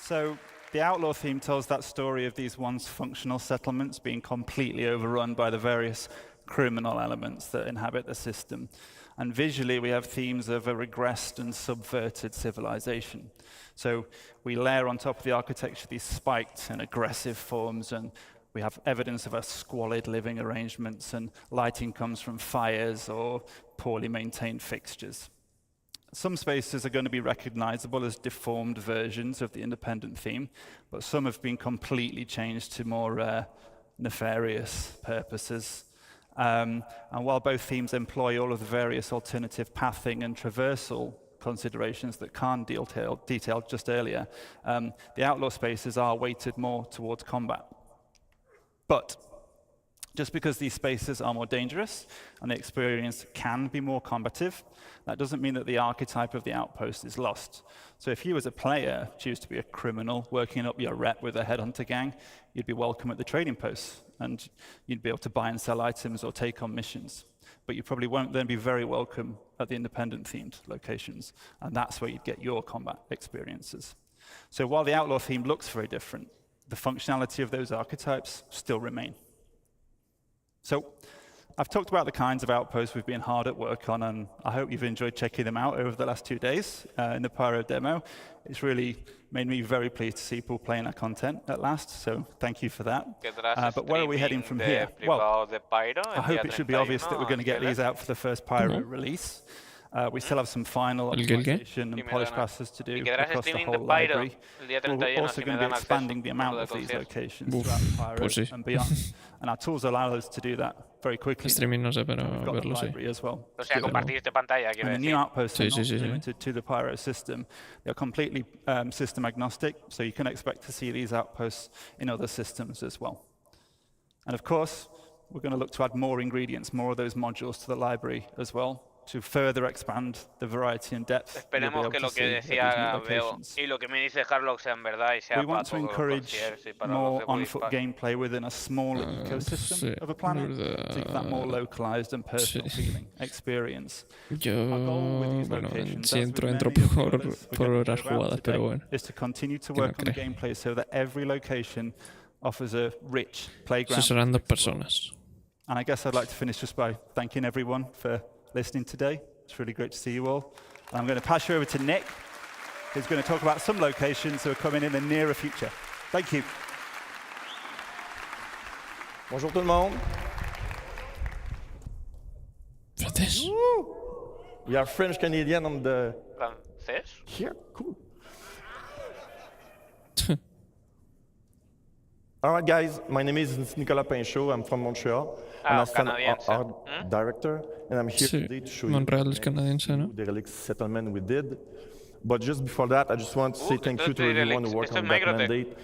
So the Outlaw theme tells that story of these once functional settlements being completely overrun by the various criminal elements that inhabit the system. And visually, we have themes of a regressed and subverted civilization. So we layer on top of the architecture these spiked and aggressive forms, and we have evidence of a squalid living arrangements, and lighting comes from fires or poorly maintained fixtures. Some spaces are going to be recognizable as deformed versions of the independent theme, but some have been completely changed to more nefarious purposes. And while both themes employ all of the various alternative pathing and traversal considerations that Khan detailed just earlier, the Outlaw spaces are weighted more towards combat. But just because these spaces are more dangerous and the experience can be more combative, that doesn't mean that the archetype of the outpost is lost. So if you as a player choose to be a criminal working up your rep with a headhunter gang, you'd be welcome at the trading posts, and you'd be able to buy and sell items or take on missions. But you probably won't then be very welcome at the independent-themed locations, and that's where you'd get your combat experiences. So while the Outlaw theme looks very different, the functionality of those archetypes still remain. So I've talked about the kinds of outposts we've been hard at work on, and I hope you've enjoyed checking them out over the last 2 days in the Pyro demo. It's really made me very pleased to see people playing our content at last, so thank you for that. But where are we heading from here? Well, I hope it should be obvious that we're going to get these out for the first Pyro release. We still have some final optimization and polish passes to do across the whole library. We're also going to be expanding the amount of these locations throughout the Pyro and beyond. And our tools allow us to do that very quickly. Streaming no sé, pero verlo sí. As well. O sea, compartirte pantalla, quiero And the decir. new outposts are not limited to the Pyro system. They're completely system agnostic, so you can expect to see these outposts in other systems as well. And of course, we're going to look to add more ingredients, more of those modules to the library as well, to further expand the variety and depth. Esperemos que lo que decía Beo y lo que me dice Harlock sean verdad y sea we want to encourage more on-foot gameplay within a smaller ecosystem of a planet to give that more localized and personal feeling experience. Yo, bueno, si entro por horas jugadas, pero bueno. Is to continue to work on the gameplay so that every location offers a rich playground. Serán 2 personas. And I guess I'd like to finish just by thanking everyone for listening today. It's really great to see you all. And I'm going to pass you over to Nick, who's going to talk about some locations that are coming in the nearer future. Thank you. Bonjour tout le monde. Francés. We are French Canadian on the. Francés? Here, cool. All right, guys. My name is Nicolas Pinchot. I'm from Montreal. I'm a art director, and I'm here today to show Montreal es canadiense, ¿no? the relic settlement we did. But just before that, I just want to say thank you to everyone who worked on that mandate.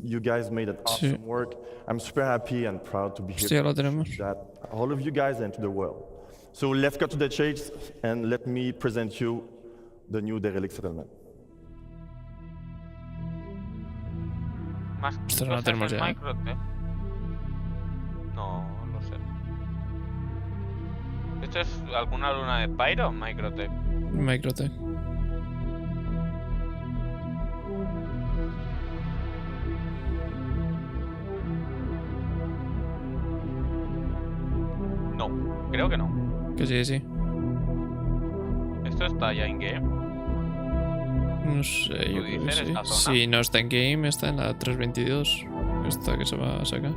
You guys made it awesome work. I'm super happy and proud to be here to that all of you guys and to the world. So let's cut to the chase, and let me present you the new derelict settlement. Esto no lo tenemos ya. No, lo sé. ¿Esto es alguna luna de Pyro o Microtech? Microtech. No, creo que no. Que sí. ¿Esto está ya in game? No sé, yo creo que sí. Si no está en game, está en la 322. Esta que se va a sacar.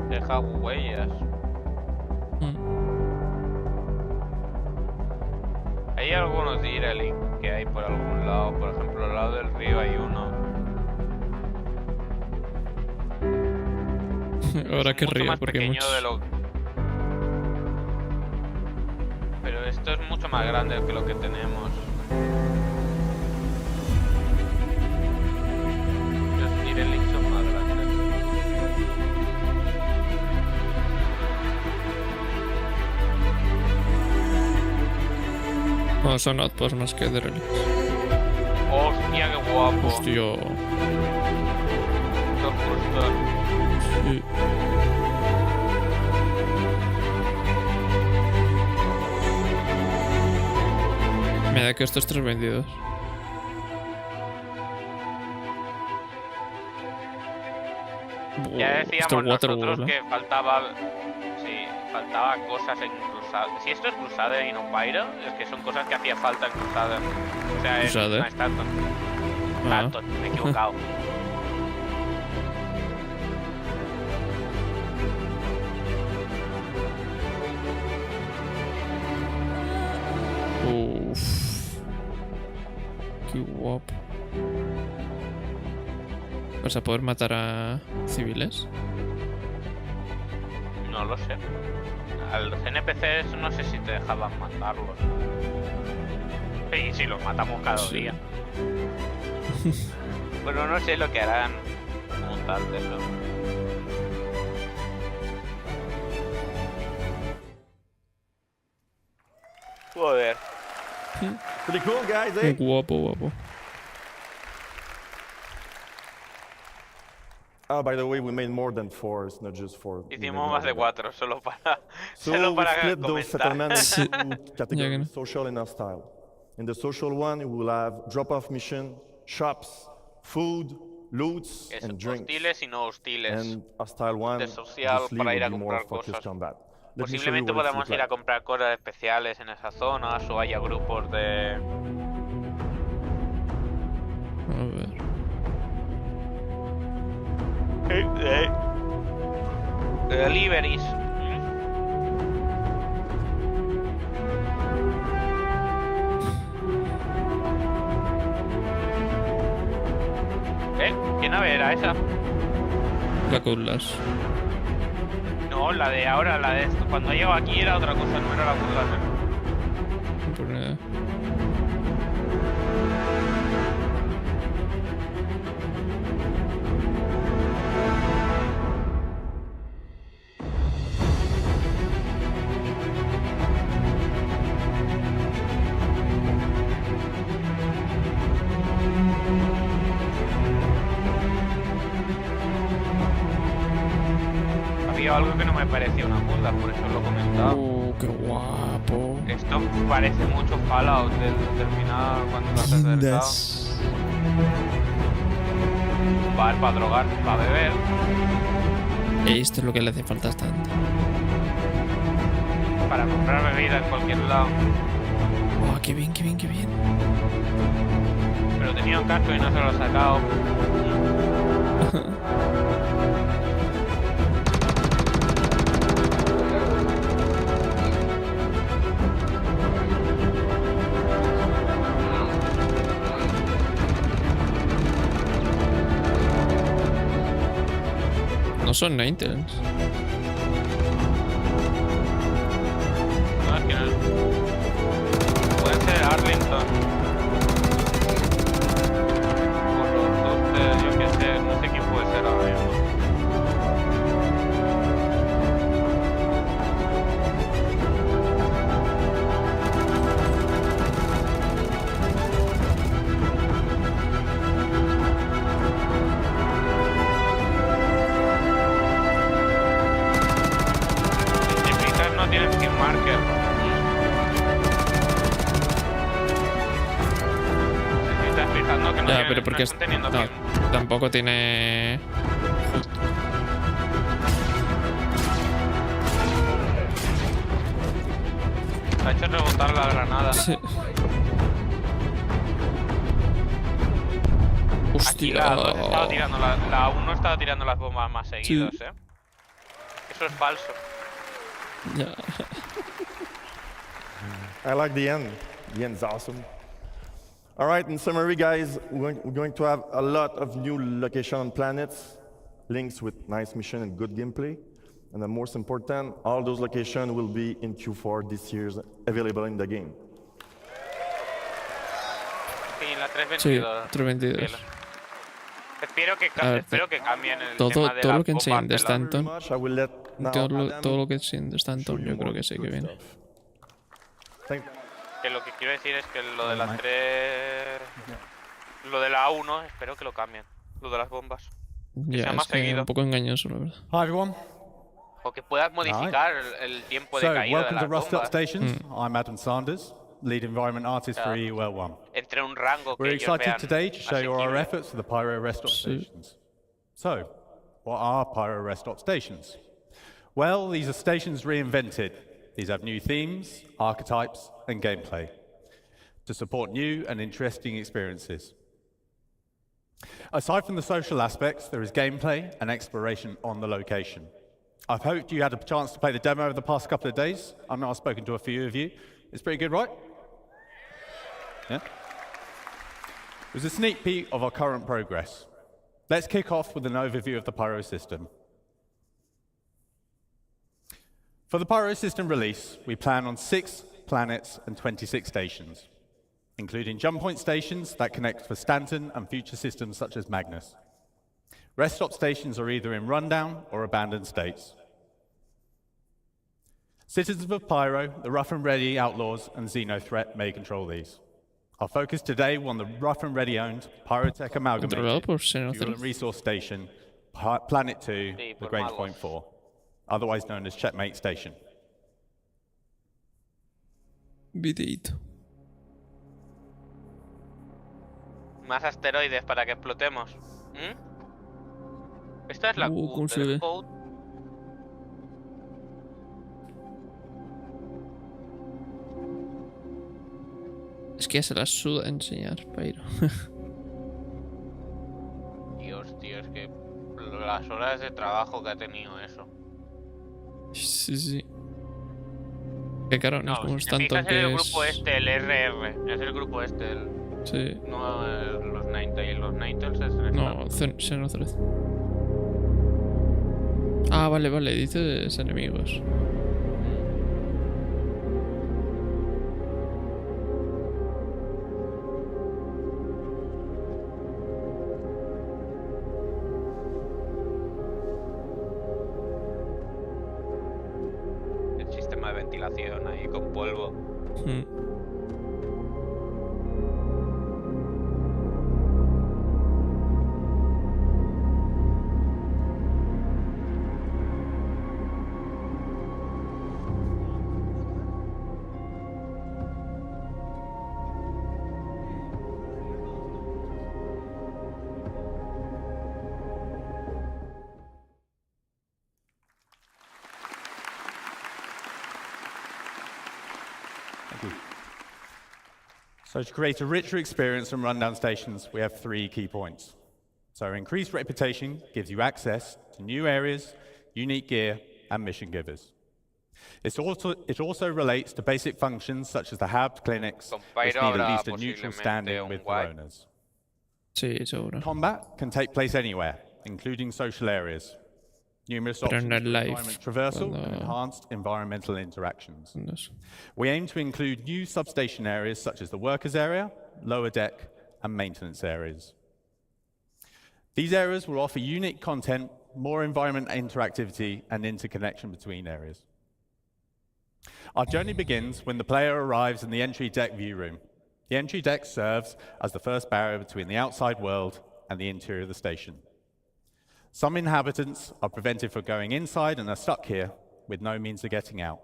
Deja huellas. Hay algunos Direlink que hay por algún lado, por ejemplo al lado del río hay uno. Ahora que mucho río más porque pequeño muchos... de lo... Pero esto es mucho más grande que lo que tenemos. Los Tirelix son más grandes. No, son outposts más que derelict. Hostia, qué guapo. Hostia. Esto justo. Sí. Me da que estos 3 vendidos. Ya decíamos nosotros Waterworld, que faltaba... Sí, faltaba cosas en Crusade. Si esto es Crusade y no Pyro, es que son cosas que hacía falta en Crusade. O sea, ¿Crusade? no es Stanton. Ah. Stanton, me he equivocado. Uff. Qué guapo. ¿Vas a poder matar a civiles? No lo sé. A los NPCs no sé si te dejaban matarlos. Y si los matamos cada día. Bueno, no sé lo que harán como tal de eso. Joder. Pretty cool, guys, eh? Guapo, guapo. Oh, by the way, we made more than 4. It's not just 4. Hicimos más de 4 solo para So solo we para split those comentar. settlements into two categories, social and hostile. In the social one, we will have drop-off mission, shops, food, loots, and drinks. Hostiles y no hostiles. And hostile one, De social obviously, para ir a will be more comprar focused cosas. combat. Let me show you Posiblemente what it podamos looks ir a like. comprar cosas especiales en esas zonas o haya grupos de... A ver. Deliveries. ¿Qué nave era esa? La Cutlass. No, la de ahora, la de esto. Cuando llego aquí era otra cosa, no era la Cutlass. Pues nada. Había algo que no me parecía una Cutlass, por eso lo comentaba. Qué guapo. Esto parece mucho Fallout del final cuando lo has acercado. Bar para drogar, para beber. Esto es lo que le hace falta a Stand. Para comprar bebida en cualquier lado. Oh, qué bien, qué bien, qué bien. Pero tenía un casco y no se lo he sacado. No son Ninetales. No, es que no. Puede ser Arlington. O los dos de, yo qué sé, no sé quién puede ser ahora mismo. No tiene skin marker. Si estás fijando que no, Ya, tiene, pero porque no están teniendo no, skin. tampoco tiene... Ha hecho rebotar la granada. Sí. Aquí la 2 estaba tirando la 1 estaba tirando las bombas más seguidos, Sí. Eso es falso. Yeah. I like the end. The end's awesome. All right, in summary, guys, we're going to have a lot of new location on planets. links with nice mission and good gameplay. And the most important, all those locations will be in Q4 this year, available in the game. Sí, la 3.22. Sí, 3.22. Espero que cambien el todo, tema de todo las lo que enseñen bombas de de la- Stanton, todo lo que enseñen de Stanton, yo creo que sí que viene. Que lo que quiero decir es que lo de la 3... Lo de la A1, espero que lo cambien. Lo de las bombas. Que Ya, sea más es que seguido. un poco engañoso, la verdad. Hi everyone. O que puedas modificar el tiempo de caída de welcome las to Rust Up bombas. Stations. I'm Adam Sanders, lead environment artist for EUL 1. Entre un rango que We're ellos excited vean today to show you our asequible. efforts for the Pyro Rest Stop Stations. So, what are Pyro Rest Stop Stations? Well, these are stations reinvented. These have new themes, archetypes, and gameplay to support new and interesting experiences. Aside from the social aspects, there is gameplay and exploration on the location. I've hoped you had a chance to play the demo over the past couple of days. I know I've spoken to a few of you. It's pretty good, right? Yeah? It was a sneak peek of our current progress. Let's kick off with an overview of the Pyro system. For the Pyro system release, we plan on 6 planets and 26 stations, including jump point stations that connect for Stanton and future systems such as Magnus. Rest stop stations are either in rundown or abandoned states. Citizens of Pyro, the Rough and Ready Outlaws, and Xeno Threat may control these. Our focus today will on the Rough and Ready owned Pyrotech Amalgamated Fuel and Resource Station, Planet 2, the Grange Point 4, otherwise known as Checkmate Station. Videito. Más asteroides para que explotemos. Esta es la ¿cómo se ve? Code. Es que se las suda enseñar, Pyro. Dios, tío, es que las horas de trabajo que ha tenido eso. Sí, sí. Qué caro, no es como si te tanto fijas en que el es... grupo este, el RR, es el grupo este, Sí. no los Ninetales, los Ninetales es en No, Xenothread. Ah, vale, vale, dices enemigos. el sistema de ventilación ahí con polvo. So to create a richer experience from rundown stations, we have 3 key points. So increased reputation gives you access to new areas, unique gear, and mission givers. It also relates to basic functions such as the hub clinics, which need at least a neutral standing with their owners. Sí, seguro. Combat can take place anywhere, including social areas. Numerous options for environment traversal and enhanced environmental interactions. We aim to include new substation areas such as the workers area, lower deck, and maintenance areas. These areas will offer unique content, more environment interactivity, and interconnection between areas. Our journey begins when the player arrives in the entry deck view room. The entry deck serves as the first barrier between the outside world and the interior of the station. Some inhabitants are prevented from going inside and are stuck here with no means of getting out.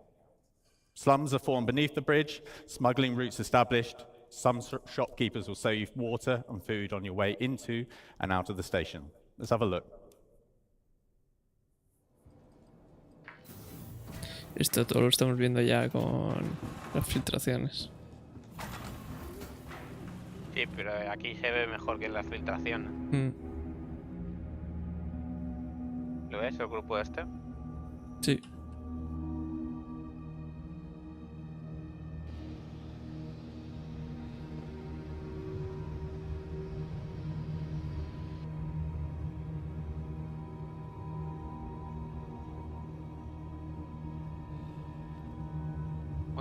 Slums are formed beneath the bridge, smuggling routes established. Some shopkeepers will sell you water and food on your way into and out of the station. Let's have a look. Esto todo lo estamos viendo ya con las filtraciones. Sí, pero aquí se ve mejor que en las filtraciones. ¿Lo ves, el grupo este? Sí.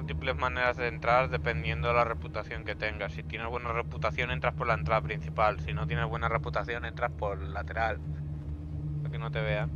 múltiples maneras de entrar dependiendo de la reputación que tengas. Si tienes buena reputación, entras por la entrada principal. Si no tienes buena reputación, entras por el lateral. Para que no te vea.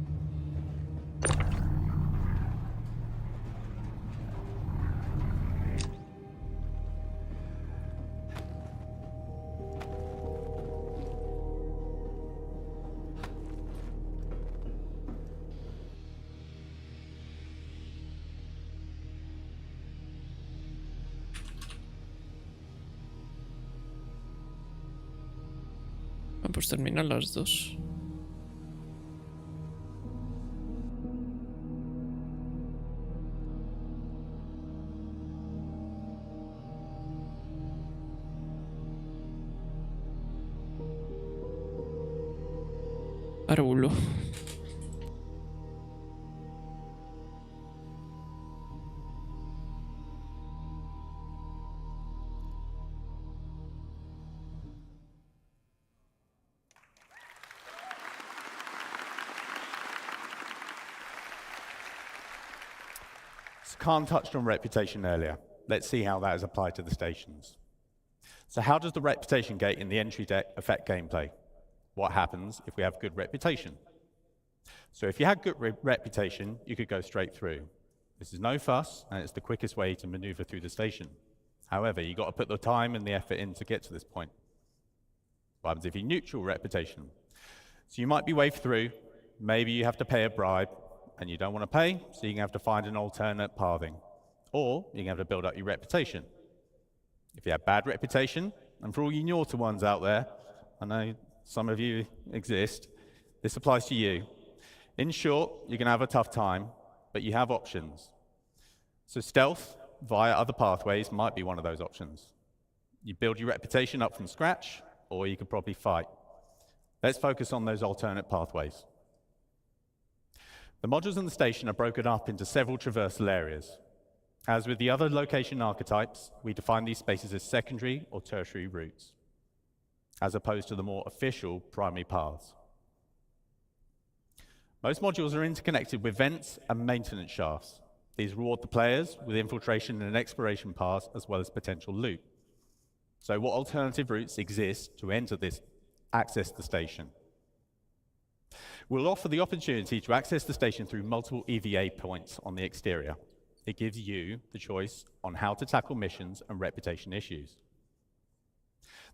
Pues terminan las dos. Arbulo. Khan touched on reputation earlier. Let's see how that is applied to the stations. So how does the reputation gate in the entry deck affect gameplay? What happens if we have good reputation? So if you had good reputation, you could go straight through. This is no fuss, and it's the quickest way to maneuver through the station. However, you've got to put the time and the effort in to get to this point. What happens if you neutral reputation? So you might be waved through, maybe you have to pay a bribe, and you don't want to pay, so you're going to have to find an alternate pathing. Or you're going to have to build up your reputation. If you have bad reputation, and for all you naughty ones out there, I know some of you exist, this applies to you. In short, you're going to have a tough time, but you have options. So stealth via other pathways might be one of those options. You build your reputation up from scratch, or you could probably fight. Let's focus on those alternate pathways. The modules in the station are broken up into several traversal areas. As with the other location archetypes, we define these spaces as secondary or tertiary routes, as opposed to the more official primary paths. Most modules are interconnected with vents and maintenance shafts. These reward the players with infiltration and exploration paths, as well as potential loot. So what alternative routes exist to access the station? We'll offer the opportunity to access the station through multiple EVA points on the exterior. It gives you the choice on how to tackle missions and reputation issues.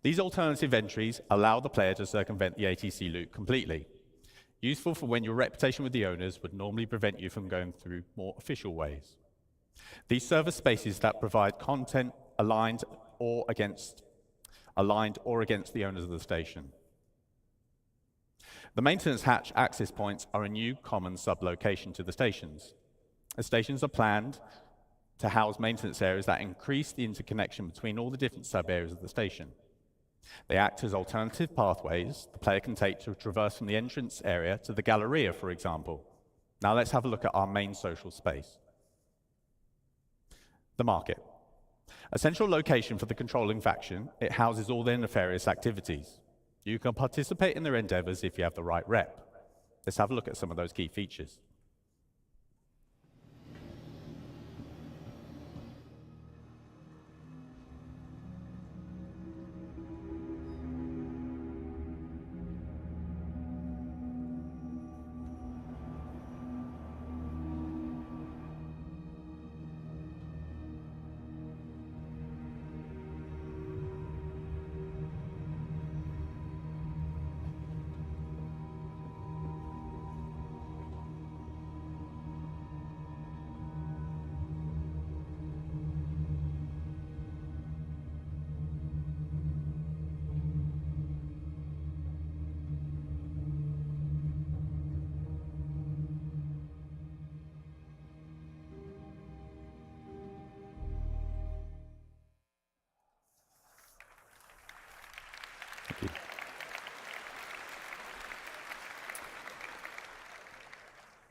These alternative entries allow the player to circumvent the ATC loop completely, useful for when your reputation with the owners would normally prevent you from going through more official ways. These serve as spaces that provide content aligned or against the owners of the station. The maintenance hatch access points are a new common sublocation to the stations. The stations are planned to house maintenance areas that increase the interconnection between all the different sub-areas of the station. They act as alternative pathways the player can take to traverse from the entrance area to the Galleria, for example. Now let's have a look at our main social space. The market. A central location for the controlling faction, it houses all their nefarious activities. You can participate in their endeavors if you have the right rep. Let's have a look at some of those key features.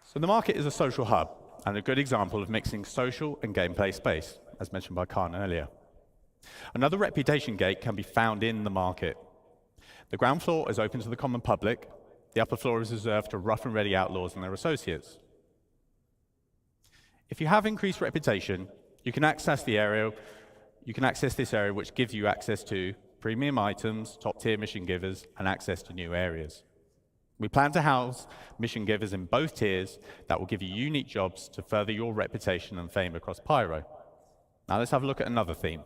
So the market is a social hub and a good example of mixing social and gameplay space, as mentioned by Khan earlier. Another reputation gate can be found in the market. The ground floor is open to the common public. The upper floor is reserved to rough and ready outlaws and their associates. If you have increased reputation, You can access the area. You can access this area, which gives you access to premium items, top-tier mission givers, and access to new areas. We plan to house mission givers in both tiers that will give you unique jobs to further your reputation and fame across Pyro. Now let's have a look at another theme.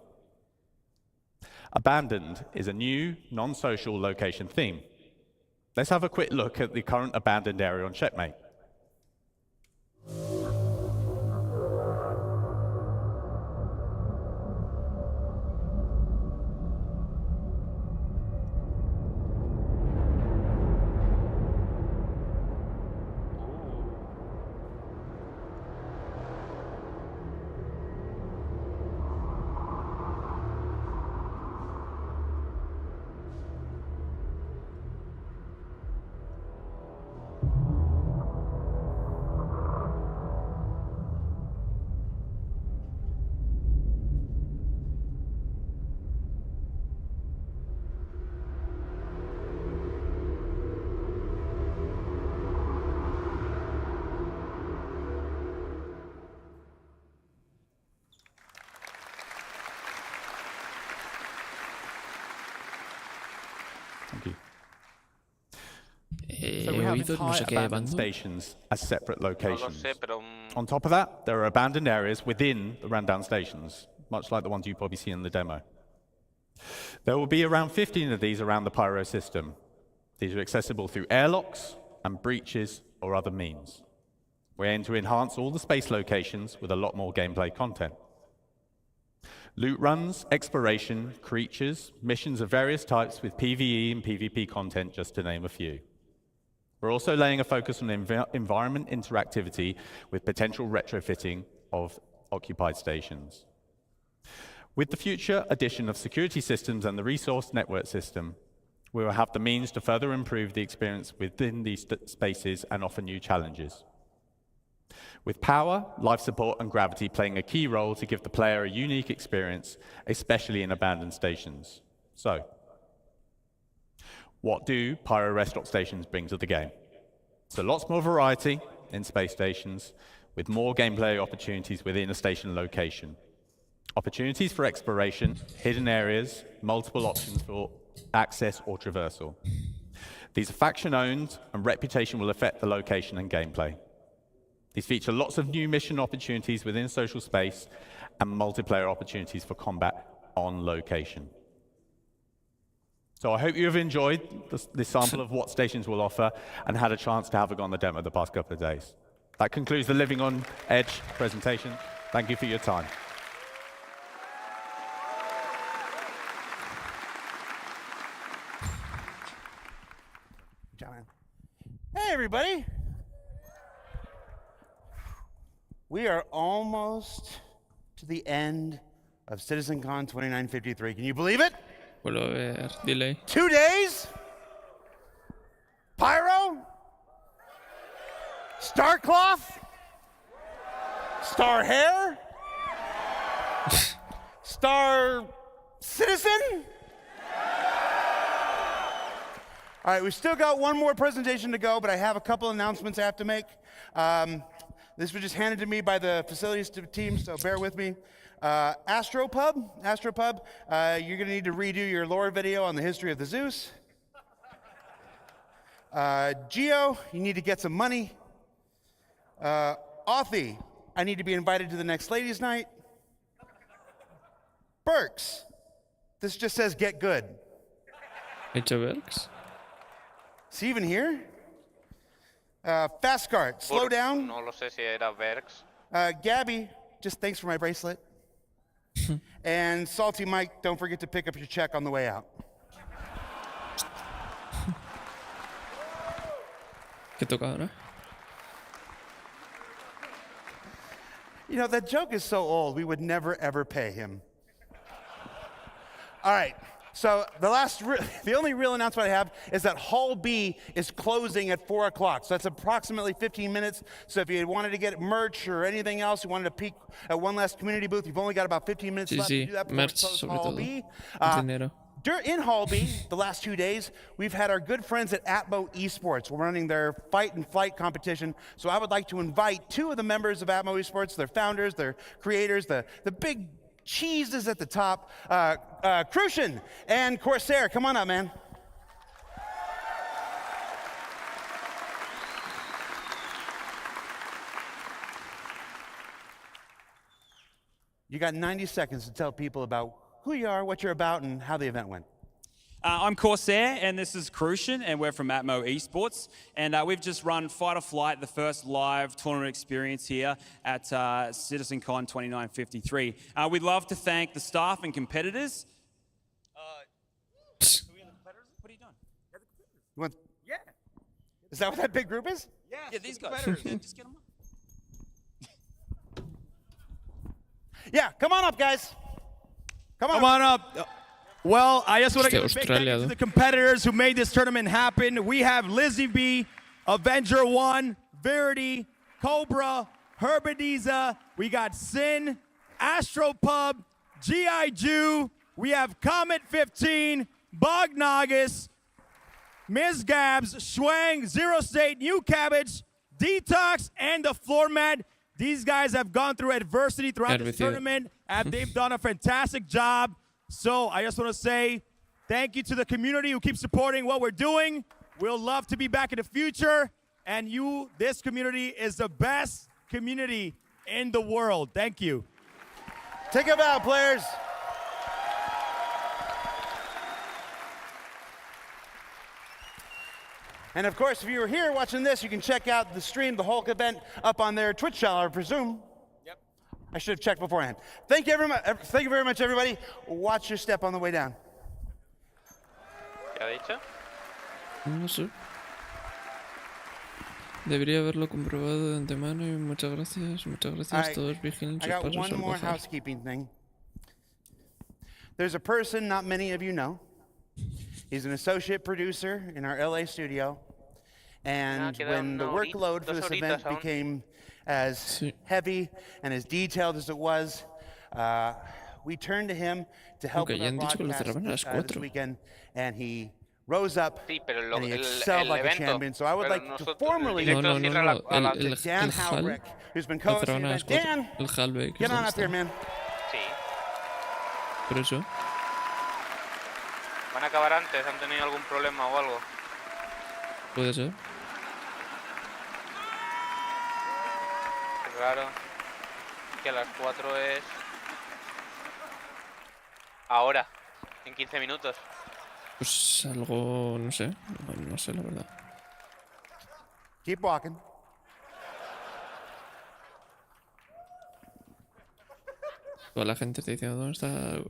Abandoned is a new, non-social location theme. Let's have a quick look at the current abandoned area on Checkmate. Thank you. So we have abandoned stations as separate locations. On top of that, there are abandoned areas within the rundown stations, much like the ones you probably see in the demo. There will be around 15 of these around the Pyro system. These are accessible through airlocks and breaches or other means. We aim to enhance all the space locations with a lot more gameplay content. Loot runs, exploration, creatures, missions of various types with PvE and PvP content, just to name a few. We're also laying a focus on environment interactivity with potential retrofitting of occupied stations. With the future addition of security systems and the resource network system, we will have the means to further improve the experience within these spaces and offer new challenges. With power, life support, and gravity playing a key role to give the player a unique experience, especially in abandoned stations. So, what do Pyro rest stop stations bring to the game? So lots more variety in space stations, with more gameplay opportunities within a station location. Opportunities for exploration, hidden areas, multiple options for access or traversal. These are faction-owned, and reputation will affect the location and gameplay. These feature lots of new mission opportunities within social space and multiplayer opportunities for combat on location. So I hope you have enjoyed this sample of what stations will offer and had a chance to have a go on the demo the past couple of days. That concludes the Living on Edge presentation. Thank you for your time. Hey, everybody. We are almost to the end of CitizenCon 2953. Can you believe it? 2 days? Pyro? Starcloth? Star Hair? Star Citizen? All right, we've still got one more presentation to go, but I have a couple announcements I have to make. This was just handed to me by the facilities team, so bear with me. Astropub, you're gonna need to redo your lore video on the history of the Zeus. Geo, you need to get some money. Authy, I need to be invited to the next ladies' night. Burks, this just says get good. It works. Is he even here? Fastcart, slow down. No lo sé si era Verx. Gabby, just thanks for my bracelet. And Salty Mike, don't forget to pick up your check on the way out. ¿Qué toca ahora? You know, that joke is so old, we would never, ever pay him. All right. So the only real announcement I have is that Hall B is closing at 4 o'clock. So that's approximately 15 minutes. So if you wanted to get merch or anything else, you wanted to peek at one last community booth, you've only got about 15 minutes left to do that before we close Hall B. In Holby, the last 2 days, we've had our good friends at Atmo Esports running their fight and flight competition. So I would like to invite 2 of the members of Atmo Esports, their founders, their creators, the big cheeses at the top, Crucian and Corsair. Come on up, man. You got 90 seconds to tell people about who you are, what you're about, and how the event went. I'm Corsair, and this is Crucian, and we're from Atmo Esports. And we've just run Fight or Flight, the first live tournament experience here at CitizenCon 2953. We'd love to thank the staff and competitors. What are you doing? You want? Yeah. Is that what that big group is? Yeah, these guys. Yeah, just get them up. Yeah, come on up, guys. Come on up. Well, I just want to give a big thank you to the competitors who made this tournament happen. We have Lizzie B, Avenger 1, Verity, Cobra, Herbadiza. We got Sin, Astropub, G.I. Jew. We have Comet 15, Bognagus, Ms. Gabs, Schwang, Zero State, New Cabbage, Detox, and the Floor Mat. These guys have gone through adversity throughout this tournament, and they've done a fantastic job. So I just want to say thank you to the community who keeps supporting what we're doing. We'll love to be back in the future. And this community is the best community in the world. Thank you. Take a bow, players. And of course, if you were here watching this, you can check out the stream, the whole event, up on their Twitch channel, I presume. Yep. I should have checked beforehand. Thank you very much, everybody. Watch your step on the way down. ¿Qué ha dicho? No sé. Debería haberlo comprobado de antemano y muchas gracias todos vigilantes. I got one more housekeeping thing. There's a person not many of you know. He's an associate producer in our LA studio, and when the workload for this event became as heavy and as detailed as it was, we turned to him to help with our broadcast this weekend, and he rose up and he excelled like a champion. So I would like to formally to Dan Halbrecht, who's been co-hosting the event. Dan, get on up here, man. Por eso. Van a acabar antes, han tenido algún problema o algo. Puede ser. Es raro. Que a las 4 es... Ahora, en 15 minutos. Pues algo, no sé la verdad. Keep walking. Toda la gente está diciendo dónde está.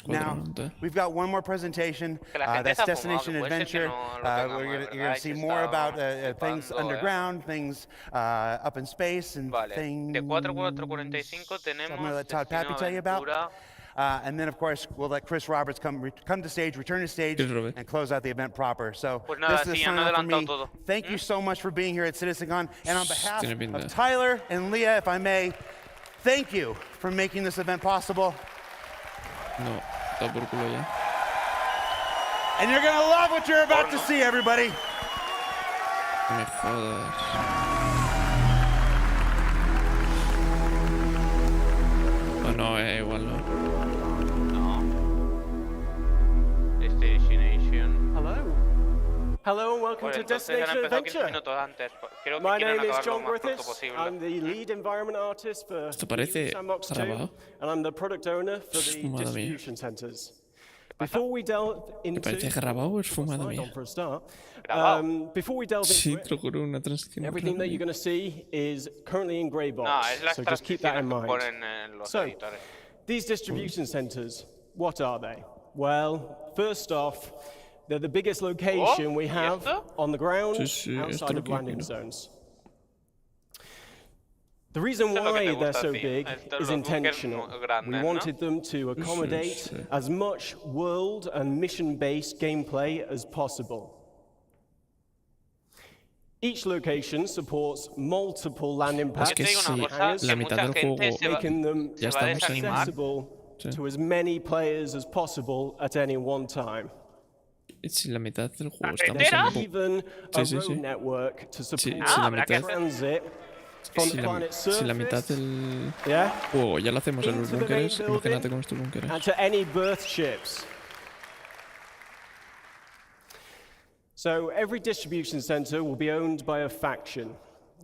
Now, we've got one more presentation. That's Destination Adventure. You're going to see more about things underground, things up in space, and things de 4:45 tenemos let Todd Pappy tell you about. And then, of course, we'll let Chris Roberts come to stage, return to stage, and close out the event proper. So this is a sign off for me. Thank you so much for being here at CitizenCon. And on behalf of Tyler and Leah, if I may, thank you for making this event possible. No, está por culo ya. And you're gonna love what you're about to see, everybody. Me jodas. Oh, no, igual no. Destination. Hello and welcome to Destination Adventure. My name is John Griffiths. I'm the lead environment artist for Sandbox 2, and I'm the product owner for the distribution centers. Before we delve into for a start, before we delve into it, everything that you're going to see is currently in grey box, so just keep that in mind. So, these distribution centers, what are they? Well, first off, they're the biggest location we have on the ground outside of landing zones. The reason why they're so big is intentional. We wanted them to accommodate as much world and mission-based gameplay as possible. Each location supports multiple landing pads, making them accessible to as many players as possible at any one time. Si la mitad del juego estamos en Even a road network to support transit from the planet's surface. Si la mitad del juego ya lo hacemos en los búnkeres, imagínate con estos búnkeres. And to any birth ships. So every distribution center will be owned by a faction.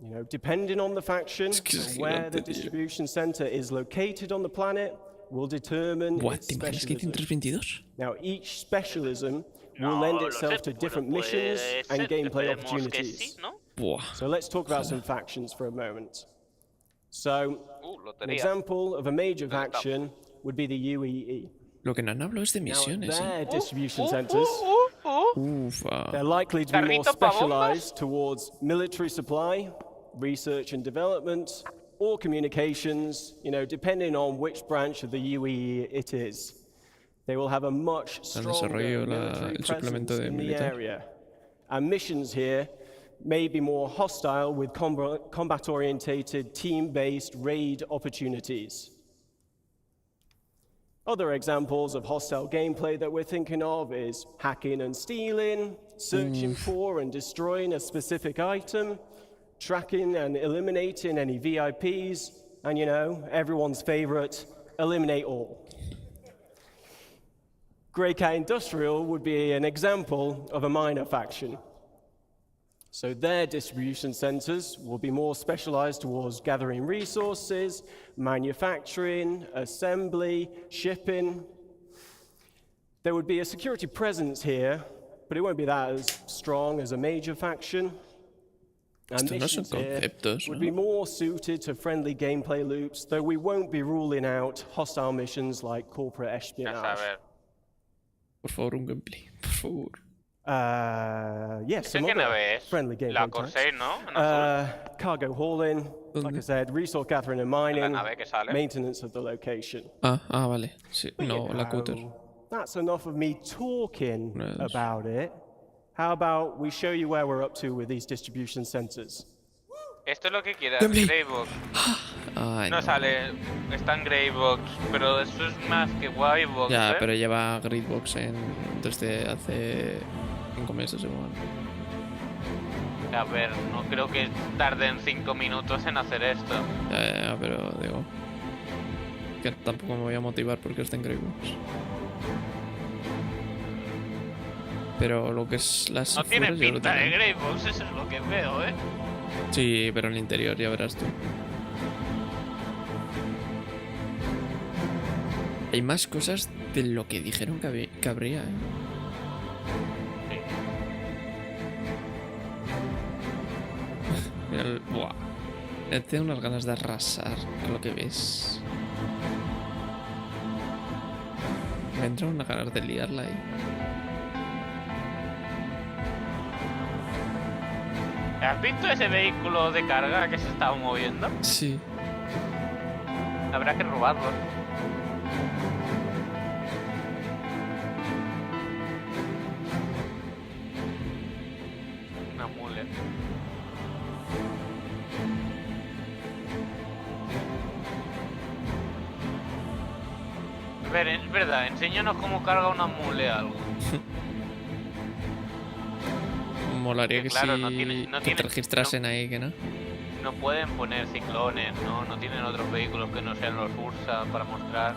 You know, depending on the faction, where the distribution center is located on the planet will determine its specialism. Now, each specialism will lend itself to different missions and gameplay opportunities. So let's talk about some factions for a moment. So, an example of a major faction would be the UEE. Lo que no hablo es de misiones. Their distribution centers, they're likely to be more specialized towards military supply, research and development, or communications, you know, depending on which branch of the UEE it is. They will have a much stronger military presence in the area. And missions here may be more hostile with combat-orientated, team-based raid opportunities. Other examples of hostile gameplay that we're thinking of is hacking and stealing, searching for and destroying a specific item, tracking and eliminating any VIPs, and, you know, everyone's favorite, eliminate all. Grey Cat Industrial would be an example of a minor faction. So their distribution centers will be more specialized towards gathering resources, manufacturing, assembly, shipping. There would be a security presence here, but it won't be that as strong as a major faction. And missions here would be more suited to friendly gameplay loops, though we won't be ruling out hostile missions like corporate espionage. Por favor, un gameplay, por favor. Yes, some other friendly gameplay types. Cargo hauling, like I said, resource gathering and mining, maintenance of the location. Vale. Sí, no, la cutter. That's enough of me talking about it. How about we show you where we're up to with these distribution centers? Esto es lo que quieras, Greybox. No sale, está en Greybox, pero eso es más que Whitebox. Ya, pero lleva Greybox desde hace 5 meses igual. A ver, no creo que tarden 5 minutos en hacer esto. Ya, pero digo que tampoco me voy a motivar porque está en Greybox. Pero lo que es las no tiene pinta de Greybox, eso es lo que veo, Sí, pero en el interior ya verás tú. Hay más cosas de lo que dijeron que habría, Buah. Tengo unas ganas de arrasar con lo que ves. Me entran unas ganas de liarla ahí. ¿Has visto ese vehículo de carga que se estaba moviendo? Sí. Habrá que robarlo. Una mule. A ver, es verdad, enséñanos cómo carga una mule algo. Molaría que claro, que te registrasen ahí, que no. No pueden poner ciclones, no tienen otros vehículos que no sean los Ursa para mostrar.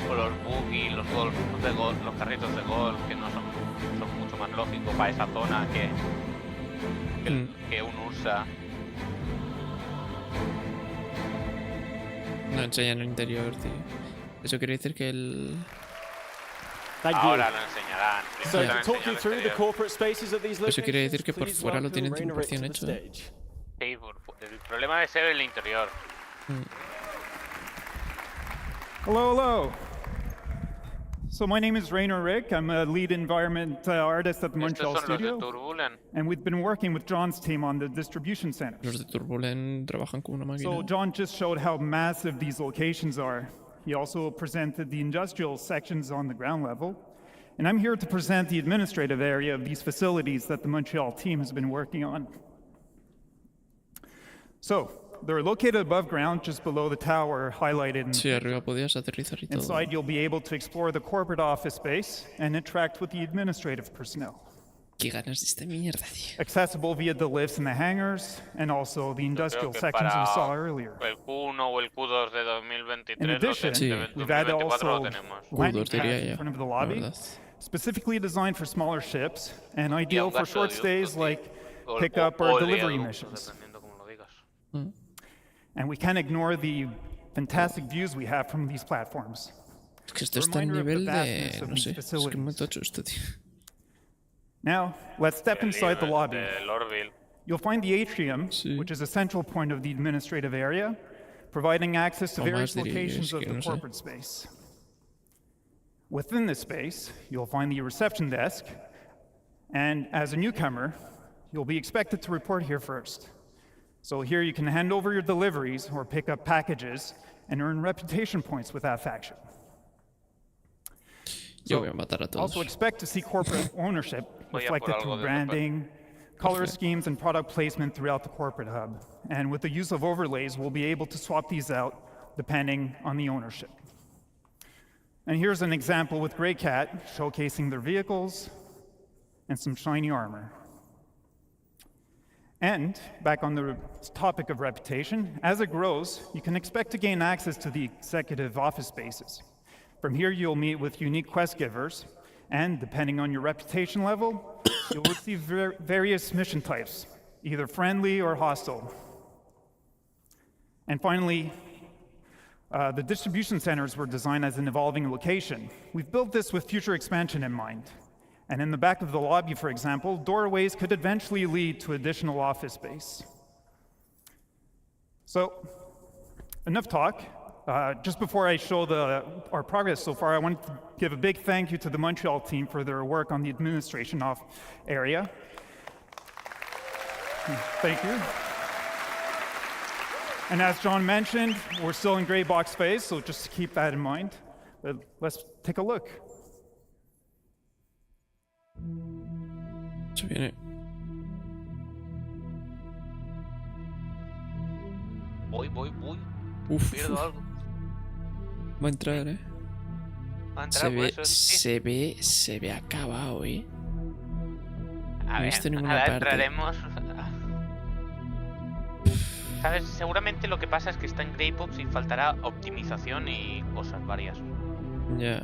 O los buggy, los golf de golf, los carritos de golf, que no son mucho más lógicos para esa zona que un Ursa. No enseñan el interior, tío. Eso quiere decir que el... Ahora lo enseñarán. Eso quiere decir que por fuera lo tienen 100% hecho. Sí, el problema debe ser el interior. Hello. So my name is Rainer Rick. I'm a lead environment artist at the Montreal studio. And we've been working with John's team on the distribution centers. Los de Turbulen trabajan con una máquina. So John just showed how massive these locations are. He also presented the industrial sections on the ground level. And I'm here to present the administrative area of these facilities that the Montreal team has been working on. So, they're located above ground, just below the tower highlighted in Sí, arriba podías aterrizar y todo. Inside, you'll be able to explore the corporate office space and interact with the administrative personnel. Qué ganas de esta mierda, tío. Accessible via the lifts in the hangars and also the industrial sections we saw earlier. El Q1 o el Q2 de 2023 In addition, we've added also landing pads in front of the lobby, specifically designed for smaller ships and ideal for short stays like pickup or delivery missions. And we can't ignore the fantastic views we have from these platforms. Es que esto está en nivel de... no sé, es que me tocho esto, tío. Now, let's step inside the lobby. You'll find the atrium, which is a central point of the administrative area, providing access to various locations of the corporate space. Within this space, you'll find the reception desk, and as a newcomer, you'll be expected to report here first. So here you can hand over your deliveries or pick up packages and earn reputation points with that faction. So also expect to see corporate ownership reflected through branding, color schemes, and product placement throughout the corporate hub. And with the use of overlays, we'll be able to swap these out depending on the ownership. And here's an example with Grey Cat showcasing their vehicles and some shiny armor. And back on the topic of reputation, as it grows, you can expect to gain access to the executive office spaces. From here, you'll meet with unique quest givers, and depending on your reputation level, you'll receive various mission types, either friendly or hostile. And finally, the distribution centers were designed as an evolving location. We've built this with future expansion in mind. And in the back of the lobby, for example, doorways could eventually lead to additional office space. So, enough talk. Just before I show our progress so far, I want to give a big thank you to the Montreal team for their work on the administration area. Thank you. And as John mentioned, we're still in gray box phase, so just keep that in mind. But let's take a look. Se viene. Voy. Pierdo algo. Va a entrar, ¿eh? Va a entrar, se ve acabado, ¿eh? A ver, ahora entraremos. ¿Sabes? Seguramente lo que pasa es que está en Greybox y faltará optimización y cosas varias. Ya.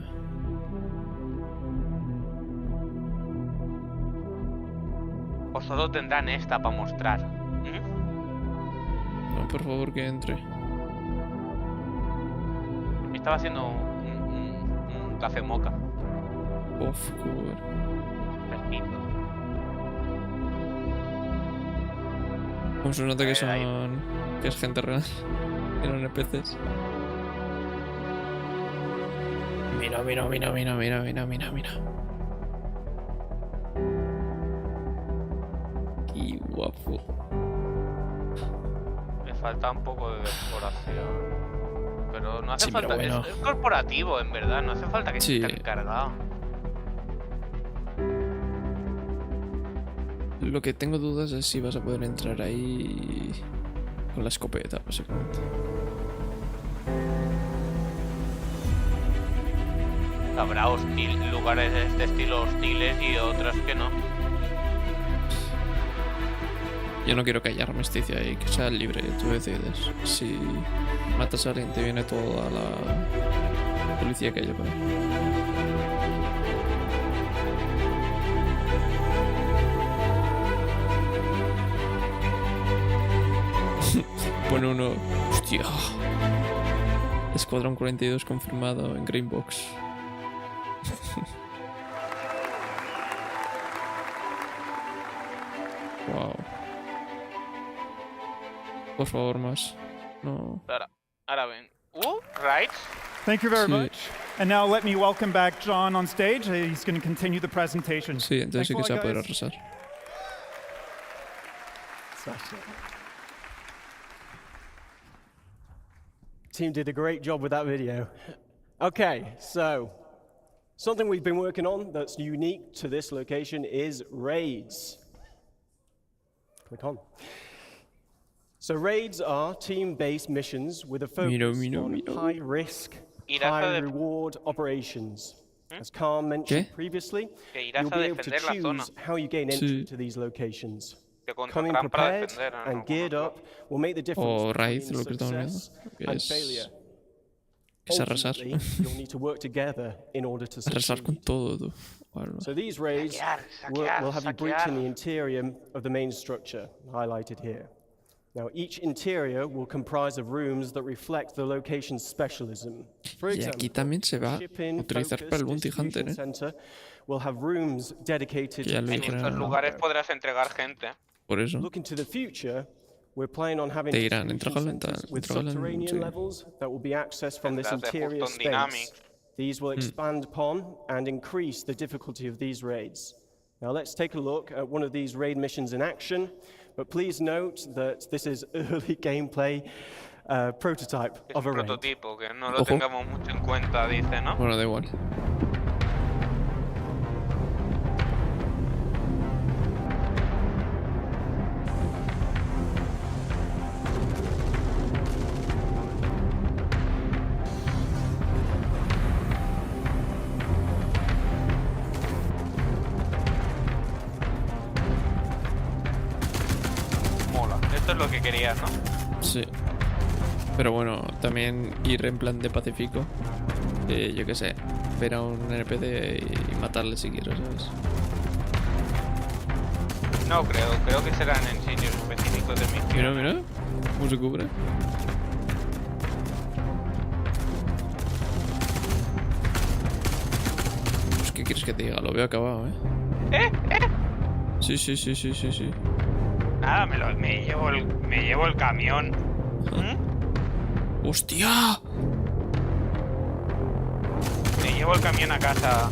O solo tendrán esta para mostrar. No, por favor, que entre. Estaba haciendo un café moca. Of course. Como se nota que son... que es gente real. Que no NPCs. Mira. Qué guapo. Me falta un poco de decoración. Pero no hace sí, falta, bueno. es corporativo en verdad, no hace falta que esté encargado. Lo que tengo dudas es si vas a poder entrar ahí con la escopeta, básicamente. Habrá lugares de este estilo hostiles y otros que no. Yo no quiero que haya armisticio ahí, que sea libre, tú decides. Si matas a alguien te viene toda la policía que haya por ahí. Pone uno... Hostia. Escuadrón 42 confirmado en Greenbox. Wow. Por favor, más. No. Ahora ven. Right. Thank you very much. And now let me welcome back John on stage. He's going to continue the presentation. Sí, entonces sí que se va a poder arrasar. Team did a great job with that video. Okay, so something we've been working on that's unique to this location is raids. Click on. So raids are team-based missions with a focus on high-risk, high-reward operations. As Carl mentioned previously, you'll be able to choose how you gain entry to these locations. Coming prepared and geared up will make the difference between success and failure. Ultimately, you'll need to work together in order to succeed. So these raids will have you breaching the interior of the main structure, highlighted here. Now, each interior will comprise of rooms that reflect the location's specialism. For example, aquí también se va a utilizar para el Bounty Hunter, will have rooms dedicated to en estos lugares podrás entregar gente. Por eso. Looking to the future, we're planning on having Te dirán, entrégale with subterranean levels that will be accessed from this interior space. These will expand upon and increase the difficulty of these raids. Now let's take a look at one of these raid missions in action, but please note that this is early gameplay prototype of a raid. Prototipo, que no lo tengamos mucho en cuenta, dice, ¿no? Bueno, da igual. Esto es lo que querías, ¿no? Sí. Pero bueno, también ir en plan de pacífico. Yo qué sé, ver a un NPC y matarle si quiero, ¿sabes? No creo que serán en sitios específicos de misión. Mira, cómo se cubre. Pues, ¿qué quieres que te diga? Lo veo acabado, ¿eh? Sí. Nada, me llevo el camión. ¡Hostia! Me llevo el camión a casa.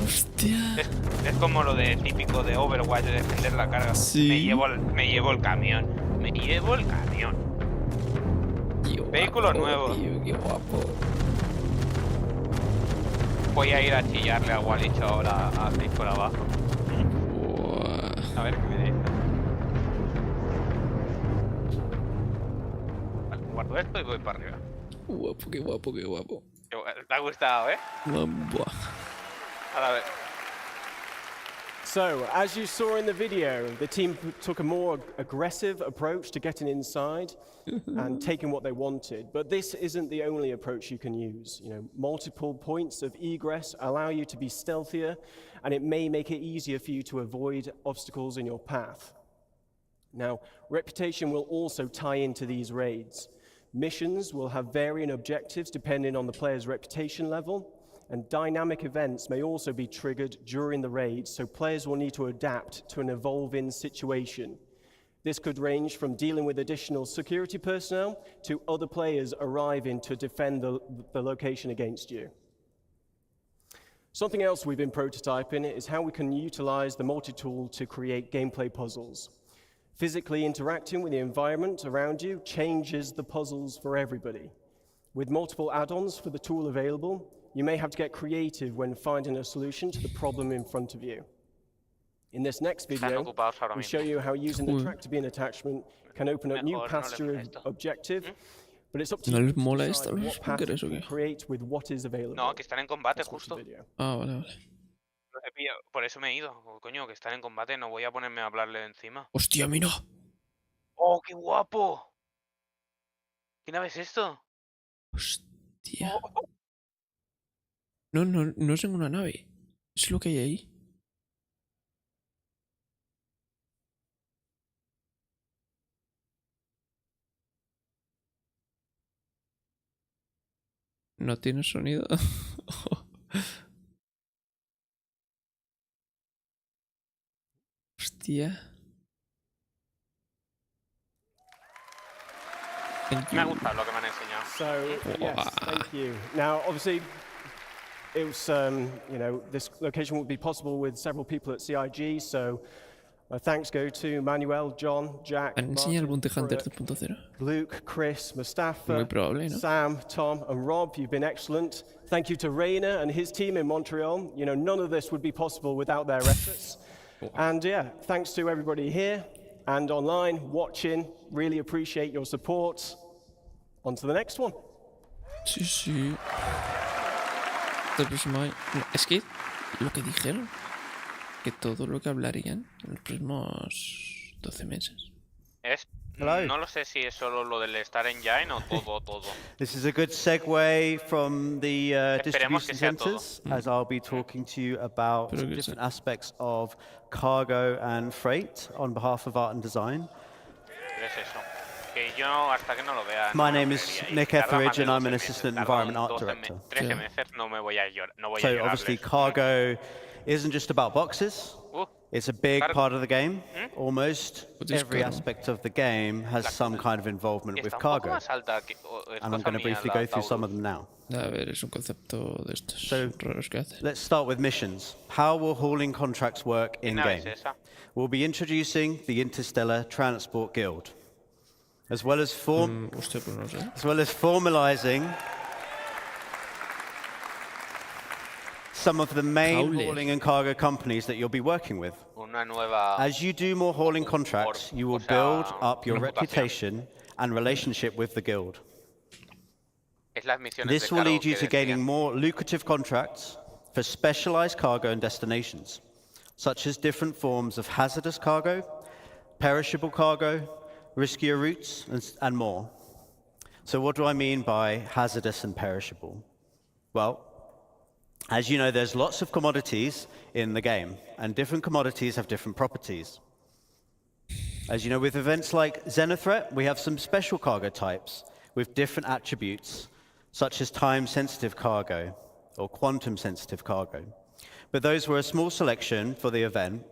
¡Hostia! Es como lo de típico de Overwatch, de defender la carga. Sí. Me llevo el camión. Vehículo nuevo. Tío, qué guapo. Voy a ir a chillarle al Gualicho ahora a 6 por abajo. A ver qué me dice. Vale, guardo esto y voy para arriba. Qué guapo. Te ha gustado, ¿eh? Buah. A ver. So, as you saw in the video, the team took a more aggressive approach to getting inside and taking what they wanted. But this isn't the only approach you can use. Multiple points of egress allow you to be stealthier, and it may make it easier for you to avoid obstacles in your path. Now, reputation will also tie into these raids. Missions will have varying objectives depending on the player's reputation level, and dynamic events may also be triggered during the raid, so players will need to adapt to an evolving situation. This could range from dealing with additional security personnel to other players arriving to defend the location against you. Something else we've been prototyping is how we can utilize the multi-tool to create gameplay puzzles. Physically interacting with the environment around you changes the puzzles for everybody. With multiple add-ons for the tool available, you may have to get creative when finding a solution to the problem in front of you. In this next video, we show you how using the track to be an attachment can open up new paths to an objective, but it's up to you to decide what path you can create with what is available. No, que están en combate justo. Ah, vale. Por eso me he ido. Coño, que están en combate, no voy a ponerme a hablarle encima. ¡Hostia, mira! ¡Oh, qué guapo! ¿Qué nave es esto? ¡Hostia! No es ninguna nave. Es lo que hay ahí. No tiene sonido. Hostia. Me ha gustado lo que me han enseñado. So, yes, thank you. Now, obviously, it was, this location would be possible with several people at CIG, so thanks go to Manuel, John, Jack, Enseña el Bounty Hunter 2.0. Luke, Chris, Mustafa, Muy probable, ¿no? Sam, Tom, and Rob. You've been excellent. Thank you to Rainer and his team in Montreal. None of this would be possible without their efforts. And yeah, thanks to everybody here. and online watching. Really appreciate your support. On to the next one. Sí. El próximo año. Es que lo que dijeron, que todo lo que hablarían en los próximos 12 meses. No lo sé si es solo lo del estar engine o todo. This is a good segue from the distribution centers, as I'll be talking to you about different aspects of cargo and freight on behalf of Art and Design. My name is Nick Etheridge and I'm an Assistant Environment Art Director. So obviously cargo isn't just about boxes. It's a big part of the game. Almost every aspect of the game has some kind of involvement with cargo. And I'm going to briefly go through some of them now. So let's start with missions. How will hauling contracts work in-game? We'll be introducing the Interstellar Transport Guild, as well as formalizing some of the main hauling and cargo companies that you'll be working with. As you do more hauling contracts, you will build up your reputation and relationship with the guild. This will lead you to gaining more lucrative contracts for specialized cargo and destinations, such as different forms of hazardous cargo, perishable cargo, riskier routes, and more. So what do I mean by hazardous and perishable? Well, as you know, there's lots of commodities in the game, and different commodities have different properties. As you know, with events like Xenothreat, we have some special cargo types with different attributes, such as time-sensitive cargo or quantum-sensitive cargo. But those were a small selection for the event,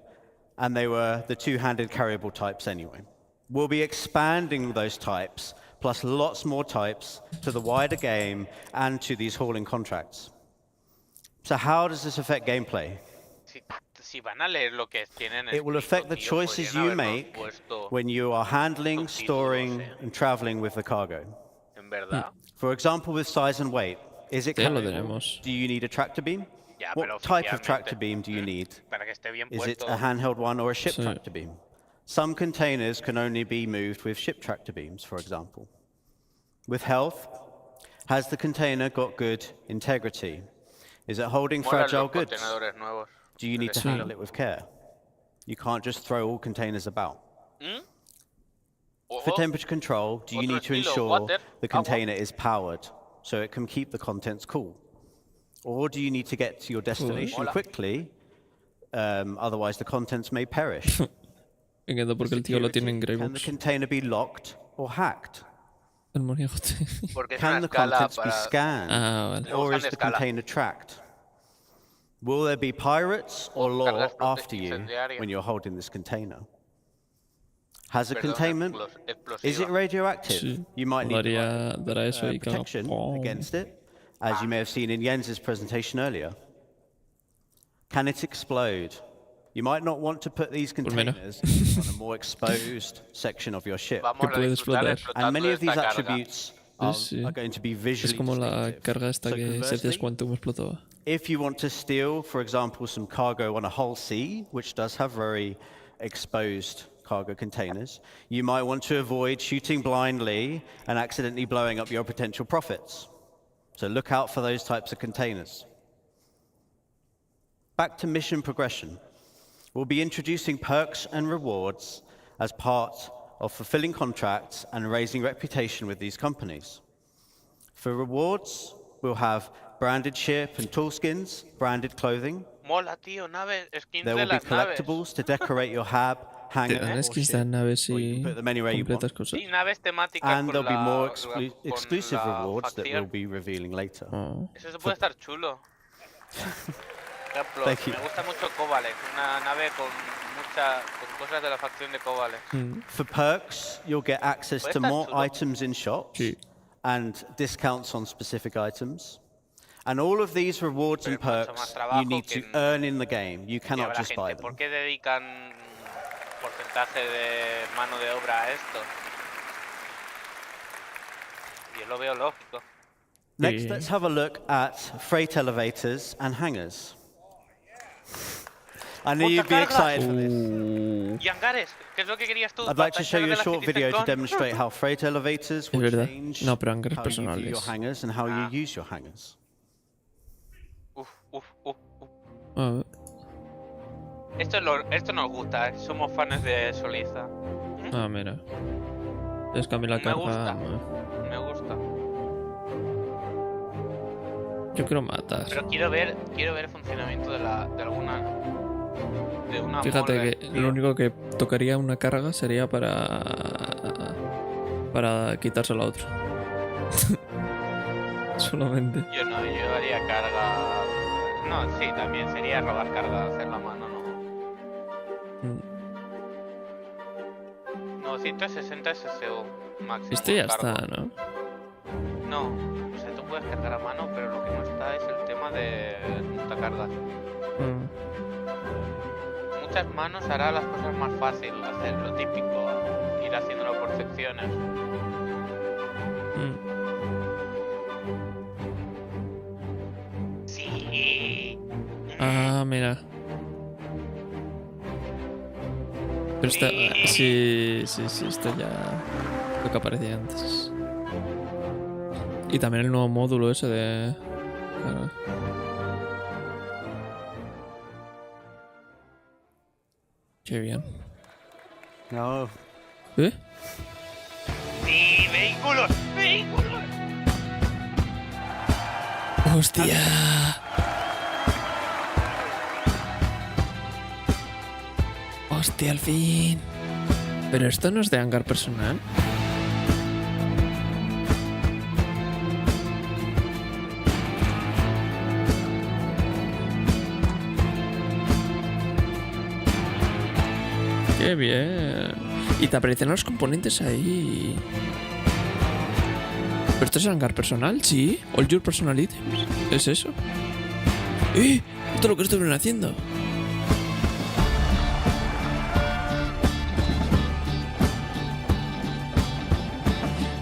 and they were the two-handed carryable types anyway. We'll be expanding those types, plus lots more types, to the wider game and to these hauling contracts. So how does this affect gameplay? It will affect the choices you make when you are handling, storing, and traveling with the cargo. For example, with size and weight, is it carryable? Do you need a tractor beam? What type of tractor beam do you need? Is it a handheld one or a ship tractor beam? Some containers can only be moved with ship tractor beams, for example. With health, has the container got good integrity? Is it holding fragile goods? Do you need to handle it with care? You can't just throw all containers about. For temperature control, do you need to ensure the container is powered so it can keep the contents cool? Or do you need to get to your destination quickly, otherwise the contents may perish? Can the container be locked or hacked? Can the contents be scanned, or is the container tracked? Will there be pirates or law after you when you're holding this container? Has a containment? Is it radioactive? You might need protection against it, as you may have seen in Jens's presentation earlier. Can it explode? You might not want to put these containers on a more exposed section of your ship. And many of these attributes are going to be visually distinctive. If you want to steal, for example, some cargo on a whole sea, which does have very exposed cargo containers, you might want to avoid shooting blindly and accidentally blowing up your potential profits. So look out for those types of containers. Back to mission progression. We'll be introducing perks and rewards as part of fulfilling contracts and raising reputation with these companies. For rewards, we'll have branded ship and tool skins, branded clothing. There will be collectibles to decorate your hab, hangar, or ship, or you can put them anywhere you want. And there'll be more exclusive rewards that we'll be revealing later. Thank you. For perks, you'll get access to more items in shops and discounts on specific items. And all of these rewards and perks you need to earn in the game. You cannot just buy them. Next, let's have a look at freight elevators and hangars. I knew you'd be excited for this. Y hangares, ¿qué es lo que querías tú? I'd like to show you a short video to demonstrate how freight elevators will change No, pero hangares how you view your personales. hangars and how you use your hangars. A ver. Esto nos gusta, somos fans de Soliza. Ah, mira. Es que a mí la carga... Me gusta. Yo quiero matar. Pero quiero ver el funcionamiento de alguna... De una Fíjate morgue. que lo único que tocaría una carga sería para quitárselo a otro. Solamente. Yo haría carga... No, sí, también sería robar carga, hacer la mano, no. 160 SSU máximo. Este ya cargo. está, ¿no? No, o sea, tú puedes cargar a mano, pero lo que no está es el tema de montacargas. Muchas manos hará las cosas más fácil, hacer lo típico, ir haciéndolo por secciones. Sí. Ah, mira. Pero está... Sí, esto ya... Lo que aparecía antes. Y también el nuevo módulo ese de... Claro. Qué bien. No. ¿Eh? ¡Sí, vehículos! ¡Vehículos! ¡Hostia! ¡Hostia, al fin! ¿Pero esto no es de hangar personal? ¡Qué bien! Y te aparecen los componentes ahí. ¿Pero esto es hangar personal? Sí. All your personal items. ¿Es eso? ¡Eh! Esto es lo que estuvieron haciendo.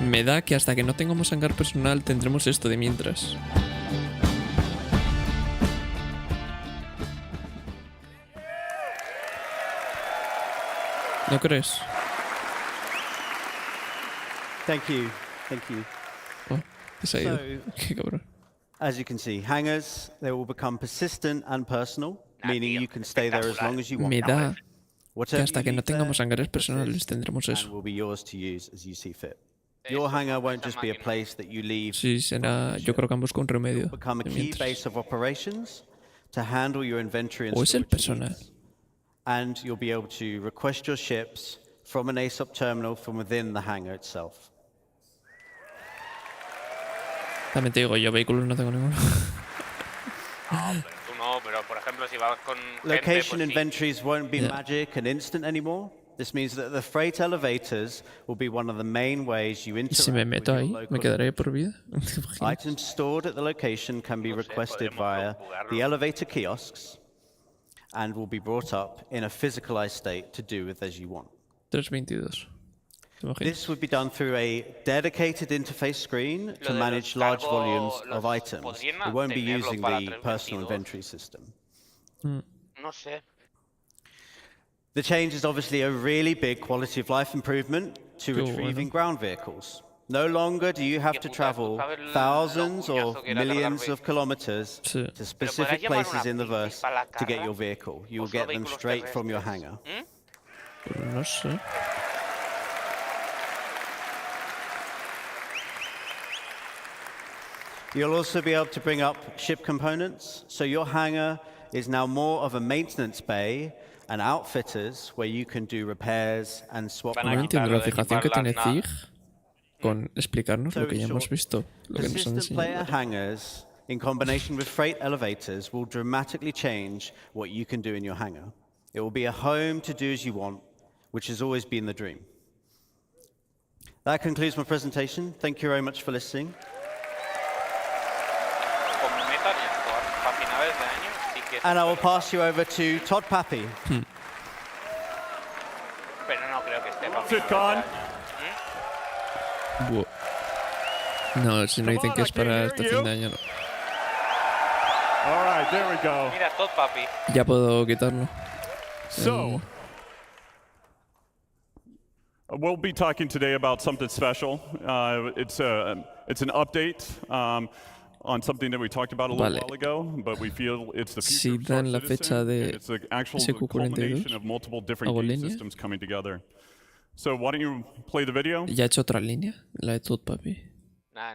Me da que hasta que no tengamos hangar personal tendremos esto de mientras. ¿No crees? Thank you. Oh, se ha ido. Qué cabrón. As you can see, hangars, they will become persistent and personal, meaning you can stay there as long as you want. Me da que hasta que no tengamos hangares personales tendremos eso. Will be yours to use as you see fit. Your hangar won't just be a place that you leave. Sí, será. Yo creo que han buscado un remedio. Become a key base of operations to handle your inventory and ¿O es el personal? And you'll be able to request your ships from an ASOP terminal from within the hangar itself. También te digo, yo vehículos no tengo ninguno. Tú no, pero por ejemplo, si vas con Location gente, pues inventories won't be magic and instant anymore. This means that the freight elevators will be one of the main ways you interact. ¿Y si me meto ahí? ¿Me quedaré por vida? Items stored at the location can be requested via the elevator kiosks and will be brought up in a physicalized state to do with as you want. 322. This would be done through a dedicated interface screen to manage large volumes of items. It won't be using the personal inventory system. No sé. The change is obviously a really big quality of life improvement to retrieving ground vehicles. No longer do you have to travel thousands or millions of kilometers to specific places in the verse to get your vehicle. You will get them straight from your hangar. No sé. You'll also be able to bring up ship components, so your hangar is now more of a maintenance bay and outfitters where you can do repairs and swap. No entiendo la fijación que tiene Zig con explicarnos lo que ya hemos visto, lo que nos han Persistent player enseñado. hangars in combination with freight elevators will dramatically change what you can do in your hangar. It will be a home to do as you want, which has always been the dream. That concludes my presentation. Thank you very much for listening. And I will pass you over to Todd Pappy. Pero no creo que esté CITIZENCON. No, si no dicen que es para este fin de año, no. All right, there we go. Mira, Todd Papi. Ya puedo quitarlo. So, We'll be talking today about something special. It's an update on something that we talked about a little while ago, but we feel it's the future of Star Citizen, and it's the actual culmination of multiple different game systems coming together. So why don't you play the video? Ya he hecho otra línea, la de Tut, papi. Nah.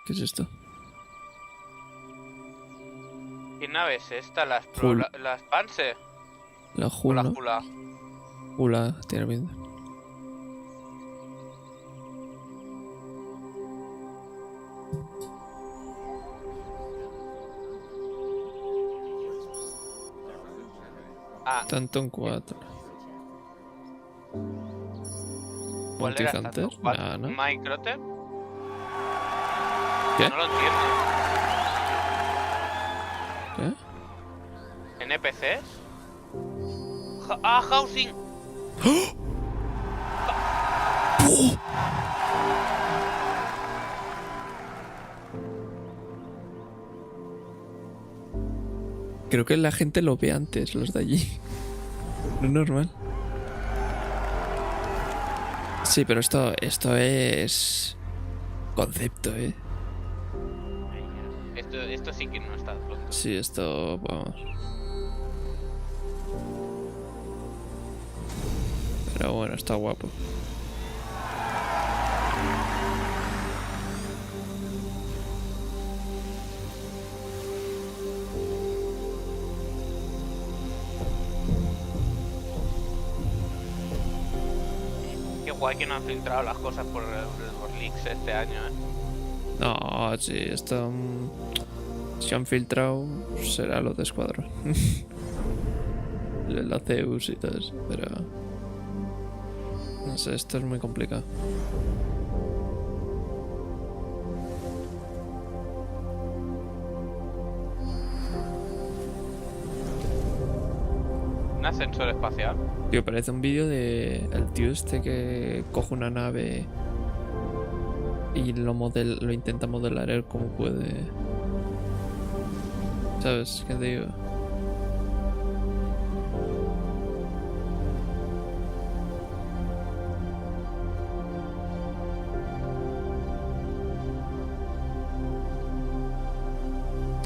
¿Qué es esto? ¿Qué nave es esta? ¿Las Panzer? La ¿O la Hula. Hula? Hula, tiene vida. Tanton 4. ¿Cuál era Hunter? Tanton? ¿No? ¿Microtep? ¿Qué? No lo entiendo. ¿Qué? ¿NPCs? Housing. Creo que la gente lo ve antes, los de allí. No es normal. Sí, pero esto es concepto, ¿eh? Esto sí que no está pronto. Sí, esto, vamos. Pero bueno, está guapo. Qué guay que no han filtrado las cosas por los leaks este año, ¿eh? No, sí, esto... si han filtrado, será lo de Escuadrón. La Zeus y todo eso, pero... no sé, esto es muy complicado. ¿Un ascensor espacial? Tío, parece un vídeo de... el tío este que coge una nave y lo intenta modelar él como puede. ¿Sabes qué te digo?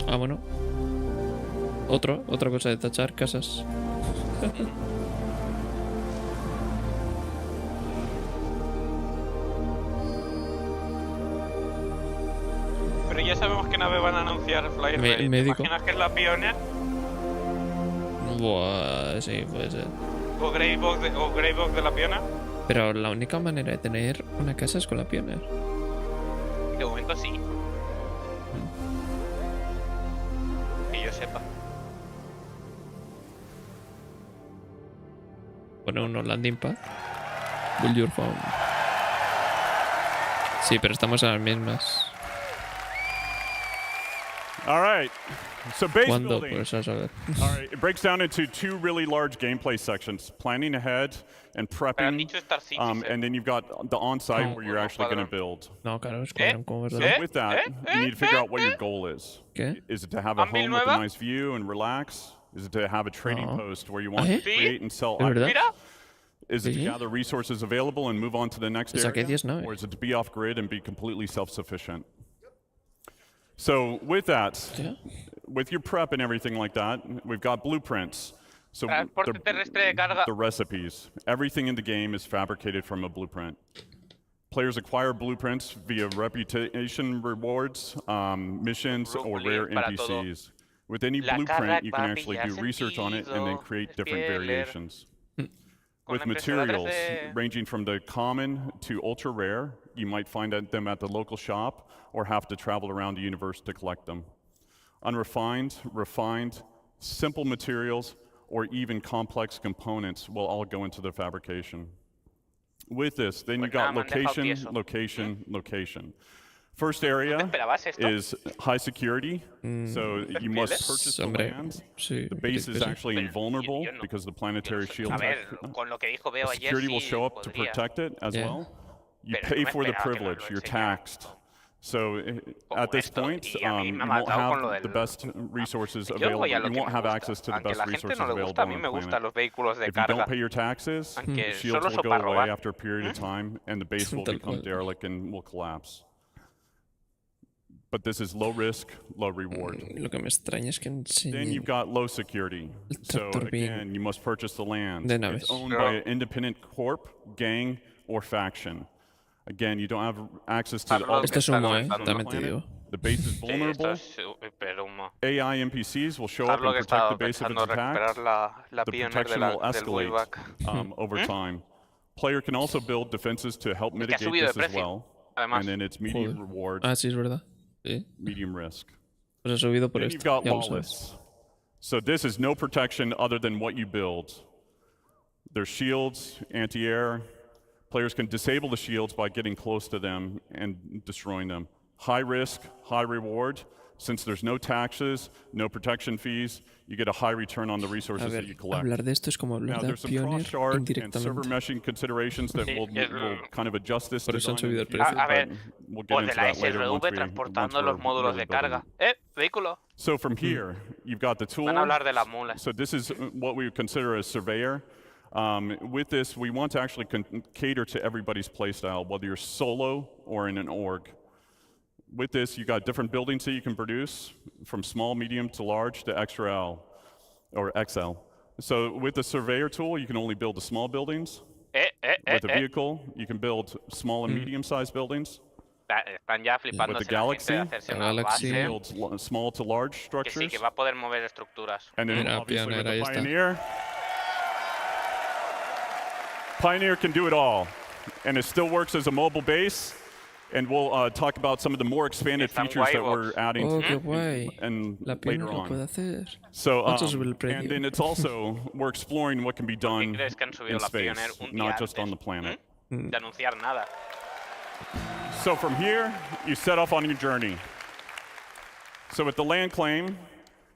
Ah, bueno. Otra cosa de tachar casas. Pero ya sabemos qué nave van a anunciar Flyer Ready. ¿Te médico. imaginas que es la Pioneer? Buah, sí, puede ser. ¿O Greybox de la Pioneer? Pero la única manera de tener una casa es con la Pioneer. De momento sí. Que yo sepa. Pone unos landing pad. Build your home. Sí, pero estamos en las mismas. All right. So base ¿Cuándo? building. Pues a saber. All right. It breaks down into two really large gameplay sections: planning ahead and prepping. And then you've got the on-site where you're actually going to build. No, claro, Escuadrón, ¿cómo vas a So ver? with that, you need to figure out what your goal is. ¿Qué? Is it to have a home with a nice view and relax? Is it to have a trading post where you want to create and sell ¿Es verdad? items? Is it to gather resources available and move on to the next O sea, que area? 10 naves. Or is it to be off-grid and be completely self-sufficient? So with that, with your prep and everything like that, we've got blueprints. So Transporte terrestre de carga. the recipes. Everything in the game is fabricated from a blueprint. Players acquire blueprints via reputation rewards, missions, or rare NPCs. With any blueprint, you can actually do research on it and then create different variations. With materials ranging from the common to ultra rare, you might find them at the local shop or have to travel around the universe to collect them. Unrefined, refined, simple materials, or even complex components will all go into the fabrication. With this, then you got location, location, location. First area is high security, so you must purchase the land. The base is actually invulnerable because the planetary shield security will show up to protect it as well. You pay for the privilege, you're taxed. So at this point, you won't have the best resources available. You won't have access to the best resources available on the planet. If you don't pay your taxes, the shields will go away after a period of time, and the base will become derelict and will collapse. But this is low risk, low reward. Lo que me extraña es que Then you've got low security. So again, you must purchase the land. It's owned by an independent corp, gang, or faction. Again, you don't have access to all the planet. The base is vulnerable. AI NPCs will show up and protect the base of its attacks. The protection will escalate over time. Player can also build defenses to help mitigate this as well. And then it's medium reward. Sí, es verdad. Sí. Medium risk. Pues ha subido por then esto. You've got lawless. So this is no protection other than what you build. There's shields, anti-air. Players can disable the shields by getting close to them and destroying them. High risk, high reward. Since there's no taxes, no protection fees, you get a high return on the resources that you collect. Hablar de esto es como hablar de Pioneer and server meshing considerations that will kind of adjust this design in the future, but we'll get into that later once transportando los módulos de carga. Vehículo. So from here, you've got the tool. Van a hablar de las mulas. So this is what we would consider a surveyor. With this, we want to actually cater to everybody's playstyle, whether you're solo or in an org. With this, you got different buildings that you can produce, from small, medium to large to XL or XL. So with the surveyor tool, you can only build the small buildings. With the vehicle, you can build small and medium-sized buildings. Están ya flipándose with the Galaxy, builds small to large structures. Que sí, que va a poder mover estructuras. And then obviously with the Pioneer. Pioneer can do it all, and it still works as a mobile base. And we'll talk about some of the more expanded features that we're adding and later on. So, and then it's also, we're exploring what can be done in space, not just on the planet. So from here, you set off on your journey. So with the land claim,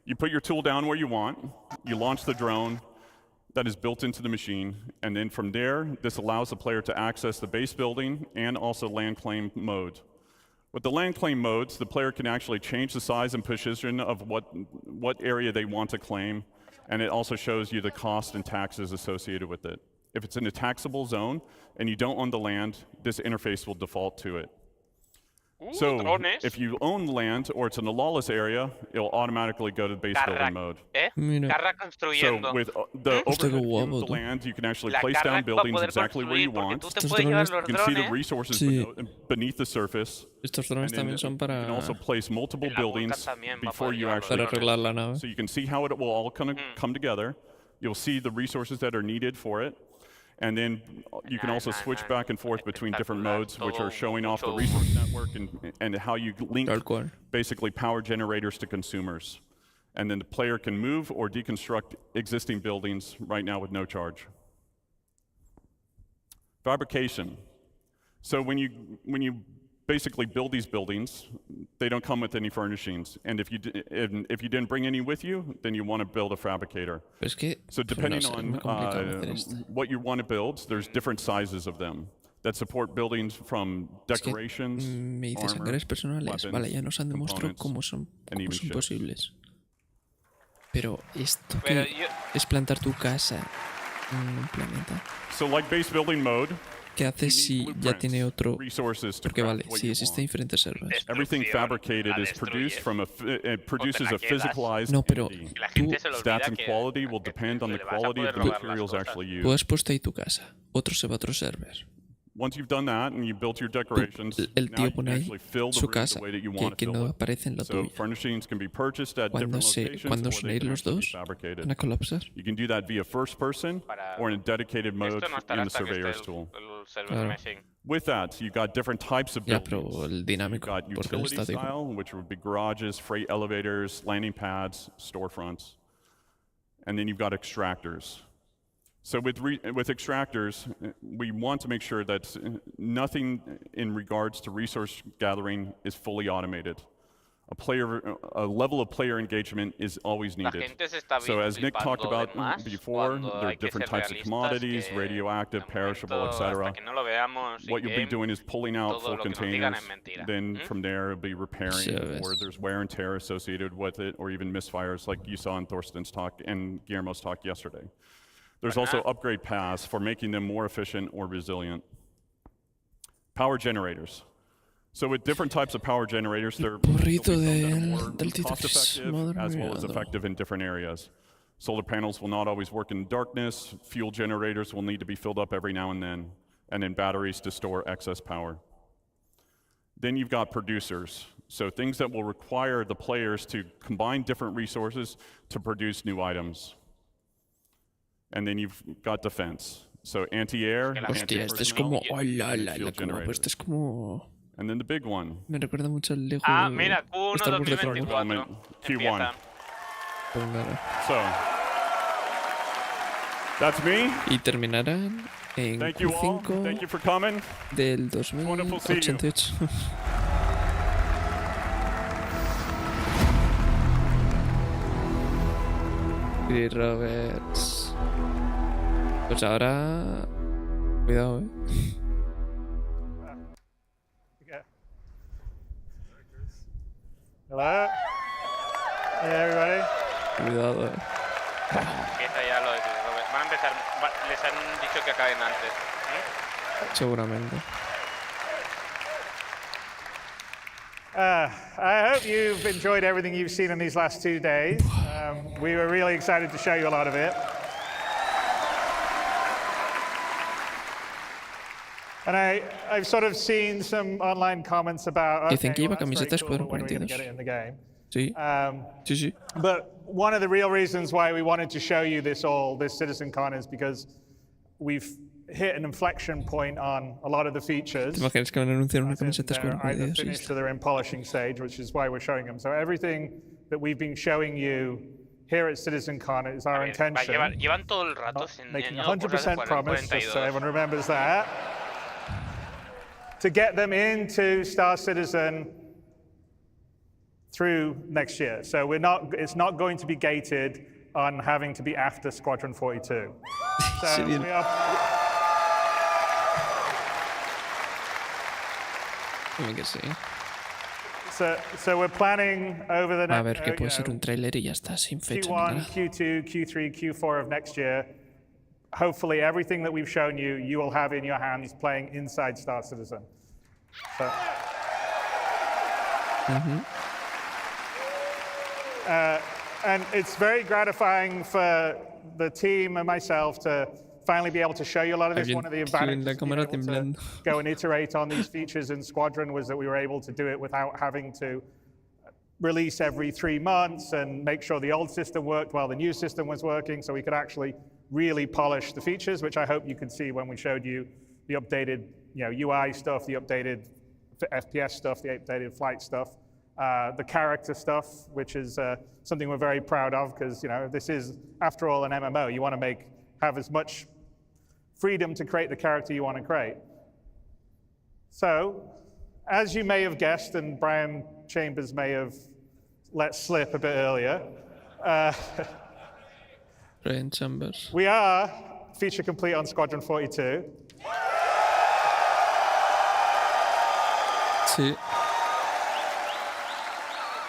you put your tool down where you want, you launch the drone, that is built into the machine, and then from there, this allows the player to access the base building and also land claim mode. With the land claim modes, the player can actually change the size and position of what area they want to claim, and it also shows you the cost and taxes associated with it. If it's in a taxable zone and you don't own the land, this interface will default to it. So if you own land or it's in a lawless area, it'll automatically go to base building mode. So with the overhead of the land, you can actually place down buildings exactly where you want. You can see the resources beneath the surface. And then you can also place multiple buildings before you actually so you can see how it will all come together. You'll see the resources that are needed for it. And then you can also switch back and forth between different modes, which are showing off the resource network and how you link basically power generators to consumers. And then the player can move or deconstruct existing buildings right now with no charge. Fabrication. So when you basically build these buildings, they don't come with any furnishings. And if you didn't bring any with you, then you want to build a fabricator. So depending on what you want to build, there's different sizes of them that support buildings from decorations, hangares personales. Vale, ya nos han demostrado cómo son posibles. Pero esto que es plantar tu casa en un planeta. So like base building mode. ¿Qué haces si ya tiene otro? Porque vale, si existen diferentes servers. Everything fabricated is produced from it produces a physicalized no, pero tú, stats and quality will depend on the quality of the materials actually used. Tú has puesto ahí tu casa, otro se va a otro server. Once you've done that and you built your decorations, el tío pone ahí su the casa que no aparece en la tuya. Furnishings can be purchased at different locations. Cuando se unen los dos, van a colapsar. You can do that via first person or in a dedicated mode in the surveyor's tool. With that, you've got different types of buildings. You've got utility style, which would be garages, freight elevators, landing pads, storefronts. And then you've got extractors. So with extractors, we want to make sure that nothing in regards to resource gathering is fully automated. a level of player engagement is always needed. So as Nick talked about before, there are different types of commodities, radioactive, perishable, etc. What you'll be doing is pulling out full containers, then from there it'll be repairing, or there's wear and tear associated with it, or even misfires like you saw in Thorsten's talk and Guillermo's talk yesterday. There's also upgrade paths for making them more efficient or resilient. Power generators. So with different types of power generators, they're more cost-effective as well as effective in different areas. Solar panels will not always work in darkness. Fuel generators will need to be filled up every now and then batteries to store excess power. Then you've got producers. So things that will require the players to combine different resources to produce new items. And then you've got defense. So anti-air, anti-personnel, field generators. And then the big one. Me recuerda mucho al Lego. Mira, Q1 2024. Q1. So, that's me. Y terminarán en Q5 Thank you for coming. del 2088. Y Roberts. Pues ahora... Cuidado, Hello? Hey, everybody. Cuidado, Empieza ya lo de Robert. Van a empezar. Les han dicho que acaben antes. Seguramente. I hope you've enjoyed everything you've seen in these last 2 days. We were really excited to show you a lot of it. And I've sort of seen some online comments about. Dicen que lleva camiseta Escuadrón 42. Sí. Sí. But one of the real reasons why we wanted to show you this CitizenCon is because we've hit an inflection point on a lot of the features. ¿Te imaginas que van a anunciar una camiseta Escuadrón 42? Finished, so they're in polishing stage, which is why we're showing them. So everything that we've been showing you here at CitizenCon is our intention. Llevan todo el rato making 100% promise, just so everyone remembers that. To get them into Star Citizen through next year. So it's not going to be gated on having to be after Squadron 42. So we are... So we're planning over the next... A ver, que puede ser un tráiler y ya está, sin fecha ni nada. Q1, Q2, Q3, Q4 of next year. Hopefully everything that we've shown you, you will have in your hands playing inside Star Citizen. So. And it's very gratifying for the team and myself to finally be able to show you a lot of this. One of the advantages to go and iterate on these features in Squadron was that we were able to do it without having to release every 3 months and make sure the old system worked while the new system was working, so we could actually really polish the features, which I hope you could see when we showed you the updated UI stuff, the updated FPS stuff, the updated flight stuff, the character stuff, which is something we're very proud of because this is, after all, an MMO. You want to have as much freedom to create the character you want to create. So, as you may have guessed, and Brian Chambers may have let slip a bit earlier, Brian Chambers. We are feature complete on Squadron 42. Sí.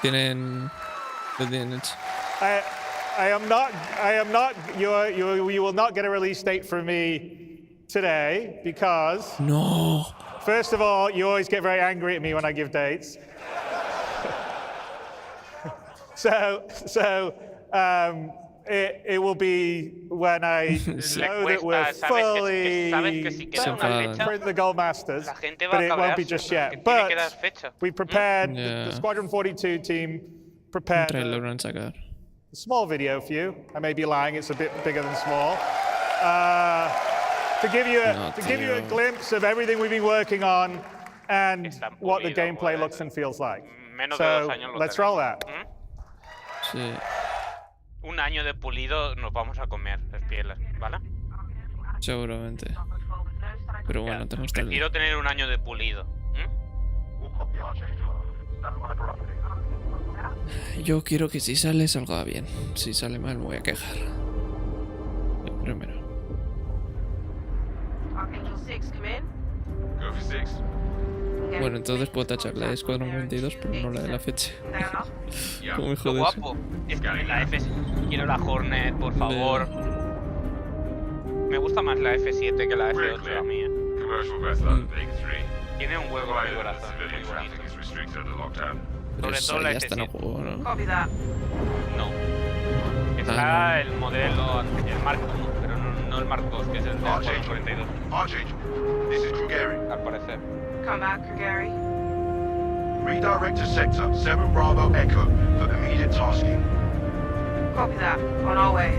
Tienen hecho. I am not, you will not get a release date from me today because. No. First of all, you always get very angry at me when I give dates. It will be when I know that we're fully print the Gold Masters, but it won't be just yet. But we prepared, the Squadron 42 team prepared a small video for you. I may be lying, it's a bit bigger than small. To give you a glimpse of everything we've been working on and what the gameplay looks and feels like. So let's roll that. Sí. Un año de pulido nos vamos a comer las pieles, ¿vale? Seguramente. Pero bueno, tenemos que... Prefiero tener un año de pulido. Yo quiero que si sale salga bien. Si sale mal me voy a quejar. Yo primero. Bueno, entonces puedo tachar la de Escuadrón 42, pero no la de la fecha. ¿Cómo me jodes? Guapo. Es que la F... Quiero la Hornet, por favor. Me gusta más la F7 que la F8 a mí. Tiene un hueco en mi corazón, muy bonito. Sobre todo la ya está en el F7. juego, ¿no? No. Está el modelo, el Mark 1, pero no el Mark 2, que es el de 42. Al parecer. Come back, Krugeri. Redirect to sector 7 Bravo Echo for immediate tasking. Copy that. On our way.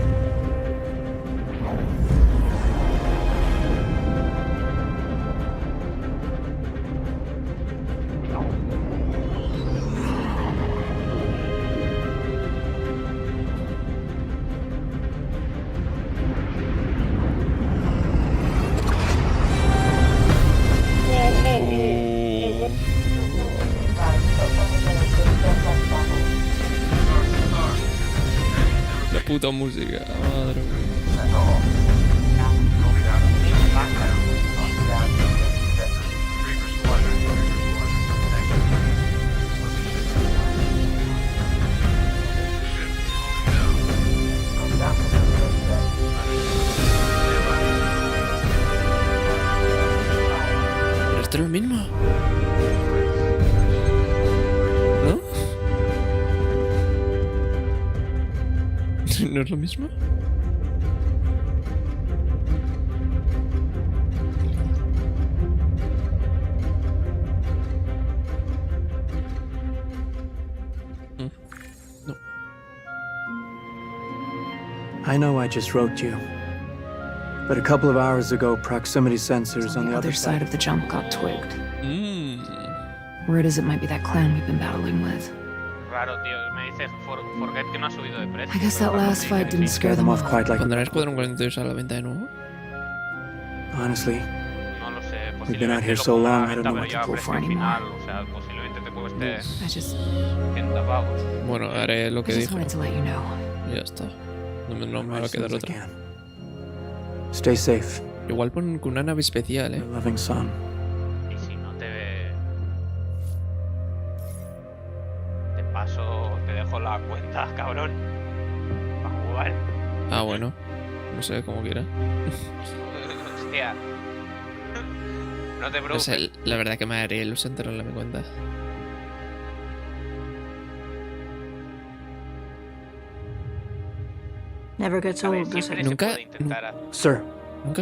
La puta música, madre mía. Pero esto es lo mismo. ¿No? ¿No es lo mismo? No. I know I just wrote you, but a couple of hours ago, proximity sensors on the other side of the jump got twigged. Word is it might be that clan we've been battling with. Raro, tío. Me dice Forget que no ha subido de precio. I guess that last fight didn't scare them off quite like. ¿Pondrá Escuadrón 42 a la venta de nuevo? Honestly, no lo sé. we've been out here so long, I don't know what to pull for anymore. O sea, posiblemente te cueste 70 pavos. Bueno, haré lo que dijo. To let you know. Ya está. No me va a quedar otra. Stay safe. Igual pon con una nave especial, Loving son. Y si no te paso, te dejo la cuenta, cabrón. Para jugar. Ah, bueno. No sé, como quiera. Hostia. No te preocupes. O sea, la verdad que me haré ilusión tenerla en mi cuenta. Never gets old, does it? Nunca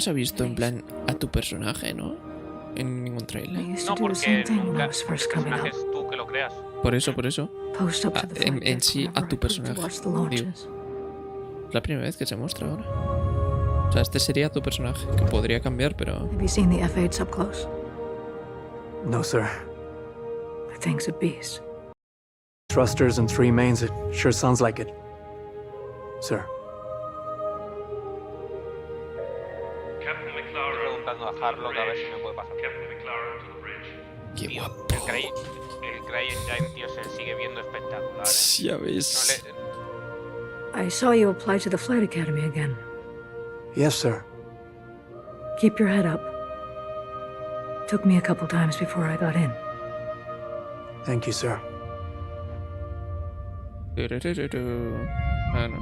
se ha visto en Please. plan a tu personaje, ¿no? En ningún trailer. No, porque nunca el personaje es tú que lo creas. Por eso. En sí, a tu personaje. Digo. Es la primera vez que se muestra ahora. O sea, este sería tu personaje, que podría cambiar, pero... Have you seen the F8 up close? No, sir. The thing's a beast. Thrusters and 3 mains, it sure sounds like it. Sir. Preguntando a Harlock a ver si me puede pasar. Qué guapo. El CryEngine, tío, se sigue viendo espectacular. Ya ves. I saw you apply to the Flight Academy again. Yes, sir. Keep your head up. Took me a couple times before I got in. Thank you, sir. Ah, no.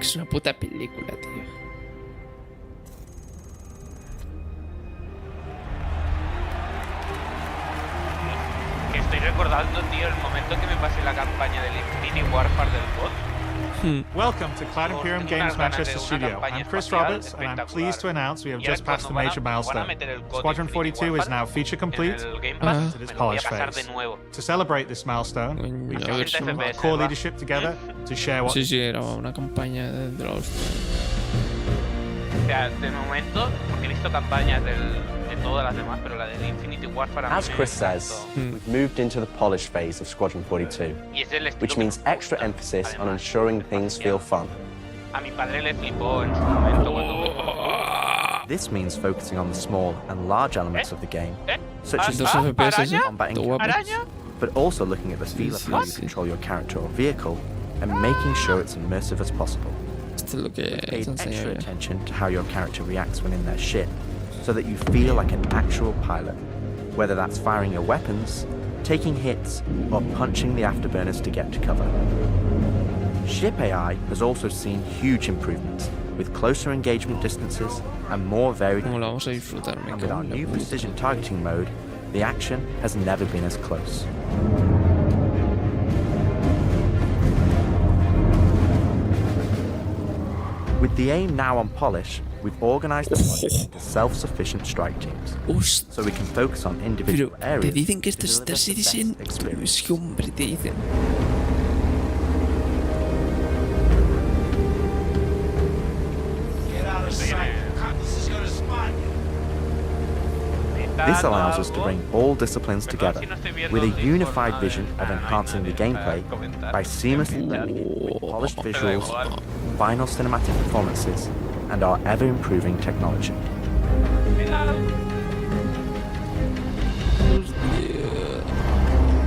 Es una puta película, tío. Que estoy recordando, tío, el momento que me pasé la campaña del Infinity Warfare del bot. Welcome to Cloud Imperium Games Manchester Studio. I'm Chris Roberts, and I'm pleased to announce we have just passed a major milestone. Squadron 42 is now feature complete and entered its polish phase. To celebrate this milestone, we've gathered our core leadership together to share what... Sí, era una campaña de los... O sea, de momento, porque he visto campañas de todas las demás, pero la de Infinity Warfare... As Chris says, we've moved into the polish phase of Squadron 42, which means extra emphasis on ensuring things feel fun. A mi padre le flipó en su momento cuando... This means focusing on the small and large elements of the game, such as FPS, combat encounters, but also looking at the feel of how you control your character or vehicle and making sure it's immersive as possible. Pay extra attention to how your character reacts when in their ship, so that you feel like an actual pilot, whether that's firing your weapons, taking hits, or punching the afterburners to get to cover. Ship AI has also seen huge improvements, with closer engagement distances and more varied. And with our new precision targeting mode, the action has never been as close. With the aim now on polish, we've organized the project into self-sufficient strike teams, so we can focus on individual areas. Te dicen que esto es Star Citizen, es que hombre, te dicen. This allows us to bring all disciplines together with a unified vision of enhancing the gameplay by seamlessly blending polished visuals, final cinematic performances, and our ever-improving technology.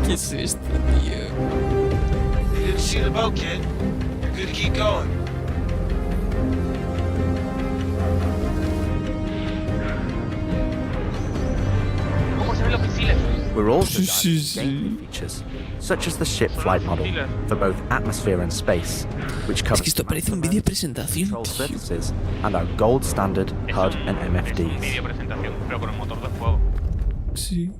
¿Qué es esto, tío? You didn't see the boat, kid. You're good to keep going. We're also gameplay features, such as the ship flight model for both atmosphere and space, which covers control surfaces and our gold standard HUD and MFDs.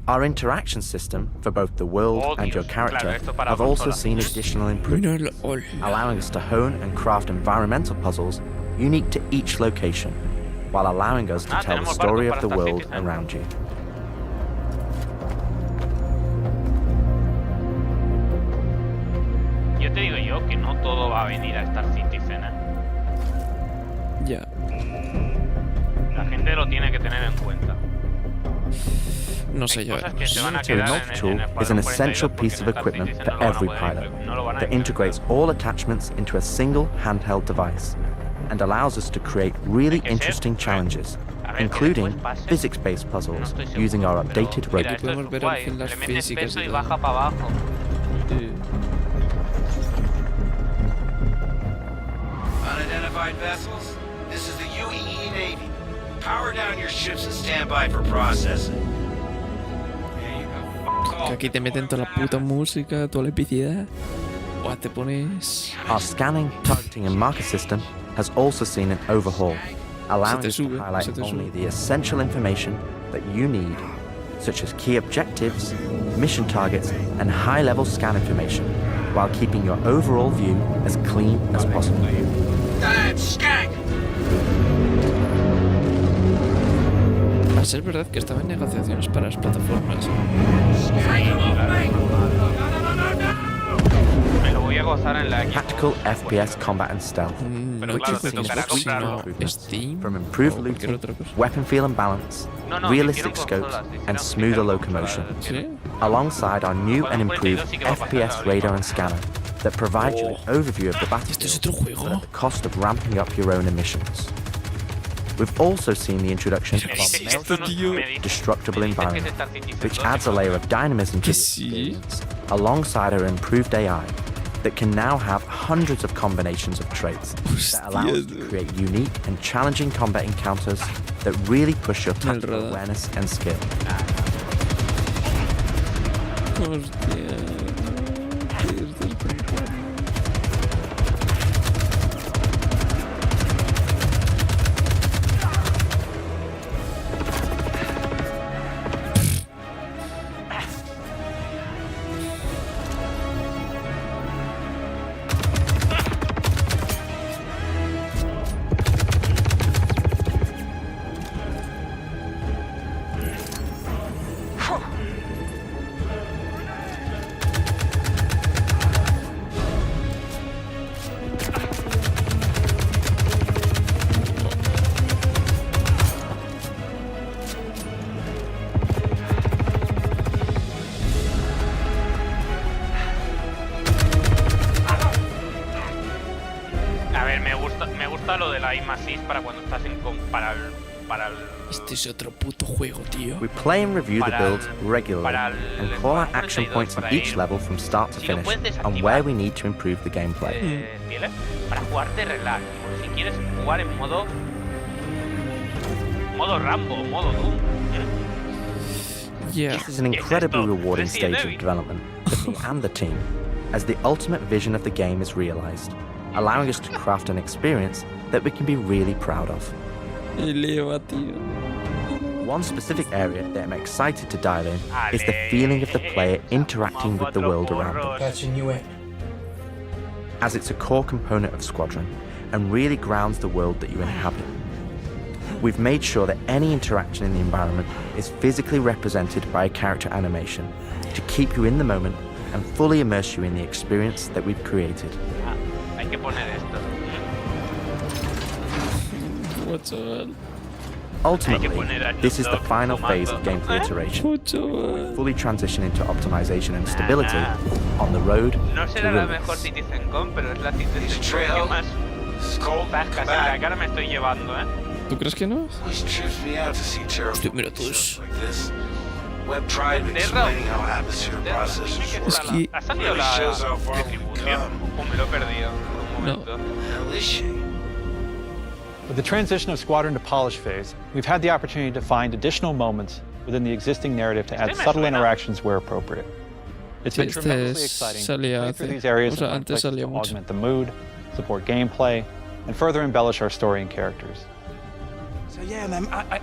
Our interaction system for both the world and your character have also seen additional improvements, allowing us to hone and craft environmental puzzles unique to each location, while allowing us to tell the story of the world around you. Yo te digo yo que no todo va a venir a Star Citizen, Ya. La gente lo tiene que tener en cuenta. No sé yo. The remote tool is an essential piece of equipment for every pilot that integrates all attachments into a single handheld device and allows us to create really interesting challenges, including physics-based puzzles using our updated robot. Unidentified vessels, this is the UEE Navy. Power down your ships and stand by for processing. Que aquí te meten toda la puta música, toda la epicidad. O te pones... Our scanning, targeting and marker system has also seen an overhaul, allowing us to highlight only the essential information that you need, such as key objectives, mission targets, and high-level scan information, while keeping your overall view as clean as possible. A ser verdad que estaba en negociaciones para las plataformas. Me lo voy a gozar en la Tactical FPS combat and stealth. From improved looting, weapon feel and balance, realistic scopes, and smoother locomotion. Alongside our new and improved FPS radar and scanner that provide you an overview of the battlefield at the cost of ramping up your own emissions. We've also seen the introduction of our destructible environment, which adds a layer of dynamism to the experience, alongside our improved AI that can now have hundreds of combinations of traits that allow us to create unique and challenging combat encounters that really push your tactical awareness and skill. para cuando estás para el Este es otro puto juego, tío. We play and review the builds regularly and call out action points in each level from start to finish and where we need to improve the gameplay. Para jugar de relax, si quieres jugar en modo Rambo, modo Doom. This is an incredibly rewarding stage of development for me and the team, as the ultimate vision of the game is realized, allowing us to craft an experience that we can be really proud of. One specific area that I'm excited to dive in is the feeling of the player interacting with the world around them, as it's a core component of Squadron and really grounds the world that you inhabit. We've made sure that any interaction in the environment is physically represented by a character animation to keep you in the moment and fully immerse you in the experience that we've created. Hay que poner esto. What's up? Ultimately, this is the final phase of gameplay iteration, fully transition into optimization and stability on the road No to será la release. mejor CitizenCon, pero es la CitizenCon que más tascas en la cara me estoy llevando, ¿eh? ¿Tú crees que no? Trips me out to see terrible Hostia, mira todos. like this. Webb tried explaining how atmosphere processes work. Es que... ¿Ha salido la distribución? ¿O me lo he perdido en un momento? With the transition of Squadron to polish phase, we've had the opportunity to find additional moments within the existing narrative to add subtle interactions where appropriate. It's been tremendously exciting to play through these areas and places to augment the mood, support gameplay, and further embellish our story and characters. So yeah, man, I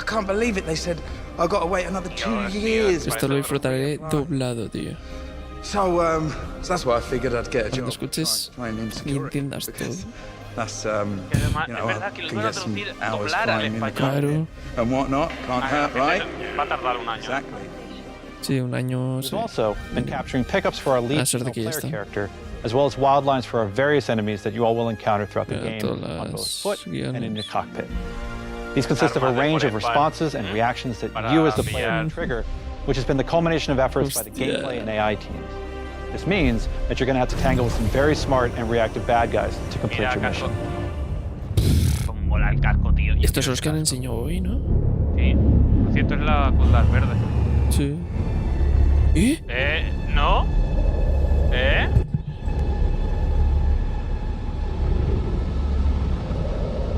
can't believe it. They said I got to wait another 2 years. Esto lo disfrutaré doblado, tío. So that's why I figured I'd get a Cuando job. escuches y entiendas todo. That's you know, I can get some hours flying in the Claro. and whatnot. Can't hurt, right? Va a tardar un año. Exactly. Sí, un año. We've also been capturing pickups for our lead suerte que ya player está. character, as well as wild lines for our various enemies that you all will encounter throughout the game todas on both las foot and in guiones. your cockpit. These consist of a range of responses and reactions that you as the player can trigger, which has been the culmination of efforts by the gameplay and AI teams. This means that you're going to have to tangle with some very smart and reactive bad guys to complete your mission. Mola el casco, tío. Estos son los que han enseñado hoy, ¿no? Sí. Por cierto, es la Cutlass verde. Sí. ¿No?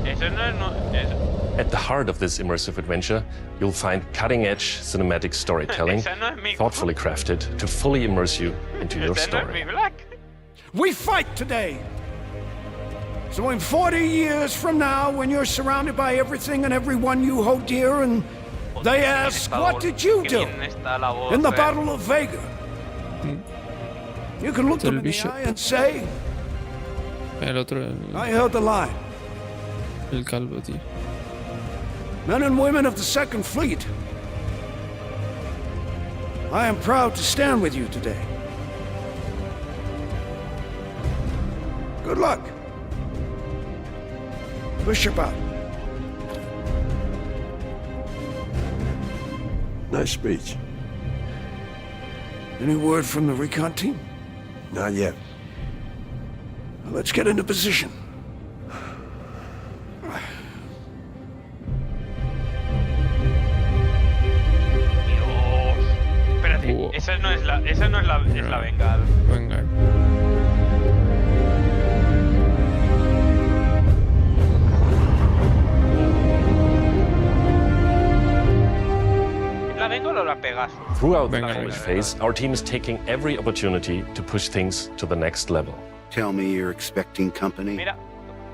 Eso no es... At the heart of this immersive adventure, you'll find cutting-edge cinematic storytelling, thoughtfully crafted to fully immerse you into your story. We fight today. So in 40 years from now, when you're surrounded by everything and everyone you hold dear, and they ask, what did you do in the Battle of Vega? You can look them in the eye and say, El otro, I held the line. el calvo, tío. Men and women of the Second Fleet, I am proud to stand with you today. Good luck. Push about. Nice speech. Any word from the recon team? Not yet. Well, let's get into position. Espérate, esa no es la Vanguard. Vanguard. ¿La Vanguard o la Pegasus? Throughout the polish phase, our team is taking every opportunity to push things to the next level. Tell me you're expecting company. Mira.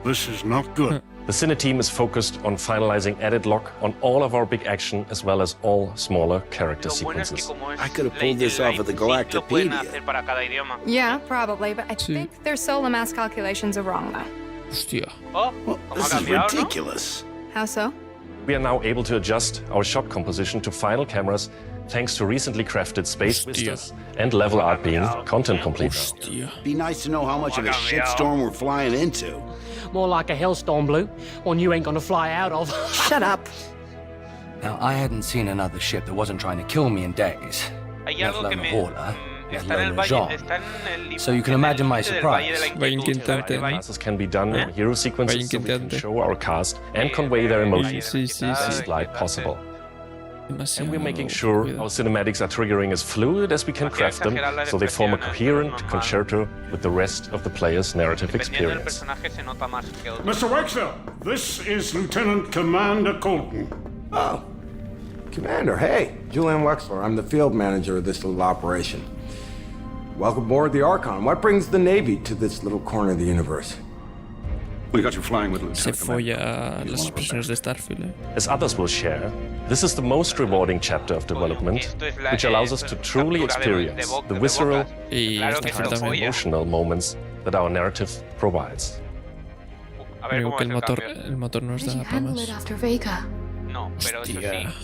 This is not good. The Cine team is focused on finalizing edit lock on all of our big action as well as all smaller character sequences. I could have pulled this off at the Galactopedia. Yeah, probably, but I think their solar mass calculations are wrong, though. Hostia. Well, this is ridiculous. How so? We are now able to adjust our shot composition to final cameras thanks to recently crafted space vistas and level art being content complete. Be nice to know how much of a shitstorm we're flying into. More like a hellstorm, Blue. One you ain't gonna fly out of. Shut up. Now, I hadn't seen another ship that wasn't trying to kill me in days. Hay let algo que alone a me... hauler. Está en el valle, está en el So you can imagine my surprise. Classes can be done in hero sequences so we can show our cast and convey their emotions in the best light possible. And we're making sure our cinematics are triggering as fluid as we can craft them, so they form a coherent concerto with the rest of the player's narrative experience. Mr. Waxell, this is Lieutenant Commander Colton. Oh, Commander, hey. Julian Wexler, I'm the field manager of this little operation. Welcome aboard the Archon. What brings the Navy to this little corner of the universe? We got you flying with Se Lieutenant folla las expresiones de Starfield. As others will share, this is the most rewarding chapter of development, which allows us to truly experience the visceral and emotional moments that our narrative provides. Creo que el motor nos da para más. No, pero eso sí,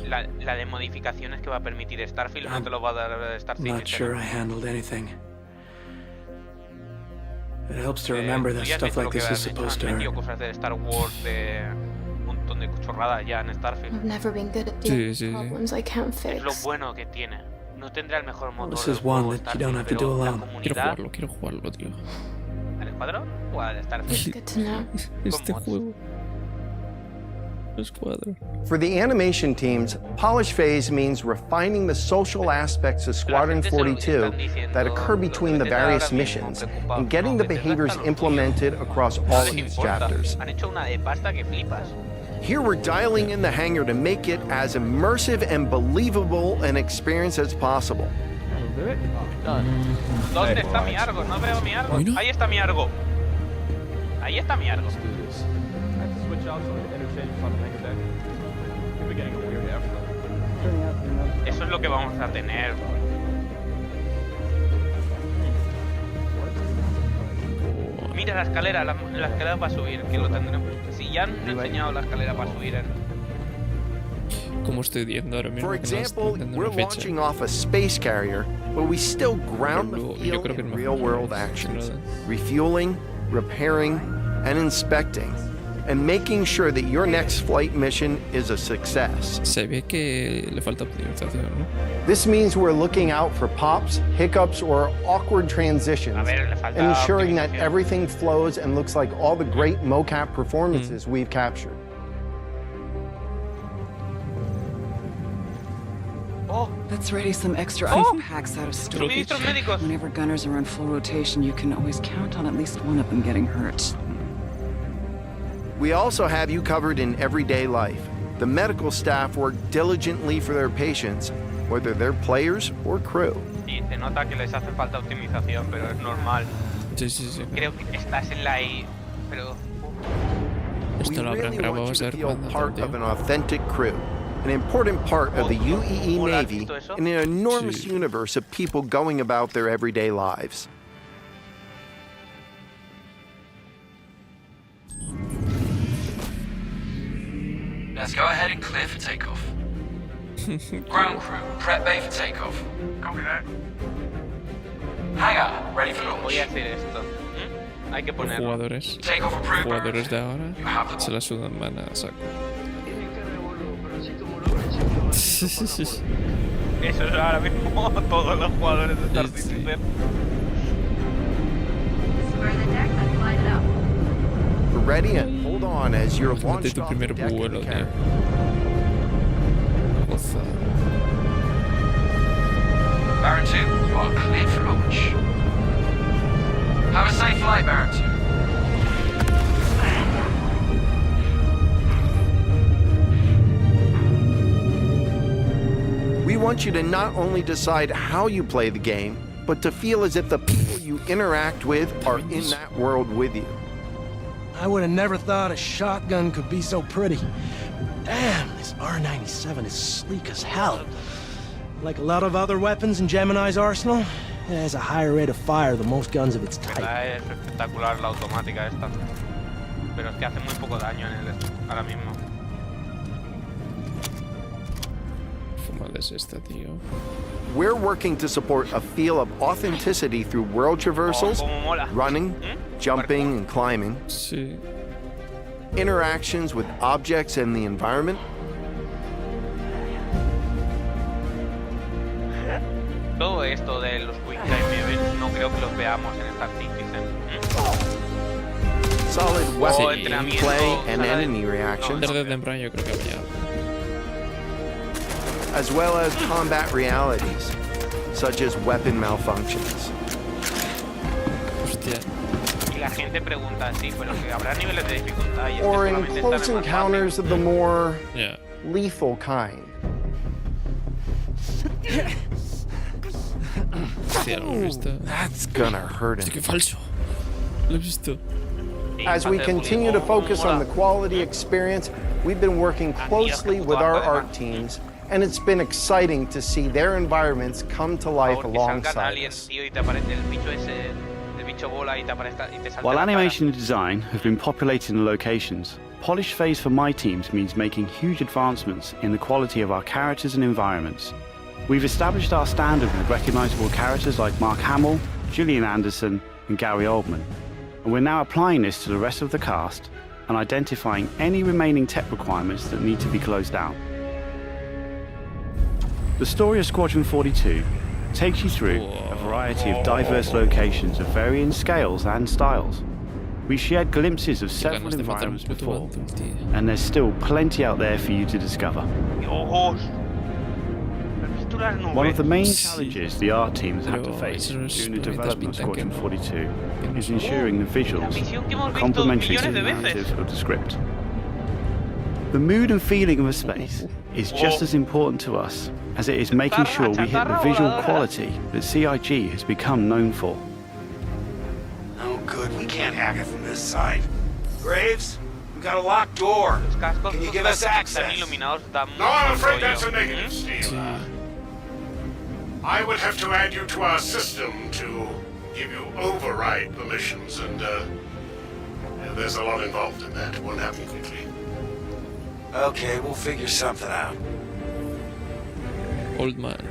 la de modificaciones que va a permitir Starfield no te lo va a dar Starfield. Not sure I handled anything. It helps to remember that stuff like this is supposed to hurt. Cosas de Star Wars, de un montón de chorradas ya en Starfield. I've never been good at dealing with problems I can't fix. Es lo bueno que tiene. No tendrá el mejor motor. This is one that you don't have to do alone. Quiero jugarlo, tío. ¿Al Escuadrón o al Starfield? Good to know. Este juego. Escuadrón. For the animation teams, polish phase means refining the social aspects of Squadron 42 that occur between the various missions and getting the behaviors implemented across all of these chapters. Here we're dialing in the hangar to make it as immersive and believable an experience as possible. ¿Dónde está mi Argo? No veo mi Argo. Ahí está mi Argo. Ahí está mi Argo. Eso es lo que vamos a tener. Mira la escalera para subir, que lo tendremos. Si ya han enseñado la escalera para subir. Como estoy viendo ahora mismo. For example, we're launching off a space carrier, but we still ground the field in real-world actions, refueling, repairing, and inspecting, and making sure that your next flight mission is a success. Se ve que le falta optimización, ¿no? This means we're looking out for pops, hiccups, or awkward transitions, and ensuring that everything flows and looks like all the great mocap performances we've captured. That's ready some extra ice packs out of storage. Whenever gunners are on full rotation, you can always count on at least one of them getting hurt. We also have you covered in everyday life. The medical staff work diligently for their patients, whether they're players or crew. Sí, se nota que les hace falta optimización, pero es normal. Sí, sí, sí. Creo que estás en la I, pero... Esto lo habrán grabado a ser part of an authentic crew, an important part of the UEE Navy in an enormous universe of people going about their everyday lives. Let's go ahead and clear for takeoff. Ground crew, prep bay for takeoff. Copy that. Hangar, ready for launch. Voy a hacer esto. Hay que ponerlo. Jugadores de ahora se la sudan, van a saco. Eso es ahora mismo todos los jugadores de Star Citizen. Ready and hold on as you're launched off the deck of the carrier. Baron 2, you are cleared for launch. Have a safe flight, Baron 2. We want you to not only decide how you play the game, but to feel as if the people you interact with are in that world with you. I would have never thought a shotgun could be so pretty. Damn, this R97 is sleek as hell. Like a lot of other weapons in Gemini's arsenal, it has a higher rate of fire than most guns of its type. Es espectacular la automática esta. Pero es que hace muy poco daño en el ahora mismo. Fumada es esta, tío. We're working to support a feel of authenticity through world traversals, running, jumping, and climbing, interactions with objects and the environment, todo esto de los Quick Time Events no creo que los veamos en Star Citizen. Solid weapon gameplay and enemy reactions, Desde temprano yo creo que había. as well as combat realities, such as weapon malfunctions. Hostia. Y la gente pregunta, sí, pero que habrá niveles de dificultad y Or in solamente close están en más encounters of the more Yeah. lethal kind. Hostia, lo he visto. That's gonna hurt Hostia, him. qué falso. Lo he visto. As we continue to focus on the quality experience, we've been working closely with our art teams, and it's been exciting to see their environments come to life alongside us. While animation and design have been populating the locations, polish phase for my teams means making huge advancements in the quality of our characters and environments. We've established our standard with recognizable characters like Mark Hamill, Gillian Anderson, and Gary Oldman, and we're now applying this to the rest of the cast and identifying any remaining tech requirements that need to be closed out. The story of Squadron 42 takes you through a variety of diverse locations of varying scales and styles. We shared glimpses of several environments before, and there's still plenty out there for you to discover. One of the main challenges the art teams have to face during the development of Squadron 42 is ensuring the visuals are complementary to the narrative of the script. The mood and feeling of a space is just as important to us as it is making sure we hit the visual quality that CIG has become known for. Oh, good. We can't hack it from this side. Graves, we got a locked door. Can you give us access? No, I'm afraid that's a negative, Steve. I would have to add you to our system to give you override permissions, and there's a lot involved in that. It won't happen quickly. Okay, we'll figure something out. Old man.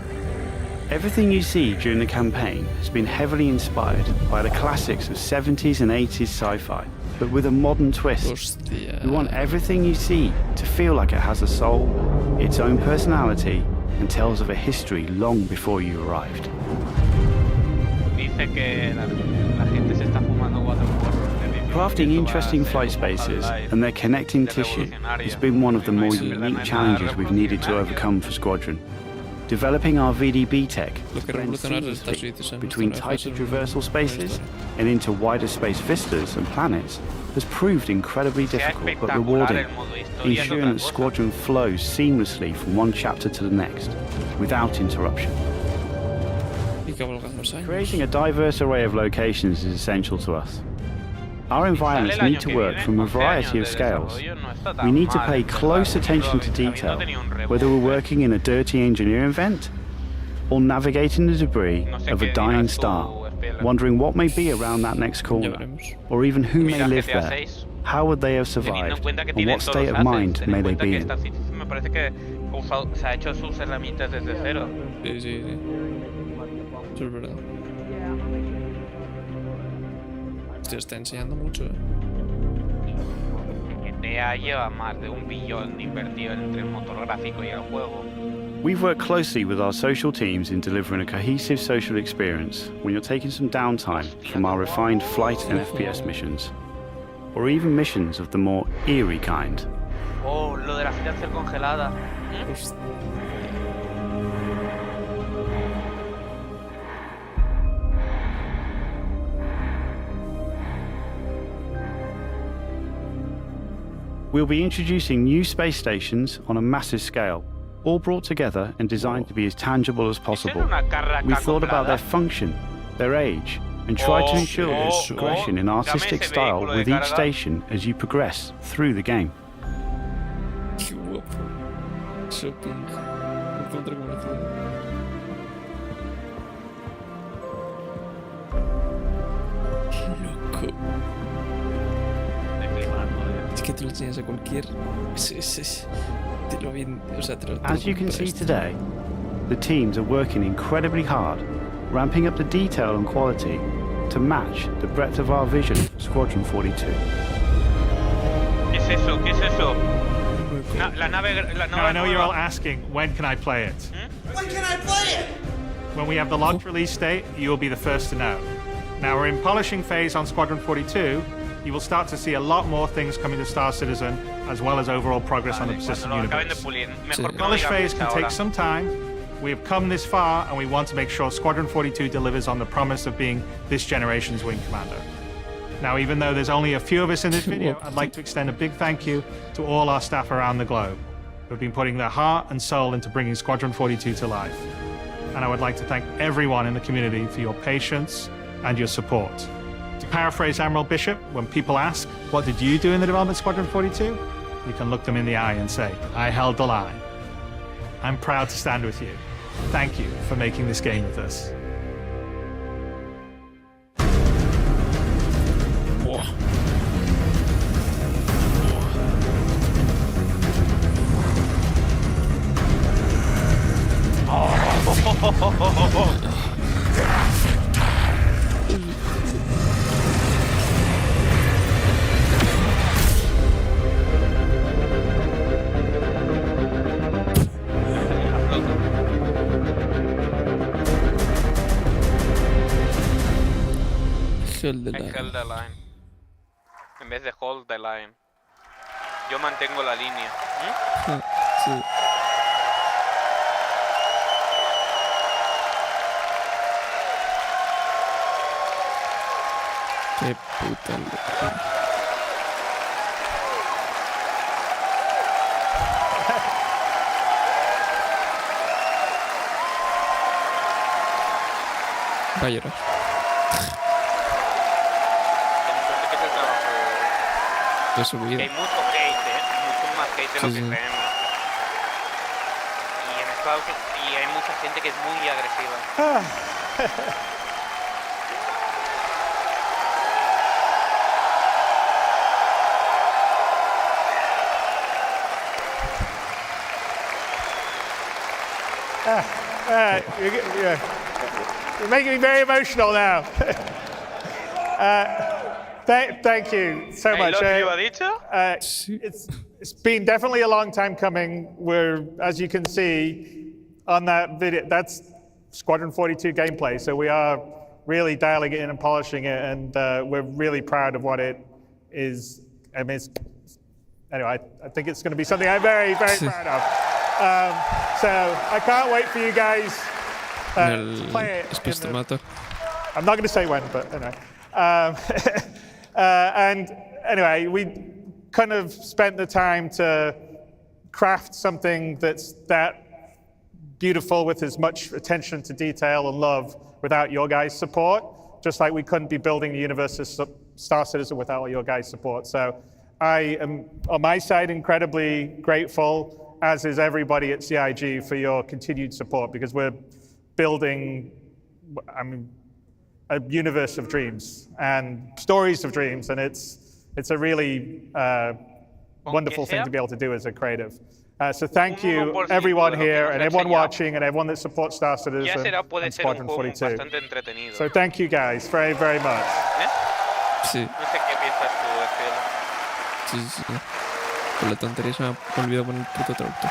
Everything you see during the campaign has been heavily inspired by the classics of 70s and 80s sci-fi, but with a modern twist. Hostia. We want everything you see to feel like it has a soul, its own personality, and tells of a history long before you arrived. Crafting interesting flight spaces and their connecting tissue has been one of the more unique challenges we've needed to overcome for Squadron. Developing our VDB tech blends seamlessly between tighter traversal spaces and into wider space vistas and planets has proved incredibly difficult but rewarding, ensuring that Squadron flows seamlessly from one chapter to the next, without interruption. Creating a diverse array of locations is essential to us. Our environments need to work from a variety of scales. We need to pay close attention to detail, whether we're working in a dirty engineering vent or navigating the debris of a dying star, wondering what may be around that next corner, or even who may live there, how would they have survived, and what state of mind may they be in. Eso es verdad. Te está enseñando mucho. GTA lleva más de $1 billón invertido entre el motor gráfico y el juego. We've worked closely with our social teams in delivering a cohesive social experience when you're taking some downtime from our refined flight and FPS missions, or even missions of the more eerie kind. Oh, lo de la financiación congelada. We'll be introducing new space stations on a massive scale, all brought together and designed to be as tangible as possible. We thought about their function, their age, and tried to ensure there's progression in artistic style with each station as you progress through the game. Qué guapo. Shopping. Encuentro comercial. Qué loco. Es que te lo enseñas a cualquier... Te lo bien... O sea, te lo As you can see today, the teams are working incredibly hard, ramping up the detail and quality to match the breadth of our vision for Squadron 42. ¿Qué es eso? ¿Qué es eso? La nave... Now, I know you're all asking, when can I play it? When can I play it? When we have the launch release date, you will be the first to know. Now we're in polishing phase on Squadron 42. You will start to see a lot more things coming to Star Citizen, as well as overall progress on the persistent universe. The polish phase can take some time. We have come this far, and we want to make sure Squadron 42 delivers on the promise of being this generation's wing commander. Now, even though there's only a few of us in this video, I'd like to extend a big thank you to all our staff around the globe who have been putting their heart and soul into bringing Squadron 42 to life. And I would like to thank everyone in the community for your patience and your support. To paraphrase Admiral Bishop, when people ask, what did you do in the development of Squadron 42? You can look them in the eye and say, I held the line. I'm proud to stand with you. Thank you for making this game with us. Held the line. En vez de hold the line. Yo mantengo la línea. Sí. Qué puta locura. Va a llorar. De su vida. Hay mucho hate, mucho más hate de lo que creemos. Y en Estados Unidos hay mucha gente que es muy agresiva. You're making me very emotional now. Thank you so much. It's been definitely a long time coming. We're, as you can see on that video, that's Squadron 42 gameplay. So we are really dialing it in and polishing it, and we're really proud of what it is. I mean, anyway, I think it's going to be something I'm very, very proud of. So I can't wait for you guys to play it. I'm not going to say when, but anyway. And anyway, we kind of spent the time to craft something that's that beautiful with as much attention to detail and love without your guys' support, just like we couldn't be building the universe of Star Citizen without your guys' support. So I am, on my side, incredibly grateful, as is everybody at CIG, for your continued support, because we're building, a universe of dreams and stories of dreams, and it's a really wonderful thing to be able to do as a creative. So thank you, everyone here, and everyone watching, and everyone that supports Star Citizen and Squadron 42. So thank you guys very, very much. Sí. Sí. Con la tontería se me ha olvidado poner el puto traductor.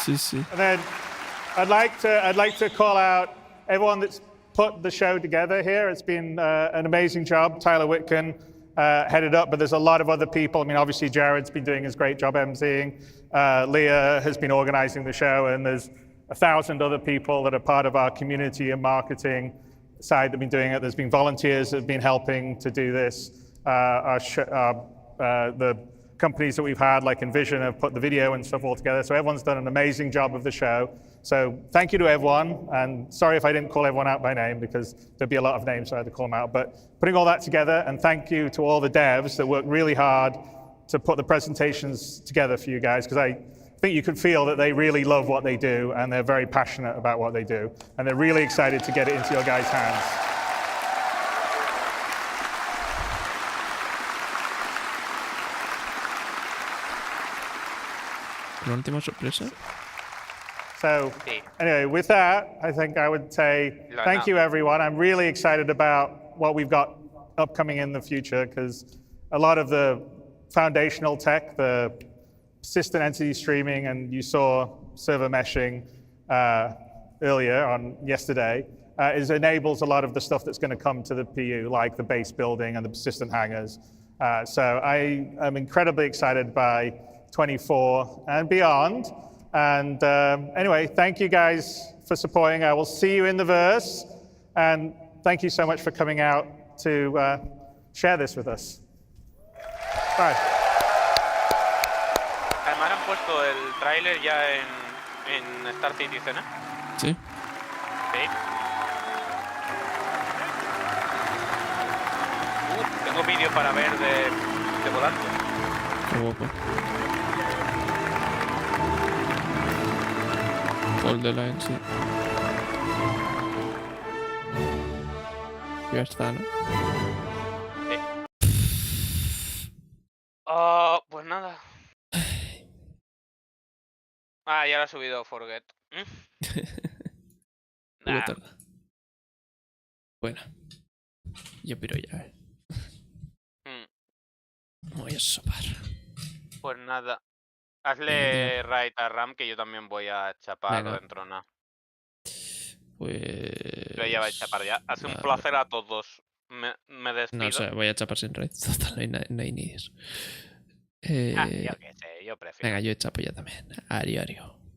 Sí. And then I'd like to call out everyone that's put the show together here. It's been an amazing job. Tyler Whitkin headed up, but there's a lot of other people. I mean, obviously Jared's been doing his great job emceeing. Leah has been organizing the show, and there's 1,000 other people that are part of our community and marketing side that have been doing it. There's been volunteers that have been helping to do this. The companies that we've had, like Envision, have put the video and stuff all together. So everyone's done an amazing job of the show. So thank you to everyone. And sorry if I didn't call everyone out by name, because there'd be a lot of names, so I had to call them out. But putting all that together, and thank you to all the devs that worked really hard to put the presentations together for you guys, because I think you could feel that they really love what they do, and they're very passionate about what they do. And they're really excited to get it into your guys' hands. ¿Una última sorpresa? So, anyway, with that, I think I would say thank you, everyone. I'm really excited about what we've got upcoming in the future, because a lot of the foundational tech, the persistent entity streaming, and you saw server meshing earlier on yesterday, enables a lot of the stuff that's going to come to the PU, like the base building and the persistent hangars. So I am incredibly excited by 24 and beyond. And anyway, thank you guys for supporting. I will see you in the verse. And thank you so much for coming out to share this with us. Bye. Además han puesto el tráiler ya en Star Citizen, ¿eh? Sí. Sí. Tengo vídeo para ver de volando. Qué guapo. Hold the line, sí. Ya está, ¿no? Sí. Pues nada. Ya lo ha subido Forget. Nah. Bueno. Yo piro ya, Me voy a sopar. Pues nada. Hazle raid a Ram, que yo también voy a chapar dentro, nada. Pues... Yo ya voy a chapar ya. Hace un placer a todos. Me despido. No, o sea, voy a chapar sin raid. Total, no hay ni eso. Yo qué sé, yo prefiero. Venga, yo chapo ya también. Ariario.